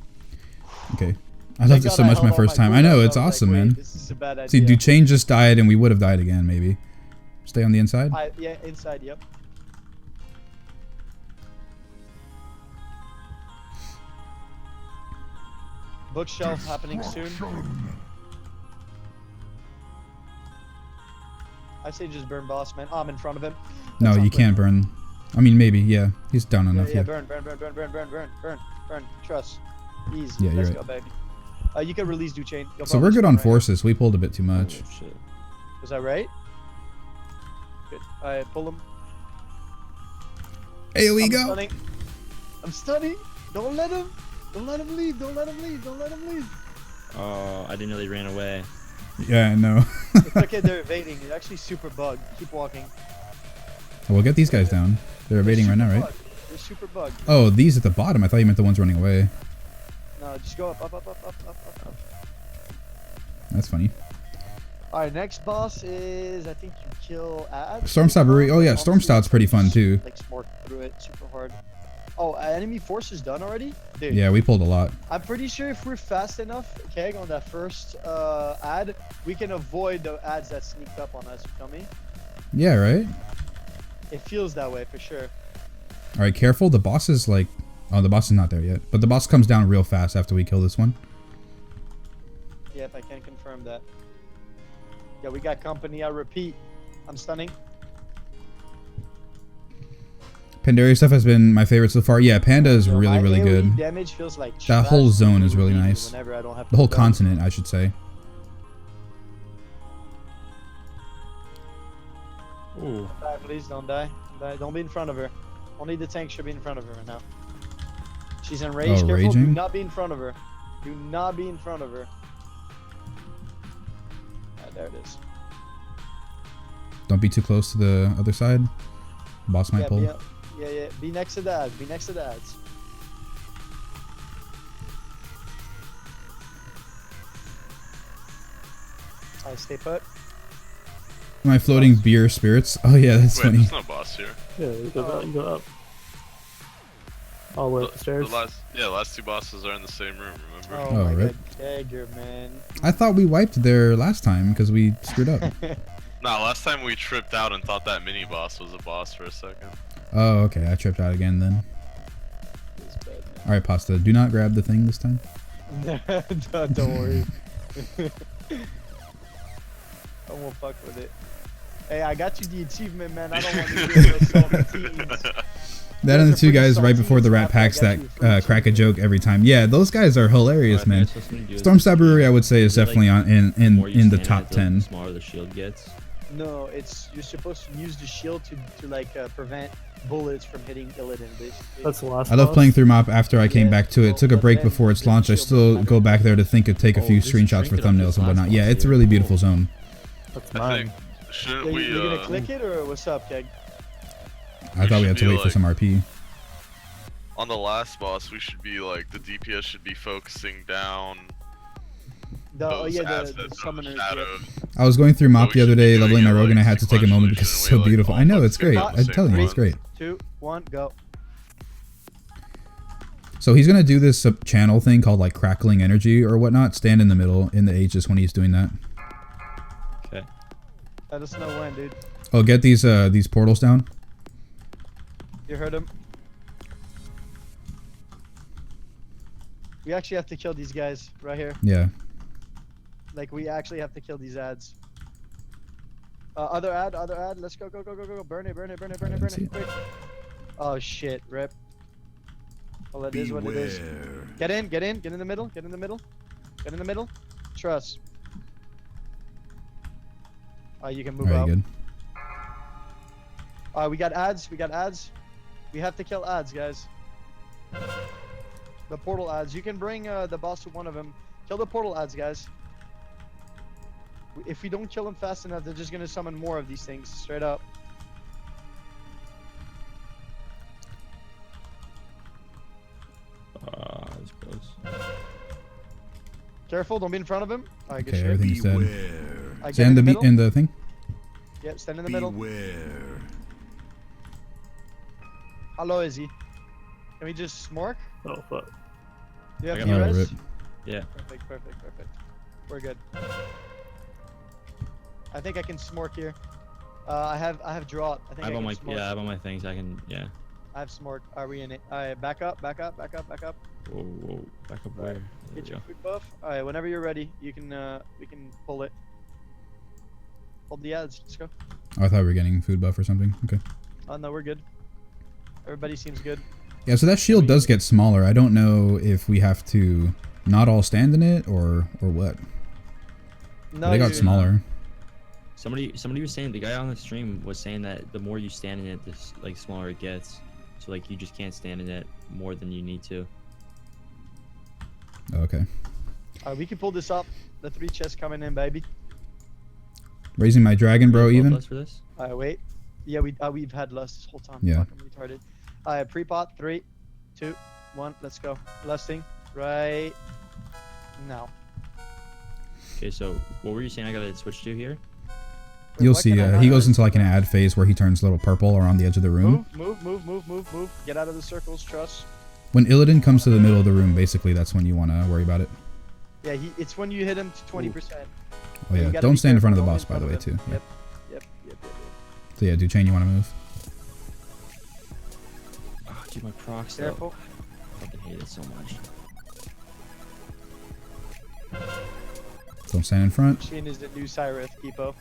Okay. I loved it so much my first time. I know, it's awesome, man. This is a bad idea. See, Duchesne just died and we would have died again, maybe. Stay on the inside? Yeah, inside, yep. Bookshelf happening soon. I say just burn boss, man. Oh, I'm in front of him. No, you can't burn. I mean, maybe, yeah. He's down enough. Yeah, burn. Trust. Easy. Yeah, you're Let's right. go, baby. You can release Duchesne. So we're good on forces. We pulled a bit too much. Oh, shit. Is that right? Good. Alright, pull him. AoE go! I'm stunning. Don't let him leave. Oh, I didn't know they ran away. Yeah, I know. It's okay, they're evading. It's actually super bugged. Keep walking. We'll get these guys down. They're evading right now, right? They're super bugged. Oh, these at the bottom. I thought you meant the ones running away. No, just go up. That's funny. Alright, next boss is, I think you kill ads. Stormstout Brewery. Oh yeah, Stormstout's pretty fun too. Like smork through it super hard. Oh, enemy force is done already? Dude. Yeah, we pulled a lot. I'm pretty sure if we're fast enough, okay, on that first ad, we can avoid the ads that sneaked up on us, you feel me? Yeah, right? It feels that way for sure. Alright, careful. The boss is like... Oh, the boss is not there yet. But the boss comes down real fast after we kill this one. Yep, I can confirm that. Yeah, we got company. I repeat, I'm stunning. Pandaria stuff has been my favorite so far. Yeah, Panda is really, really good. Damage feels like that whole zone is really nice. The whole continent, I should say. Ooh. Don't die, please, don't die. Don't be in front of her. Only the tank should be in front of her right now. She's in rage. Oh, Careful. raging? Do not be in front of her. Do not be in front of her. There it is. Don't be too close to the other side. Boss might pull. Yeah. Be next to the ads. Be next to the ads. Alright, stay put. My floating beer spirits. Oh yeah, that's funny. There's no boss here. Yeah, you go up. All the way up the stairs. The last two bosses are in the same room, remember? Oh, my rip. God, dagger, man. I thought we wiped there last time because we screwed up. Nah, last time we tripped out and thought that mini boss was a boss for a second. Oh, okay. I tripped out again then. Alright, Pasta. Do not grab the thing this time. Don't worry. I won't fuck with it. Hey, I got you the achievement, man. I don't want to do those salty teams. That and the two guys right before the rat packs that crack a joke every time. Yeah, those guys are hilarious, man. Stormstout Brewery, I would say, is definitely on in the top 10. The smaller the shield gets. No, you're supposed to use the shield to like prevent bullets from hitting Illidan, basically. That's the last I love boss. playing through mop after I came back to it. Took a break before its launch. I still go back there to take a few screenshots for thumbnails and whatnot. Yeah, it's a really beautiful zone. That's I mine. think, shouldn't we, You gonna click it or what's up, Keg? I thought we had to should be, wait for some RP. on the last boss, we should be like, the DPS should be focusing down those the assets of summoners. the shadows. I was going through mop the other day, leveling my rogue, and I had to take a sequentially, moment because it's so shouldn't we, like, beautiful. all I know, fucking it's great. get on the I'm same telling you, it's one? great. 2, 1, go. So he's gonna do this channel thing called like crackling energy or whatnot. Stand in the middle in the Aegis when he's doing that. Okay. Let us know when, dude. Oh, get these portals down. You heard him. We actually have to kill these guys right here. Yeah. Like we actually have to kill these ads. Other ad. Let's go. Burn it. Quick. Oh shit, rip. Well, it is what it is. Get in the middle. Get in the middle. Trust. You can move out. Good. We got ads. We have to kill ads, guys. The portal ads. You can bring the boss to one of them. Kill the portal ads, guys. If we don't kill them fast enough, they're just gonna summon more of these things, straight up. That's close. Careful, don't be in front of him. Alright, good Okay, shit. everything's dead. Get Stand in the middle. in the thing. Yep, stand in the middle. How low is he? Can we just smork? Oh fuck. Do you have I few got my res? rip. Yeah. Perfect. We're good. I think I can smork here. I have draw. I think I have I all can my smork. I have all my things. I can I have smork. Are we in it? Alright, back up. Whoa, back up where? There Get we your go. food buff. Alright, whenever you're ready, you can we can pull it. Hold the ads. Let's go. Oh, I thought we were getting food buff or something. Okay. Oh no, we're good. Everybody seems good. Yeah, so that shield does get smaller. I don't know if we have to not all stand in it or what. No, they got smaller. Somebody was saying, the guy on the stream was saying that the more you stand in it, the like smaller it gets. So like you just can't stand in it more than you need to. Okay. We can pull this up. The 3 chests coming in, baby. Raising my dragon, bro. Even. For this? Wait. Yeah, we've had lust this whole time. Yeah. Fucking retarded. Pre-pot. 3, 2, 1. Let's go. Lusting right now. Okay, so what were you saying I gotta switch to here? You'll see. He goes into like an ad phase where he turns a little purple around the edge of the room. Move. Get out of the circles. Trust. When Illidan comes to the middle of the room, basically that's when you want to worry about it. Yeah, it's when you hit him to 20%. Oh yeah. Don't stand in front of the boss, by the way, too. Yep. So yeah, do chain. You want to move? Oh, dude, my procs though. Careful. I fucking hate it so much. Don't stand in front. Machine is the new Cyrith, Kipo.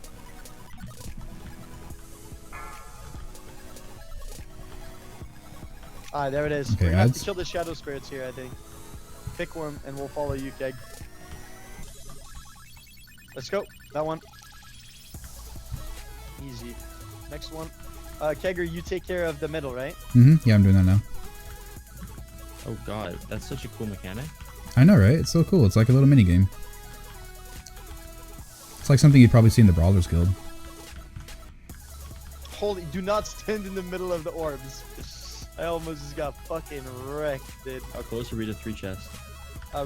There it is. Okay, We're gonna have to ads. kill the shadow spirits here, I think. Pick one, and we'll follow you, Keg. Let's go. That one. Easy. Next one. Kegger, you take care of the middle, right? Yeah, I'm doing that now. Oh god, that's such a cool mechanic. I know, right? It's so cool. It's like a little mini game. It's like something you'd probably see in the Brawlers Guild. Holy, do not stand in the middle of the orbs. I almost just got fucking wrecked, dude. How close are we to 3 chests?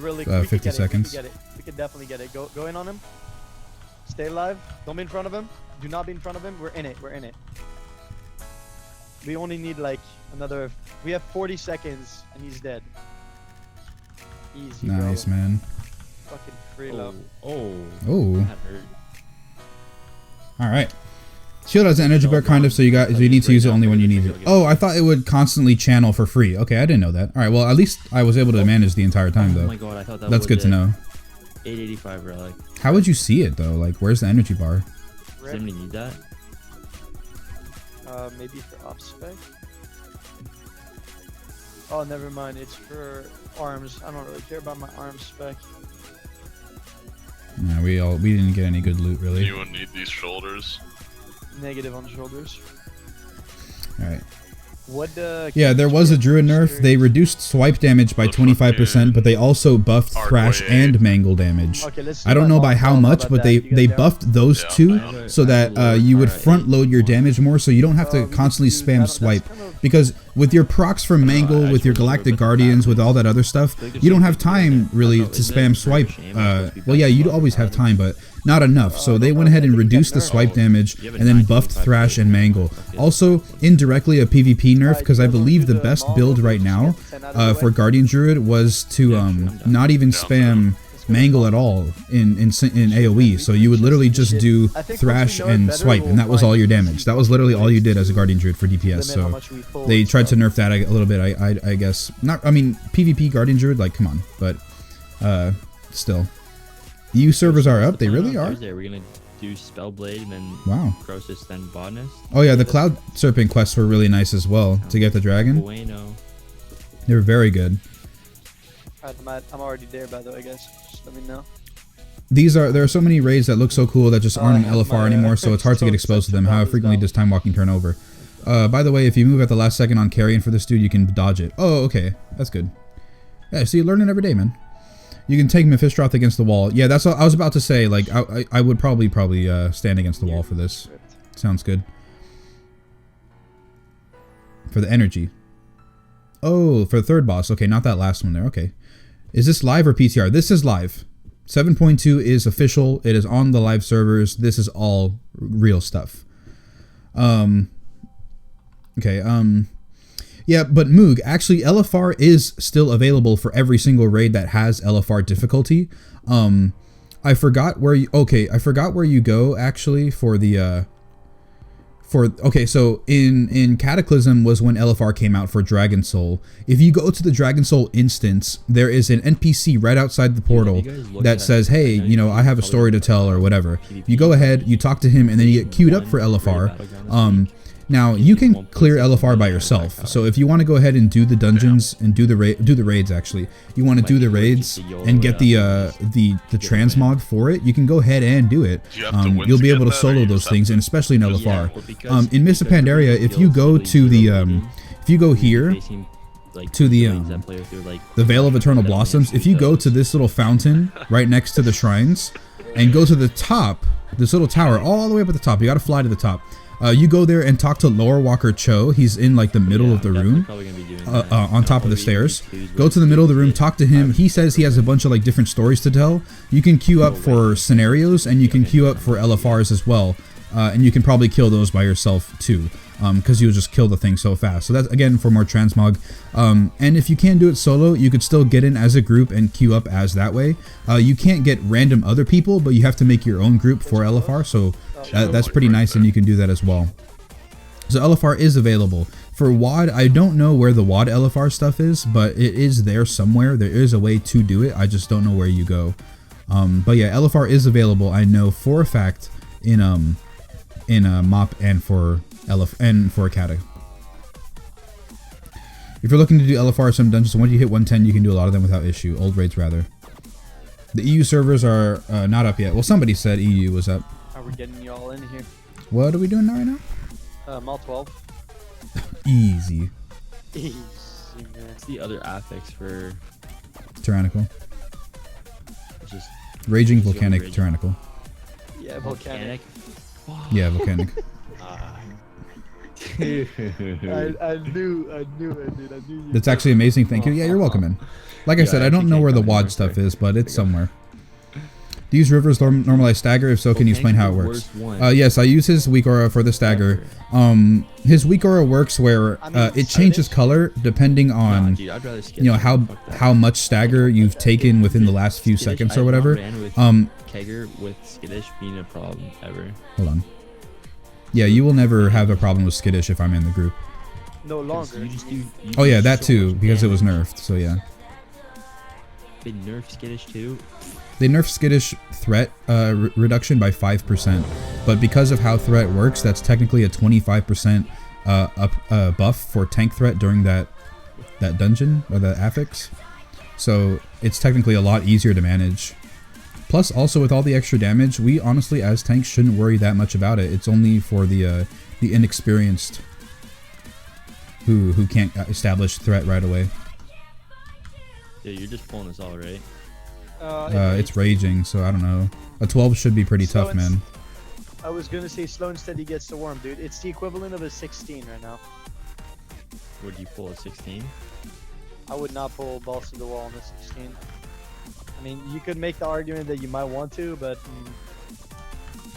Really quick. 50 seconds. We can definitely get it. Go in on him. Stay alive. Don't be in front of him. Do not be in front of him. We're in it. We only need like another. We have 40 seconds and he's dead. Easy, Nice, bro. man. Fucking free love. Oh. That hurt. All right. Shield has an energy bar, kind of, so you need to use it only when you need it. Oh, I thought it would constantly channel for free. Okay, I didn't know that. All right, well, at least I was able to manage the entire time, though. Oh my god, I thought that That's was good to it. know. 885 relic. How would you see it, though? Like, where's the energy bar? Does anybody need that? Maybe for op spec. Oh, never mind. It's for arms. I don't really care about my arms spec. Yeah, we didn't get any good loot, really. Anyone need these shoulders? Negative on shoulders. All right. What? Yeah, there was a druid nerf. They reduced swipe damage by 25%, but they also buffed thrash and mangle damage. Okay, I don't know by how much, but they buffed those two so that you would front load your damage more, so you don't have to constantly spam swipe. Because with your procs from mangle, with your galactic guardians, with all that other stuff, you don't have time really to spam swipe. Well, yeah, you'd always have time, but not enough. So they went ahead and reduced the swipe damage and then buffed thrash and mangle. Also, indirectly a PvP nerf, because I believe the best build right now for Guardian Druid was to not even spam mangle at all in AoE. So you would literally just do thrash and swipe, and that was all your damage. That was literally all you did as a Guardian Druid for DPS. So they tried to nerf that a little bit, I guess. Not, I mean, PvP Guardian Druid, like, come on, but still. EU servers are up. They really are. We're gonna do Spellblade and then wow. Crosis, then Botanist. Oh yeah, the Cloud Serpent quests were really nice as well to get the dragon. Bueno. They were very good. Alright, I'm already there, by the way, guys. Just let me know. There are so many raids that look so cool that just aren't an LFR anymore, so it's hard to get exposed to them. How frequently does Time Walking turn over? By the way, if you move at the last second on carrying for this dude, you can dodge it. Oh, okay, that's good. Yeah, so you're learning every day, man. You can take Mephistroth against the wall. Yeah, that's what I was about to say. Like, I would probably stand against the wall for this. Sounds good. For the energy. Oh, for the third boss. Okay, not that last one there. Okay. Is this live or PTR? This is live. 7.2 is official. It is on the live servers. This is all real stuff. Okay, yeah, but Moog, actually LFR is still available for every single raid that has LFR difficulty. I forgot where you go actually for the okay, so in Cataclysm was when LFR came out for Dragon Soul. If you go to the Dragon Soul instance, there is an NPC right outside the portal that says, hey, you know, I have a story to tell or whatever. You go ahead, you talk to him, and then you get queued up for LFR. Now you can clear LFR by yourself. So if you want to go ahead and do the dungeons and do the raids, actually, you want to do the raids and get the transmog for it, you can go ahead and do it. You'll be able to solo those things, and especially in LFR. In Mists of Pandaria, if you go to the if you go here to the Veil of Eternal Blossoms, if you go to this little fountain right next to the shrines and go to the top, this little tower all the way up at the top, you got to fly to the top. You go there and talk to Lore Walker Cho. He's in like the middle of the room, on top of the stairs. Go to the middle of the room, talk to him. He says he has a bunch of like different stories to tell. You can queue up for scenarios and you can queue up for LFRs as well. And you can probably kill those by yourself too, because you'll just kill the thing so fast. So that's again for more transmog. And if you can't do it solo, you could still get in as a group and queue up as that way. You can't get random other people, but you have to make your own group for LFR. So that's pretty nice, and you can do that as well. So LFR is available. For WAD, I don't know where the WAD LFR stuff is, but it is there somewhere. There is a way to do it. I just don't know where you go. But yeah, LFR is available. I know for a fact in MOP and for Cata. If you're looking to do LFR some dungeons, once you hit 110, you can do a lot of them without issue. Old raids rather. The EU servers are not up yet. Well, somebody said EU was up. Are we getting y'all in here? What are we doing right now? Mall 12. Easy. Easy, man. What's the other affix for Tyrannical? Just Raging Volcanic Tyrannical. Yeah, volcanic. Yeah, volcanic. I knew it, dude. I knew you. That's actually amazing. Thank you. Yeah, you're welcome, man. Like I said, I don't know where the WAD stuff is, but it's somewhere. Do you use Rivers normalize stagger? If so, can you explain how it works? Yes, I use his weak aura for the stagger. His weak aura works where it changes color depending on you know how much stagger you've taken within the last few seconds or whatever. Kegger with Skittish being a problem ever. Hold on. Yeah, you will never have a problem with Skittish if I'm in the group. No longer. Oh yeah, that too, because it was nerfed. So yeah. They nerfed Skittish too. They nerfed Skittish threat reduction by 5%, but because of how threat works, that's technically a 25% buff for tank threat during that dungeon or the affix. So it's technically a lot easier to manage. Plus, also with all the extra damage, we honestly as tanks shouldn't worry that much about it. It's only for the inexperienced. who can't establish threat right away. Yeah, you're just pulling us all, right? It's raging, so I don't know. A 12 should be pretty tough, man. I was gonna say slow and steady gets the worm, dude. It's the equivalent of a 16 right now. Would you pull a 16? I would not pull balls to the wall on the 16. I mean, you could make the argument that you might want to, but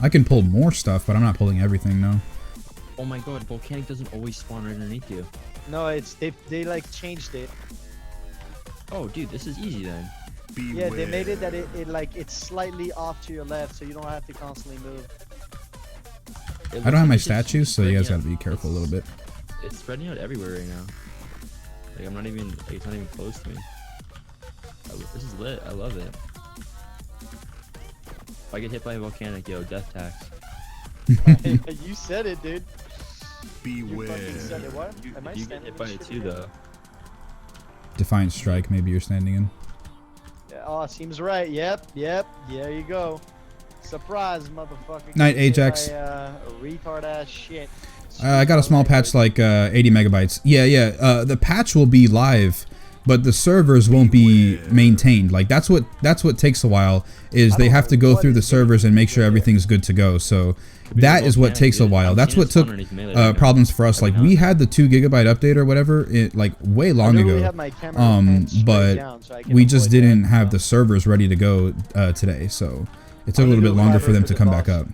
I can pull more stuff, but I'm not pulling everything, no. Oh my god, volcanic doesn't always spawn right underneath you. no, it's they like changed it. Oh, dude, this is easy then. Yeah, they made it that it's slightly off to your left, so you don't have to constantly move. I don't have my statues, so you guys gotta be careful a little bit. It's spreading out everywhere right now. Like I'm not even, like, it's not even close to me. This is lit. I love it. If I get hit by a volcanic, yo, death tax. You said it, dude. Beware. You fucking said it. What? Am I You get hit by it too, though. Defiant strike, maybe you're standing in. Yeah, oh, seems right. Yep. There you go. Surprise, motherfucker. Night, Ajax. Retard ass shit. I got a small patch like 80 megabytes. Yeah. The patch will be live, but the servers won't be maintained. Like that's what takes a while. Is they have to go through the servers and make sure everything's good to go. So that is what takes a while. That's what took problems for us. Like we had the 2 gigabyte update or whatever, like way long ago. But we just didn't have the servers ready to go today. So it took a little bit longer for them to come back up.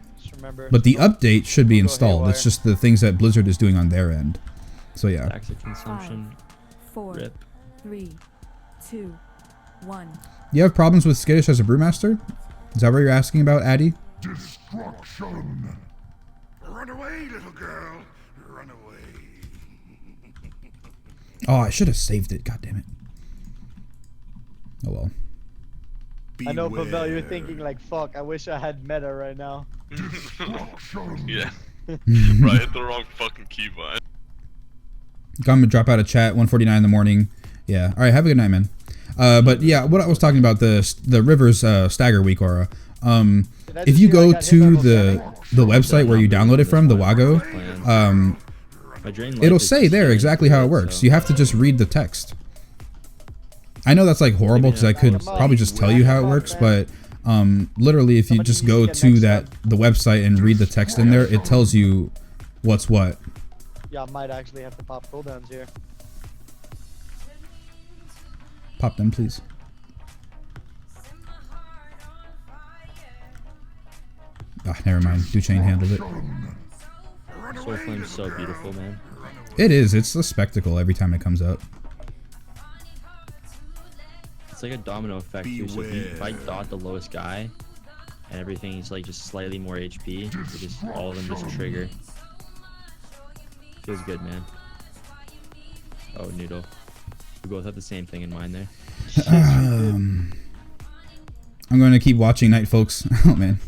But the update should be installed. It's just the things that Blizzard is doing on their end. So yeah. Tax of consumption. 5, 4, Rip. 3, 2, 1. You have problems with Skittish as a Brewmaster? Is that what you're asking about, Addy? Destruction. Run away, little girl. Run away. Oh, I should have saved it. God damn it. Oh well. I know, Pavel, you're thinking like, fuck, I wish I had meta right now. Yeah. Right, hit the wrong fucking keybind. I'm gonna drop out of chat 1:49 in the morning. Yeah. All right. Have a good night, man. But yeah, what I was talking about, the Rivers Stagger Week aura. If you go to the website where you download it from, the Wago, it'll say there exactly how it works. You have to just read the text. I know that's like horrible because I could probably just tell you how it works, but literally if you just go to the website and read the text in there, it tells you what's what. Yeah, I might actually have to pop cooldowns here. Pop them, please. Ah, never mind. Duchain handled it. Soul Flame's so beautiful, man. It is. It's a spectacle every time it comes up. It's like a domino effect too. So if I dot the lowest guy, and everything's like just slightly more HP, just all of them just trigger. Feels good, man. Oh, Noodle. We both have the same thing in mind there. I'm going to keep watching Night, folks. Oh man.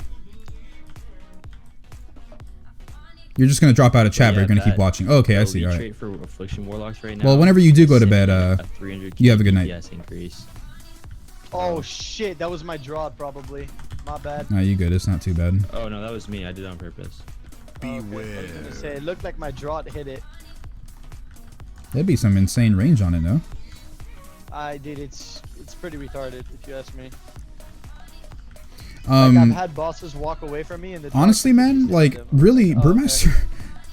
You're just going to drop out of chat, but you're going to keep watching. Oh, okay, I see. All right. For Affliction Warlocks right now. Well, whenever you do go to bed, you have a good night. Yes, increase. Oh shit, that was my draw probably. My bad. Nah, you good. It's not too bad. Oh no, that was me. I did it on purpose. Beware. I was gonna say, it looked like my draw hit it. There'd be some insane range on it, no? I did. It's pretty retarded if you ask me. Like I've had bosses walk away from me, and honestly, man, like really, Brewmaster.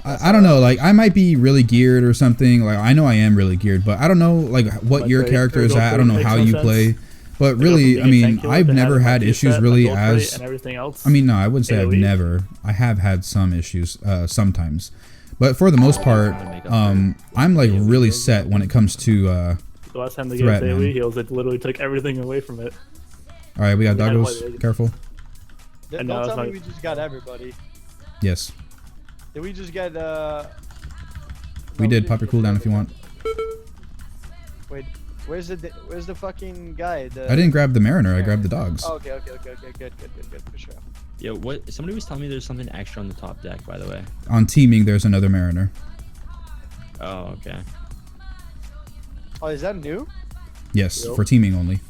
I don't know. Like I might be really geared or something. Like I know I am really geared, but I don't know like what your character is at. I don't know how you play. But really, I mean, I've never had issues really as. And everything else. I mean, no, I wouldn't say I've never. I have had some issues sometimes, but for the most part, I'm like really set when it comes to the last time they gave AoE heals, it literally took everything away from it. All right, we got doggos. Careful. Don't tell me we just got everybody. Yes. Did we just get we did. Pop your cooldown if you want. Wait, where's the fucking guy? I didn't grab the Mariner. I grabbed the dogs. Oh, okay, good, for sure. Yo, what? Somebody was telling me there's something extra on the top deck, by the way. On teaming, there's another Mariner. Oh, okay. Oh, is that new? Yes, for teaming only.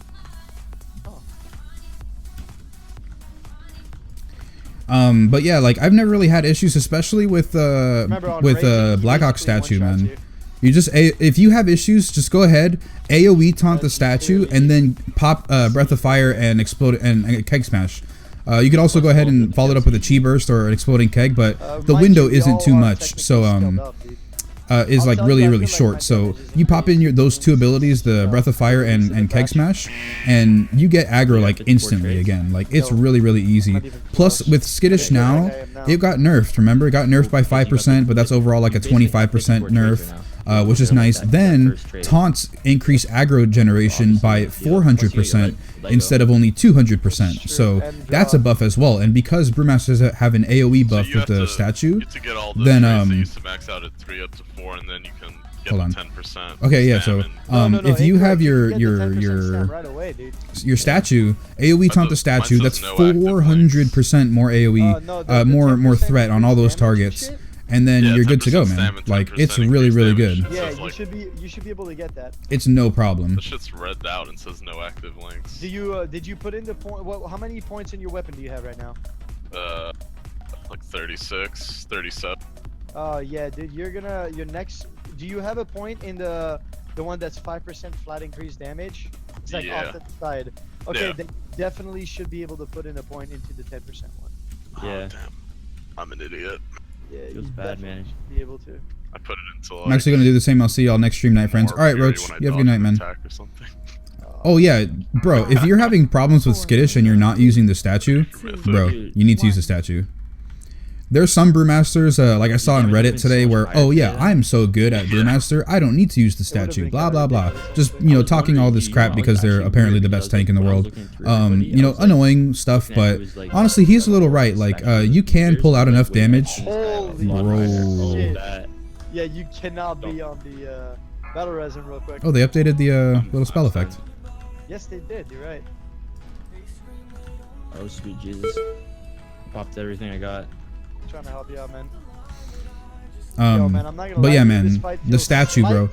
But yeah, like I've never really had issues, especially with Blackhawk statue, man. You just if you have issues, just go ahead, AOE taunt the statue, and then pop Breath of Fire and explode and keg smash. You could also go ahead and follow it up with a chi burst or an exploding keg, but the window isn't too much, so is like really short. So you pop in those two abilities, the Breath of Fire and keg smash, and you get aggro like instantly again. Like it's really easy. Plus with Skittish now, it got nerfed. Remember, it got nerfed by 5%, but that's overall like a 25% nerf. Which is nice. Then taunts increase aggro generation by 400% instead of only 200%. So that's a buff as well. And because Brewmasters have an AOE buff with the statue, then max out at 3 up to 4, and then you can get hold on. 10%. Okay, yeah. So if you have your statue, AOE taunt the statue, that's 400% more AOE, more threat on all those targets. And then you're good to go, man. Like it's really good. Yeah, you should be able to get that. It's no problem. The shit's read out and says no active links. Do you did you put in the point? How many points in your weapon do you have right now? Like 36, 37. Oh yeah, dude. Your next. Do you have a point in the one that's 5% flat increase damage? It's like off to the side. Okay, they definitely should be able to put in a point into the 10% one. Yeah. Oh, damn. I'm an idiot. Yeah, feels bad, man. Be able to. I put it into. Like, I'm actually gonna do the same. I'll see y'all next stream night, friends. All right, Roach. You have a good night, man. Oh yeah, bro. If you're having problems with Skittish and you're not using the statue, bro, you need to use the statue. There's some Brewmasters, like I saw on Reddit today, where oh yeah, I'm so good at Brewmaster, I don't need to use the statue. Blah blah blah. Just talking all this crap because they're apparently the best tank in the world. Annoying stuff, but honestly, he's a little right. Like you can pull out enough damage, bro. Yeah, you cannot be on the battle resin real quick. Oh, they updated the little spell effect. Yes, they did. You're right. Oh sweet Jesus! Popped everything I got. Trying to help you out, man. Man, I'm not gonna but yeah, man, the statue, bro.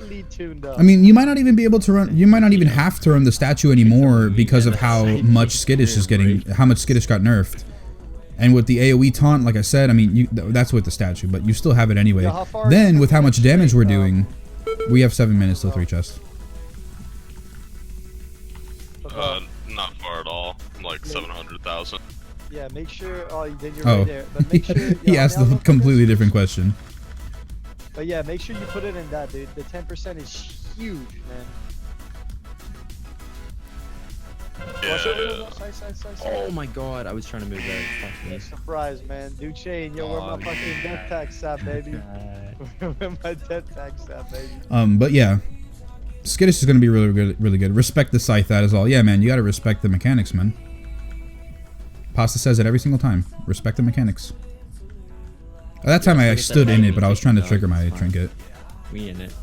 I mean, you might not even be able to run. You might not even have to run the statue anymore because of how much Skittish is getting. How much Skittish got nerfed. And with the AOE taunt, like I said, I mean, that's with the statue, but you still have it anyway. Then with how much damage we're doing, we have 7 minutes till 3 chests. Not far at all. I'm like 700,000. Yeah, make sure. Oh, then you're right there. But make sure. He asked a completely different question. But yeah, make sure you put it in that, dude. The 10% is huge, man. Yeah. Oh my god, I was trying to move that. Fuck me. Surprise, man. Dude, Shane, yo, where my fucking death tax at, baby? Where my death tax at, baby? But yeah, Skittish is gonna be really good. Respect the scythe, that is all. Yeah, man, you gotta respect the mechanics, man. Pasta says it every single time. Respect the mechanics. At that time, I stood in it, but I was trying to trigger my trinket. We in it.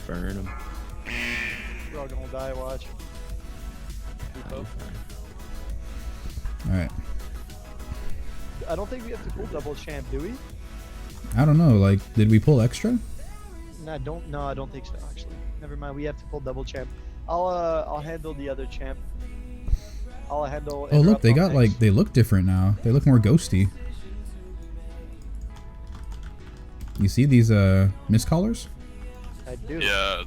Burn him. We're all gonna die, watch. Alright. I don't think we have to pull double champ, do we? I don't know, like, did we pull extra? No, I don't think so, actually. Never mind, we have to pull double champ. I'll handle the other champ. I'll handle. Oh look, they got like they look different now. They look more ghosty. You see these mist collars? I do. Yeah,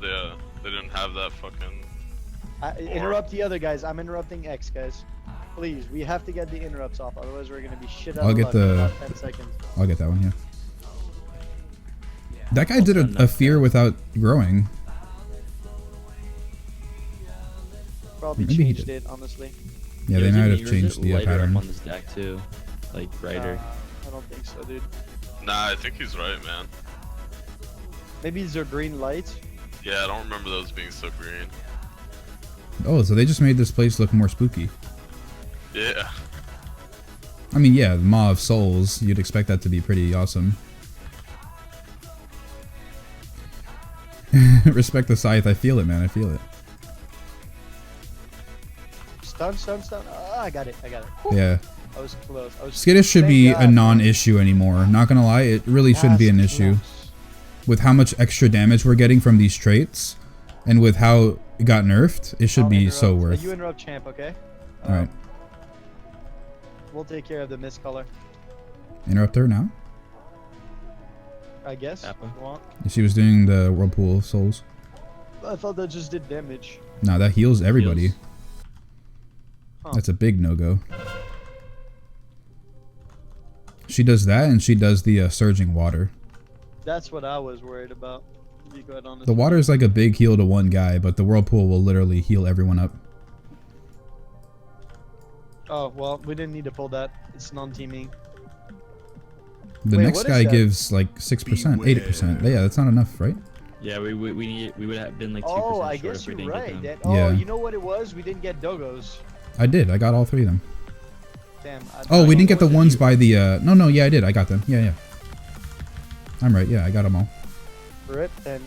they didn't have that fucking. Interrupt the other guys. I'm interrupting X, guys. Please, we have to get the interrupts off, otherwise we're gonna be shit out I'll of get luck in the. about 10 seconds. I'll get that one. Yeah. That guy did a fear without growing. Probably changed it, honestly. Yeah, they might have changed the pattern. On this deck too, like brighter. I don't think so, dude. Nah, I think he's right, man. Maybe these are green lights. Yeah, I don't remember those being so green. Oh, so they just made this place look more spooky. Yeah. I mean, yeah, the Maw of Souls. You'd expect that to be pretty awesome. Respect the scythe. I feel it, man. I feel it. Stun. Oh, I got it. Whew. Yeah. I was close. Skittish should be a non-issue anymore. Not gonna lie, it really shouldn't be an issue. With how much extra damage we're getting from these traits, and with how it got nerfed, it should be so worth. You interrupt champ, okay? Alright. We'll take care of the mist color. Interrupt her now? I guess. Kappa. If you want. She was doing the Whirlpool of Souls. I thought that just did damage. No, that heals everybody. Heals. Huh. That's a big no-go. She does that, and she does the surging water. That's what I was worried about. To be quite honest. The water is like a big heal to one guy, but the Whirlpool will literally heal everyone up. Oh well, we didn't need to pull that. It's non-teaming. The Wait, next what guy is that? gives like 6%, 8%. Yeah, that's not enough, right? Yeah, we would have been like 2% Oh, I short guess if we you're didn't right. get them. Oh, Yeah. you know what it was? We didn't get dogos. I did. I got all 3 of them. Damn. Oh, we didn't get the ones by the. No, yeah, I did. I got them. Yeah. I'm right. Yeah, I got them all. Rip and.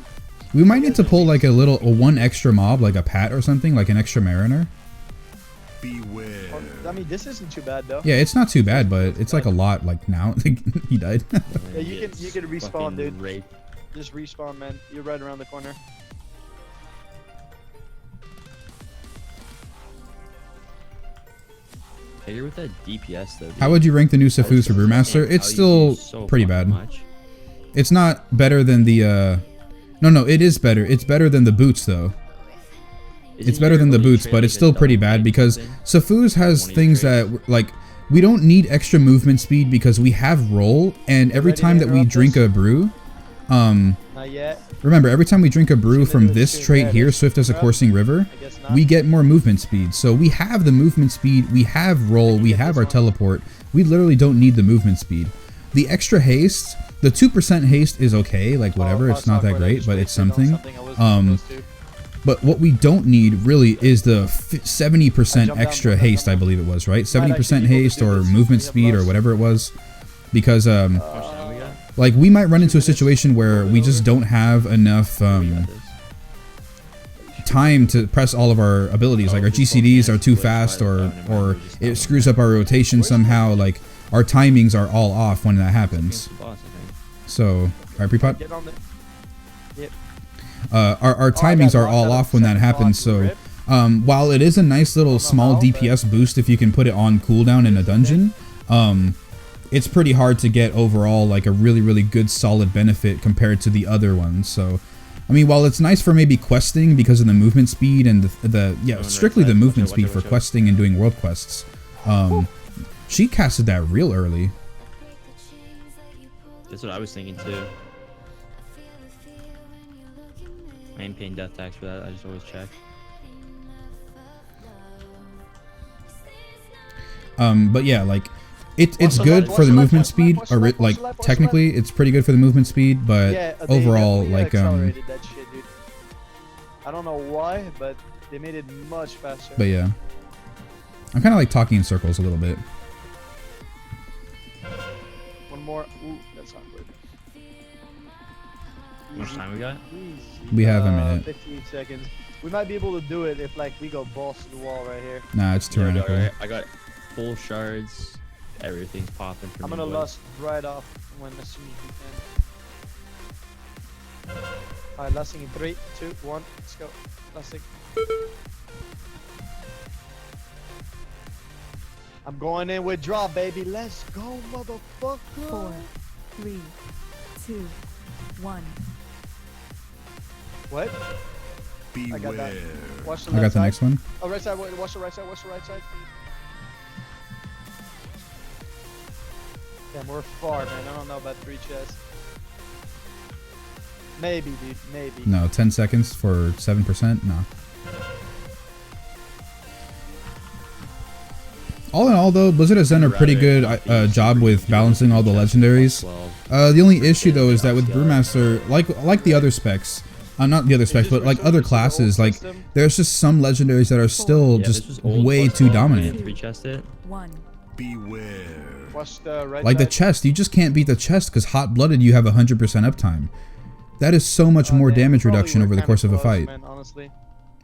We might need to pull like a one extra mob, like a Pat or something, like an extra Mariner. Beware. I mean, this isn't too bad though. Yeah, it's not too bad, but it's like a lot. Like now, he died. Yeah, you can respawn, dude. Rape. Just respawn, man. You're right around the corner. Hey, with that DPS though. Dude. How would you rank the new Safus for Brewmaster? It's still pretty bad. It's not better than the. No, it is better. It's better than the boots though. It's better than the boots, but it's still pretty bad because Safus has things that like we don't need extra movement speed because we have roll, and every time that we drink a brew, Not yet. remember every time we drink a brew from this trait here, Swift as a Coursing River, we get more movement speed. So we have the movement speed, we have roll, we have our teleport. We literally don't need the movement speed. The extra haste, the 2% haste is okay, like whatever, it's not that great, but it's something. But what we don't need really is the 70% extra haste, I believe it was, right? 70% haste or movement speed or whatever it was. Because, like, we might run into a situation where we just don't have enough time to press all of our abilities. Like, our GCDs are too fast or it screws up our rotation somehow. Like, our timings are all off when that happens. So, alright, pre-pot? Our timings are all off when that happens, so while it is a nice little small DPS boost if you can put it on cooldown in a dungeon, it's pretty hard to get overall like a really good solid benefit compared to the other ones. So I mean, while it's nice for maybe questing because of the movement speed and strictly the movement speed for questing and doing world quests, she casted that real early. That's what I was thinking too. I ain't paying death tax for that. I just always check. But yeah, like it's good for the movement speed, or like technically it's pretty good for the movement speed, but overall like accelerated that shit, dude. I don't know why, but they made it much faster. But yeah, I'm kind of like talking in circles a little bit. One more. Ooh, that's not good. How much time we got? We have a minute. 15 seconds. We might be able to do it if like we go balls to the wall right here. Nah, it's tyrannical. I got full shards. Everything's popping for me. I'm gonna boys. lust right off when as soon as we can. Alright, lusting in 3, 2, 1. Let's go. Lusting. I'm going in with draw, baby. Let's go, motherfucker. 4, 3, 2, 1. What? Beware. I got that. Watch the I got left the side. next one. Oh, right side. Watch the right side. Watch the right side. Damn, we're far, man. I don't know about 3 chests. Maybe, dude. Maybe. No, 10 seconds for 7%. No. All in all, though, Blizzard has done a pretty good job with balancing all the legendaries. The only issue, though, is that with Brewmaster, like the other specs, not the other specs, but like other classes, like there's just some legendaries that are still just way too dominant. Beware. Watch the right Like the side. chest, you just can't beat the chest because hot-blooded you have 100% uptime. That is so much more damage reduction over the course of a fight. Man, honestly.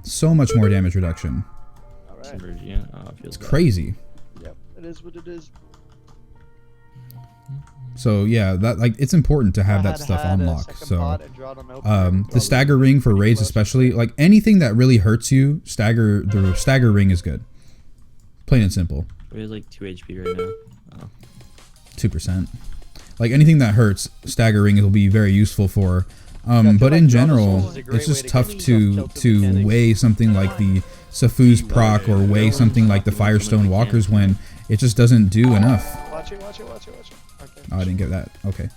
So much more damage reduction. Alright. It's crazy. Yep, it is what it is. So yeah, that like it's important to have that stuff on lock. So the stagger ring for raids especially, like anything that really hurts you, the stagger ring is good. Plain and simple. We're like 2 HP right now. 2%. Like anything that hurts, staggering will be very useful for. But in general, it's just tough to weigh something like the Safu's proc or weigh something like the Firestone Walkers when it just doesn't do enough. Watch it. Okay. Oh, I didn't get that. Okay.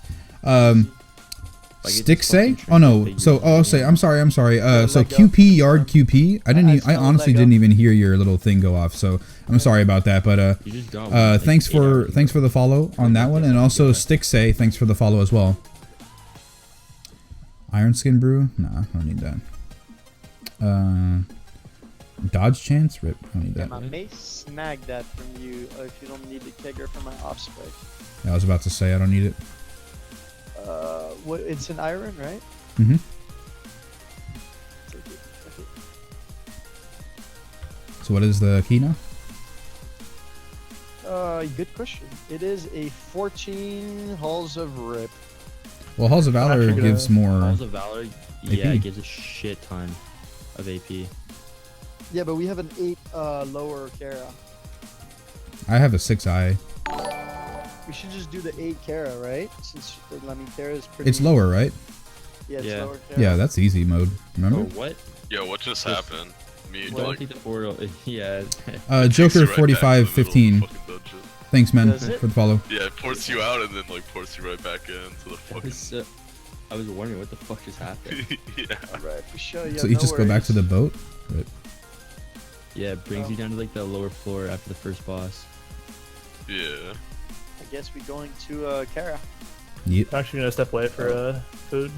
Stick say? Oh no. So say I'm sorry. So QP yard QP. I honestly didn't even hear your little thing go off. So I'm sorry about that. But thanks for the follow on that one, and also Stick say thanks for the follow as well. Iron Skin Brew? Nah, I don't need that. Dodge Chance? Rip, I don't need that. I may snag that from you if you don't need the kegger for my offspring. Yeah, I was about to say I don't need it. What? It's an iron, right? Mm-hmm. Take it. So what is the key now? Good question. It is a 14 Halls of Rip. Well, Halls of Valor gives more. Halls of Valor, yeah, AP. it gives a shit ton of AP. Yeah, but we have an 8 lower Kara. I have a 6i. We should just do the 8 Kara, right? Since Kara is pretty. It's lower, right? Yeah, it's lower Kara. Yeah, that's easy mode. Remember? Oh, what? Yo, what just happened? Me like. The portal. Yeah. Joker 4515. Thanks, man, for the follow. Yeah, it ports you out and then like ports you right back into the fucking. I was wondering what the fuck just happened. Yeah. Alright, for sure. Yeah, So you just go back to the boat? Right. Yeah, it brings you down to like the lower floor after the first boss. Yeah. I guess we're going to Kara. Yep. I'm actually gonna step away for food.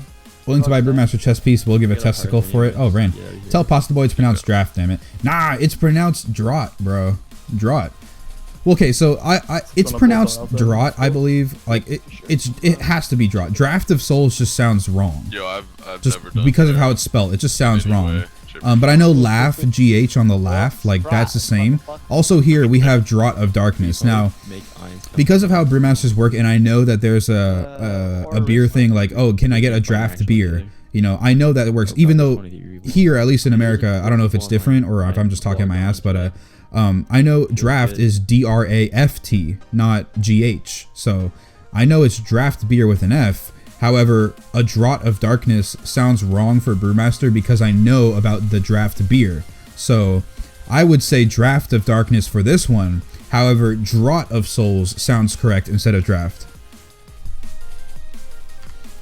Willing to buy Brewmaster chest piece, we'll give a testicle for it. Oh, Ran. Tell Pasta Boy it's pronounced draft, damn it. Nah, it's pronounced draught, bro. Draught. Okay, so it's pronounced draught, I believe. Like it has to be draught. Draft of Souls just sounds wrong. Yo, I've just never done because that. of how it's spelled. It just sounds wrong. But I know laugh GH on the laugh, like that's the same. Also here we have Draught of Darkness. Now, because of how brewmasters work, and I know that there's a beer thing like, oh, can I get a draft beer? You know, I know that it works. Even though here, at least in America, I don't know if it's different or if I'm just talking my ass, but I know draft is DRAFT, not GH. So I know it's draft beer with an F. However, a Draught of Darkness sounds wrong for Brewmaster because I know about the draft beer. So I would say Draft of Darkness for this one. However, Draught of Souls sounds correct instead of draft.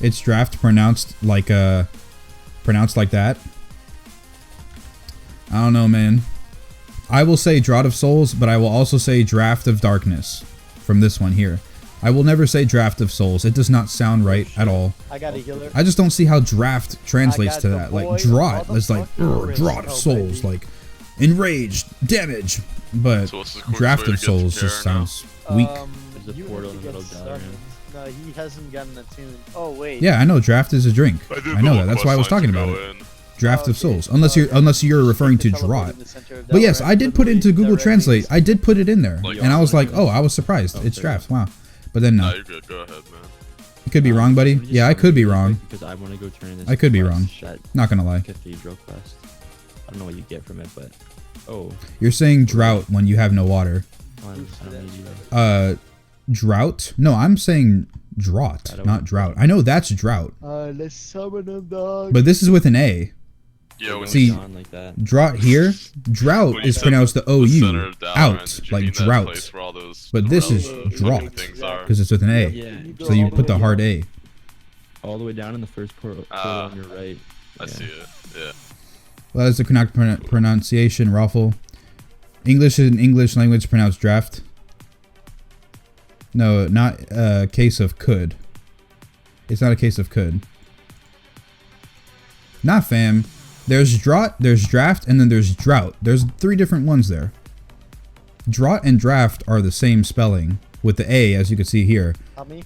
It's draft pronounced like that. I don't know, man. I will say Draught of Souls, but I will also say Draft of Darkness from this one here. I will never say Draft of Souls. It does not sound right at all. I got a healer. I just don't see how draft translates to that. Like draught, it's like Draught of Souls, like enraged, damage. But Draft of Souls just sounds weak. There's a portal in the middle down. No, he hasn't gotten a tune. Oh wait. Yeah, I know draft is a drink. I know that. That's why I was talking about it. Draft of Souls. Unless you're referring to Draught. But yes, I did put it into Google Translate. I did put it in there, and I was like, oh, I was surprised. It's draft. Wow. But then no. You're good. Go ahead, man. You could be wrong, buddy. Yeah, I could be wrong. Because I want to go turn in this. I could be wrong. Not gonna lie. Cathedral quest. I don't know what you get from it, but You're saying drought when you have no water. Drought? No, I'm saying draught, not drought. I know that's drought. Let's summon him, dog. But this is with an A. Yeah, see, drought here, drought is pronounced the OU, out, like drought. But this is drought, because it's with an A. So you put the hard A. All the way down in the first portal on your right. I see it, yeah. Well, that's the correct pronunciation, Raffle. English is an English language pronounced draft. No, not a case of could. It's not a case of could. Nah, fam. There's drought, there's draft, and then there's drought. There's 3 different ones there. Drought and draft are the same spelling with the A, as you can see here.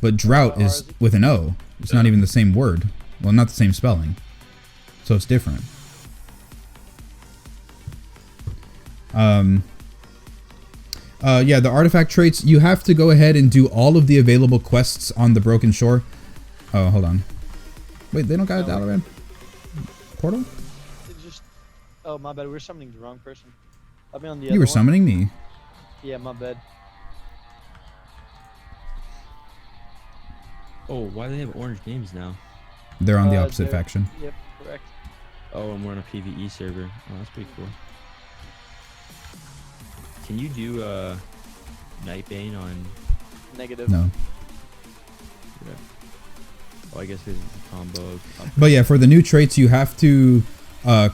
But drought is with an O. It's not even the same word. Well, not the same spelling. So it's different. Yeah, the artifact traits, you have to go ahead and do all of the available quests on the Broken Shore. Oh, hold on. Wait, they don't got a Dalaran portal? Oh, my bad. We're summoning the wrong person. I'll be on the You were summoning me. Yeah, my bad. Oh, why do they have orange games now? They're on the opposite faction. Yep, correct. Oh, and we're on a PvE server. Oh, that's pretty cool. Can you do Nightbane on? Negative. No. Yeah. Oh, I guess it's a combo. But yeah, for the new traits, you have to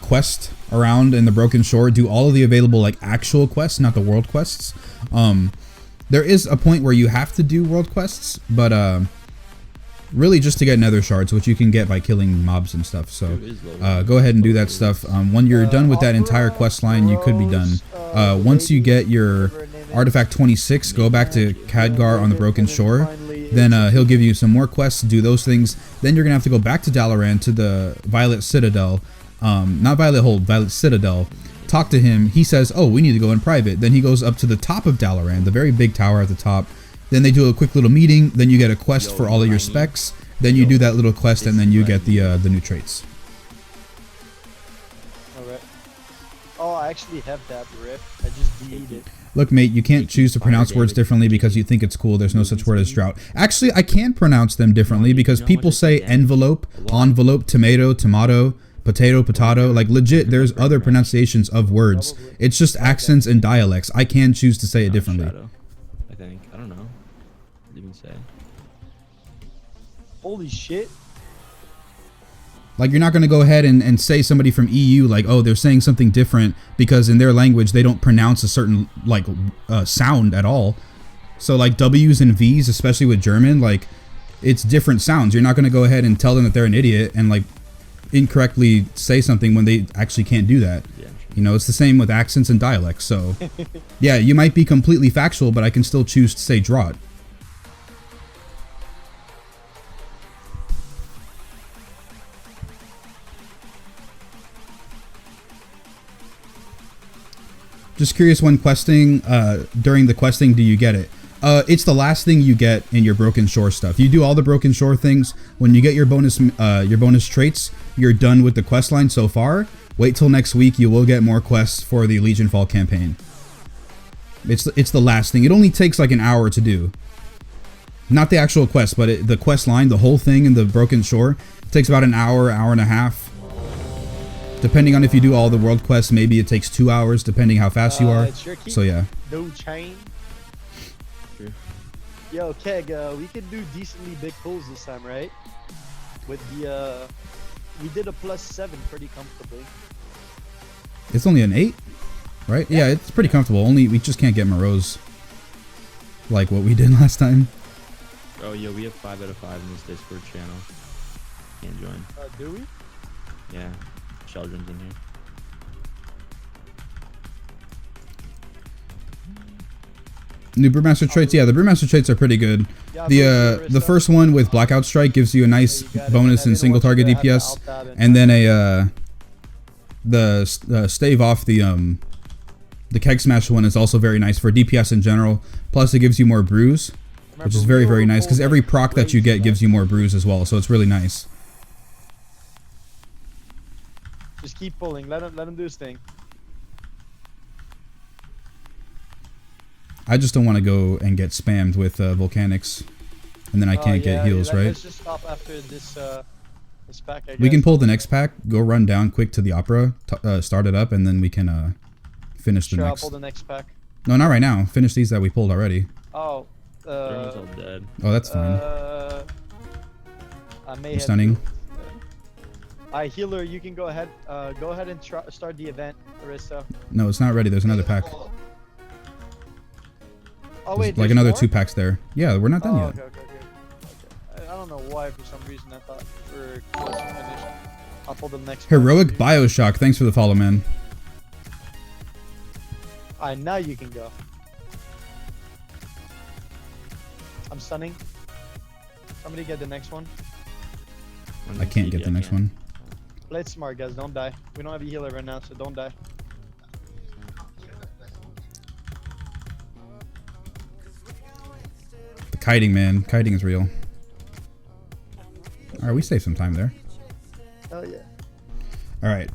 quest around in the Broken Shore, do all of the available like actual quests, not the world quests. There is a point where you have to do world quests, but really just to get nether shards, which you can get by killing mobs and stuff. So go ahead and do that stuff. When you're done with that entire quest line, you could be done. Once you get your artifact 26, go back to Khadgar on the Broken Shore. Then he'll give you some more quests to do those things. Then you're gonna have to go back to Dalaran to the Violet Citadel, not Violet Hold, Violet Citadel. Talk to him. He says, "Oh, we need to go in private." Then he goes up to the top of Dalaran, the very big tower at the top. Then they do a quick little meeting. Then you get a quest for all of your specs. Then you do that little quest, and then you get the new traits. Alright. Oh, I actually have that rip. I just deleted it. Look, mate, you can't choose to pronounce words differently because you think it's cool. There's no such word as drought. Actually, I can pronounce them differently because people say envelope, envelope, tomato, tomato, potato, potato. Like, legit, there's other pronunciations of words. It's just accents and dialects. I can choose to say it differently. I think. I don't know. What did you even say? Holy shit. Like, you're not going to go ahead and say somebody from EU, like, oh, they're saying something different because in their language, they don't pronounce a certain, like, sound at all. So, like, W's and V's, especially with German, like, it's different sounds. You're not going to go ahead and tell them that they're an idiot and, like, incorrectly say something when they actually can't do that. Yeah. You know, it's the same with accents and dialects. So, yeah, you might be completely factual, but I can still choose to say drought. Just curious, when questing, during the questing, do you get it? It's the last thing you get in your Broken Shore stuff. You do all the Broken Shore things. When you get your bonus traits, you're done with the quest line so far. Wait till next week. You will get more quests for the Legion Fall campaign. It's the last thing. It only takes like an hour to do. Not the actual quest, but the quest line, the whole thing in the Broken Shore, takes about an hour, hour and a half. Depending on if you do all the world quests, maybe it takes 2 hours, depending how fast you are. So yeah. No chain. True. Yo, Keg, we could do decently big pulls this time, right? With the, we did a +7 pretty comfortably. It's only an 8, right? Yeah, it's pretty comfortable. Only we just can't get Moreau's like what we did last time. Oh, yeah, we have 5 out of 5 in this Discord channel. Can't join. Do we? Yeah. Sheldon's in here. New Brewmaster traits, yeah, the Brewmaster traits are pretty good. The first one with Blackout Strike gives you a nice bonus in single target DPS, and then the stave off the Keg Smash one is also very nice for DPS in general. Plus, it gives you more brews, which is very, very nice because every proc that you get gives you more brews as well, so it's really nice. Just keep pulling. Let him do his thing. I just don't want to go and get spammed with volcanics, and then I can't get heals, right? Let's just stop after this this pack. I guess. We can pull the next pack, go run down quick to the opera, start it up, and then we can finish the next. I'll pull the next pack. No, not right now. Finish these that we pulled already. Oh. They're all dead. Oh, that's fine. I may I'm stunning. Alright, healer, you can go ahead. Go ahead and start the event, Arista. No, it's not ready. There's another pack. Oh wait, like another 2 packs there. Yeah, we're not done yet. Okay. I don't know why. For some reason, I thought we were close to finish. I'll pull the next. Heroic Bioshock. Thanks for the follow, man. Alright, now you can go. I'm stunning. Somebody get the next one. I can't get the next one. Play it smart, guys. Don't die. We don't have a healer right now, so don't die. The kiting, man. Kiting is real. Alright, we saved some time there. Oh yeah. Alright,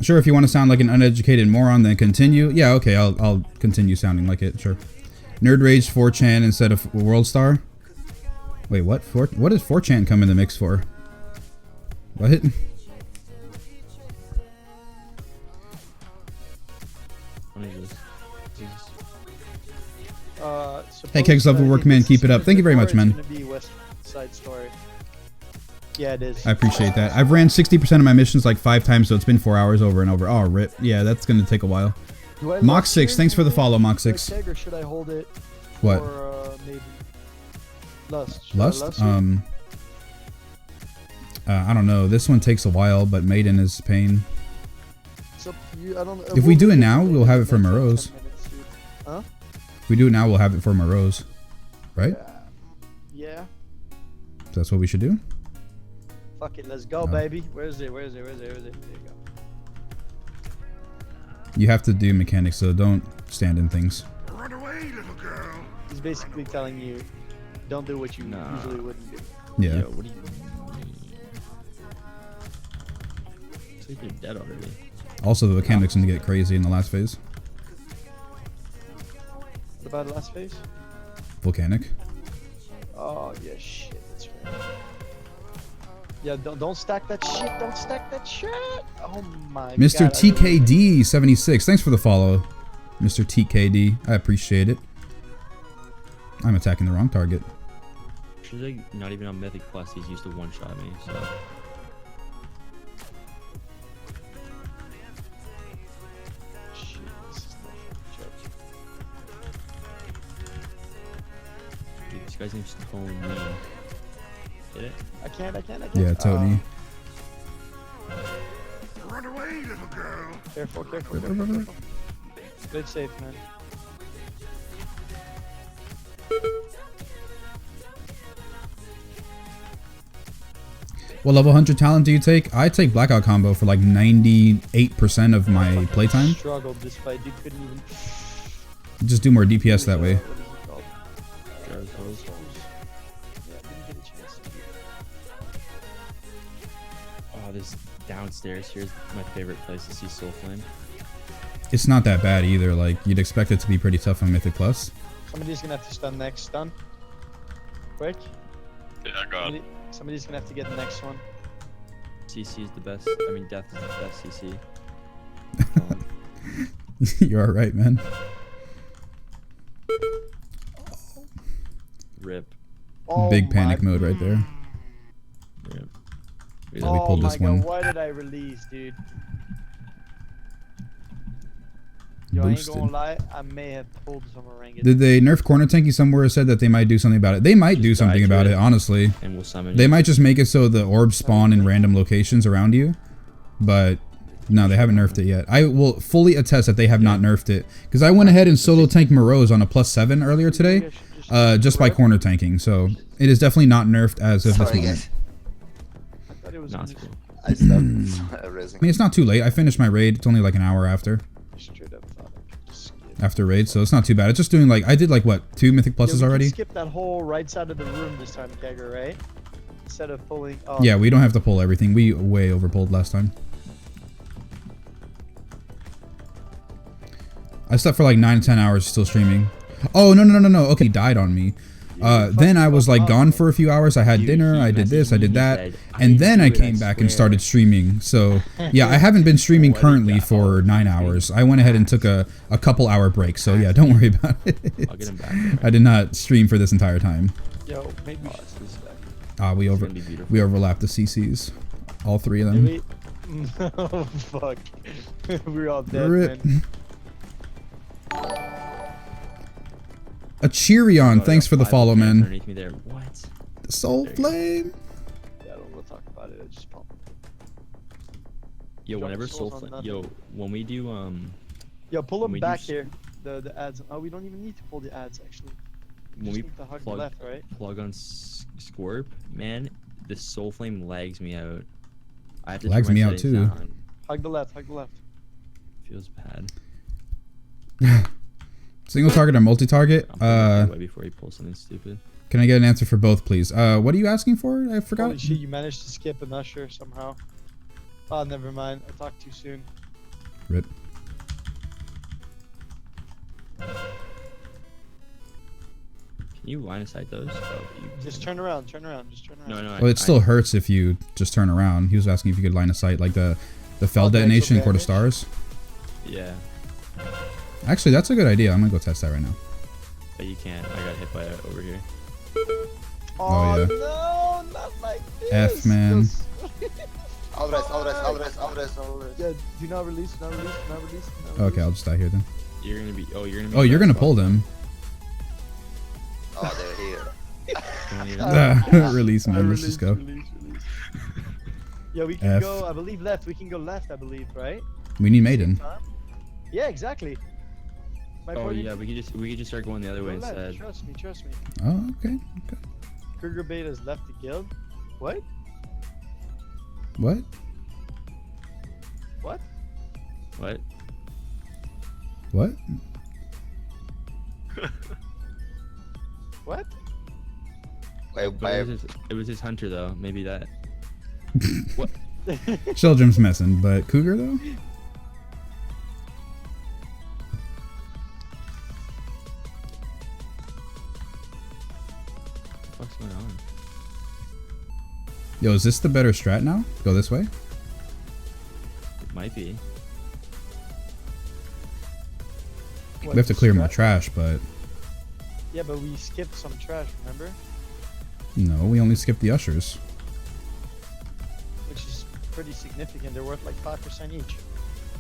sure, if you want to sound like an uneducated moron, then continue. Yeah, okay, I'll continue sounding like it, sure. Nerd Rage 4chan instead of World Star. Wait, what? What does 4chan come in the mix for? What? What is this? Hey, Kegs Level Work, man. Keep it up. Thank you very much, man. It's gonna be West Side Story. Yeah, it is. I appreciate that. I've ran 60% of my missions like 5 times, so it's been 4 hours over and over. Oh, rip. Yeah, that's going to take a while. Mock6, thanks for the follow, Mock6. Or should I hold it? What? For, maybe Lust. Lust? I don't know. This one takes a while, but Maiden is pain. It's up to you. I don't, If we do it now, we'll have it for Morose. Huh? If we do it now, we'll have it for Morose. Right? Yeah. That's what we should do? Fuck it, let's go, baby. Where is it? There you go. You have to do mechanics, so don't stand in things. Run away, little girl. He's basically telling you, don't do what you usually wouldn't do. Yeah. Yo, what do you mean? It's like you're dead already. Also, the mechanics going to get crazy in the last phase. What about the last phase? Volcanic. Oh, yeah, shit. That's right. Yeah, don't stack that shit. Don't stack that shit. Oh my Mr. god. TKD76, thanks for the follow. Mr. TKD, I appreciate it. I'm attacking the wrong target. She's like not even on Mythic Plus. He's used to one-shot me, so. Shit, this is not a joke. Dude, this guy's name's Tony. Get it? I can't. Yeah, Tony. Run away, little girl. Careful. Play it safe, man. What level 100 talent do you take? I take Blackout combo for like 98% of my playtime. Struggled this fight. You couldn't even. Just do more DPS that way. Oh, this downstairs here's my favorite place to see Soulflame. It's not that bad either. Like, you'd expect it to be pretty tough on Mythic Plus. Somebody's gonna have to stun next. Stun. Quick. Yeah, I got it. Somebody's gonna have to get the next one. CC is the best. I mean, Death is the best CC. You're alright, man. Rip. Oh Big panic mode right there. Rip. We pulled this one. Why did I release, dude? Yo, Boosted. I ain't gonna lie, I may have pulled some orangutan. Did they nerf corner tanky somewhere? Said that they might do something about it. They might do something about it, honestly. And we'll summon They you. might just make it so the orbs spawn in random locations around you. But no, they haven't nerfed it yet. I will fully attest that they have not nerfed it. Because I went ahead and solo tanked Morose on a +7 earlier today. Just by corner tanking. So it is definitely not nerfed as of this moment. I thought it was No, it's cool. I stopped raising. I mean, it's not too late. I finished my raid. It's only like an hour after. Straight up thought I could just skip. After raid, so it's not too bad. It's just doing like, I did like what, 2 Mythic Pluses already? Skip that whole right side of the room this time, Kegger, right? Instead of pulling. Oh. Yeah, we don't have to pull everything. We way overpulled last time. I slept for like 9 to 10 hours still streaming. Oh, no. Okay, he died on me. Then I was like gone for a few hours. I had dinner, I did this, I did that. And then I came back and started streaming. So yeah, I haven't been streaming currently for 9 hours. I went ahead and took a couple hour break. So yeah, don't worry about it. I'll get him back. I did not stream for this entire time. Yo, maybe we should switch back. We overlapped the CCs. All 3 of them. Really? Oh, fuck. We're all dead, Rip. man. A Cheerion, thanks for the follow, man. Underneath me there. What? The Soul Flame. Yeah, I don't want to talk about it. I just pump. Yo, whenever when we do Yo, pull them we back do here. The ads. Oh, we don't even need to pull the ads actually. when we need to hug the left, right? plug on Scorp, man, the Soul Flame lags me out. I have to Lags turn my me out settings too. down. Hug the left. Hug the left. Feels bad. Single target or multi-target? Before he pulls something stupid. Can I get an answer for both, please? What are you asking for? I forgot. Holy shit, you managed to skip an usher somehow. Oh, never mind. I talked too soon. Rip. Can you line of sight those? Just turn around, turn around, just turn around. No, no. Well, it still hurts if you just turn around. He was asking if you could line of sight, like the fell detonation in Court of Stars. Yeah. Actually, that's a good idea. I'm gonna go test that right now. But you can't. I got hit by it over here. Oh, yeah. No, not like this. F, man. I'll rest. Yeah, do not release, not release, not release. Okay, I'll just die here then. You're gonna be. Oh, you're gonna be. Oh, you're gonna pull them. Oh, they're here. Release, man. Let's just go. Release. Yeah, we can go. I believe left. We can go left. I believe, right? We need Maiden. Yeah, exactly. Oh yeah, we could just start going the other way instead. Trust me. Oh, okay. Kruger Beta's left the guild. What? What? What? What? What? What? It was his hunter though. Maybe that. What? Sheldrim's messing, but Cougar though? What's going on? Yo, is this the better strat now? Go this way? It might be. We have to clear more trash, but... Yeah, but we skipped some trash, remember? No, we only skipped the ushers. Which is pretty significant. They're worth like 5% each.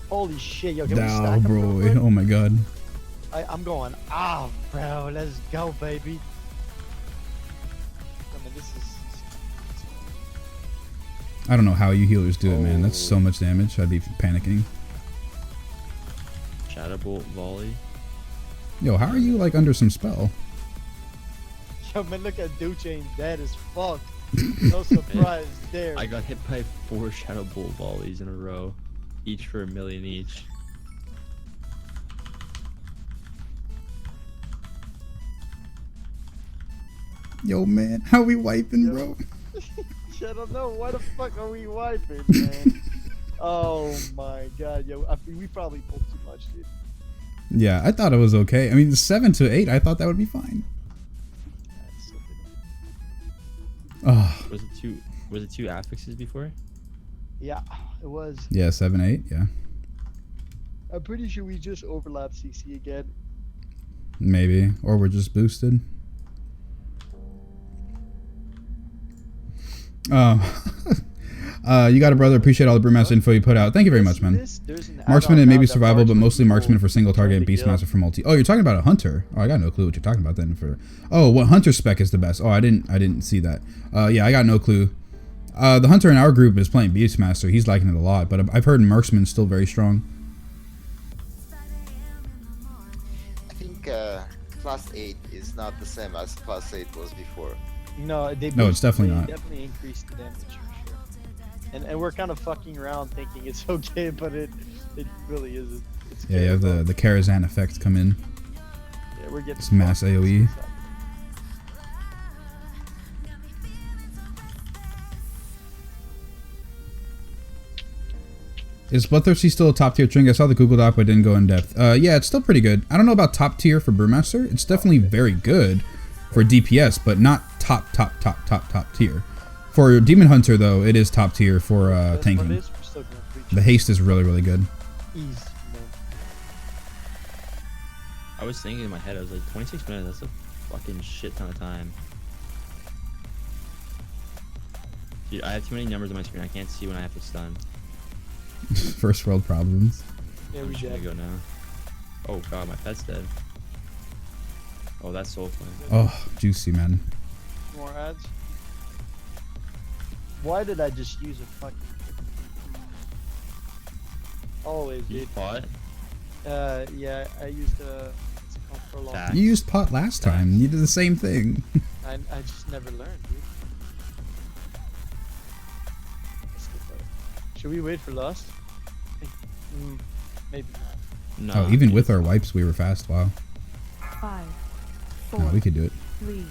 Holy shit, yo, can we stack them bro. real quick? Oh my god. I'm going, bro, let's go, baby. I mean, this is... I don't know how you healers do it, man. That's so much damage. I'd be panicking. Shadow Bolt volley. Yo, how are you like under some spell? Yo, man, look at Duchain dead as fuck. No surprise there. I got hit by 4 Shadow Bolt volleys in a row, each for 1 million each. Yo, man, how we wiping, bro? I don't know. Why the fuck are we wiping, man? Oh my god, yo, we probably pulled too much, dude. Yeah, I thought it was okay. I mean, 7 to 8, I thought that would be fine. Oh. Was it two affixes before? Yeah, it was. Yeah, 7, 8, yeah. I'm pretty sure we just overlapped CC again. Maybe, or we're just boosted. You got it, brother. Appreciate all the Brewmaster info you put out. Thank you very much, man. Marksman and maybe survival, but mostly marksman for single target and Beastmaster for multi. Oh, you're talking about a hunter. Oh, I got no clue what you're talking about then. What hunter spec is the best? Oh, I didn't see that. Yeah, I got no clue. The hunter in our group is playing Beastmaster. He's liking it a lot, but I've heard marksman's still very strong. I think class 8 is not the same as class 8 was before. No, No, it's definitely not. Definitely increased the damage for sure. And we're kind of fucking around thinking it's okay, but it really isn't. It's Yeah, you have the Karazhan effect come in. Yeah, we're getting It's mass AoE. Is Bloodthirsty still a top tier drink? I saw the Google Doc, but didn't go in depth. Yeah, it's still pretty good. I don't know about top tier for Brewmaster. It's definitely very good for DPS, but not top tier. For Demon Hunter, though, it is top tier for tanking. The haste is really good. I was thinking in my head, I was like, 26 minutes, that's a fucking shit ton of time. Dude, I have too many numbers on my screen, I can't see when I have to stun. First world problems. Yeah, I'm just gonna go now. Oh god, my pet's dead. Oh, that's soul flame. Oh, juicy, man. More ads. Why did I just use a fucking... Always, dude. You pot? Yeah, I used a... for a long time. You used pot last time. You did the same thing. I just never learned, dude. Should we wait for Lost? Maybe not. No. Oh, even with our wipes, we were fast. Wow. 5, 4, No, we could do it. 3,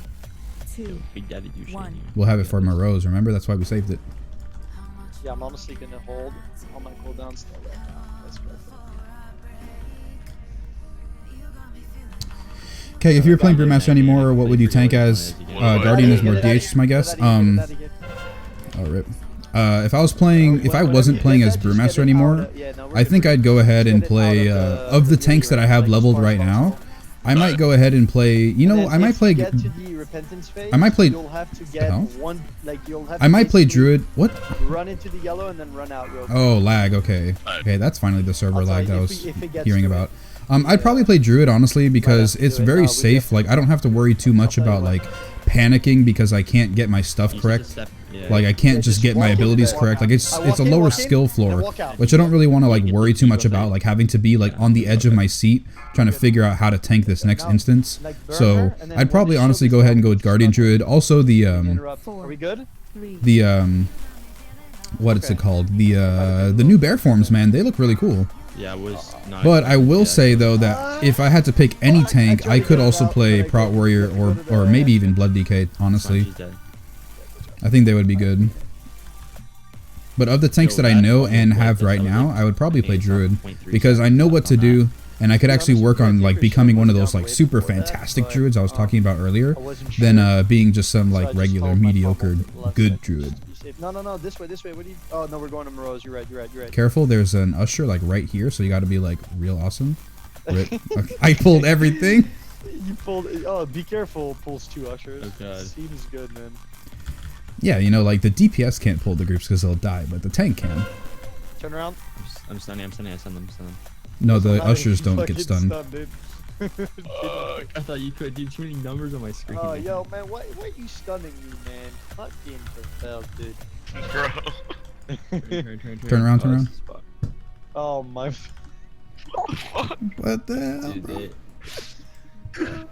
2, Big Daddy 1. We'll have it for Moreau's. Remember, that's why we saved it. Yeah, I'm honestly gonna hold all my cooldowns still right now. That's perfect. Okay, if you're playing Brewmaster anymore, what would you tank as? Guardian is more DH, is my guess. Oh, rip. If I wasn't playing as Brewmaster anymore, I think I'd go ahead and play, of the tanks that I have leveled right now, I might go ahead and play, you know, I might play Druid. What? Run into the yellow and then run out real quick. Oh, lag, okay. Okay, that's finally the server lag that I was hearing about. I'd probably play Druid, honestly, because it's very safe. Like, I don't have to worry too much about, like, panicking because I can't get my stuff correct. Like, I can't just get my abilities correct. Like, it's a lower skill floor, which I don't really want to, like, worry too much about, like, having to be, like, on the edge of my seat trying to figure out how to tank this next instance. So, I'd probably honestly go ahead and go with Guardian Druid. Also, the, Are we good? what is it called? The new bear forms, man, they look really cool. Yeah, it was not. But I will say though that if I had to pick any tank, I could also play Prot Warrior or maybe even Blood DK, honestly. I think they would be good. But of the tanks that I know and have right now, I would probably play Druid because I know what to do and I could actually work on like becoming one of those like super fantastic Druids I was talking about earlier than being just some like regular mediocre good Druid. No, this way. What do you? Oh no, we're going to Morose. You're right. Careful, there's an Usher like right here, so you got to be like real awesome. Okay. I pulled everything. You pulled. Oh, be careful. Pulls 2 Ushers. Oh god. Seems good, man. Yeah, you know, like the DPS can't pull the groups because they'll die, but the tank can. Turn around. I'm stunning. I stun them. No, the Ushers don't get stunned. I thought you could. Dude, too many numbers on my screen. Oh, yo, man, why are you stunning me, man? Fuck being propelled, dude. Bro. Turn around. Oh my. What the hell?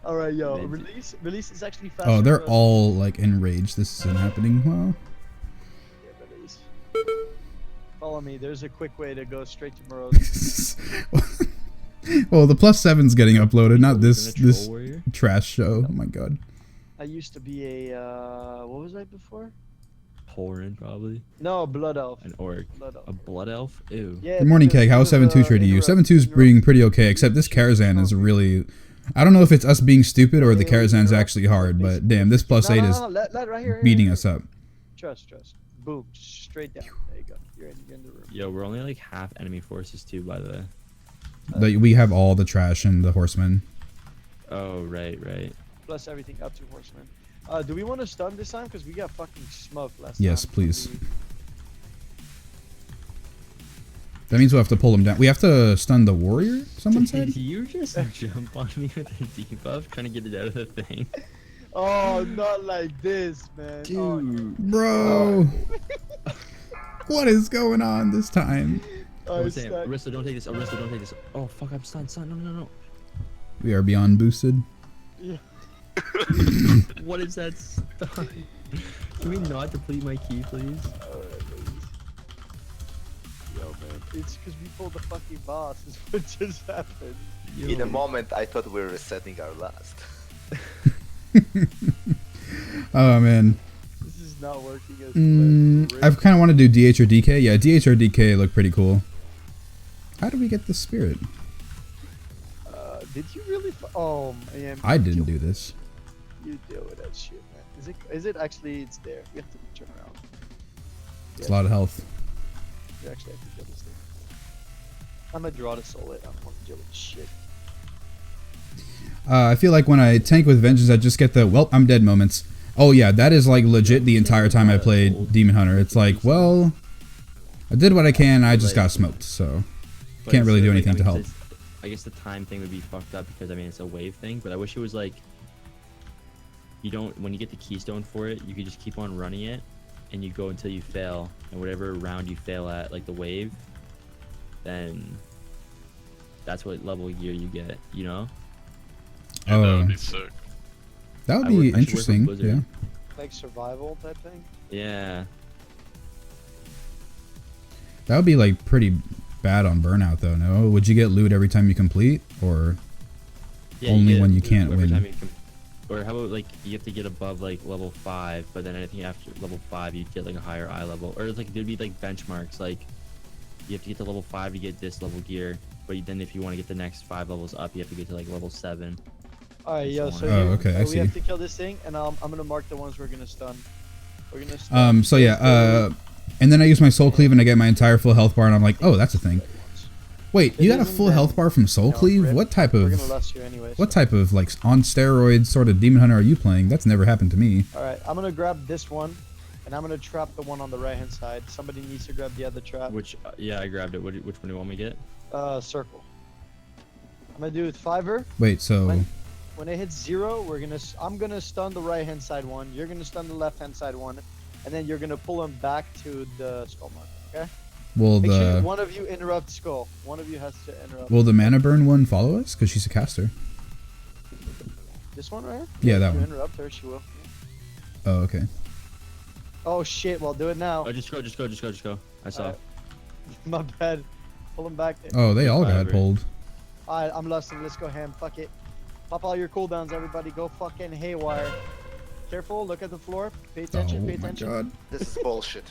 All right, yo, release is actually faster. Oh, they're all like enraged. This isn't happening. Well. Yeah, release. Follow me. There's a quick way to go straight to Morose. Well, the +7's getting uploaded, not this trash show. Oh my god. I used to be a what was I before? Horin, probably. No, Blood Elf. An Orc. A Blood Elf? Ew. Yeah, Good morning, Keg. How's 7-2 treating you? 7-2's being pretty okay, except this Karazhan is really... I don't know if it's us being stupid or the Karazhan's actually hard, but damn, this +8 is beating us up. Trust. Boom, straight down. There you go. You're in the room. Yo, we're only like half enemy forces too, by the way. We have all the trash and the horsemen. Oh, right. Plus everything up to horsemen. Do we want to stun this time? Because we got fucking smoked last time. Yes, please. That means we'll have to pull him down. We have to stun the warrior, someone said? Did you just jump on me with a debuff trying to get it out of the thing? Oh, not like this, man. Dude. Bro. What is going on this time? Arista, don't take this. Oh, fuck, I'm stunned. No. We are beyond boosted. Yeah. What is that stun? Can we not deplete my key, please? Yo, man. It's because we pulled the fucking boss. Is what just happened. In a moment, I thought we were resetting our last. Oh, man. This is not working as I kind of want to do DH or DK. Yeah, DH or DK look pretty cool. How do we get the spirit? Did you really? Oh, man. I didn't do this. You deal with that shit, man. Is it actually? It's there. We have to turn around. It's a lot of health. You actually have to kill this thing. I'm gonna draw to soul it. I don't want to deal with shit. I feel like when I tank with Vengeance, I just get the, well, I'm dead moments. Oh yeah, that is like legit the entire time I played Demon Hunter. It's like, well, I did what I can, I just got smoked, so can't really do anything to help. I guess the time thing would be fucked up because, I mean, it's a wave thing, but I wish it was like, when you get the keystone for it, you could just keep on running it, and you go until you fail, and whatever round you fail at, like the wave, then that's what level gear you get, you know? Yeah, that would be sick. That would be interesting, yeah. Like survival type thing? Yeah. That would be like pretty bad on burnout though, no? Would you get loot every time you complete, or only when you can't win? Or how about like you have to get above like level 5, but then anything after level 5 you get like a higher eye level, or like there'd be like benchmarks, like you have to get to level 5 to get this level gear, but then if you want to get the next 5 levels up, you have to get to like level 7. Alright, yo, so okay, I we see. have to kill this thing, and I'm gonna mark the ones we're gonna stun. We're gonna stun. So yeah, and then I use my soul cleave and I get my entire full health bar, and I'm like, oh, that's a thing. Wait, you got a full health bar from soul cleave? What type of like on steroids sort of demon hunter are you playing? That's never happened to me. Alright, I'm gonna grab this one, and I'm gonna trap the one on the right hand side. Somebody needs to grab the other trap. Which, yeah, I grabbed it. Which one do you want me to get? Circle. I'm gonna do it 5-er. Wait, so when it hits 0, I'm gonna stun the right hand side one. You're gonna stun the left hand side one, and then you're gonna pull them back to the skull mark. Okay. will Make sure the one of you interrupt skull. One of you has to interrupt. will the mana burn one follow us? Cause she's a caster. This one right here? Yeah, that if you one. interrupt her, she will. Oh, okay. Oh shit! Well, do it now. Oh, just go. I saw. My bad. Pull him back. Oh, they all got pulled. Alright, I'm lusting. Let's go ham. Fuck it. Pop all your cooldowns, everybody. Go fucking haywire. Careful. Look at the floor. Pay attention. Pay attention. Oh my god. This is bullshit.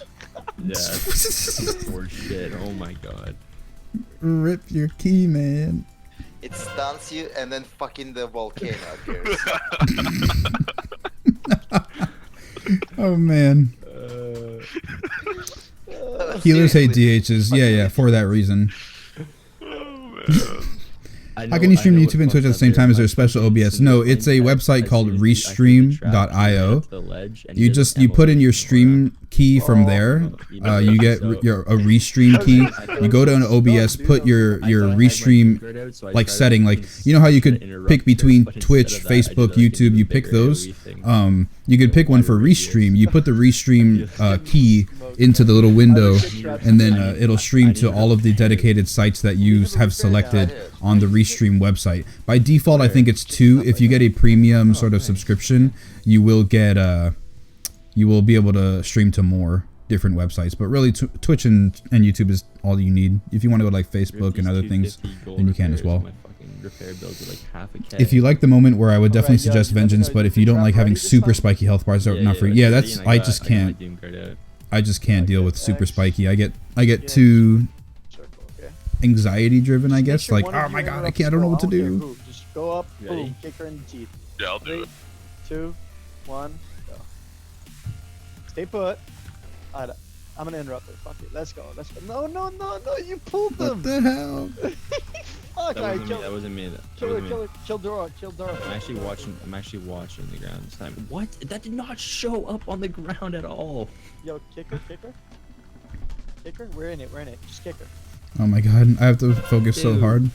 Yeah. Horseshit. Oh my god. Rip your key, man. It stuns you, and then fucking the volcano appears. Oh man. Healers hate DHs. Yeah, for that reason. How can you stream YouTube and Twitch at the same time? Is there a special OBS? No, it's a website called restream.io. You put in your stream key from there. You get a restream key. You go to an OBS, put your restream like setting, like you know how you could pick between Twitch, Facebook, YouTube. You pick those. You could pick one for restream. You put the restream key into the little window, and then it'll stream to all of the dedicated sites that you have selected on the restream website. By default, I think it's 2. If you get a premium sort of subscription, you will get you will be able to stream to more different websites. But really, Twitch and YouTube is all you need. If you want to go to like Facebook and other things, then you can as well. If you like the moment where I would definitely suggest Vengeance, but if you don't like having super spiky health bars, are not free. Yeah, that's I just can't. I just can't deal with super spiky. I get too anxiety driven, I guess. Like, oh my god, I don't know what to do. Just go up, boom, kick her in the teeth. Yeah, I'll do 3, it. 2, 1, go. Stay put. Alright, I'm gonna interrupt it. Fuck it. Let's go. No, you pulled them. What the hell? Fuck, That wasn't me. Kill Dora. I'm actually watching the ground this time. What? That did not show up on the ground at all. Yo, kick her. We're in it. Just kick her. Oh my god, I have to focus so hard.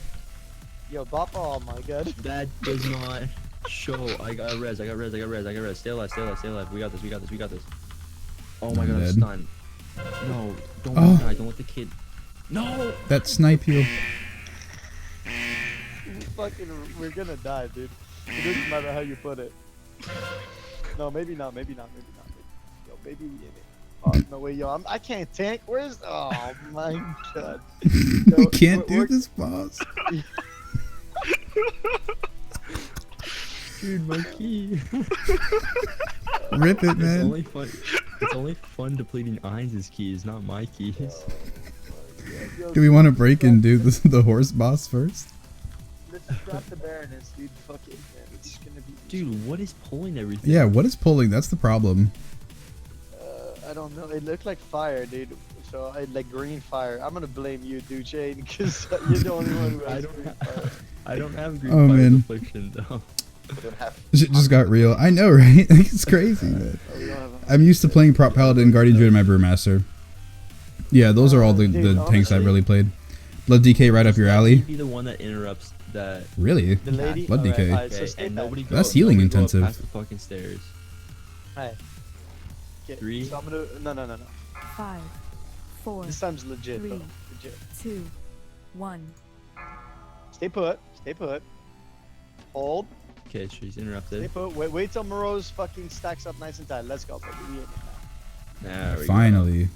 Yo, bop. Oh my god. That does not show. I got res. Stay alive. We got this. Oh my god, I'm stunned. No, don't die. Don't let the kid. No! That snipe heal. We're gonna die, dude. It doesn't matter how you put it. No, maybe not. Yo, maybe we in it. Oh, no way, yo. I can't tank. Where's... Oh, my God. Yo, we can't do this, boss. Dude, my key. Rip it, man. It's only fun depleting Ainz' keys, not my keys. Do we want to break and do the horse boss first? Let's drop the Baroness, dude. Fuck it, man. It's gonna be... Dude, what is pulling everything? Yeah, what is pulling? That's the problem. I don't know. It looked like fire, dude. So like green fire. I'm gonna blame you, Duce, because you're the only one who has green fire. I don't have green fire affliction though. Shit just got real. I know, right? It's crazy, man. I'm used to playing Prop Paladin, Guardian Druid, and my Brewmaster. Yeah, those are all the tanks I've really played. Blood DK right up your alley. Be the one that interrupts that. Really? The lady? Blood DK. Right, so nobody that's healing intensive. Past the fucking stairs. Hey. 3. So I'm gonna, no. 5, 4. This time's legit. 3, bro. Legit. 2, 1. Stay put. Hold. Okay, she's interrupted. Stay put. Wait till Morose fucking stacks up nice and tight. Let's go, baby. We in it now. There we Finally. go.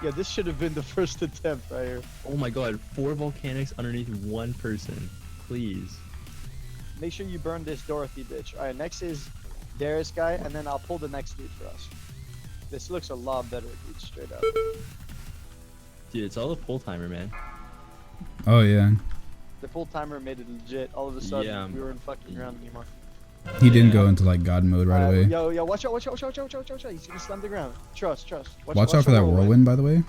Yeah, this should have been the first attempt right here. Oh my god, 4 volcanics underneath 1 person. Please. Make sure you burn this Dorothy bitch. Alright, next is Darius guy, and then I'll pull the next dude for us. This looks a lot better, dude, straight up. Dude, it's all a pull timer, man. Oh, yeah. The full timer made it legit. All of a sudden, Yeah. we weren't fucking around anymore. He didn't go into like God mode right away. Yo, watch out, watch out, watch out, watch out, watch out. He's gonna slam the ground. Trust. Watch out for that whirlwind, by the way.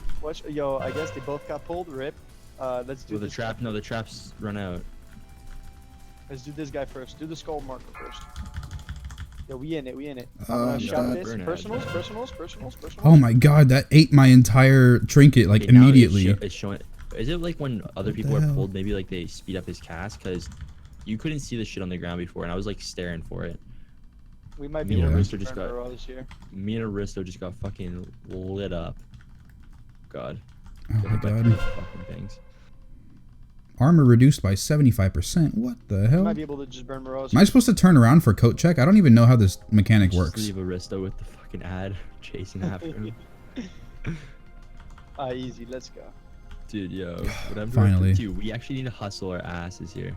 Yo, I guess they both got pulled. Rip. Let's do the this. trap. No, the traps run out. Let's do this guy first. Do the skull marker first. Yo, we in it. I'm Oh, gonna shout God. this. Personals. Oh my God, that ate my entire trinket like Okay, now immediately. It's showing. Is it like when other people are pulled, maybe like they speed up his cast? Because you couldn't see the shit on the ground before, and I was like staring for it. We might be Me and able Aristo to just burn got. Burrows here. Me and Aristo just got fucking lit up. God. Oh my Hit by God. 3 fucking things. Armor reduced by 75%. What the We hell? might be able to just burn Burrows. Am I supposed to turn around for coat check? I don't even know how this mechanic Just works. leave Aristo with the fucking ad chasing after him. Easy. Let's go. Dude, yo. Whatever. Finally. Dude, we actually need to hustle our asses here.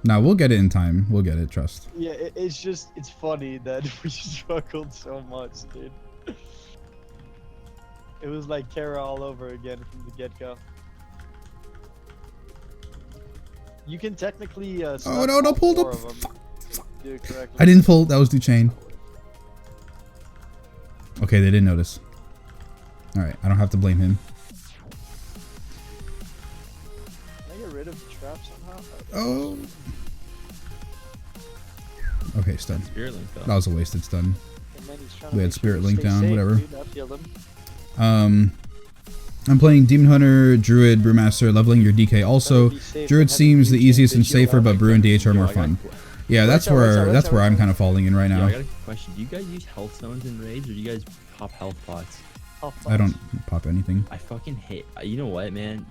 Nah, we'll get it in time. We'll get it, trust. Yeah, it's funny that we struggled so much, dude. It was like Kara all over again from the get-go. You can technically Oh stun no, all pulled 4 up. of them. Do it correctly. I didn't pull. That was Duchain. Okay, they didn't notice. Alright, I don't have to blame him. Can I get rid of the trap somehow? Oh. Okay, stun. Spirit Link, though. That was a wasted stun. And then he's trying to We had make sure Spirit to Link stay down, safe, whatever. dude. I feel them. I'm playing Demon Hunter, Druid, Brewmaster, leveling your DK. Also, Druid seems the easiest and safer, but Brew and DH are more fun. Yeah, that's where I'm kind of falling in right Yo, now. I got a question. Do you guys use health stones in raids, or do you guys pop health pots? I don't pop anything. I fucking hate. You know what, man?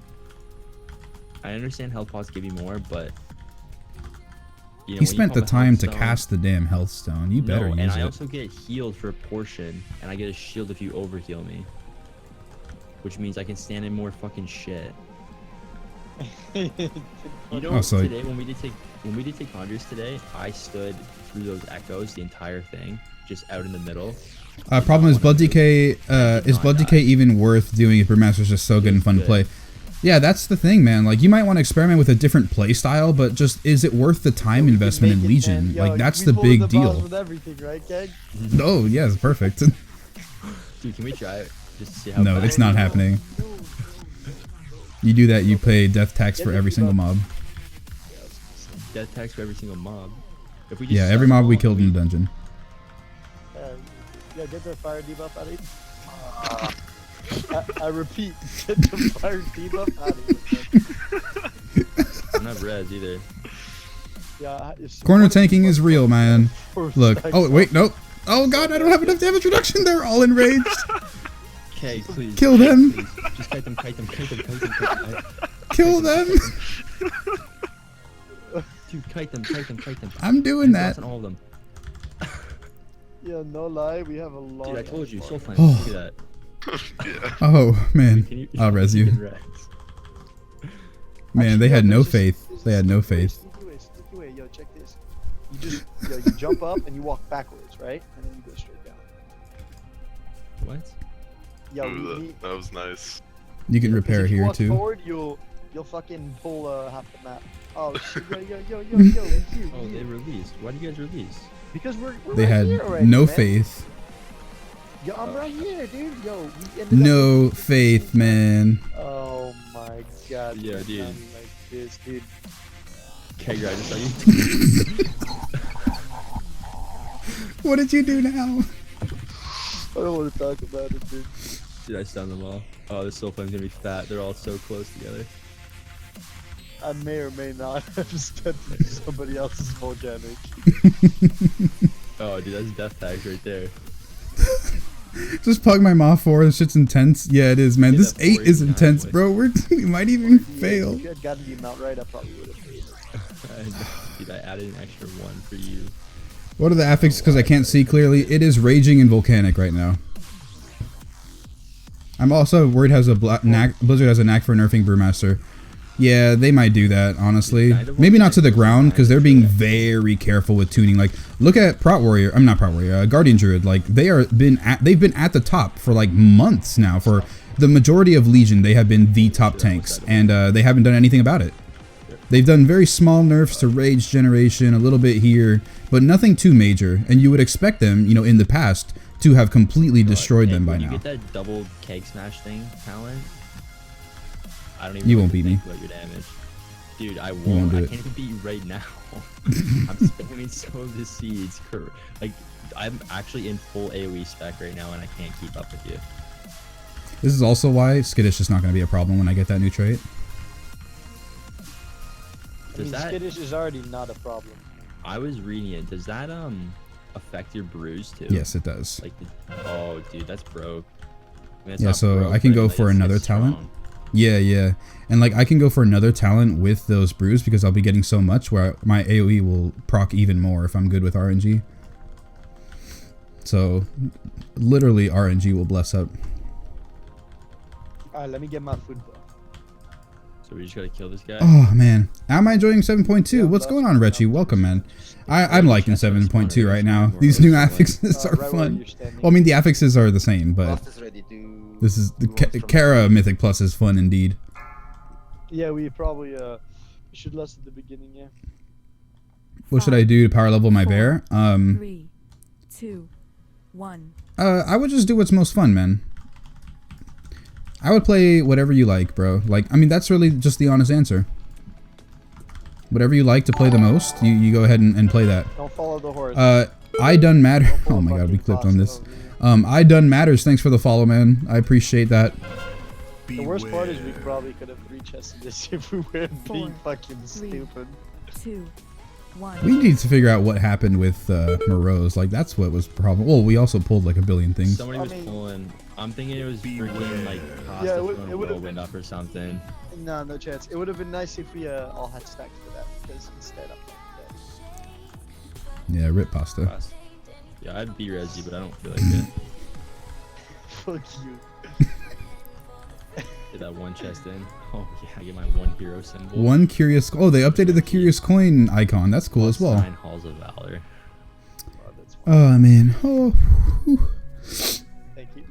I understand health pots give you more, but you know, He when you spent pop the a time health to stone- cast the damn health stone. You better no, use and I it. also get healed for a portion, and I get a shield if you overheal me, which means I can stand in more fucking shit. You know, Oh, so- today when we did take Conjures today, I stood through those echoes the entire thing, just out in the middle. Problem is Blood DK. Is Blood DK even worth doing if Brewmaster's just so good and fun to play? Yeah, that's the thing, man. Like, you might want to experiment with a different play style, but just is it worth the time investment in Legion? Like, that's the big deal. With everything, right, Keg? Oh, yeah, it's perfect. Dude, can we try it just to see how? No, bad it's it not is? happening. You do that, you pay death tax for every single mob. Death tax for every single mob. If we just Yeah, every stun mob we all, killed in the dungeon. Yeah, get the fire debuff out of I repeat, get the fire debuff out of here. I'm not res either. Yeah, Corner tanking is real, man. Look. Oh, wait, nope. Oh, God, I don't have enough damage reduction. They're all enraged. Okay, please. Kill them. Please. Just kite them. Kill them. Dude, kite them. I'm doing that. On all of them. Yeah, no lie, we have a long. Dude, I told you, soul flame. Oh. Look at that. Oh, man. Can you- I'll res you. can res. Man, they had no faith. They had no faith. Sneaky way, yo, check this. You jump up and you walk backwards, right? And then you go straight down. What? Yo, Ooh, that was nice. You can repair if you here, walk too. forward, you'll fucking pull half the map. Oh, shit, yo, Oh, they released. Why do you guys release? Because we're They right had here already, no man. faith. Yo, I'm right here, dude. Yo, we ended No up faith, man. Oh my god. Yeah, you're dude. not like this, dude. Okay, I just saw you. What did you do now? I don't want to talk about it, dude. Dude, I stunned them all. Oh, this soul flame's gonna be fat. They're all so close together. I may or may not have spent somebody else's volcanic. Oh, dude, that's death tags right there. Just plug my Maw 4. This shit's intense. Yeah, it is, man. Yeah, This that 8 4 is is intense, nice. bro. We might even fail. If you had gotten the amount right, I probably would have failed. Dude, I added an extra 1 for you. What are the affixes? Because I can't see clearly. It is raging and volcanic right now. I'm also worried Blizzard has a knack for nerfing Brewmaster. Yeah, they might do that, honestly. Maybe not to the ground, because they're being very careful with tuning. Like, look at Prot Warrior. I'm not Prot Warrior. Guardian Druid. Like, they've been at the top for like months now. For the majority of Legion, they have been the top tanks, and they haven't done anything about it. They've done very small nerfs to rage generation, a little bit here, but nothing too major. And you would expect them, you know, in the past to have completely destroyed them by you now. get that double keg smash thing talent, I don't even You know won't what to beat me. think about your damage. Dude, I won't won't. do I it. can't even beat you right now. I'm spamming some of the seeds. Like, I'm actually in full AoE spec right now and I can't keep up with you. This is also why Skittish is not going to be a problem when I get that new trait. I mean, skittish is already not a problem. I was reading it. Does that affect your brews too? Yes, it does. Like, oh, dude, that's broke. I mean, it's Yeah, not so broke, I can but go it's for another talent. strong. Yeah. And like I can go for another talent with those brews because I'll be getting so much where my AoE will proc even more if I'm good with RNG. So literally RNG will bless up. Alright, let me get my food, bro. So we just gotta kill this guy. Oh man, am I enjoying 7.2? What's going on, Rechi? Welcome, man. I'm liking 7.2 right now. These new affixes are fun. Well, I mean the affixes are the same, but this is the Kara Mythic Plus is fun indeed. Yeah, we probably should less at the beginning, yeah. What should I do to power level my bear? 3, 2, 1. I would just do what's most fun, man. I would play whatever you like, bro. Like, I mean, that's really just the honest answer. Whatever you like to play the most, you go ahead and play that. Don't follow the horse. I done matter. Oh my god, we clipped on this. I done matters. Thanks for the follow, man. I appreciate that. The worst part is we probably could have re-chested this if we were being fucking 3, stupid. 2, 1. We need to figure out what happened with Morose. Like, that's what was the problem. Well, we also pulled like a billion things. Somebody was pulling. I'm thinking it was freaking like Costa throwing whirlwind up or something. No, no chance. It would have been nice if we all had stacks for that, because instead I'm dead. Yeah, rip pasta. Yeah, I'd be Resi, but I don't feel like it. Fuck you. Get that one chest in. Oh yeah, I get my one hero symbol. One curious. Oh, they updated the curious coin icon. That's cool as well. 9 halls of valor. Oh man. Oh. Whew. Thank you.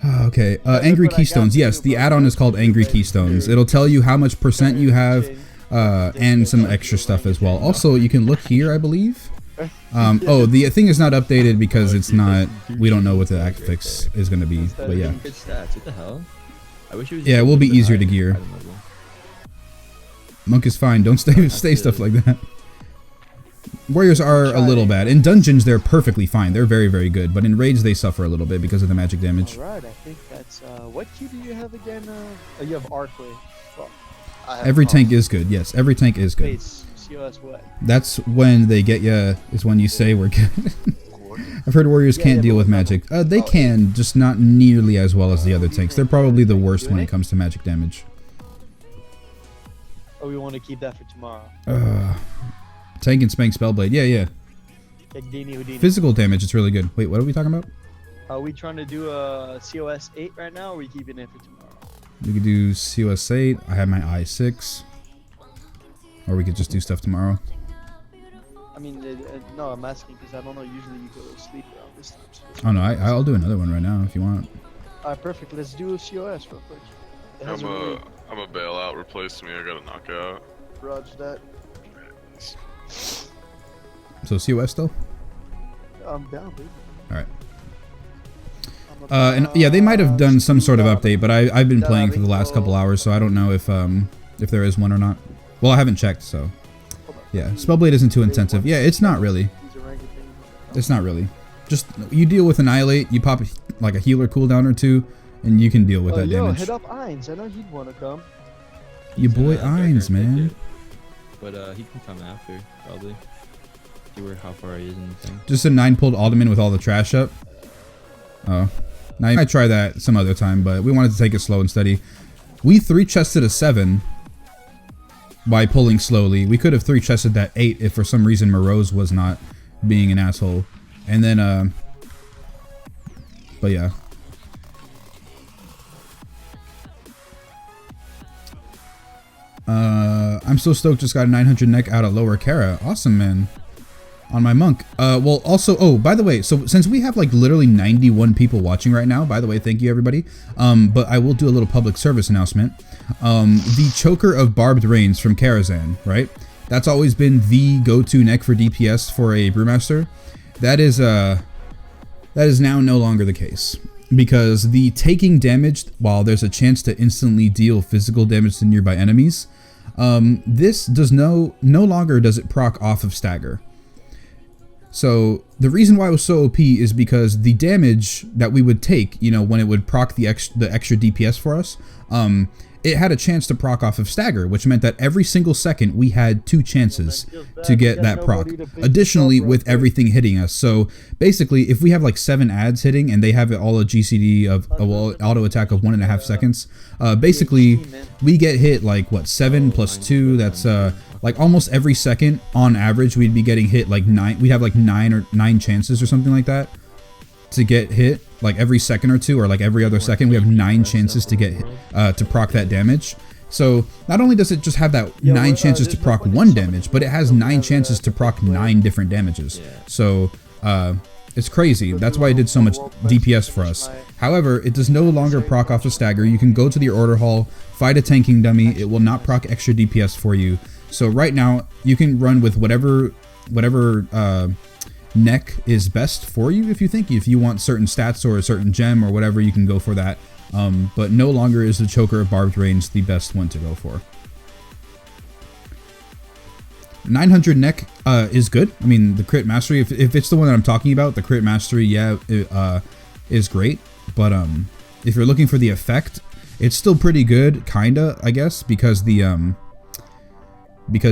Okay. Angry Keystones. Yes, the add-on is called Angry Keystones. It'll tell you how much % you have, and some extra stuff as well. Also, you can look here, I believe. Oh, the thing is not updated because it's not. We don't know what the affix is going to be. But yeah. Good stats. What the hell? I wish it was. Yeah, it will be easier to gear. Monk is fine. Don't stay stuff like that. Warriors are a little bad. In dungeons, they're perfectly fine. They're very, very good. But in raids, they suffer a little bit because of the magic damage. Alright, I think that's what key do you have again? Oh, you have Arcway. Well, Every tank is good. Yes, every tank is good. wait, COS what? That's when they get you. Is when you say we're good. I've heard warriors can't deal with magic. They can, just not nearly as well as the other tanks. They're probably the worst when it comes to magic damage. Oh, we want to keep that for tomorrow. Tank and Spank Spellblade. Yeah. Like Dini Houdini. Physical damage, it's really good. Wait, what are we talking about? Are we trying to do a COS 8 right now, or are we keeping it for tomorrow? We could do COS 8. I have my I6. Or we could just do stuff tomorrow. I mean, no, I'm asking because I don't know. Usually you go to sleep around this time. So Oh no, I'll do another one right now if you want. Alright, perfect. Let's do a COS real quick. It I'm hasn't really a bailout. Replace me. I got a knockout. Roger that. So COS still? I'm down, baby. Alright. And yeah, they might have done some sort of update, but I've been playing for the last couple hours, so I don't know if there is one or not. Well, I haven't checked, so yeah. Spellblade isn't too intensive. Yeah, it's not really. It's not really. Just you deal with Annihilate, you pop like a healer cooldown or two, and you can deal with that damage. Hit up Ainz. I know he'd want to come. Your boy Ainz, man. But he can come after, probably. See how far he is in the thing. Just a 9-pulled Alderman with all the trash up. Oh. Now I might try that some other time, but we wanted to take it slow and steady. We 3-chested a 7 by pulling slowly. We could have 3-chested that 8 if for some reason Morose was not being an asshole. And then, but yeah. I'm so stoked, just got a 900 neck out of Lower Kara. Awesome, man. on my monk. Well, also, oh, by the way, so since we have like literally 91 people watching right now, by the way, thank you everybody. But I will do a little public service announcement. The Choker of Barbed Rains from Karazhan, right? That's always been the go-to neck for DPS for a Brewmaster. That is now no longer the case, because the taking damage while there's a chance to instantly deal physical damage to nearby enemies, this does no longer does it proc off of stagger. So the reason why it was so OP is because the damage that we would take, you know, when it would proc the extra DPS for us, it had a chance to proc off of stagger, which meant that every single second we had 2 chances to get that proc. Additionally, with everything hitting us. So basically, if we have like 7 ads hitting and they have it all a GCD of auto attack of 1.5 seconds, basically we get hit like what, 7 plus 2. That's like almost every second on average we'd be getting hit like 9. We'd have like 9 chances or something like that to get hit. Like every second or 2, or like every other second, we have 9 chances to get to proc that damage. So not only does it just have that 9 chances to proc 1 damage, but it has 9 chances to proc 9 different damages. So it's crazy. That's why it did so much DPS for us. However, it does no longer proc off a stagger. You can go to the order hall, fight a tanking dummy. It will not proc extra DPS for you. So right now you can run with whatever neck is best for you. If you want certain stats or a certain gem or whatever, you can go for that. But no longer is the Choker of Barbed Rains the best one to go for. 900 neck is good. I mean, the crit mastery, if it's the one that I'm talking about, the crit mastery, yeah, is great. But if you're looking for the effect, it's still pretty good, kinda, I guess, because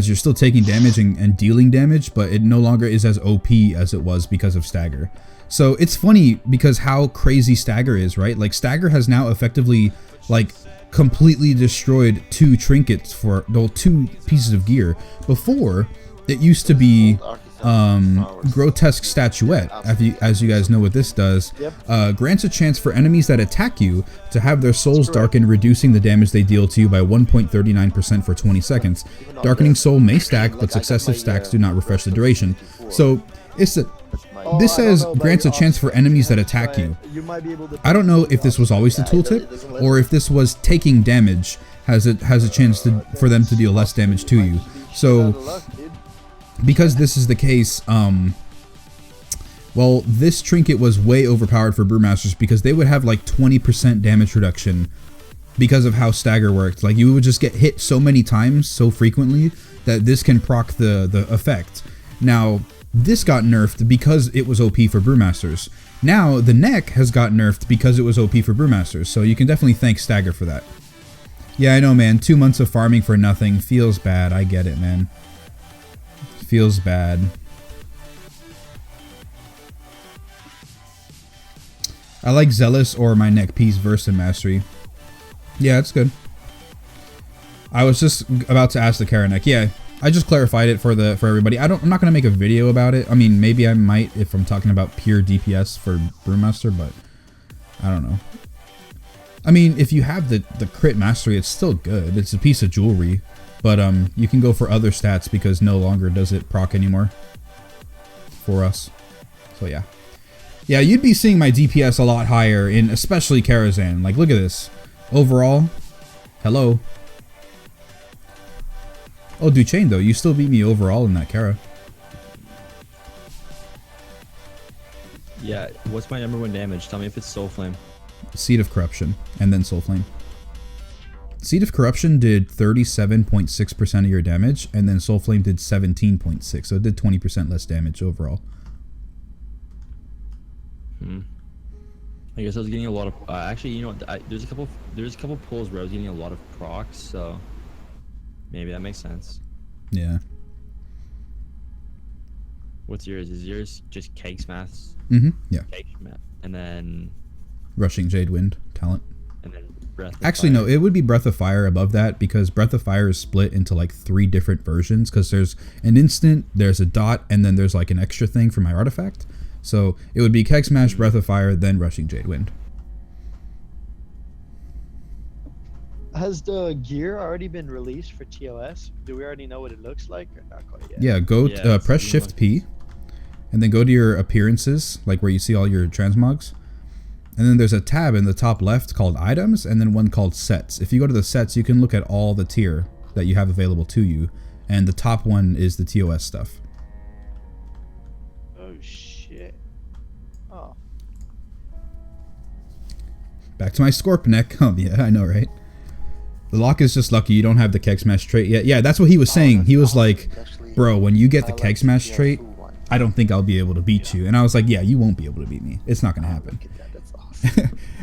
you're still taking damage and dealing damage, but it no longer is as OP as it was because of stagger. So it's funny because how crazy stagger is, right? Like stagger has now effectively like completely destroyed 2 trinkets for 2 pieces of gear. Before, it used to be grotesque statuette. As you guys know what this does, grants a chance for enemies that attack you to have their souls darkened, reducing the damage they deal to you by 1.39% for 20 seconds. Darkening soul may stack, but successive stacks do not refresh the duration. So this says grants a chance for enemies that attack you. I don't know if this was always the tooltip, or if this was taking damage has a chance for them to deal less damage to you. So because this is the case, well, this trinket was way overpowered for Brewmasters because they would have like 20% damage reduction because of how stagger worked. Like you would just get hit so many times, so frequently, that this can proc the effect. Now, this got nerfed because it was OP for Brewmasters. Now, the neck has got nerfed because it was OP for Brewmasters, so you can definitely thank stagger for that. Yeah, I know, man. 2 months of farming for nothing feels bad. I get it, man. Feels bad. I like Zealous or my neck piece verse and mastery. Yeah, it's good. I was just about to ask the Kara neck. Yeah, I just clarified it for everybody. I'm not gonna make a video about it. I mean, maybe I might if I'm talking about pure DPS for Brewmaster, but I don't know. I mean, if you have the crit mastery, it's still good. It's a piece of jewelry. But you can go for other stats because no longer does it proc anymore for us. So yeah. Yeah, you'd be seeing my DPS a lot higher in especially Karazhan. Like, look at this. Overall, hello. Oh, Duchesne, though, you still beat me overall in that Kara. Yeah, what's my #1 damage? Tell me if it's Soul Flame. Seed of Corruption, and then Soul Flame. Seed of Corruption did 37.6% of your damage, and then Soul Flame did 17.6%, so it did 20% less damage overall. I guess I was getting a lot of. Actually, you know what? There's a couple pulls where I was getting a lot of procs, so maybe that makes sense. Yeah. What's yours? Is yours just Cakes Maths? Yeah. Cakes Math, and then Rushing Jade Wind talent. And then Breath of Actually, Fire. no, it would be Breath of Fire above that because Breath of Fire is split into like 3 different versions because there's an instant, there's a dot, and then there's like an extra thing for my artifact. So it would be Keg Smash, Breath of Fire, then Rushing Jade Wind. Has the gear already been released for TOS? Do we already know what it looks like or not quite yet? Yeah, press Shift P, and then go to your appearances, like where you see all your transmogs. And then there's a tab in the top left called items, and then one called sets. If you go to the sets, you can look at all the tier that you have available to you, and the top one is the TOS stuff. Oh shit. Oh. Back to my Scorp neck. Oh yeah, I know, right? The lock is just lucky you don't have the Keg Smash trait yet. Yeah, that's what he was saying. He was like, bro, when you get the Keg Smash trait, I don't think I'll be able to beat you. And I was like, yeah, you won't be able to beat me. It's not going to happen.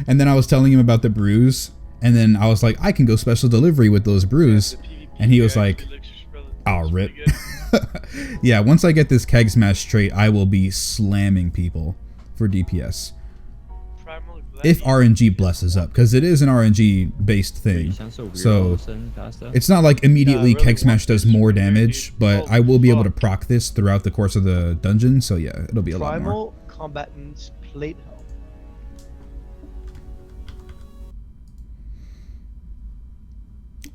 And then I was telling him about the brews. And then I was like, I can go special delivery with those brews. And he was like, I'll rip. Yeah, once I get this Keg Smash trait, I will be slamming people for DPS. If RNG blesses up, because it is an RNG based thing. So it's not like immediately Keg Smash does more damage, but I will be able to proc this throughout the course of the dungeon. So yeah, it'll be a lot more. Primal Combatant's Plate Helm.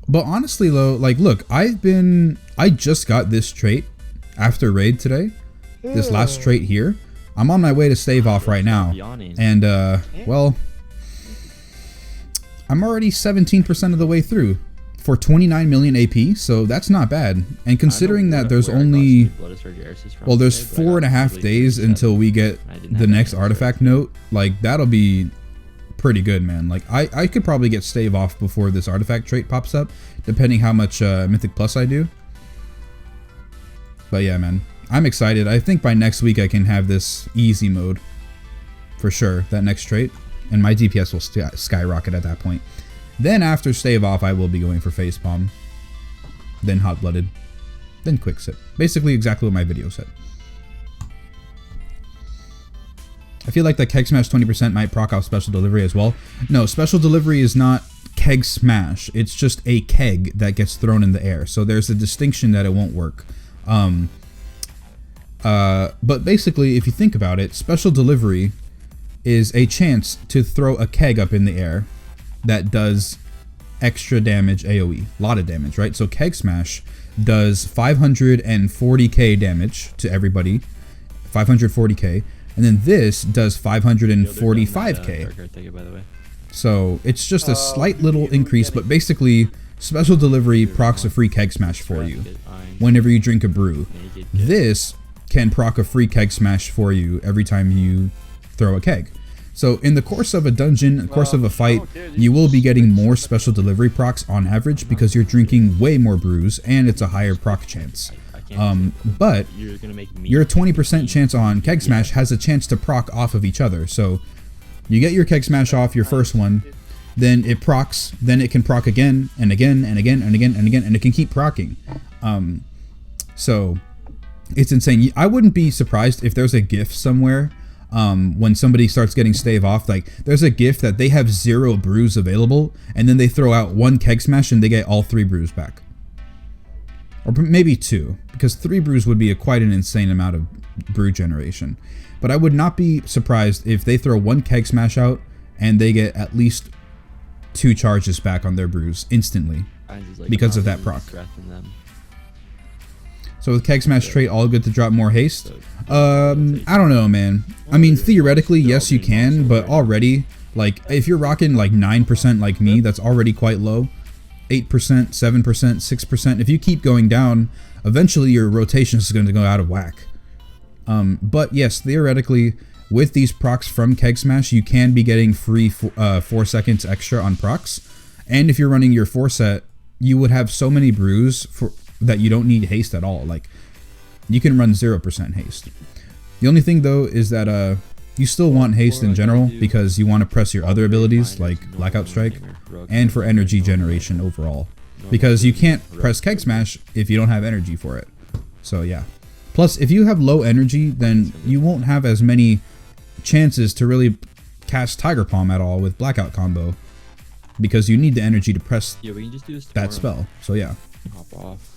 But honestly though, like look, I just got this trait after raid today. This last trait here. I'm on my way to stave off right now. And well, I'm already 17% of the way through for 29 million AP, so that's not bad. And considering that there's only, well, there's 4.5 days until we get the next artifact note, like that'll be pretty good, man. Like I could probably get stave off before this artifact trait pops up, depending how much Mythic Plus I do. But yeah, man, I'm excited. I think by next week I can have this easy mode for sure, that next trait, and my DPS will skyrocket at that point. Then after stave off, I will be going for facepalm, then hot blooded, then quick sip. Basically exactly what my video said. I feel like the Keg Smash 20% might proc off special delivery as well. No, special delivery is not Keg Smash. It's just a keg that gets thrown in the air. So there's a distinction that it won't work. But basically, if you think about it, special delivery is a chance to throw a keg up in the air that does extra damage AoE. A lot of damage, right? So Keg Smash does 540k damage to everybody. 540k. And then this does 545k. So it's just a slight little increase, but basically special delivery procs a free Keg Smash for you whenever you drink a brew. This can proc a free Keg Smash for you every time you throw a keg. So in the course of a dungeon, course of a fight, you will be getting more special delivery procs on average because you're drinking way more brews and it's a higher proc chance. But your 20% chance on Keg Smash has a chance to proc off of each other. So you get your Keg Smash off your first one, then it procs, then it can proc again and again and again and again and again, and it can keep procking. So it's insane. I wouldn't be surprised if there's a GIF somewhere when somebody starts getting stave off. Like there's a GIF that they have 0 brews available, and then they throw out 1 Keg Smash and they get all 3 brews back. Or maybe 2, because 3 brews would be quite an insane amount of brew generation. But I would not be surprised if they throw 1 Keg Smash out and they get at least 2 charges back on their brews instantly because of that proc. So with Keg Smash trait, all good to drop more haste? I don't know, man. I mean, theoretically, yes, you can, but already, like, if you're rocking like 9% like me, that's already quite low. 8%, 7%, 6%. If you keep going down, eventually your rotation is going to go out of whack. But yes, theoretically, with these procs from Keg Smash, you can be getting free 4 seconds extra on procs. And if you're running your 4 set, you would have so many brews that you don't need haste at all. Like, you can run 0% haste. The only thing though is that you still want haste in general because you want to press your other abilities like Blackout Strike and for energy generation overall. Because you can't press Keg Smash if you don't have energy for it. So yeah. Plus, if you have low energy, then you won't have as many chances to really cast Tiger Palm at all with Blackout combo. Because you need the energy to press that spell. So yeah. Hop off.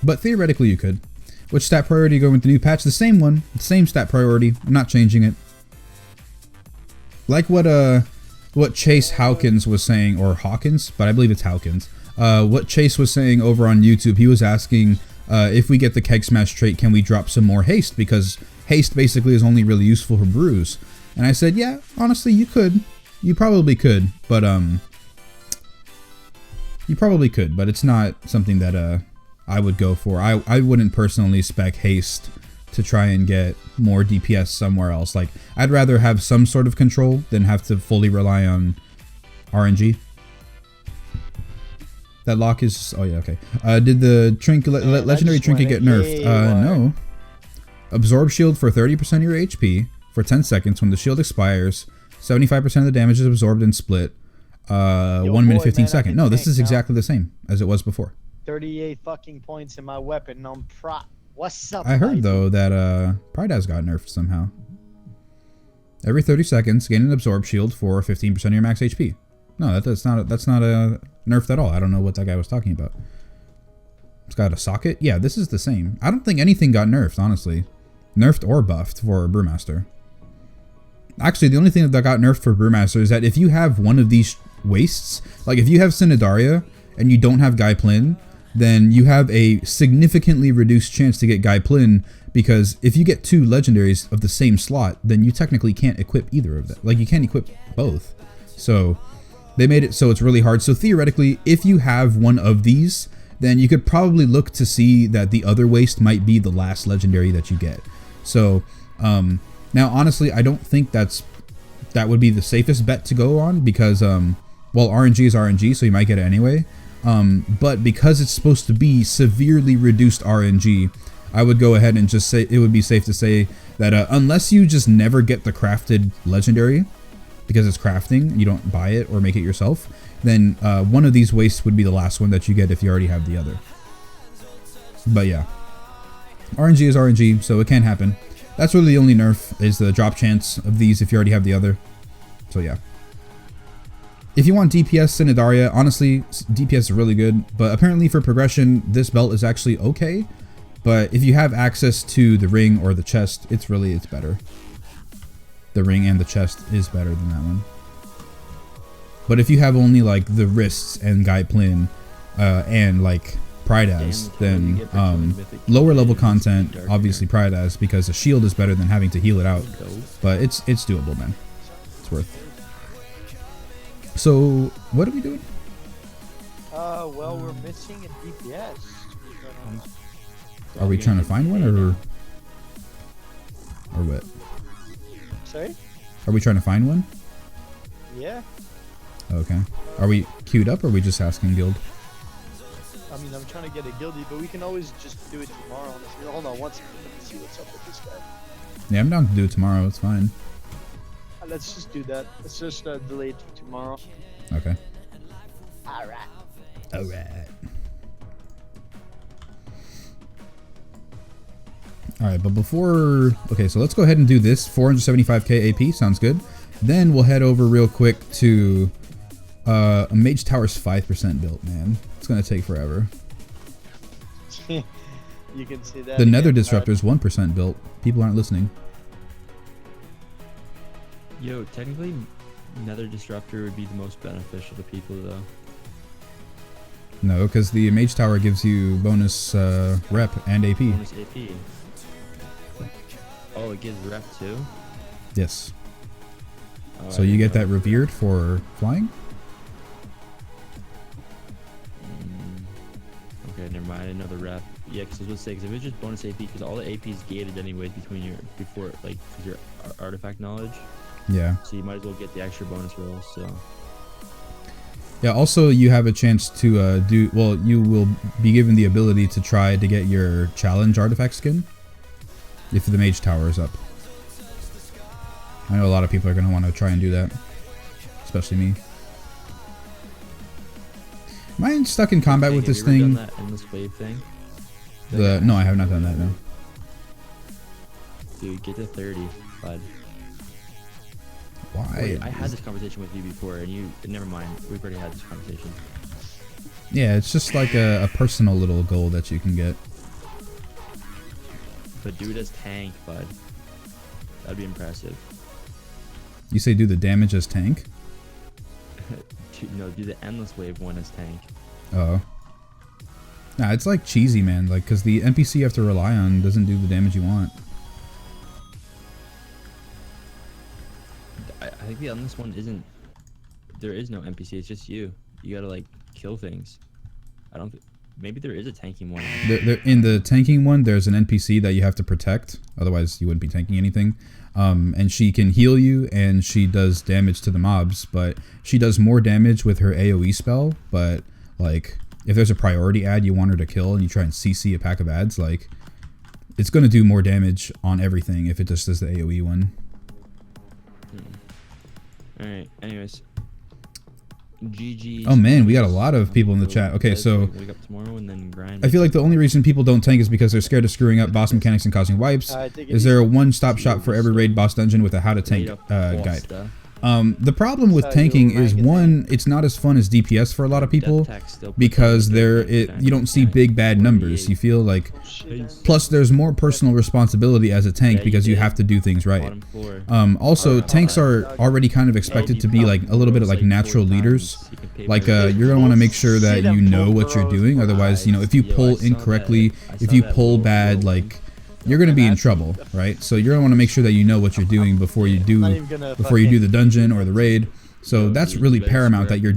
But theoretically you could. Which stat priority go with the new patch? The same one. The same stat priority. I'm not changing it. Like what Chase Hawkins was saying, or Hawkins, but I believe it's Hawkins. what Chase was saying over on YouTube, he was asking if we get the Keg Smash trait, can we drop some more haste? Because haste basically is only really useful for brews. And I said, yeah, honestly, you could. You probably could, but it's not something that I would go for. I wouldn't personally spec haste to try and get more DPS somewhere else. Like, I'd rather have some sort of control than have to fully rely on RNG. That lock is... Oh, yeah, okay. Did the legendary trinket get nerfed? No. Absorb shield for 30% of your HP for 10 seconds. When the shield expires, 75% of the damage is absorbed and split. 1 minute 15 seconds. No, this is exactly the same as it was before. 38 fucking points in my weapon. I'm prop. What's up? I heard though that Pride has got nerfed somehow. Every 30 seconds, gain an absorb shield for 15% of your max HP. No, that's not a nerfed at all. I don't know what that guy was talking about. It's got a socket. Yeah, this is the same. I don't think anything got nerfed, honestly. Nerfed or buffed for Brewmaster. Actually, the only thing that got nerfed for Brewmaster is that if you have one of these wastes, like if you have Synodaria and you don't have Guy Plin, then you have a significantly reduced chance to get Guy Plin, because if you get 2 legendaries of the same slot, then you technically can't equip either of them. Like, you can't equip both. So they made it so it's really hard. So theoretically, if you have one of these, then you could probably look to see that the other waste might be the last legendary that you get. So now honestly, I don't think that would be the safest bet to go on, because well, RNG is RNG, so you might get it anyway. But because it's supposed to be severely reduced RNG, I would go ahead and just say it would be safe to say that unless you just never get the crafted legendary, because it's crafting, you don't buy it or make it yourself, then one of these wastes would be the last one that you get if you already have the other. But yeah, RNG is RNG, so it can happen. That's really the only nerf, is the drop chance of these if you already have the other. So yeah. If you want DPS Synodaria, honestly, DPS is really good, but apparently for progression, this belt is actually okay. But if you have access to the ring or the chest, it's better. The ring and the chest is better than that one. But if you have only like the wrists and Guy Plin and like Pride as, then lower level content, obviously Pride as, because the shield is better than having to heal it out. But it's doable, man. It's worth it. So, what are we doing? Well, we're missing a DPS. Are we trying to find one, or what? Sorry? Are we trying to find one? Yeah. Okay. Are we queued up, or are we just asking guild? I mean, I'm trying to get a guildie, but we can always just do it tomorrow. Honestly. Hold on one second. Let's see what's up with this guy. Yeah, I'm down to do it tomorrow. It's fine. Let's just do that. Let's just delay it to tomorrow. Okay. Alright. Alright. Alright, but before... Okay, so let's go ahead and do this. 475k AP, sounds good. Then we'll head over real quick to a Mage Tower's 5% built, man. It's going to take forever. You can see that. The Nether Disruptor's 1% built. People aren't listening. Yo, technically, Nether Disruptor would be the most beneficial to people, though. No, because the Mage Tower gives you bonus rep and AP. Bonus AP. Oh, it gives rep too? Yes. Oh, so you get that revered for flying? Okay, never mind. I didn't know the rep. Yeah, because I was going to say, because if it's just bonus AP, because all the AP is gated anyways between your your artifact knowledge. Yeah. So you might as well get the extra bonus rolls. So. Yeah. Also, you have a chance to do. Well, you will be given the ability to try to get your challenge artifact skin if the Mage Tower is up. I know a lot of people are going to want to try and do that, especially me. Am I stuck in combat with this thing? Done that endless wave thing? No, I have not done that. No. Dude, get to 30, bud. Why? Wait, I had this conversation with you before, and you. Never mind. We've already had this conversation. Yeah, it's just like a personal little goal that you can get. But do it as tank, bud. That'd be impressive. You say do the damage as tank? No, do the endless wave one as tank. Oh. Nah, it's like cheesy, man. Like, cause the NPC you have to rely on doesn't do the damage you want. I think the on this one isn't. There is no NPC. It's just you. You gotta like kill things. I don't. Maybe there is a tanking one. In the tanking one, there's an NPC that you have to protect. Otherwise, you wouldn't be tanking anything. And she can heal you, and she does damage to the mobs. But she does more damage with her AOE spell. But like, if there's a priority ad you want her to kill, and you try and CC a pack of ads, like, it's gonna do more damage on everything if it just does the AOE one. Alright, anyways. GG. Oh man, we got a lot of people in the chat. Okay, so I feel like the only reason people don't tank is because they're scared of screwing up boss mechanics and causing wipes. Is there a one-stop shop for every raid boss dungeon with a how to tank guide? The problem with tanking is, one, it's not as fun as DPS for a lot of people because you don't see big bad numbers. You feel like, plus there's more personal responsibility as a tank because you have to do things right. Also, tanks are already kind of expected to be like a little bit of like natural leaders. Like you're gonna want to make sure that you know what you're doing. Otherwise, you know, if you pull incorrectly, if you pull bad, like, you're going to be in trouble, right? So you're going to want to make sure that you know what you're doing before you do the dungeon or the raid. So that's really paramount that you're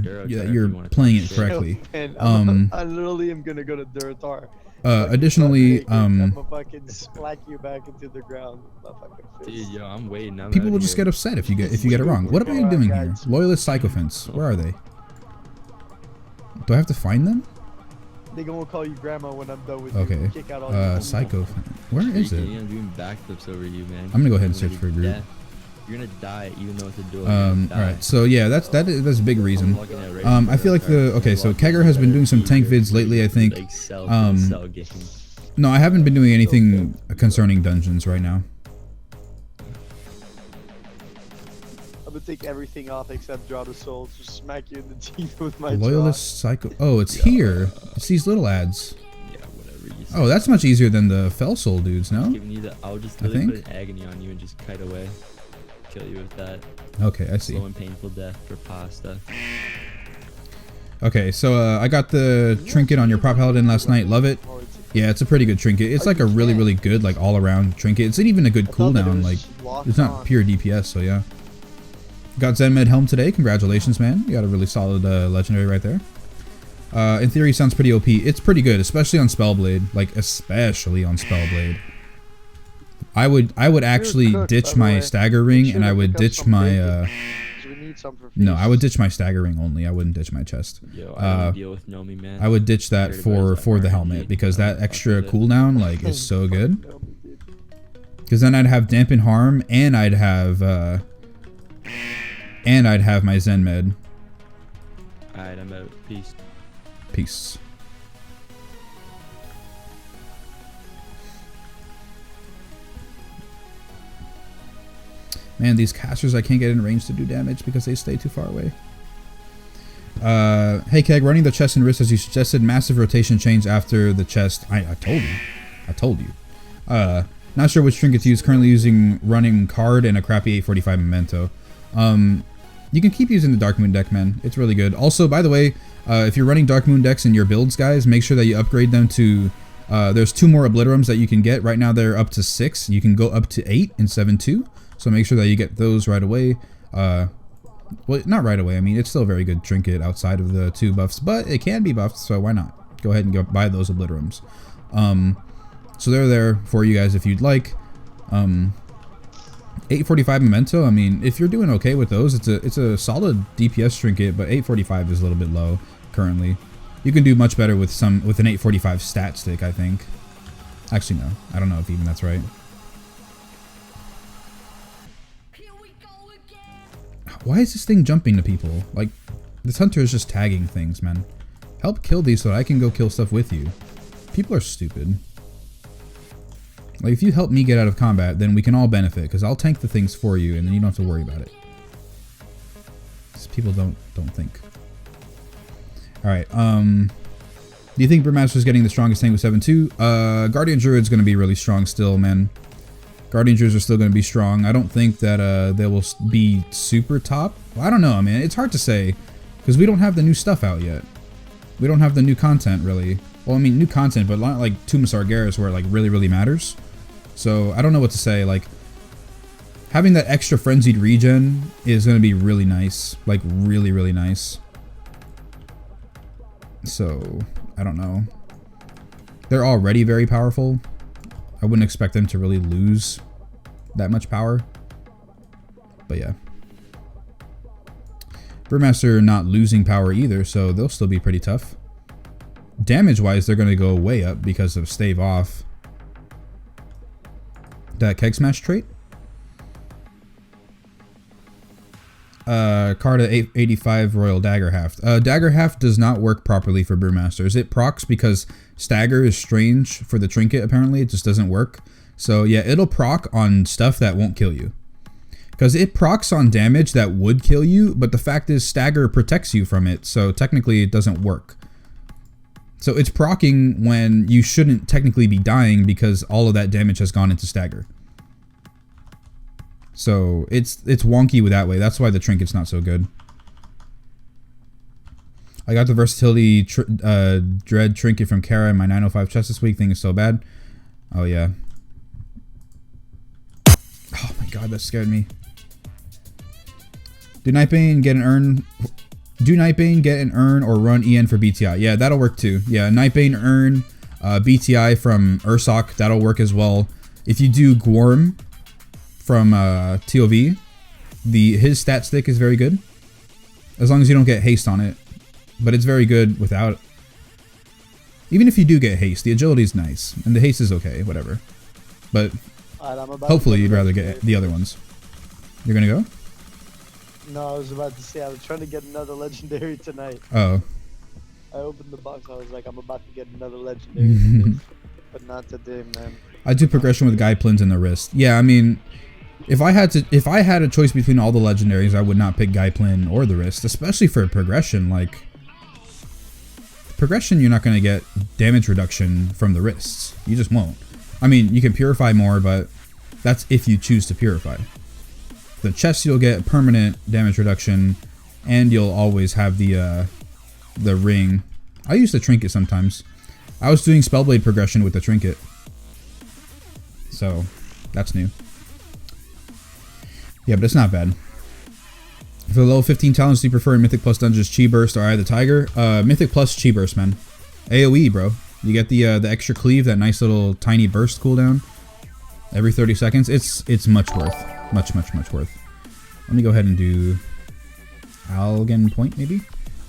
playing it correctly. I literally am going to go to Duratar. Additionally, I'm gonna fucking slack you back into the ground. Dude, yo, I'm waiting. People will just get upset if you get it wrong. What am I doing here? Loyalist sycophants. Where are they? Do I have to find them? They gonna call you grandma when I'm done with okay. you. Kick out all Psycho. Where is it? I'm doing backflips over you, man. I'm gonna go ahead and search for a group. You're gonna die even though it's a duel. Alright, so yeah, that's a big reason. I feel like so Kegger has been doing some tank vids lately, I think. No, I haven't been doing anything concerning dungeons right now. I'm gonna take everything off except draw the soul to smack you in the teeth with my Loyalist Psycho. Oh, it's here. It's these little ads. Yeah, whatever. Oh, that's much easier than the Fell Soul dudes, no? I'll just literally put an agony on you and just kite away. Kill you with that. Okay, I see. Slow and painful death for pasta. Okay, so I got the trinket on your prop paladin last night. Love it. Yeah, it's a pretty good trinket. It's like a really, really good, like, all-around trinket. It's even a good cooldown. Like, it's not pure DPS, so yeah. Got Zenmed Helm today. Congratulations, man. You got a really solid legendary right there. In theory, sounds pretty OP. It's pretty good, especially on Spellblade. Like, especially on Spellblade. I would actually ditch my stagger ring, and I would ditch my no, I would ditch my stagger ring only. I wouldn't ditch my chest. Yo, I don't deal with Nomi, man. I would ditch that for the helmet because that extra cooldown like is so good. Because then I'd have dampen harm, and I'd have my Zen med. Alright, I'm out. Peace. Peace. Man, these casters I can't get in range to do damage because they stay too far away. Hey Keg, running the chest and wrist as you suggested. Massive rotation change after the chest. I told you. I told you. Not sure which trinket to use. Currently using running card and a crappy 845 memento. You can keep using the Dark Moon deck, man. It's really good. Also, by the way, if you're running Dark Moon decks in your builds, guys, make sure that you upgrade them to... there's 2 more Obliterums that you can get. Right now they're up to 6. You can go up to 8 in 7-2. So make sure that you get those right away. Well, not right away. I mean, it's still a very good trinket outside of the 2 buffs, but it can be buffed, so why not? Go ahead and go buy those Obliterums. So they're there for you guys if you'd like. 845 memento. I mean, if you're doing okay with those, it's a solid DPS trinket, but 845 is a little bit low currently. You can do much better with an 845 stat stick, I think. Actually, no. I don't know if even that's right. Why is this thing jumping to people? Like, this hunter is just tagging things, man. Help kill these so that I can go kill stuff with you. People are stupid. Like, if you help me get out of combat, then we can all benefit, because I'll tank the things for you, and then you don't have to worry about it. These people don't think. Alright, do you think Brewmaster's getting the strongest tank with 7-2? Guardian Druid's going to be really strong still, man. Guardian Druids are still going to be strong. I don't think that they will be super top. Well, I don't know, man. It's hard to say, because we don't have the new stuff out yet. We don't have the new content really. Well, I mean new content, but not like Tomb of Sargeras where it like really matters. So I don't know what to say. Like having that extra frenzied regen is going to be really nice, like really nice. So I don't know. They're already very powerful. I wouldn't expect them to really lose that much power. But yeah. Brewmaster not losing power either, so they'll still be pretty tough. Damage-wise, they're going to go way up because of Stave Off. That Keg Smash trait? Carta 85 Royal Dagger Haft. Dagger Haft does not work properly for Brewmasters. It procs because Stagger is strange for the trinket, apparently. It just doesn't work. So yeah, it'll proc on stuff that won't kill you. Because it procs on damage that would kill you, but the fact is Stagger protects you from it, so technically it doesn't work. So it's proccing when you shouldn't technically be dying because all of that damage has gone into Stagger. So it's wonky with that way. That's why the trinket's not so good. I got the versatility dread trinket from Kara in my 905 chest this week. Thing is so bad. Oh yeah. Oh my god, that scared me. Do Nightbane get an urn? Do Nightbane get an urn or run EN for BTI? Yeah, that'll work too. Yeah, Nightbane urn, BTI from Ursoc, that'll work as well. If you do Gworm from TOV, his stat stick is very good. As long as you don't get haste on it. But it's very good without. Even if you do get haste, the agility is nice. And the haste is okay, whatever. But hopefully you'd rather get the other ones. You're gonna go? No, I was about to say I was trying to get another legendary tonight. Oh. I opened the box. I was like, I'm about to get another legendary, but not today, man. I do progression with Guy Plins in the wrist. Yeah, I mean, if I had a choice between all the legendaries, I would not pick Guy Plin or the wrist, especially for progression. Like progression, you're not going to get damage reduction from the wrists. You just won't. I mean, you can purify more, but that's if you choose to purify. The chest, you'll get permanent damage reduction, and you'll always have the ring. I use the trinket sometimes. I was doing Spellblade progression with the trinket, so that's new. Yeah, but it's not bad. For the level 15 talents, do you prefer Mythic plus Dungeons Chi Burst or Eye of the Tiger? Mythic plus Chi Burst, man. AoE, bro. You get the extra cleave, that nice little tiny burst cooldown every 30 seconds. It's much worth. Much worth. Let me go ahead and do Algen Point, maybe?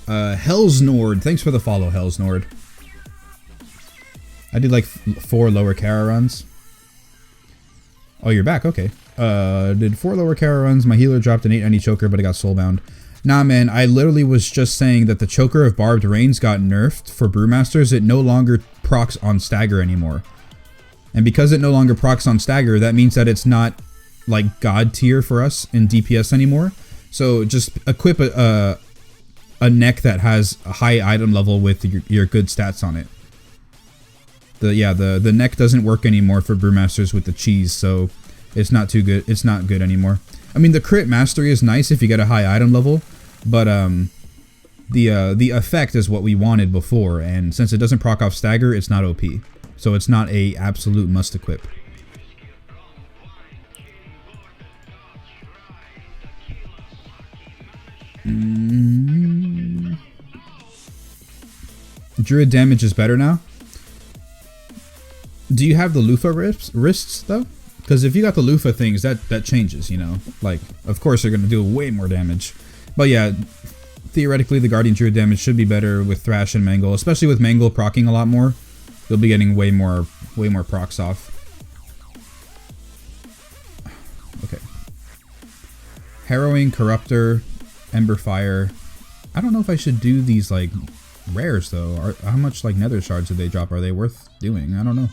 Hell's Nord. Thanks for the follow, Hell's Nord. I did like 4 lower Kara runs. Oh, you're back. Okay. Did 4 lower Kara runs. My healer dropped an 890 choker, but it got soulbound. Nah, man. I literally was just saying that the choker of Barbed Rains got nerfed for Brewmasters. It no longer procs on Stagger anymore. And because it no longer procs on Stagger, that means that it's not like god tier for us in DPS anymore. So just equip a neck that has a high item level with your good stats on it. The neck doesn't work anymore for Brewmasters with the cheese, so it's not too good. It's not good anymore. I mean, the crit mastery is nice if you get a high item level, but the effect is what we wanted before, and since it doesn't proc off Stagger, it's not OP. So it's not a absolute must equip. Druid damage is better now. Do you have the loofah wrists though? Because if you got the loofah things, that changes, you know. Like, of course they're gonna do way more damage. But yeah, theoretically the Guardian Druid damage should be better with Thrash and Mangle, especially with Mangle proccing a lot more. You'll be getting way more procs off. Okay. Harrowing, Corruptor, Ember Fire. I don't know if I should do these like rares though. How much like nether shards do they drop? Are they worth doing? I don't know.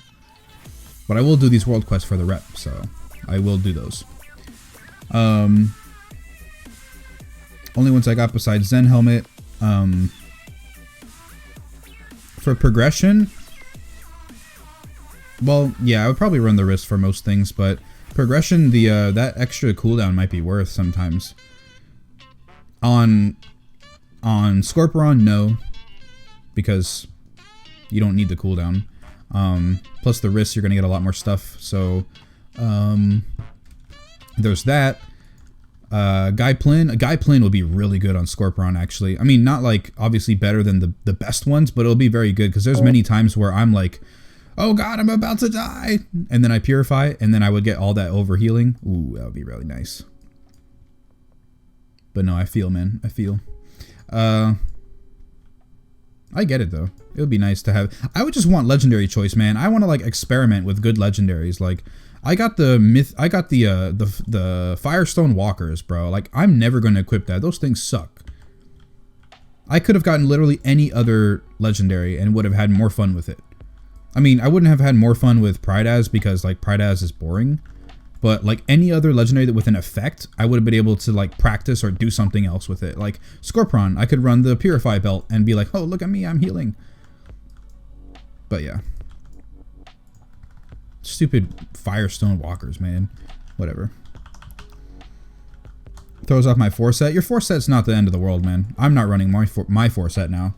But I will do these world quests for the rep, so I will do those. Only ones I got besides Zen Helmet. For progression, well, yeah, I would probably run the wrist for most things, but progression, that extra cooldown might be worth sometimes. On Scorpion, no. because you don't need the cooldown. Plus the wrist, you're gonna get a lot more stuff. So there's that. Guy Plin will be really good on Scorpion, actually. I mean, not like obviously better than the best ones, but it'll be very good because there's many times where I'm like, oh god, I'm about to die, and then I purify, and then I would get all that over healing. Ooh, that would be really nice. But no, I feel, man, I feel. I get it though. It would be nice to have. I would just want legendary choice, man. I want to like experiment with good legendaries. Like I got the Firestone Walkers, bro. Like I'm never going to equip that. Those things suck. I could have gotten literally any other legendary and would have had more fun with it. I mean, I wouldn't have had more fun with Pride As because like Pride As is boring. But like any other legendary that with an effect, I would have been able to like practice or do something else with it. Like Scorpion, I could run the Purify belt and be like, oh, look at me, I'm healing. But yeah. Stupid Firestone Walkers, man. Whatever. Throws off my 4-set. Your 4-set's not the end of the world, man. I'm not running my 4-set now.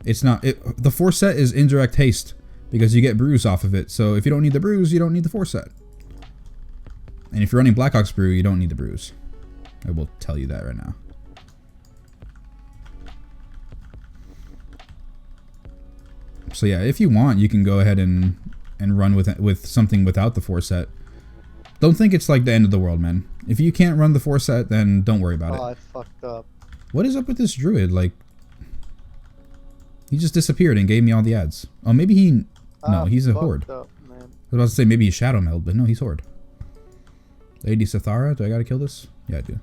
It's not. The 4-set is indirect haste. Because you get brews off of it. So if you don't need the brews, you don't need the 4-set. And if you're running Blackhawk's brew, you don't need the brews. I will tell you that right now. So yeah, if you want, you can go ahead and run with something without the 4-set. Don't think it's like the end of the world, man. If you can't run the 4-set, then don't worry about it. I fucked up. What is up with this druid? Like, he just disappeared and gave me all the ads. Oh, maybe he... No, he's a horde. Up, man. I was about to say maybe he's Shadow Meld, but no, he's horde. Lady Sathara, do I gotta kill this? Yeah, I do.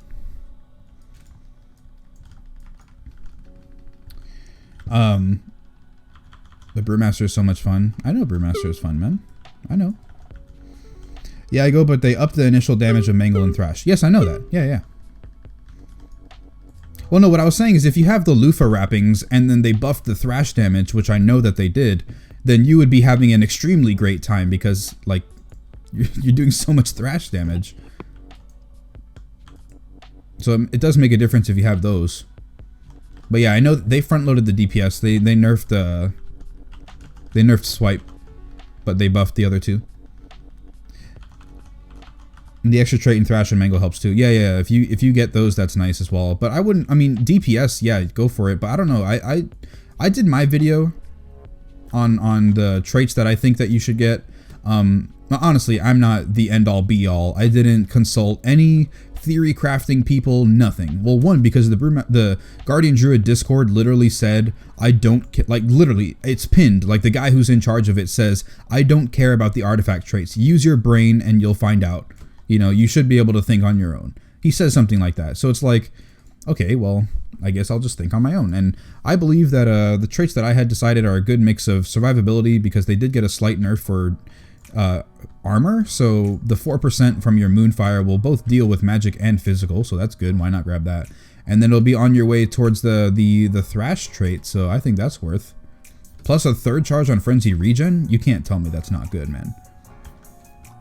The Brewmaster is so much fun. I know Brewmaster is fun, man. I know. Yeah, I go, but they up the initial damage of Mangle and Thrash. Yes, I know that. Yeah, yeah. Well, no, what I was saying is if you have the Lufa wrappings and then they buffed the Thrash damage, which I know that they did, then you would be having an extremely great time because, like, you're doing so much Thrash damage. So it does make a difference if you have those. But yeah, I know they front-loaded the DPS. They nerfed Swipe, but they buffed the other two. And the extra trait in Thrash and Mangle helps too. Yeah, yeah. If you get those, that's nice as well. But I wouldn't. I mean, DPS, yeah, go for it. But I don't know. I did my video on the traits that I think that you should get. Honestly, I'm not the end all be all. I didn't consult any theory crafting people, nothing. Well, one, because the Guardian Druid Discord literally said, I don't like, literally, it's pinned. Like the guy who's in charge of it says, I don't care about the artifact traits. Use your brain and you'll find out. You know, you should be able to think on your own. He says something like that. So it's like, okay, well, I guess I'll just think on my own. And I believe that the traits that I had decided are a good mix of survivability because they did get a slight nerf for armor. So the 4% from your Moonfire will both deal with magic and physical. So that's good. Why not grab that? And then it'll be on your way towards the Thrash trait. So I think that's worth. Plus a third charge on Frenzy Regen. You can't tell me that's not good, man.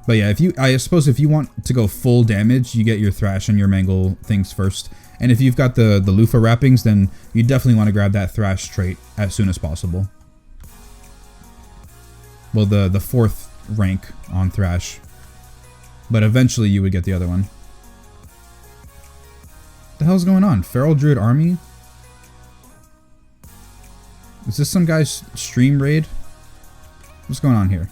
But yeah, I suppose if you want to go full damage, you get your Thrash and your Mangle things first. And if you've got the Lufa wrappings, then you definitely want to grab that Thrash trait as soon as possible. Well, the 4th rank on Thrash. But eventually you would get the other one. What the hell's going on? Feral Druid Army? Is this some guy's stream raid? What's going on here?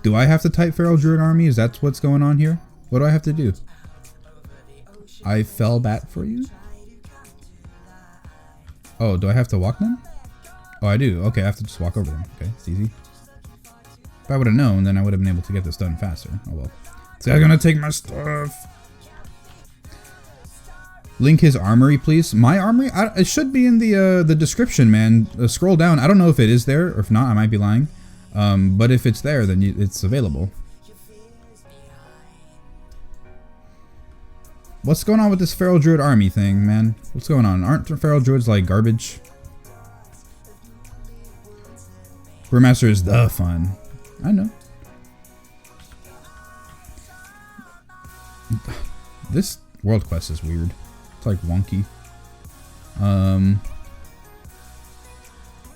Do I have to type Feral Druid Army? Is that what's going on here? What do I have to do? I fell back for you? Oh, do I have to walk them? Oh, I do. Okay, I have to just walk over them. Okay, it's easy. If I would have known, then I would have been able to get this done faster. Oh well. This guy's gonna take my stuff. Link his armory, please. My armory? It should be in the description, man. Scroll down. I don't know if it is there, or if not, I might be lying. But if it's there, then it's available. What's going on with this Feral Druid Army thing, man? What's going on? Aren't Feral Druids like garbage? Brewmaster is the fun. I know. This world quest is weird. It's like wonky.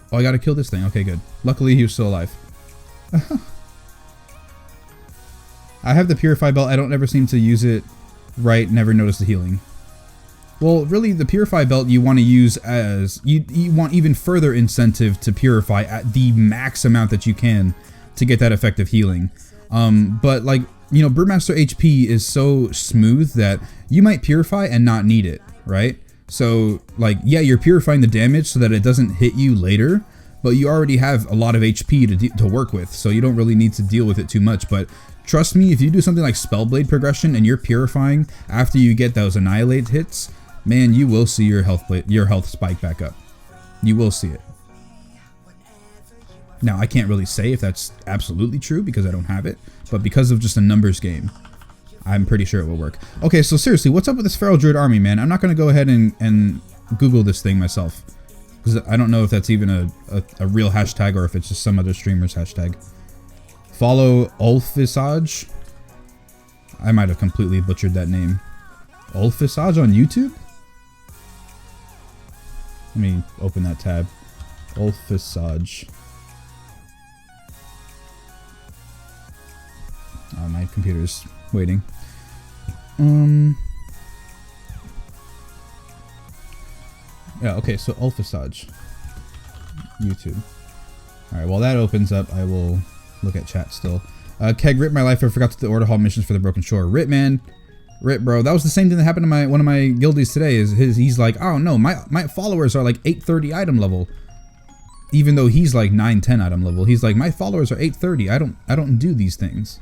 Oh, I gotta kill this thing. Okay, good. Luckily, he was still alive. I have the Purify Belt. I don't ever seem to use it right. Never notice the healing. Well, really, the Purify Belt you want to use as... You want even further incentive to Purify at the max amount that you can to get that effective healing. But, like, you know, Brewmaster HP is so smooth that you might Purify and not need it, right? So, like, yeah, you're purifying the damage so that it doesn't hit you later, but you already have a lot of HP to work with, so you don't really need to deal with it too much. But trust me, if you do something like Spellblade progression and you're purifying after you get those Annihilate hits, man, you will see your health spike back up. You will see it. Now, I can't really say if that's absolutely true because I don't have it, but because of just a numbers game, I'm pretty sure it will work. Okay, so seriously, what's up with this Feral Druid army, man? I'm not going to go ahead and Google this thing myself, because I don't know if that's even a real hashtag or if it's just some other streamer's hashtag. Follow Ulfisage. I might have completely butchered that name. Ulfisage on YouTube? Let me open that tab. Ulfisage. Oh, my computer's waiting. Yeah, okay, so Ulfisage. YouTube. Alright, while that opens up, I will look at chat still. Keg, rip my life, I forgot to do the order hall missions for the Broken Shore. Rip, man. Rip, bro. That was the same thing that happened to one of my guildies today. He's like, oh no, my followers are like 830 item level. Even though he's like 910 item level. He's like, my followers are 830. I don't do these things.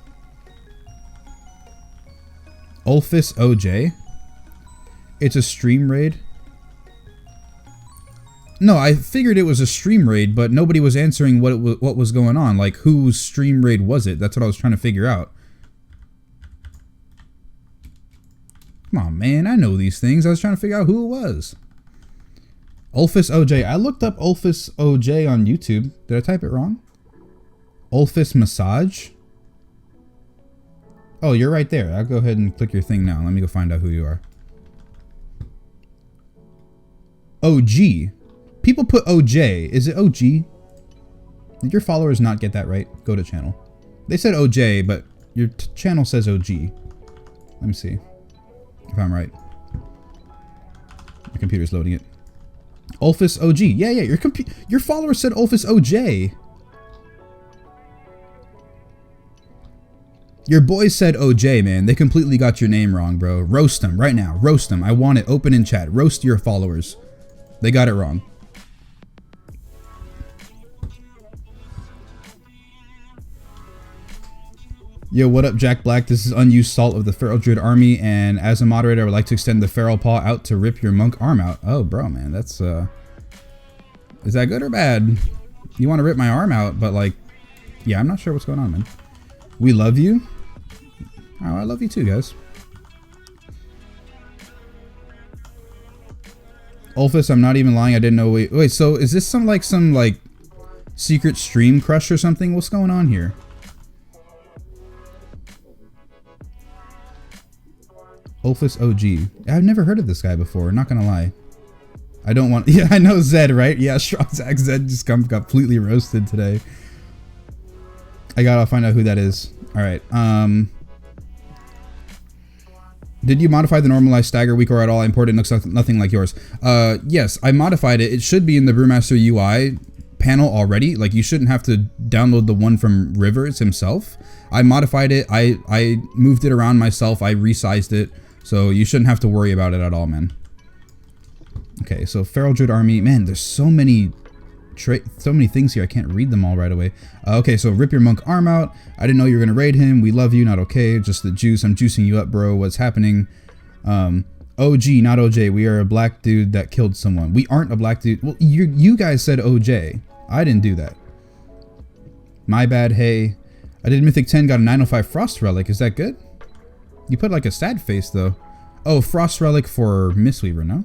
Ulfis OJ. It's a stream raid. No, I figured it was a stream raid, but nobody was answering what was going on. Like, whose stream raid was it? That's what I was trying to figure out. Come on, man. I know these things. I was trying to figure out who it was. Ulfis OJ. I looked up Ulfis OJ on YouTube. Did I type it wrong? Ulfis Massage. Oh, you're right there. I'll go ahead and click your thing now. Let me go find out who you are. OG. People put OJ. Is it OG? Did your followers not get that right? Go to channel. They said OJ, but your channel says OG. Let me see if I'm right. My computer's loading it. Ulfis OG. Yeah, your followers said Ulfis OJ. Your boys said OJ, man. They completely got your name wrong, bro. Roast them right now. Roast them. I want it open in chat. Roast your followers. They got it wrong. Yo, what up, Jack Black? This is unused salt of the Feral Druid army, and as a moderator, I would like to extend the Feral Paw out to rip your monk arm out. Oh, bro, man, that's, is that good or bad? You want to rip my arm out, but, like, yeah, I'm not sure what's going on, man. We love you. Oh, I love you too, guys. Ulfis, I'm not even lying. I didn't know. Wait, so is this some secret stream crush or something? What's going on here? Ulfis OG. I've never heard of this guy before, not gonna lie. I don't want... Yeah, I know Zed, right? Yeah, Strongzak Zed just got completely roasted today. I gotta find out who that is. Alright, did you modify the normalized stagger weak or at all? I imported, it looks nothing like yours. Yes, I modified it. It should be in the Brewmaster UI panel already. Like, you shouldn't have to download the one from Rivers himself. I modified it. I moved it around myself. I resized it. So you shouldn't have to worry about it at all, man. Okay, so Feral Druid army. Man, there's so many things here. I can't read them all right away. Okay, so rip your monk arm out. I didn't know you were gonna raid him. We love you. Not okay. Just the juice. I'm juicing you up, bro. What's happening? OG, not OJ. We are a black dude that killed someone. We aren't a black dude. Well, you guys said OJ. I didn't do that. My bad. Hey, I did Mythic 10. Got a 905 Frost Relic. Is that good? You put like a sad face though. Oh, Frost Relic for Mistweaver, no?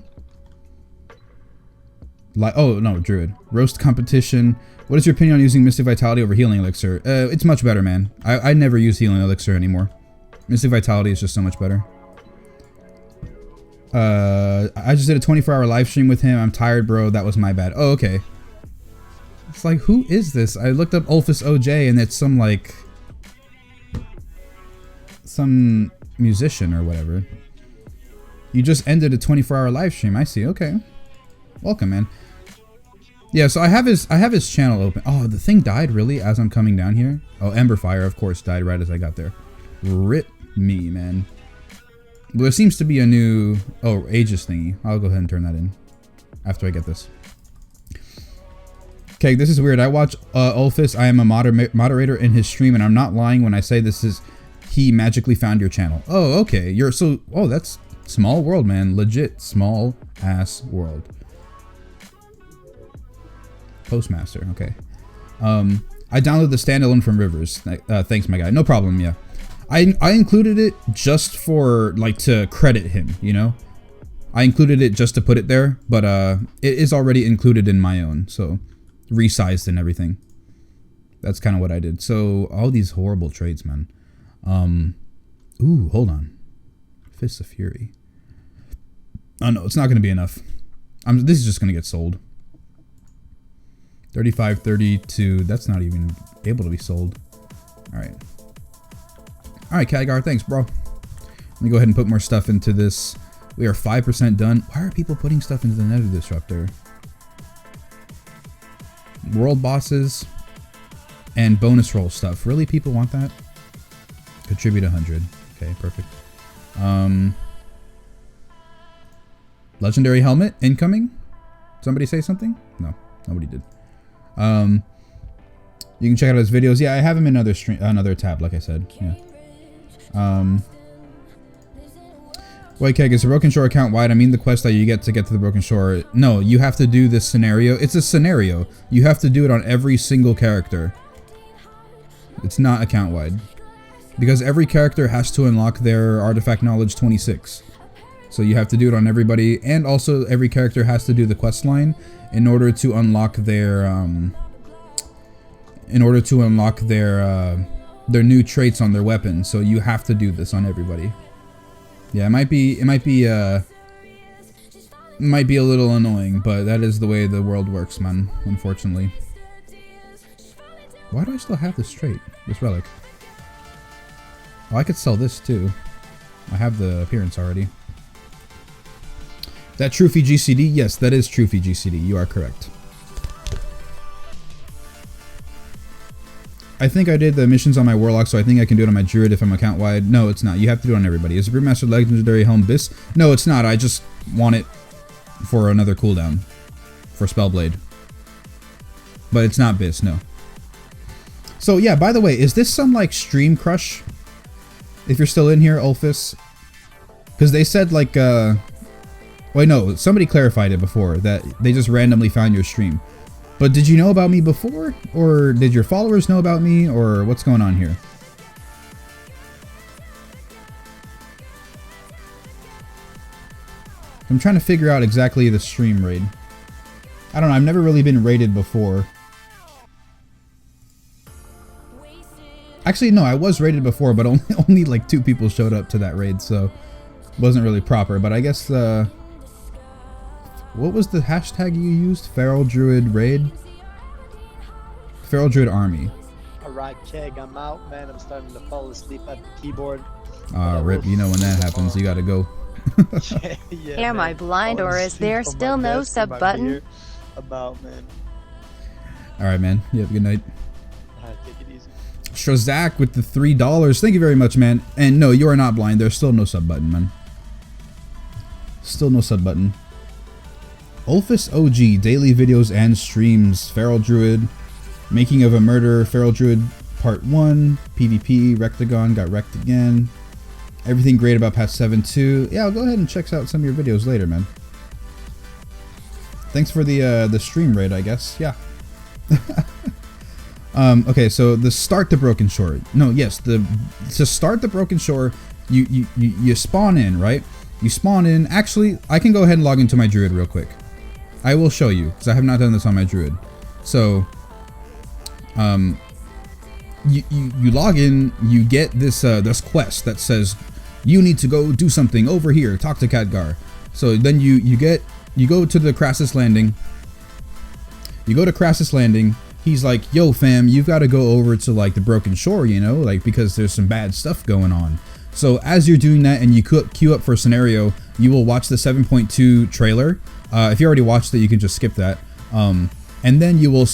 Oh no, Druid. Roast competition. What is your opinion on using Mystic Vitality over Healing Elixir? It's much better, man. I never use Healing Elixir anymore. Mystic Vitality is just so much better. I just did a 24-hour live stream with him. I'm tired, bro. That was my bad. Oh, okay. It's like, who is this? I looked up Ulfus OJ and it's some like some musician or whatever. You just ended a 24-hour live stream. I see. Okay. Welcome, man. Yeah, so I have his channel open. Oh, the thing died really as I'm coming down here. Oh, Emberfire, of course, died right as I got there. Rip me, man. Well, there seems to be a new Aegis thingy. I'll go ahead and turn that in after I get this. Okay, this is weird. I watch Ulfus. I am a moderator in his stream, and I'm not lying when I say this is he magically found your channel. Oh, okay. Oh, that's small world, man. Legit small ass world. Postmaster. Okay. I downloaded the standalone from Rivers. Thanks, my guy. No problem. Yeah. I included it just for like to credit him, you know. I included it just to put it there, but it is already included in my own, so resized and everything. That's kind of what I did. So all these horrible trades, man. Ooh, hold on. Fists of Fury. Oh no, it's not gonna be enough. This is just gonna get sold. 35, 32. That's not even able to be sold. All right. All right, Khadgar, thanks, bro. Let me go ahead and put more stuff into this. We are 5% done. Why are people putting stuff into the Nether Disruptor? World bosses and bonus roll stuff. Really, people want that? Contribute 100. Okay, perfect. Legendary helmet incoming. Somebody say something? No, nobody did. You can check out his videos. Yeah, I have him in another tab, like I said. Yeah. Wait, Keg, is the Broken Shore account wide? I mean the quest that you get to the Broken Shore. No, you have to do this scenario. It's a scenario. You have to do it on every single character. It's not account wide. Because every character has to unlock their artifact knowledge 26. So you have to do it on everybody, and also every character has to do the quest line in order to unlock their their new traits on their weapon. So you have to do this on everybody. Yeah, it might be a little annoying, but that is the way the world works, man, unfortunately. Why do I still have this trait, this relic? Oh, I could sell this too. I have the appearance already. That Trophy GCD? Yes, that is Trophy GCD. You are correct. I think I did the missions on my Warlock, so I think I can do it on my Druid if I'm account wide. No, it's not. You have to do it on everybody. Is the Brewmaster Legendary Helm Bis? No, it's not. I just want it for another cooldown. For Spellblade. But it's not Bis, no. So yeah, by the way, is this some like stream crush? If you're still in here, Ulfus. Because they said like, wait, no, somebody clarified it before, that they just randomly found your stream. But did you know about me before? Or did your followers know about me? Or what's going on here? I'm trying to figure out exactly the stream raid. I don't know, I've never really been raided before. Actually, no, I was raided before, but only like 2 people showed up to that raid, so it wasn't really proper. But I guess, what was the hashtag you used? Feral Druid Raid? Feral Druid Army. Alright, Keg, I'm out, man. I'm starting to fall asleep at the keyboard. Rip, you know when that happens, you gotta go. Yeah, Am man. I blind, or is there Falling asleep still on my no desk in sub my button? beer. About, man. Alright, man. You have a good night. Alright, take it easy. Shrazak with the $3. Thank you very much, man. And no, you are not blind. There's still no sub button, man. Still no sub button. Ulfus OG, daily videos and streams. Feral Druid, Making of a Murder, Feral Druid Part 1, PvP, Rectagon, got wrecked again. Everything great about Patch 7.2. Yeah, I'll go ahead and check out some of your videos later, man. Thanks for the stream raid, I guess. Yeah. Okay, so the start the Broken Shore. No, yes, to start the Broken Shore, you spawn in, right? You spawn in. Actually, I can go ahead and log into my Druid real quick. I will show you, because I have not done this on my Druid. So, you log in, you get this this quest that says you need to go do something over here, talk to Khadgar. So then you go to the Crassus Landing. You go to Crassus Landing. He's like, yo fam, you've got to go over to like the Broken Shore, you know, like because there's some bad stuff going on. So as you're doing that and you queue up for a scenario, you will watch the 7.2 trailer. If you already watched it, you can just skip that. And then you will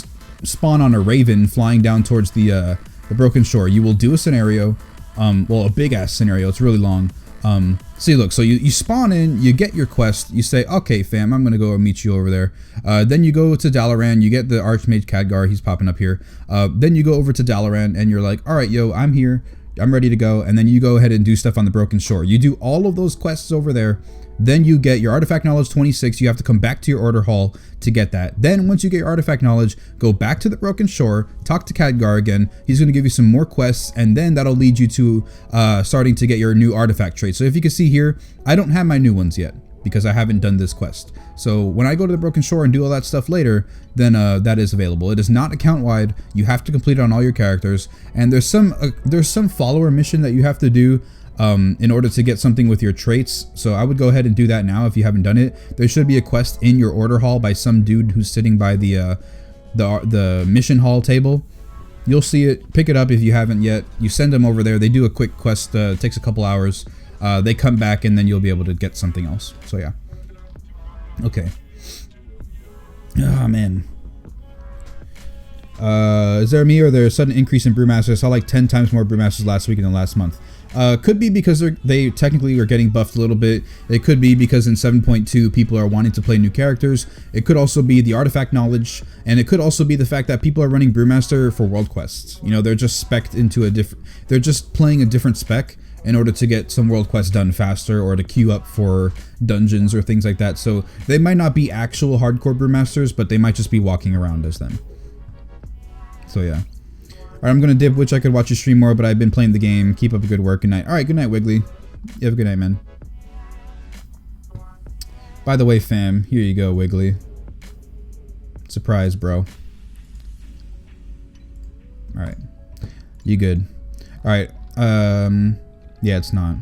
spawn on a raven flying down towards the Broken Shore. You will do a scenario, well, a big ass scenario. It's really long. See, look, so you spawn in, you get your quest, you say, okay, fam, I'm gonna go meet you over there. Then you go to Dalaran, you get the Archmage Khadgar, he's popping up here. Then you go over to Dalaran and you're like, all right, yo, I'm here, I'm ready to go. And then you go ahead and do stuff on the Broken Shore. You do all of those quests over there. Then you get your Artifact Knowledge 26. You have to come back to your Order Hall to get that. Then once you get your Artifact Knowledge, go back to the Broken Shore, talk to Khadgar again. He's going to give you some more quests, and then that'll lead you to starting to get your new artifact traits. So if you can see here, I don't have my new ones yet because I haven't done this quest. So when I go to the Broken Shore and do all that stuff later, then that is available. It is not account-wide. You have to complete it on all your characters. And there's some follower mission that you have to do in order to get something with your traits. So I would go ahead and do that now if you haven't done it. There should be a quest in your order hall by some dude who's sitting by the mission hall table. You'll see it. Pick it up if you haven't yet. You send them over there. They do a quick quest. It takes a couple hours. They come back and then you'll be able to get something else. So yeah. Okay. Oh man. Is there me or there a sudden increase in Brewmaster? I saw like 10 times more Brewmasters last week than last month. Could be because they technically are getting buffed a little bit. It could be because in 7.2 people are wanting to play new characters. It could also be the artifact knowledge, and it could also be the fact that people are running Brewmaster for world quests. You know, they're just spec'd into a different. They're just playing a different spec in order to get some world quests done faster or to queue up for dungeons or things like that. So they might not be actual hardcore Brewmasters, but they might just be walking around as them. So yeah. Alright, I'm gonna dip, which I could watch you stream more, but I've been playing the game. Keep up a good work. Good night. Alright, good night, Wiggly. You have a good night, man. By the way, fam, here you go, Wiggly. Surprise, bro. Alright. You good. Alright, yeah, it's not.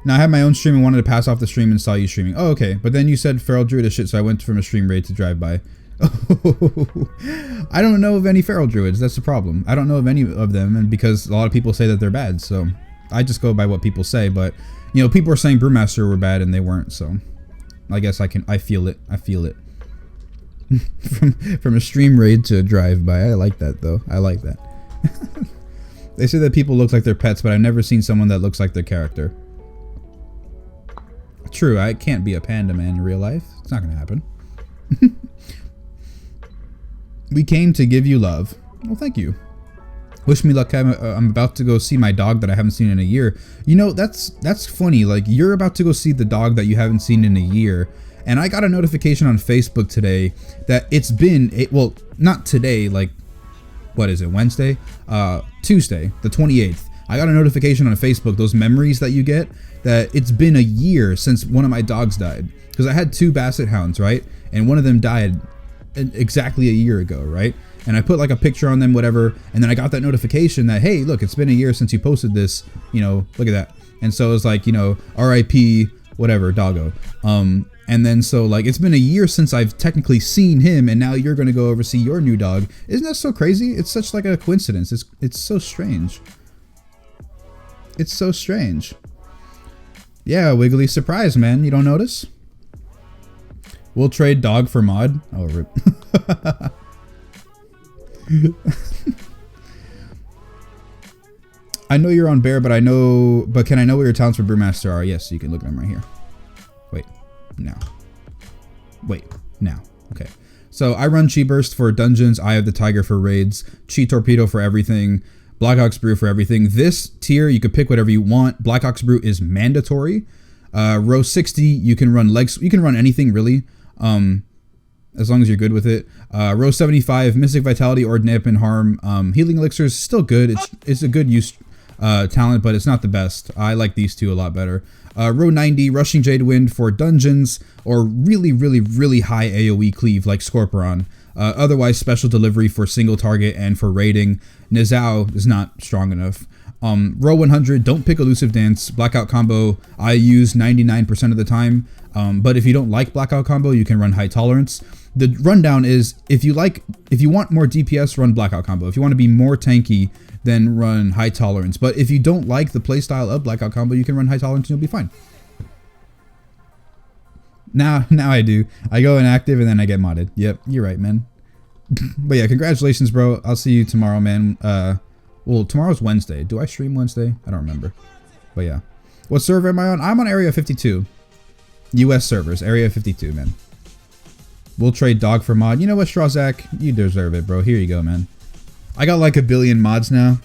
Now, I had my own stream and wanted to pass off the stream and saw you streaming. Oh, okay. But then you said Feral Druid is shit, so I went from a stream raid to drive by. I don't know of any Feral Druids. That's the problem. I don't know of any of them, and because a lot of people say that they're bad, so I just go by what people say. But you know, people are saying Brewmaster were bad and they weren't, so I guess I feel it. I feel it. from a stream raid to a drive by. I like that though. I like that. They say that people look like their pets, but I've never seen someone that looks like their character. True, I can't be a panda man in real life. It's not gonna happen. We came to give you love. Well, thank you. Wish me luck. I'm about to go see my dog that I haven't seen in a year. You know, that's funny. Like, you're about to go see the dog that you haven't seen in a year. And I got a notification on Facebook today that it's been, well, not today, like, what is it, Wednesday? Tuesday, the 28th. I got a notification on Facebook, those memories that you get, that it's been a year since one of my dogs died. Because I had 2 Basset Hounds, right? And one of them died exactly a year ago, right? And I put like a picture on them, whatever, and then I got that notification that, hey, look, it's been a year since you posted this, you know, look at that. And so it was like, you know, RIP whatever doggo. And then so like it's been a year since I've technically seen him, and now you're gonna go over see your new dog. Isn't that so crazy? It's such like a coincidence. It's so strange. It's so strange. Yeah, Wiggly, surprise, man. You don't notice? We'll trade dog for mod. Oh, rip. I know you're on bear, but can I know what your talents for Brewmaster are? Yes, you can look at them right here. Wait, now. Wait, now. Okay. So I run Chi Burst for dungeons, Eye of the Tiger for raids, Chi Torpedo for everything, Black Ox Brew for everything. This tier, you could pick whatever you want. Black Ox Brew is mandatory. Row 60, you can run legs. You can run anything really, as long as you're good with it. Row 75, Mystic Vitality or Nip and Harm. Healing Elixir is still good. It's a good use talent, but it's not the best. I like these two a lot better. Row 90, Rushing Jade Wind for dungeons or really, really, really high AoE cleave like Scorpion. Otherwise, Special Delivery for single target and for raiding. Nizao is not strong enough. Row 100, don't pick Elusive Dance. Blackout combo I use 99% of the time. But if you don't like blackout combo, you can run high tolerance. The rundown is if you want more DPS, run blackout combo. If you want to be more tanky, then run high tolerance. But if you don't like the playstyle of blackout combo, you can run high tolerance and you'll be fine. Now I do. I go inactive and then I get modded. Yep, you're right, man. But yeah, congratulations, bro. I'll see you tomorrow, man. Well, tomorrow's Wednesday. Do I stream Wednesday? I don't remember. But yeah. What server am I on? I'm on Area 52. US servers. Area 52, man. We'll trade dog for mod. You know what, Strawzak? You deserve it, bro. Here you go, man. I got like 1 billion mods now.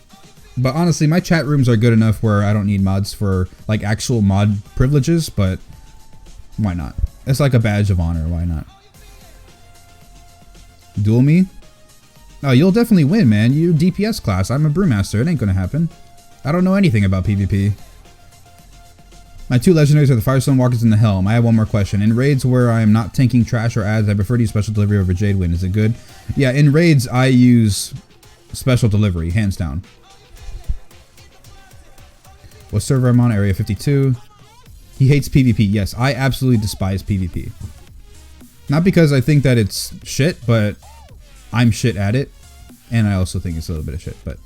But honestly, my chat rooms are good enough where I don't need mods for like actual mod privileges, but why not? It's like a badge of honor. Why not? Duel me? Oh, you'll definitely win, man. You DPS class. I'm a Brewmaster. It ain't gonna happen. I don't know anything about PvP. My 2 legendaries are the Firestone Walkers and the Helm. I have one more question. In raids where I am not tanking trash or ads, I prefer to use special delivery over Jadewind. Is it good? Yeah, in raids I use special delivery, hands down. What server I'm on? Area 52. He hates PvP. Yes, I absolutely despise PvP. Not because I think that it's shit, but I'm shit at it. And I also think it's a little bit of shit. But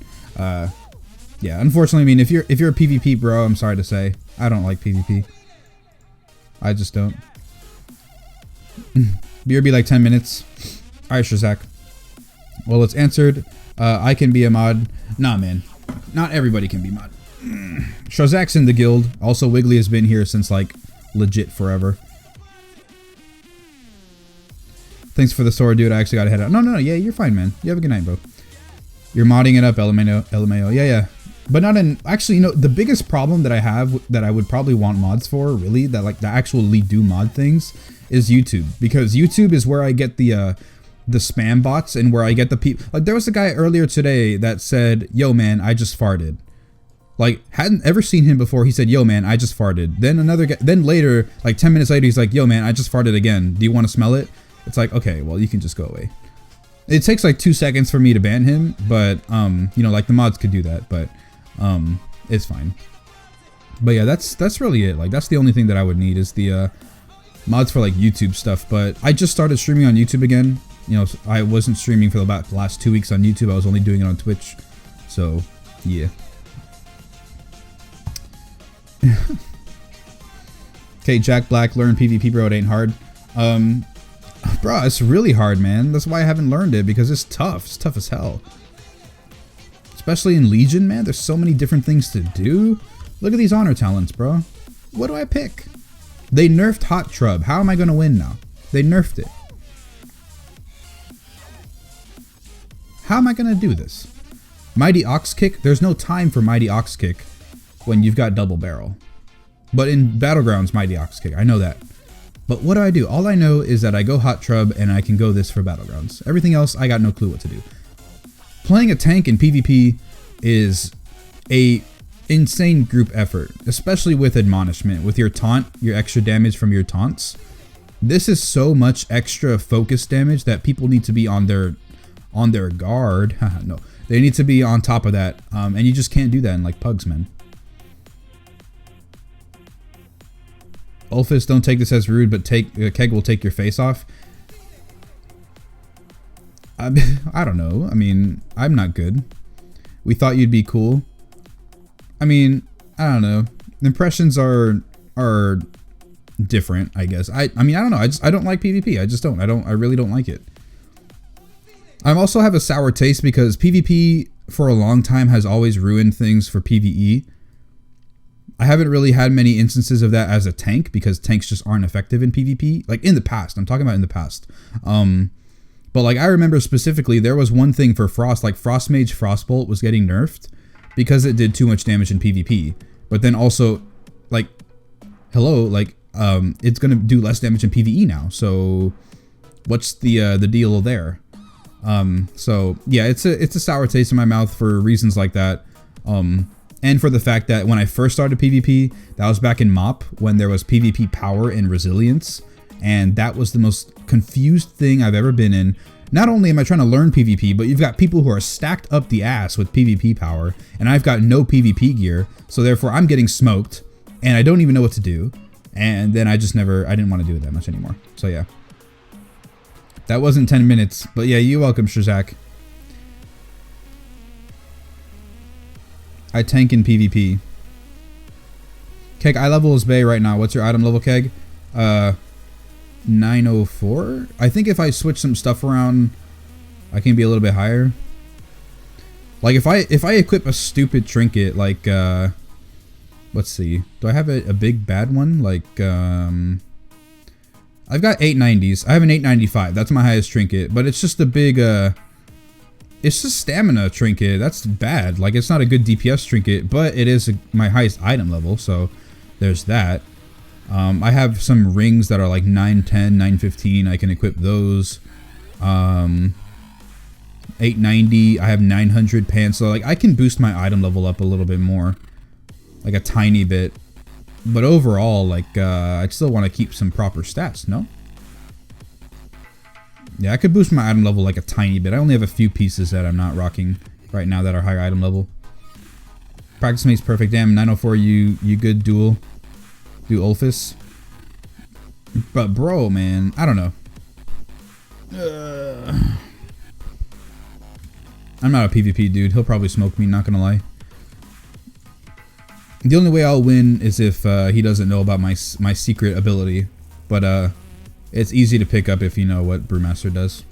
yeah, unfortunately, I mean, if you're a PvP bro, I'm sorry to say, I don't like PvP. I just don't. Beer be like 10 minutes. Alright, Shazak. Well, it's answered. I can be a mod. Nah, man. Not everybody can be mod. Shazak's in the guild. Also, Wiggly has been here since, like, legit forever. Thanks for the sword, dude. I actually got to head out. No, yeah, you're fine, man. You have a good night, bro. You're modding it up, LMAO. Yeah. But not in... Actually, you know, the biggest problem that I have that I would probably want mods for, really, that, like, that actually do mod things, is YouTube. Because YouTube is where I get the spam bots and where I get the people... Like, there was a guy earlier today that said, yo, man, I just farted. Like, hadn't ever seen him before. He said, yo, man, I just farted. Then another guy... Then later, like, 10 minutes later, he's like, yo, man, I just farted again. Do you want to smell it? It's like, okay, well, you can just go away. It takes like 2 seconds for me to ban him, but, you know, like, the mods could do that, but, it's fine. But yeah, that's really it. Like, that's the only thing that I would need is the, mods for, like, YouTube stuff. But I just started streaming on YouTube again. You know, I wasn't streaming for about the last 2 weeks on YouTube. I was only doing it on Twitch. So, yeah. Okay, Jack Black, learn PvP, bro. It ain't hard. Bro, it's really hard, man. That's why I haven't learned it, because it's tough. It's tough as hell. Especially in Legion, man. There's so many different things to do. Look at these honor talents, bro. What do I pick? They nerfed Hot Trub. How am I going to win now? They nerfed it. How am I going to do this? Mighty Ox Kick? There's no time for Mighty Ox Kick when you've got double barrel. But in Battlegrounds, Mighty Ox Kick. I know that. But what do? All I know is that I go Hot Trub and I can go this for Battlegrounds. Everything else, I got no clue what to do. Playing a tank in PvP is a insane group effort, especially with Admonishment, with your taunt, your extra damage from your taunts. This is so much extra focus damage that people need to be on their guard. No, they need to be on top of that, and you just can't do that in like Pugs, man. Ulfis, don't take this as rude, but Keg will take your face off. I don't know. I mean, I'm not good. We thought you'd be cool. I mean, I don't know. Impressions are different, I guess. I mean, I don't know. I don't like PvP. I just don't. I really don't like it. I also have a sour taste because PvP for a long time has always ruined things for PvE. I haven't really had many instances of that as a tank because tanks just aren't effective in PvP. Like in the past, I'm talking about in the past. But like I remember specifically, there was one thing for Frost, like Frostmage Frostbolt was getting nerfed because it did too much damage in PvP. But then also, like, hello, like it's gonna do less damage in PvE now. So what's the deal there? So yeah, it's a sour taste in my mouth for reasons like that. And for the fact that when I first started PvP, that was back in MOP when there was PvP power and resilience. And that was the most confused thing I've ever been in. Not only am I trying to learn PvP, but you've got people who are stacked up the ass with PvP power. And I've got no PvP gear. So therefore I'm getting smoked. And I don't even know what to do. And then I didn't want to do it that much anymore. So yeah. That wasn't 10 minutes, but yeah, you're welcome, Shazak. I tank in PvP. Keg, I level is Bay right now. What's your item level, Keg? 904? I think if I switch some stuff around, I can be a little bit higher. Like if I equip a stupid trinket, like let's see. Do I have a big bad one? Like I've got 890s. I have an 895. That's my highest trinket, but it's just a big it's just stamina trinket. That's bad. Like it's not a good DPS trinket, but it is my highest item level, so there's that. I have some rings that are like 910, 915. I can equip those. 890. I have 900 pants, so like I can boost my item level up a little bit more, like a tiny bit. But overall, like I'd still want to keep some proper stats. No. Yeah, I could boost my item level like a tiny bit. I only have a few pieces that I'm not rocking right now that are higher item level. Practice makes perfect. Damn, 904, you good duel. Do Ulfis. But bro, man, I don't know. I'm not a PvP dude. He'll probably smoke me, not gonna lie. The only way I'll win is if he doesn't know about my secret ability. But it's easy to pick up if you know what Brewmaster does.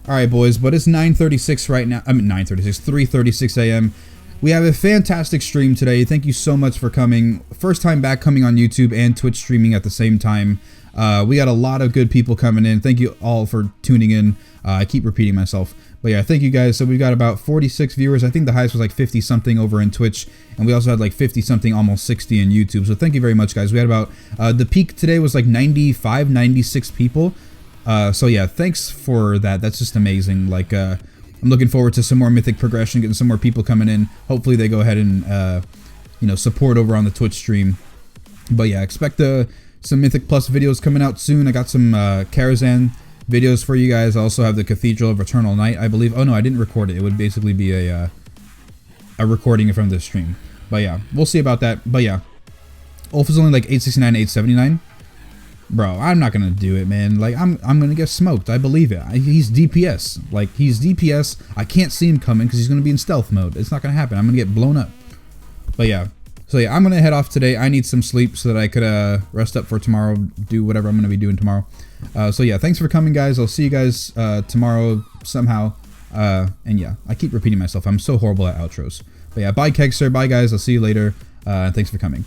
Alright boys, but it's 9:36 right now. I mean 9:36, 3:36 a.m. We have a fantastic stream today. Thank you so much for coming. First time back coming on YouTube and Twitch streaming at the same time. We got a lot of good people coming in. Thank you all for tuning in. I keep repeating myself. But yeah, thank you guys. So we've got about 46 viewers. I think the highest was like 50 something over in Twitch. And we also had like 50 something, almost 60 in YouTube. So thank you very much, guys. We had about, the peak today was like 95, 96 people. So yeah, thanks for that. That's just amazing. Like, I'm looking forward to some more Mythic progression, getting some more people coming in. Hopefully they go ahead and, you know, support over on the Twitch stream. But yeah, expect some Mythic Plus videos coming out soon. I got some Karazhan videos for you guys. I also have the Cathedral of Eternal Night, I believe. Oh no, I didn't record it. It would basically be a recording from this stream. But yeah, we'll see about that. But yeah, Ulf is only like 869, 879. Bro, I'm not gonna do it, man. Like I'm gonna get smoked. I believe it. He's DPS. Like he's DPS. I can't see him coming because he's gonna be in stealth mode. It's not gonna happen. I'm gonna get blown up. But yeah. So yeah, I'm gonna head off today. I need some sleep so that I could rest up for tomorrow, do whatever I'm gonna be doing tomorrow. So yeah, thanks for coming, guys. I'll see you guys tomorrow somehow. And yeah, I keep repeating myself. I'm so horrible at outros. But yeah, bye Kegster, bye guys. I'll see you later. Thanks for coming.